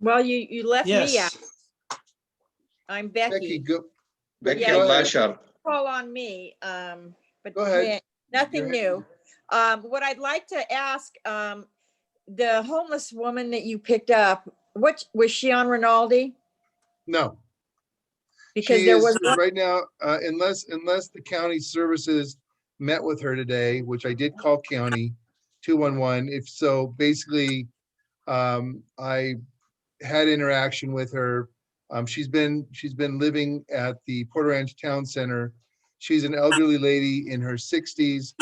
Well, you left me out. I'm Becky. Becky, go. Becky Yeah, Bashar. call on me, but go ahead. Nothing new. What I'd like to ask, the homeless woman that you picked up, was she on Rinaldi? No. Because she there is, was right now, unless the county services met with her today, which I did call county 211. If so, basically, I had interaction with her. She's been living at the Porter Ranch Town Center. She's an elderly lady in her 60s.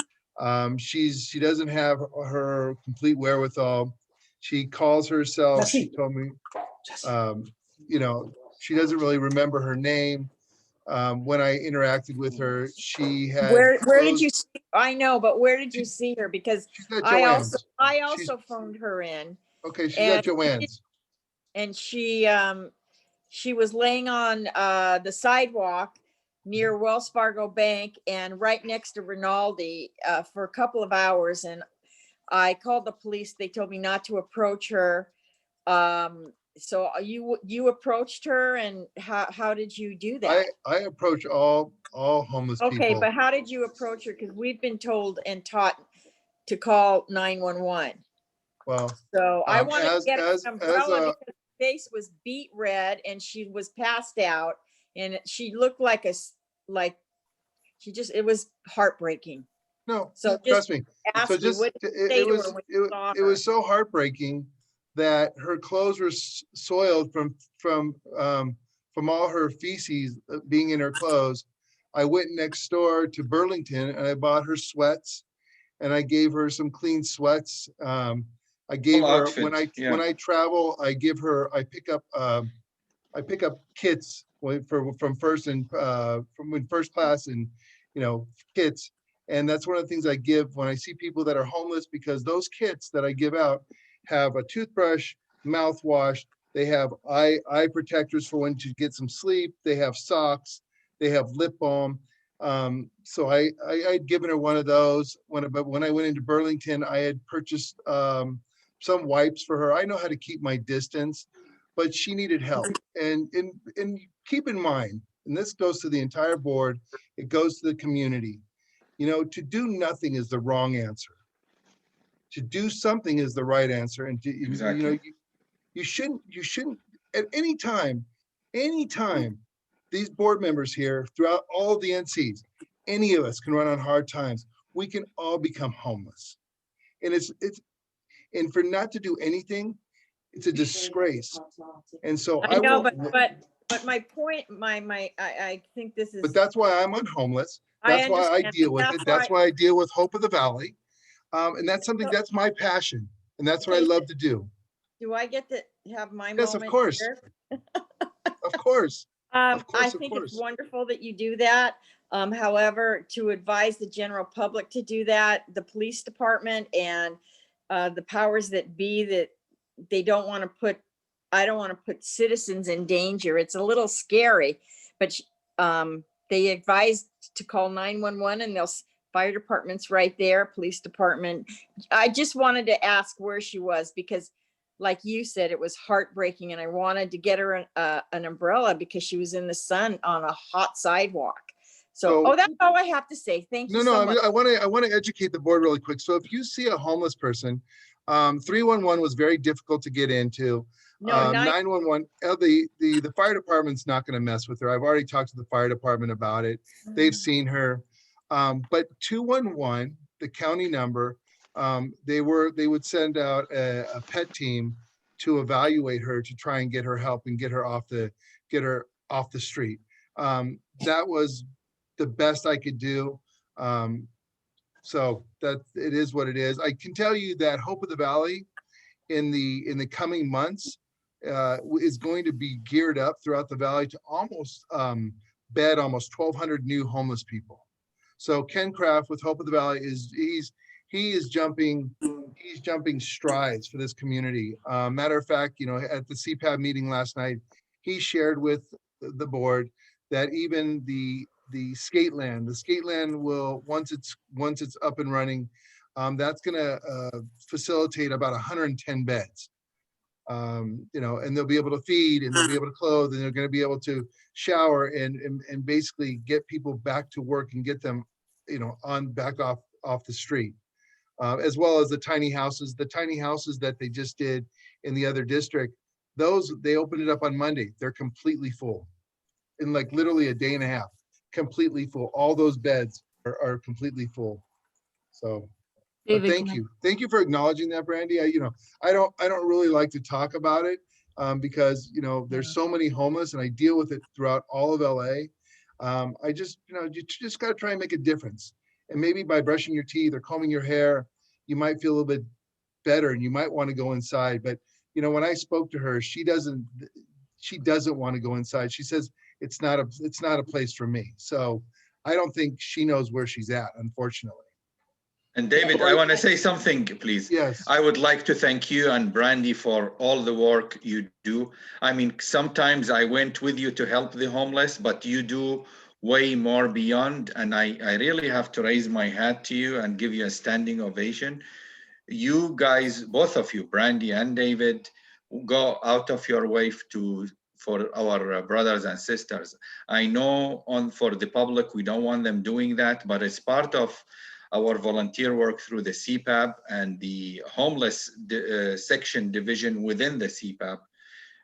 She doesn't have her complete wherewithal. She calls herself, she told me, you know, she doesn't really remember her name. When I interacted with her, she had where did you see? I know, but where did you see her? Because I also phoned her in. Okay, she's at Joanne's. And she was laying on the sidewalk near Wells Fargo Bank and right next to Rinaldi for a couple of hours. And I called the police. They told me not to approach her. So you approached her, and how did you do that? I approach all homeless people. Okay, but how did you approach her? Because we've been told and taught to call 911. Well, so I wanted to get an umbrella because her face was beet red and she was passed out, and she looked like it was heartbreaking. No, so trust me. So it was so heartbreaking that her clothes were soiled from all her feces being in her clothes. I went next door to Burlington and I bought her sweats and I gave her some clean sweats. I gave her, when I travel, I give her, I pick up kits from first and from first class and, you know, kits. And that's one of the things I give when I see people that are homeless, because those kits that I give out have a toothbrush, mouthwash, they have eye protectors for when to get some sleep, they have socks, they have lip balm. So I'd given her one of those. But when I went into Burlington, I had purchased some wipes for her. I know how to keep my distance, but she needed help. And keep in mind, and this goes to the entire board, it goes to the community. You know, to do nothing is the wrong answer. To do something is the right answer. And you know, you shouldn't at any time, these board members here throughout all the NCs, any of us can run on hard times. We can all become homeless. And and for not to do anything, it's a disgrace. And so I know, but my point, I think this is. But that's why I'm unhomeless. That's why I deal with it. That's why I deal with Hope of the Valley. And that's something, that's my passion. And that's what I love to do. Do I get to have my moment? Yes, of course. Here? Of course. I think it's wonderful that you do that. However, to advise the general public to do that, the police department and the powers that be, that they don't want to put, I don't want to put citizens in danger. It's a little scary, but they advised to call 911 and they'll, fire department's right there, police department. I just wanted to ask where she was because like you said, it was heartbreaking and I wanted to get her an umbrella because she was in the sun on a hot sidewalk. So that's all I have to say. Thank you so much. I want to educate the board really quick. So if you see a homeless person, 311 was very difficult to get into. 911, the fire department's not going to mess with her. I've already talked to the fire department about it. They've seen her. But 211, the county number, they would send out a pet team to evaluate her to try and get her help and get her off the street. That was the best I could do. So that it is what it is. I can tell you that Hope of the Valley in the coming months is going to be geared up throughout the valley to almost bed almost 1,200 new homeless people. So Ken Kraft with Hope of the Valley he's jumping strides for this community. Matter of fact, you know, at the CPAB meeting last night, he shared with the board that even the skate land will, once it's up and running, that's going to facilitate about 110 beds. You know, and they'll be able to feed and they'll be able to clothe and they're going to be able to shower and basically get people back to work and get them, you know, back off the street, as well as the tiny houses that they just did in the other district. Those, they opened it up on Monday. They're completely full in like literally a day and a half, completely full. All those beds are completely full. So David, thank you for acknowledging that, Brandy. I don't really like to talk about it because, you know, there's so many homeless and I deal with it throughout all of LA. I just, you know, you just got to try and make a difference. And maybe by brushing your teeth or combing your hair, you might feel a little bit better and you might want to go inside. But, you know, when I spoke to her, she doesn't want to go inside. She says, it's not a place for me. So I don't think she knows where she's at, unfortunately. And David, I want to say something, please. Yes. I would like to thank you and Brandy for all the work you do. I mean, sometimes I went with you to help the homeless, but you do way more beyond. And I really have to raise my hat to you and give you a standing ovation. You guys, both of you, Brandy and David, go out of your way for our brothers and sisters. I know for the public, we don't want them doing that, but it's part of our volunteer work through the CPAB and the homeless section division within the CPAB.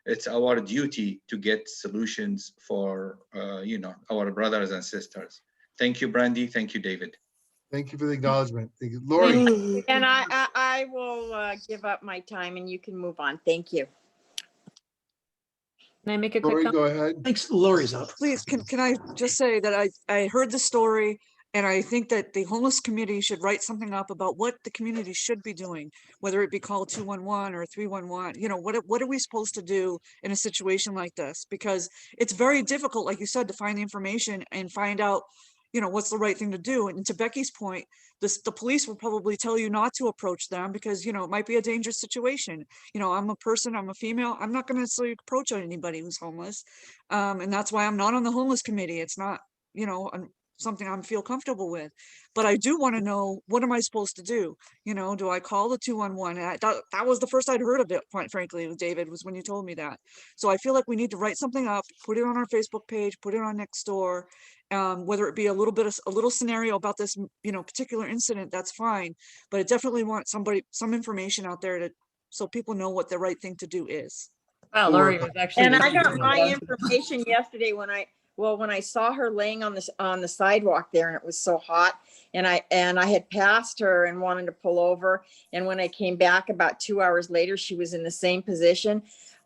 It's our duty to get solutions for you know, our brothers and sisters. Thank you, Brandy. Thank you, David. Thank you for the acknowledgement. Thank you, Lori. And I will give up my time and you can move on. Thank you. Can I make a quick Lori, comment? go ahead. Thanks, Lori's up. Please, can I just say that I heard the story, and I think that the homeless committee should write something up about what the community should be doing, whether it be called 211 or 311. You know, what are we supposed to do in a situation like this? Because it's very difficult, like you said, to find the information and find out, you know, what's the right thing to do. And to Becky's point, the police will probably tell you not to approach them because, you know, it might be a dangerous situation. You know, I'm a person, I'm a female, I'm not going to necessarily approach anybody who's homeless. And that's why I'm not on the homeless committee. It's not, you know, something I feel comfortable with. But I do want to know, what am I supposed to do? You know, do I call the 211? And that was the first I'd heard of it, quite frankly, with David, was when you told me that. So I feel like we need to write something up, put it on our Facebook page, put it on Nextdoor, whether it be a little scenario about this, you know, particular incident, that's fine. But I definitely want some information out there so people know what the right thing to do is. Wow, Lori was actually. And I got my information yesterday when I saw her laying on the sidewalk there, and it was so hot, and I had passed her and wanted to pull over, and when I came back about 2 hours later, she was in the same position.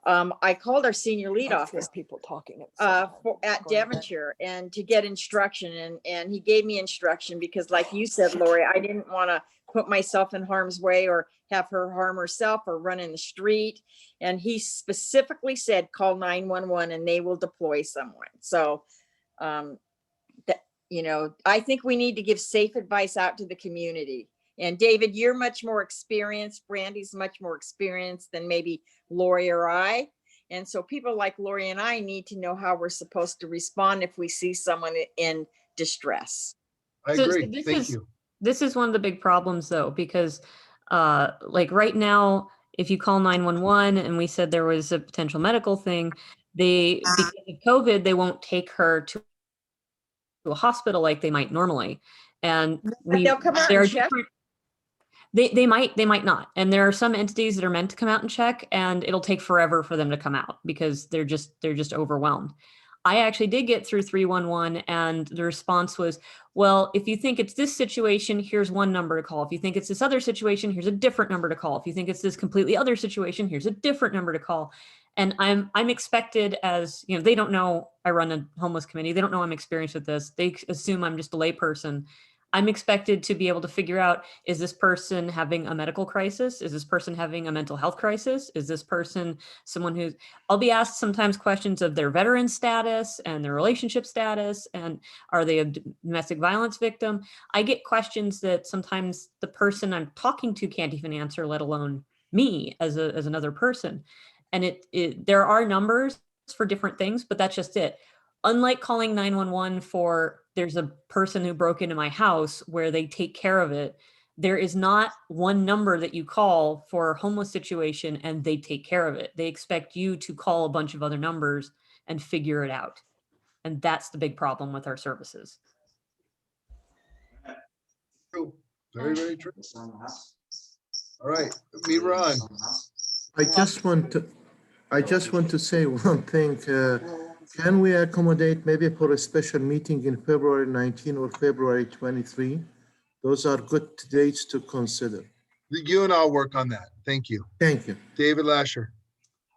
I called our senior lead office people talking at Devonshire and to get instruction, and he gave me instruction because, like you said, Lori, I didn't want to put myself in harm's way or have her harm herself or run in the street. And he specifically said, call 911 and they will deploy someone. So, that, you know, I think we need to give safe advice out to the community. And David, you're much more experienced. Brandy's much more experienced than maybe Lori or I. And so people like Lori and I need to know how we're supposed to respond if we see someone in distress. I agree. Thank you. This is one of the big problems, though, because like right now, if you call 911 and we said there was a potential medical thing, because of COVID, they won't take her to a hospital like they might normally. And they'll come out and check. They might not. And there are some entities that are meant to come out and check, and it'll take forever for them to come out because they're just overwhelmed. I actually did get through 311, and the response was, well, if you think it's this situation, here's one number to call. If you think it's this other situation, here's a different number to call. If you think it's this completely other situation, here's a different number to call. And I'm expected, as you know, they don't know I run a homeless committee. They don't know I'm experienced with this. They assume I'm just a lay person. I'm expected to be able to figure out, is this person having a medical crisis? Is this person having a mental health crisis? Is this person someone I'll be asked sometimes questions of their veteran status and their relationship status, and are they a domestic violence victim? I get questions that sometimes the person I'm talking to can't even answer, let alone me as another person. And there are numbers for different things, but that's just it. Unlike calling 911 for there's a person who broke into my house where they take care of it, there is not one number that you call for a homeless situation and they take care of it. They expect you to call a bunch of other numbers and figure it out. And that's the big problem with our services. True. Very, very true. All right, me run. I just want to say one thing. Can we accommodate maybe for a special meeting in February 19 or February 23? Those are good dates to consider. You and I'll work on that. Thank you. Thank you. David Lasher.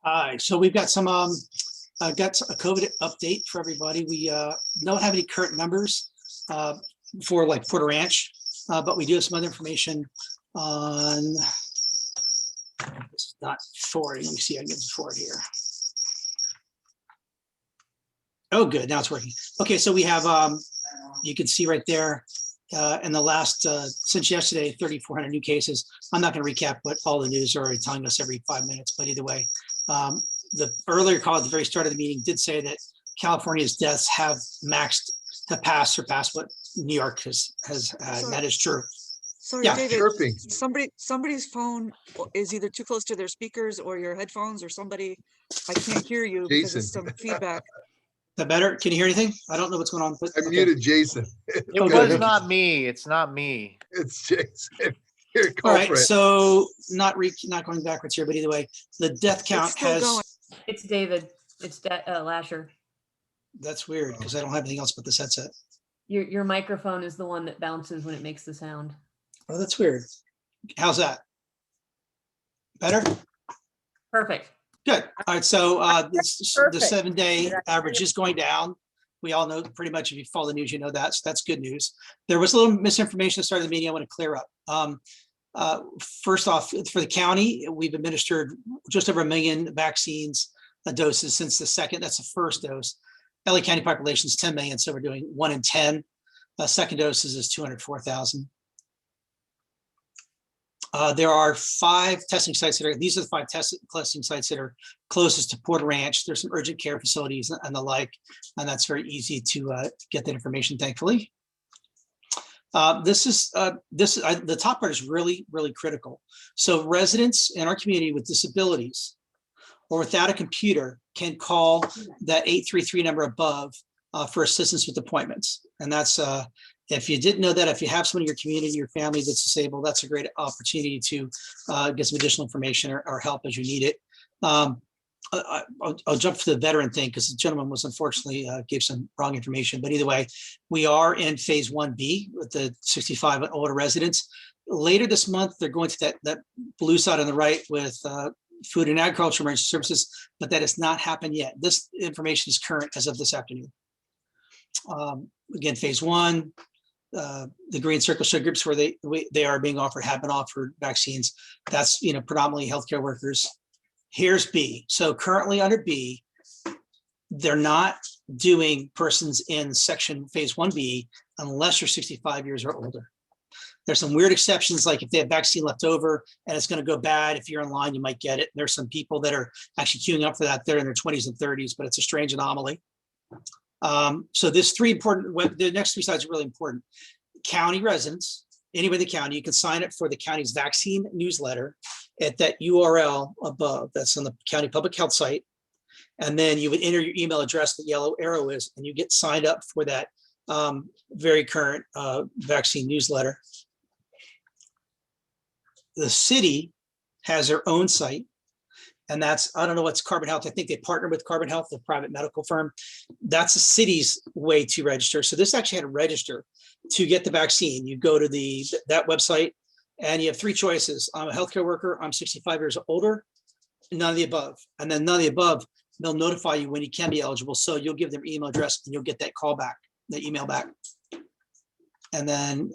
Hi, so we've got got a COVID update for everybody. We don't have any current numbers for like Porter Ranch, but we do have some other information on, this is not forwarding. Let me see, I can get it forward here. Oh, good. Now it's working. Okay, so we have, you can see right there in the last, since yesterday, 3,400 new cases. I'm not going to recap what all the news are already telling us every 5 minutes, but either way, the earlier call at the very start of the meeting did say that California's deaths have surpassed what New York has had. And that is true. Sorry, Yeah. David, somebody's phone is either too close to their speakers or your headphones or somebody, I can't hear you because there's some feedback. Is that better? Can you hear anything? I don't know what's going on. But, I muted Jason. It was not me. It's not me. It's Jason. Here, all right, so not going backwards here, but either way, the death count has. It's David. It's Lasher. That's weird because I don't have anything else but this headset. Your microphone is the one that bounces when it makes the sound. Oh, that's weird. How's that? Better? Perfect. Good. All right. So the Perfect. 7-day average is going down. We all know pretty much, if you follow the news, you know that. So that's good news. There was a little misinformation at the start of the meeting I want to clear up. First off, for the county, we've administered just over 1 million vaccines doses since the second. That's the first dose. LA County population is 10 million, so we're doing 1 in 10. Second doses is 204,000. There are 5 testing sites that are, these are the 5 testing sites that are closest to Porter Ranch. There's some urgent care facilities and the like, and that's very easy to get that information, thankfully. The top part is really, really critical. So residents in our community with disabilities or without a computer can call that 833 number above for assistance with appointments. And that's, if you didn't know that, if you have someone in your community, your family that's disabled, that's a great opportunity to get some additional information or help as you need it. I'll jump to the veteran thing because the gentleman was unfortunately gave some wrong information. But either way, we are in phase 1B with the 65 and older residents. Later this month, they're going to that blue side on the right with food and agriculture emergency services, but that has not happened yet. This information is current as of this afternoon. Again, phase 1, the green circle show groups where they are being offered, have been offered vaccines. That's, predominantly healthcare workers. Here's B. So currently under B, they're not doing persons in section phase 1B unless you're 65 years or older. There's some weird exceptions, like if they have vaccine left over and it's going to go bad, if you're in line, you might get it. There's some people that are actually queuing up for that. They're in their 20s and 30s, but it's a strange anomaly. So this the next 3 slides are really important. County residents, anybody in the county, you can sign up for the county's vaccine newsletter at that URL above. That's on the county public health site. And then you would enter your email address, the yellow arrow is, and you get signed up for that very current vaccine newsletter. The city has their own site. And that's, I don't know what's Carbon Health. I think they partner with Carbon Health, the private medical firm. That's the city's way to register. So this actually had to register to get the vaccine. You go to that website and you have 3 choices. I'm a healthcare worker, I'm 65 years older, none of the above. And then none of the above, they'll notify you when you can be eligible. So you'll give them your email address and you'll get that call back, that email back. And then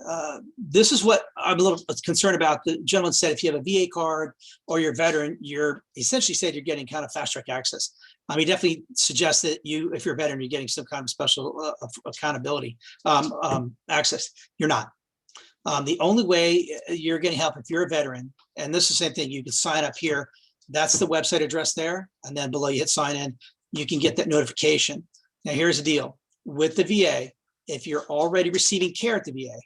this is what I'm a little concerned about. The gentleman said, if you have a VA card or you're a veteran, you're essentially said you're getting kind of fast track access. He definitely suggests that if you're a veteran, you're getting some kind of special accountability access. You're not. The only way you're getting help if you're a veteran, and this is the same thing, you can sign up here. That's the website address there. And then below you hit sign in, you can get that notification. Now here's the deal with the VA. If you're already receiving care at the VA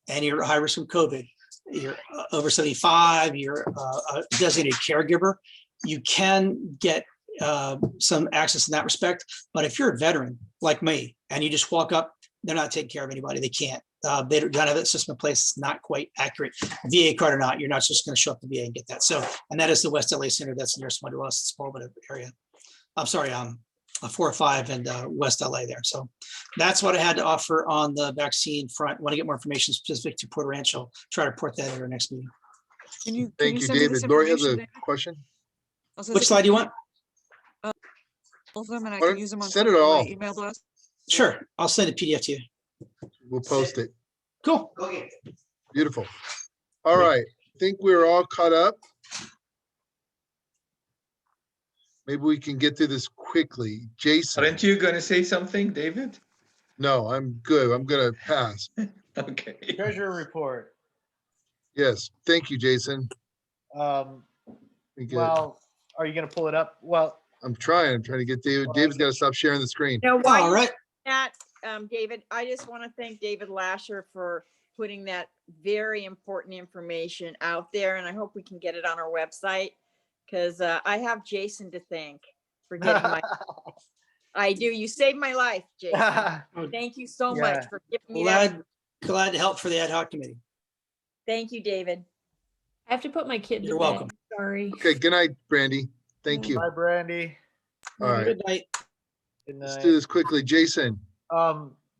and you're high risk from COVID, you're over 75, you're a designated caregiver, you can get some access in that respect. But if you're a veteran like me and you just walk up, they're not taking care of anybody. They can't. They don't have that system in place. It's not quite accurate. VA card or not, you're not just going to show up to VA and get that. So, and that is the West LA Center. That's near somebody else, small bit of area. I'm sorry, 405 and West LA there. So that's what I had to offer on the vaccine front. Want to get more information specific to Porter Ranch? I'll try to report that at our next meeting. Thank you, David. Lori has a question. Which slide do you want? All of them, and I can use them on send it all. email blast. Sure, I'll send a PDF to you. We'll post it. Cool. Okay. Beautiful. All right. I think we're all caught up. Maybe we can get through this quickly. Jason. Aren't you going to say something, David? No, I'm good. I'm going to pass. Okay. Treasurer report. Yes. Thank you, Jason. Well, are you going to pull it up? Well, I'm trying to get David. David's got to stop sharing the screen. Now, why all right. That, David, I just want to thank David Lasher for putting that very important information out there. And I hope we can get it on our website. Because I have Jason to thank for getting my. I do. You saved my life, Jason. Thank you so much for giving me that. Glad to help for the ad hoc committee. Thank you, David. I have to put my kid to You're bed. welcome. Sorry. Okay. Good night, Brandy. Thank you. Bye, Brandy. All right. Good night. Good night. Let's do this quickly, Jason.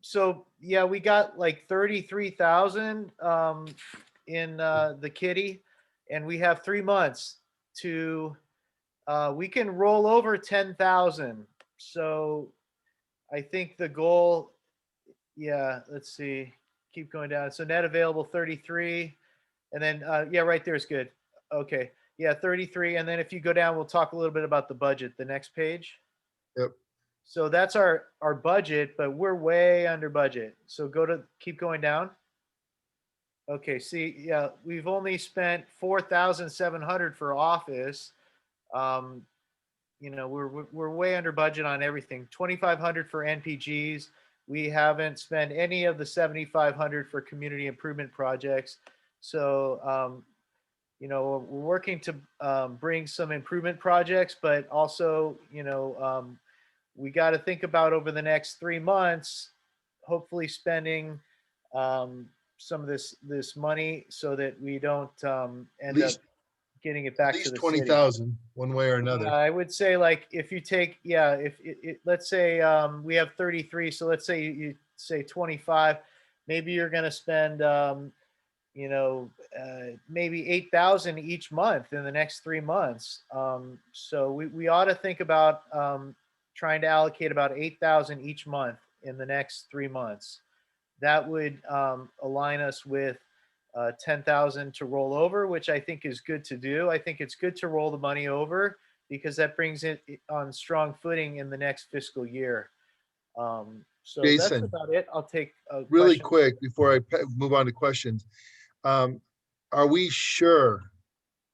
So yeah, we got like 33,000 in the kitty, and we have 3 months to We can roll over 10,000. So I think the goal, yeah, let's see, keep going down. So net available 33, and then, yeah, right there is good. Okay, yeah, 33. And then if you go down, we'll talk a little bit about the budget, the next page. Yep. So that's our budget, but we're way under budget. So keep going down. Okay, see, yeah, we've only spent 4,700 for office. You know, we're way under budget on everything. 2,500 for NPGs. We haven't spent any of the 7,500 for community improvement projects. So, you know, we're working to bring some improvement projects, but also, you know, we got to think about over the next 3 months, hopefully spending some of this money so that we don't end up getting it back At to least the 20,000 one way or another. I would say, like, if you take, yeah, if let's say we have 33, so let's say you say 25, maybe you're going to spend, you know, maybe 8,000 each month in the next 3 months. So we ought to think about trying to allocate about 8,000 each month in the next 3 months. That would align us with 10,000 to roll over, which I think is good to do. I think it's good to roll the money over because that brings it on strong footing in the next fiscal year. So that's Jason, about it. I'll take a really question. quick before I move on to questions. Are we sure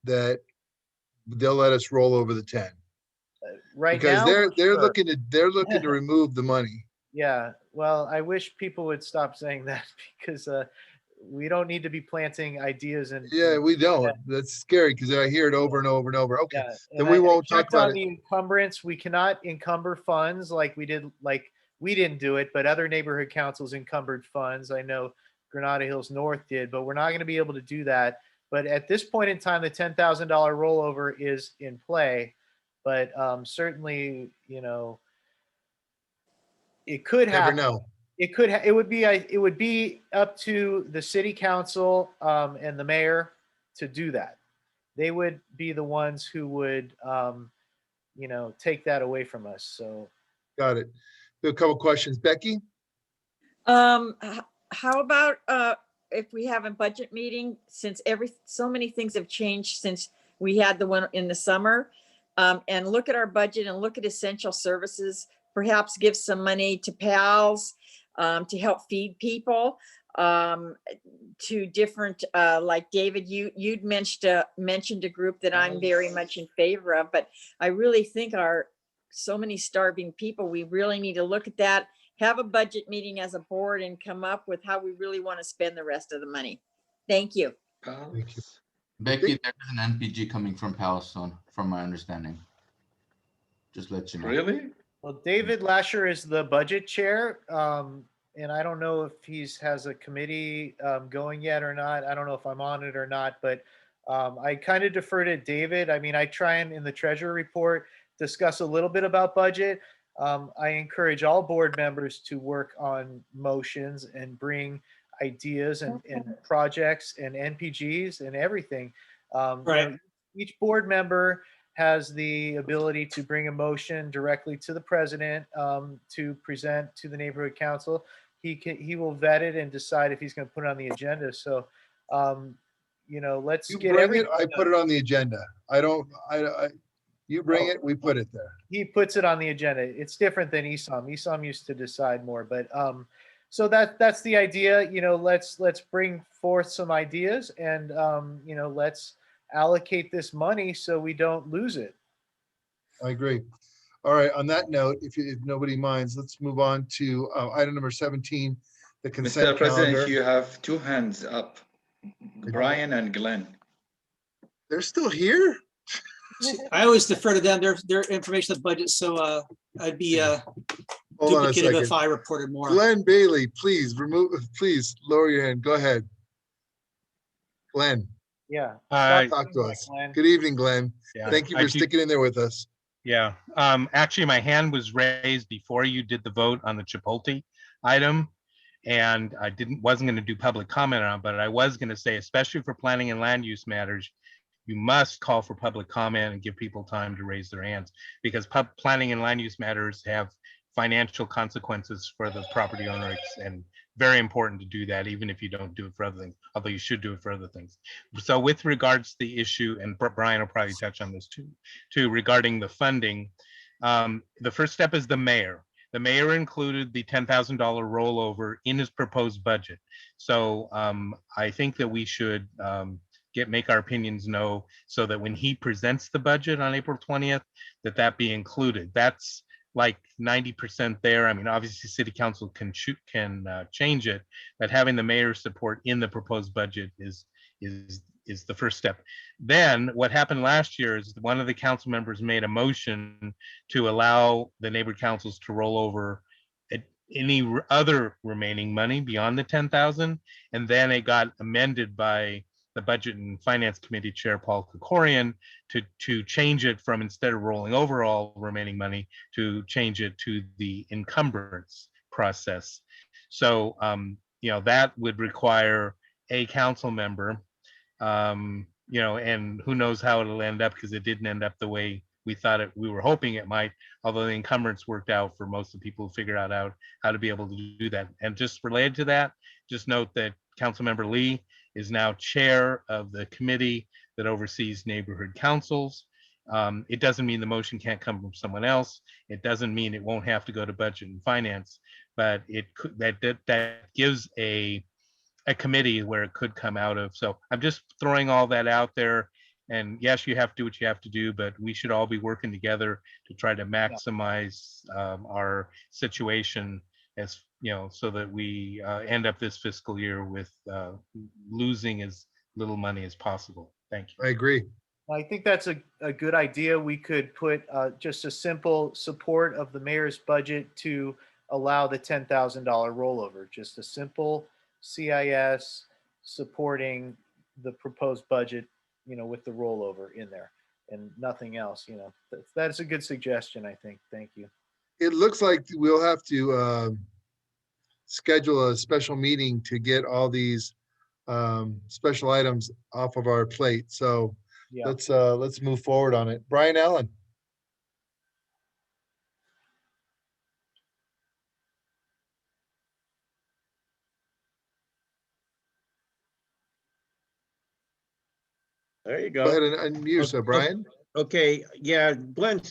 that they'll let us roll over the 10? Right because now, they're sure. looking to remove the money. Yeah, well, I wish people would stop saying that because we don't need to be planting ideas and Yeah, we don't. That's scary because I hear it over and over and over. Okay, yeah, then we won't talk about on the encumbrance. We cannot encumber funds like we did. Like we didn't do it, but other neighborhood councils encumbered funds. I know Granada Hills North did, but we're not going to be able to do that. But at this point in time, the $10,000 rollover is in play. But certainly, you know, it could happen. Never know. It could. It would be up to the city council and the mayor to do that. They would be the ones who would, you know, take that away from us. So, got it. A couple questions, Becky. How about if we have a budget meeting, since so many things have changed since we had the one in the summer, and look at our budget and look at essential services, perhaps give some money to PALS to help feed people, to different, like David, you'd mentioned a group that I'm very much in favor of, but I really think so many starving people, we really need to look at that, have a budget meeting as a board and come up with how we really want to spend the rest of the money. Thank you. Thank you. Becky, there's an NPG coming from Palestine, from my understanding. Just let you know. Really? well, David Lasher is the budget chair. And I don't know if has a committee going yet or not. I don't know if I'm on it or not, but I kind of defer to David. I mean, I try and in the treasurer report discuss a little bit about budget. I encourage all board members to work on motions and bring ideas and projects and NPGs and everything. Right. You know, each board member has the ability to bring a motion directly to the president to present to the neighborhood council. He will vet it and decide if he's going to put it on the agenda. So, you know, let's You get bring everything. it, I put it on the agenda. You bring it, we put it there. He puts it on the agenda. It's different than ESOM. ESOM used to decide more, but so that's the idea. You know, let's bring forth some ideas and you know, let's allocate this money so we don't lose it. I agree. All right. On that note, if nobody minds, let's move on to item number 17, the consent Mr. President, calendar. you have two hands up, Brian and Glenn. They're still here? I always defer to them, their information of budget, so I'd be Hold on a duplicative second. if I reported more. Glenn Bailey, please lower your hand. Go ahead. Glenn. Yeah. Talk to us. Good evening, Glenn. Yeah, Thank you for sticking in there with us. Yeah. Actually, my hand was raised before you did the vote on the Chipotle item, and I wasn't going to do public comment on it, but I was going to say, especially for planning and land use matters, you must call for public comment and give people time to raise their hands, because planning and land use matters have financial consequences for the property owners, and very important to do that, even if you don't do it for other things, although you should do it for other things. So with regards to the issue, and Brian will probably touch on this too, regarding the funding, the first step is the mayor. The mayor included the $10,000 rollover in his proposed budget. So I think that we should make our opinions known, so that when he presents the budget on April 20th, that be included. That's like 90% there. I mean, obviously city council can change it, but having the mayor's support in the proposed budget is the first step. Then what happened last year is one of the council members made a motion to allow the neighborhood councils to roll over any other remaining money beyond the 10,000, and then it got amended by the Budget and Finance Committee Chair Paul Kokorian to change it from, instead of rolling over all remaining money, to change it to the encumbrance process. So that would require a council member, and who knows how it'll end up, because it didn't end up the way we were hoping it might, although the encumbrance worked out for most of the people who figured out how to be able to do that. And just related to that, just note that Councilmember Lee is now chair of the committee that oversees neighborhood councils. It doesn't mean the motion can't come from someone else. It doesn't mean it won't have to go to Budget and Finance, but that gives a committee where it could come out of. So I'm just throwing all that out there. And yes, you have to do what you have to do, but we should all be working together to try to maximize our situation, as so that we end up this fiscal year with losing as little money as possible. Thank you. I agree. I think that's a good idea. We could put just a simple support of the mayor's budget to allow the $10,000 rollover, just a simple CIS supporting the proposed budget, with the rollover in there and nothing else. That's a good suggestion, I think. Thank you. It looks like we'll have to schedule a special meeting to get all these special items off of our plate. So yeah, let's move forward on it. Brian Allen. There you go. Go ahead and unmute yourself, Brian. Okay, yeah, Glenn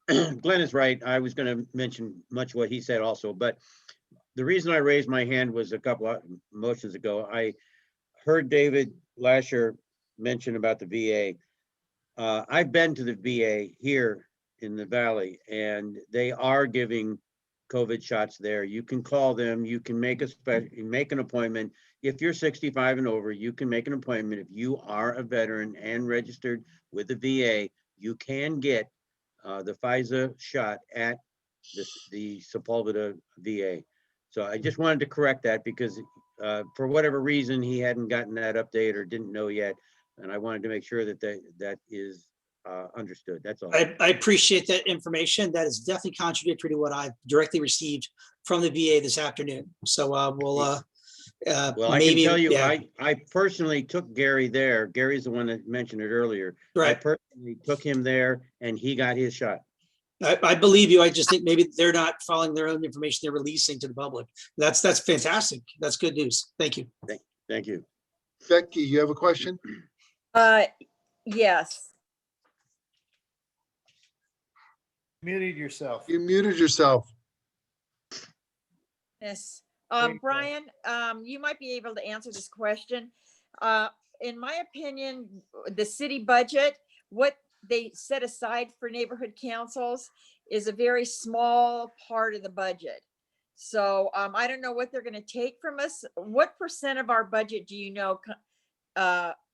is right. I was going to mention much what he said also, but the reason I raised my hand was a couple of motions ago. I heard David Lasher mention about the VA. I've been to the VA here in the Valley, and they are giving COVID shots there. You can call them. You can make an appointment. If you're 65 and over, you can make an appointment. If you are a veteran and registered with the VA, you can get the Pfizer shot at the Sepulveda VA. So I just wanted to correct that, because for whatever reason, he hadn't gotten that update or didn't know yet. And I wanted to make sure that that is understood. That's all. I appreciate that information. That is definitely contradictory to what I've directly received from the VA this afternoon. So well, I can tell you, yeah. I personally took Gary there. Gary's the one that mentioned it earlier. Right. I personally took him there, and he got his shot. I believe you. I just think maybe they're not following their own information they're releasing to the public. That's fantastic. That's good news. Thank you. Thank you. Becky, you have a question? Yes. Muted yourself. You muted yourself. Yes. Brian, you might be able to answer this question. In my opinion, the city budget, what they set aside for neighborhood councils is a very small part of the budget. So I don't know what they're going to take from us. What % of our budget do you know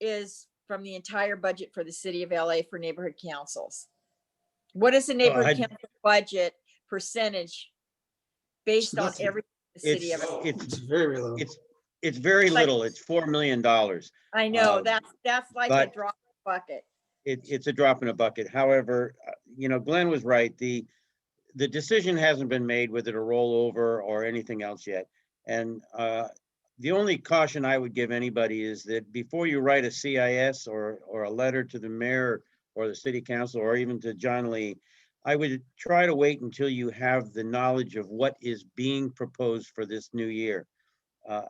is from the entire budget for the city of LA for neighborhood councils? What is the neighborhood council budget percentage based on everything the city of LA? It's very low. It's very little. It's $4 million. I know that's like a drop in the bucket. It's a drop in a bucket. However, Glenn was right. The decision hasn't been made whether to roll over or anything else yet. And the only caution I would give anybody is that before you write a CIS or a letter to the mayor or the city council or even to John Lee, I would try to wait until you have the knowledge of what is being proposed for this new year.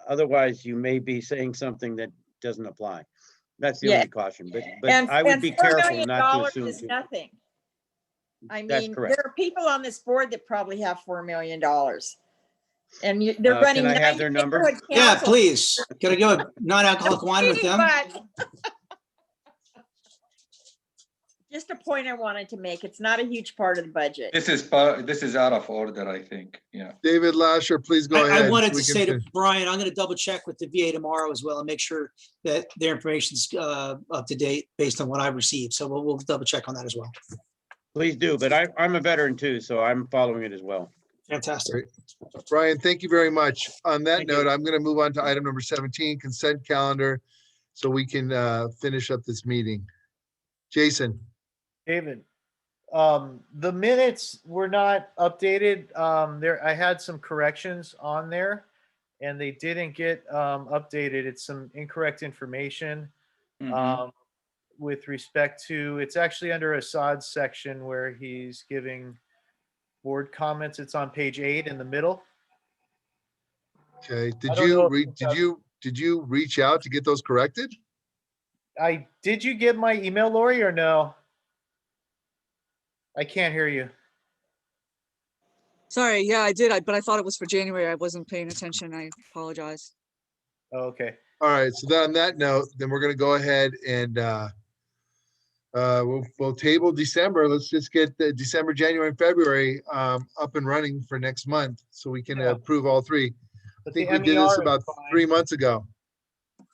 Otherwise, you may be saying something that doesn't apply. That's the Yeah. only caution, but I would be $4 careful million not to assume. is nothing. I That's mean, correct. there are people on this board that probably have $4 million. And they're running. Can I have their number? Yeah, please. Can I go a non-alcoholic wine with them? Just a point I wanted to make. It's not a huge part of the budget. This is out of order, I think. Yeah. David Lasher, please go ahead. I wanted We to can say to finish. Brian, I'm going to double check with the VA tomorrow as well and make sure that their information's up to date based on what I received. So we'll double check on that as well. Please do, but I'm a veteran too, so I'm following it as well. Fantastic. Great. Brian, thank you very much. On that note, I'm going to move on to item number 17, consent calendar, so we can finish up this meeting. Jason. David, the minutes were not updated. I had some corrections on there and they didn't get updated. It's some incorrect information with respect to, it's actually under Assad's section where he's giving board comments. It's on page 8 in the middle. Okay, did you reach out to get those corrected? Did you get my email, Lori, or no? I can't hear you. Sorry, yeah, I did, but I thought it was for January. I wasn't paying attention. I apologize. Oh, okay. All right, so then on that note, then we're going to go ahead and we'll table December. Let's just get the December, January, and February up and running for next month so we can approve all three. I think we did this about 3 months ago.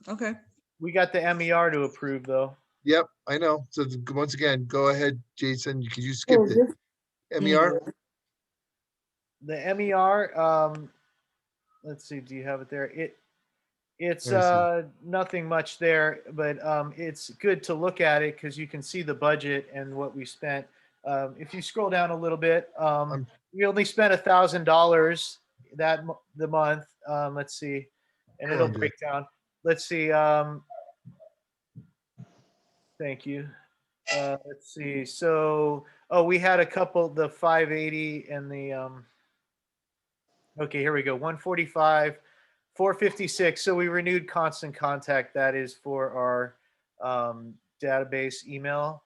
Okay. We got the MER to approve though. Yep, I know. So once again, go ahead, Jason, because you skipped it. MER? The MER, let's see, do you have it there? It's nothing much there, but it's good to look at it because you can see the budget and what we spent. If you scroll down a little bit, we only spent $1,000 the month. Let's see, and it'll break down. Let's see. Thank you. Let's see. So, we had a couple, the 580 and the, okay, here we go. 145, 456. So we renewed Constant Contact. That is for our database email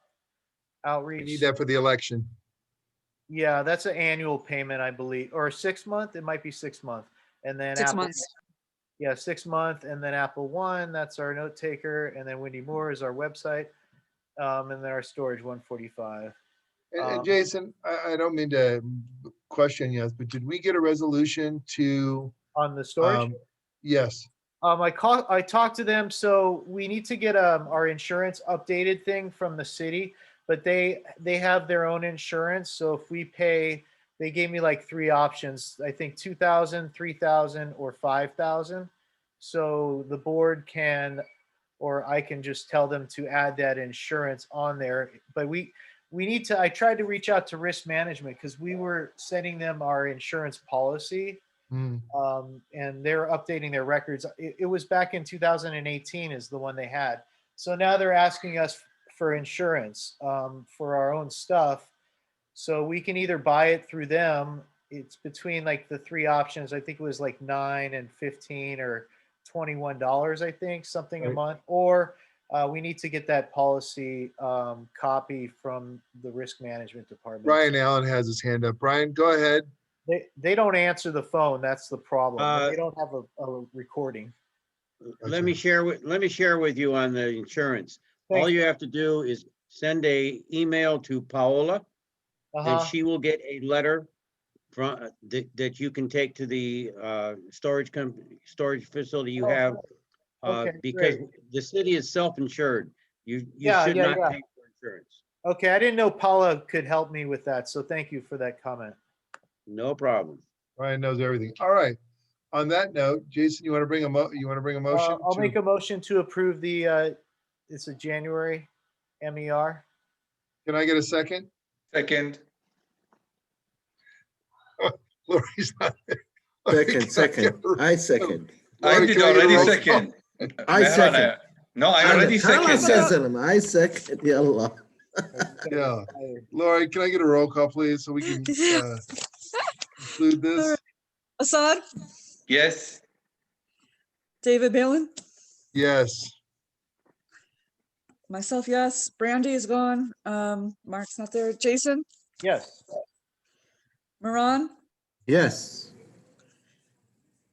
outreach. We need that for the election. Yeah, that's an annual payment, I believe, or 6 month. It might be 6 month. And then 6 Apple, months. yeah, 6 month. And then Apple One, that's our note taker. And then Windy Moore is our website. And then our storage 145. And Jason, I don't mean to question you, but did we get a resolution to on the storage? Yes. I talked to them, so we need to get our insurance updated thing from the city, but they have their own insurance. So if we pay, they gave me like 3 options. I think 2,000, 3,000, or 5,000. So the board can, or I can just tell them to add that insurance on there. But we need to, I tried to reach out to risk management because we were sending them our insurance policy. And they're updating their records. It was back in 2018 is the one they had. So now they're asking us for insurance for our own stuff. So we can either buy it through them. It's between like the 3 options. I think it was like $9 and $15 or $21, I think, something a month. Or we need to get that policy copy from the risk management department. Brian Allen has his hand up. Brian, go ahead. They don't answer the phone. That's the problem. They don't have a recording. Let me share with you on the insurance. Thanks. All you have to do is send a email to Paola, and she will get a letter from that you can take to the storage facility you have. Because great. The city is self-insured. You should not pay for insurance. Okay, I didn't know Paula could help me with that, so thank you for that comment. No problem. Brian knows everything. All right. On that note, Jason, you want to bring a motion? I'll make a motion to approve the it's a January MER. Can I get a second? Second. Lori's not there. Second. I second. I did can I get a already roll- second. I Mehran, second. No, I already seconded. I second. Yalla. Yeah. Lori, can I get a roll call, please, so we can conclude All this? right. Assad, Yes. David Balin, Yes. myself, yes. Brandy is gone. Mark's not there. Jason, Yes. Moran, Yes.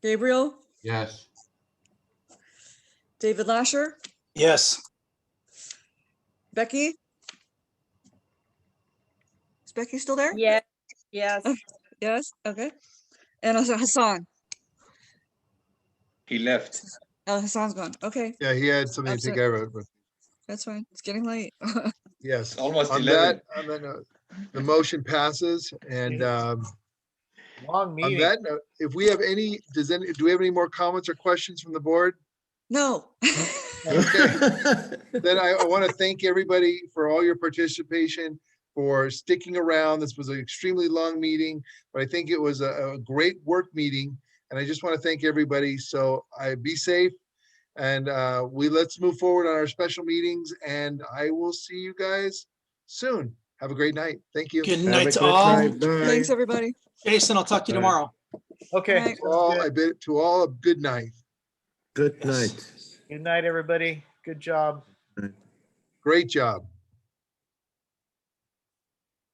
Gabriel, Yes. David Lasher, Yes. Becky. Is Becky still there? Yes, yes. Yes, okay. And Hassan. He left. Oh, Hassan's gone. Okay, Yeah, he had something to Absent. take care of, but that's fine. It's getting late. yes. Almost On 11. that note, the motion passes, and Long on meeting. that note, if we have any, do we have any more comments or questions from the board? No. Okay. Then I want to thank everybody for all your participation, for sticking around. This was an extremely long meeting, but I think it was a great work meeting. And I just want to thank everybody. So be safe, and let's move forward on our special meetings, and I will see you guys soon. Have a great night. Thank you. Good night to all. Thanks, everybody. Jason, I'll talk to you Bye. tomorrow. Okay. Right. I bid to all a good night. Good night. Good night, everybody. Good job. Great job.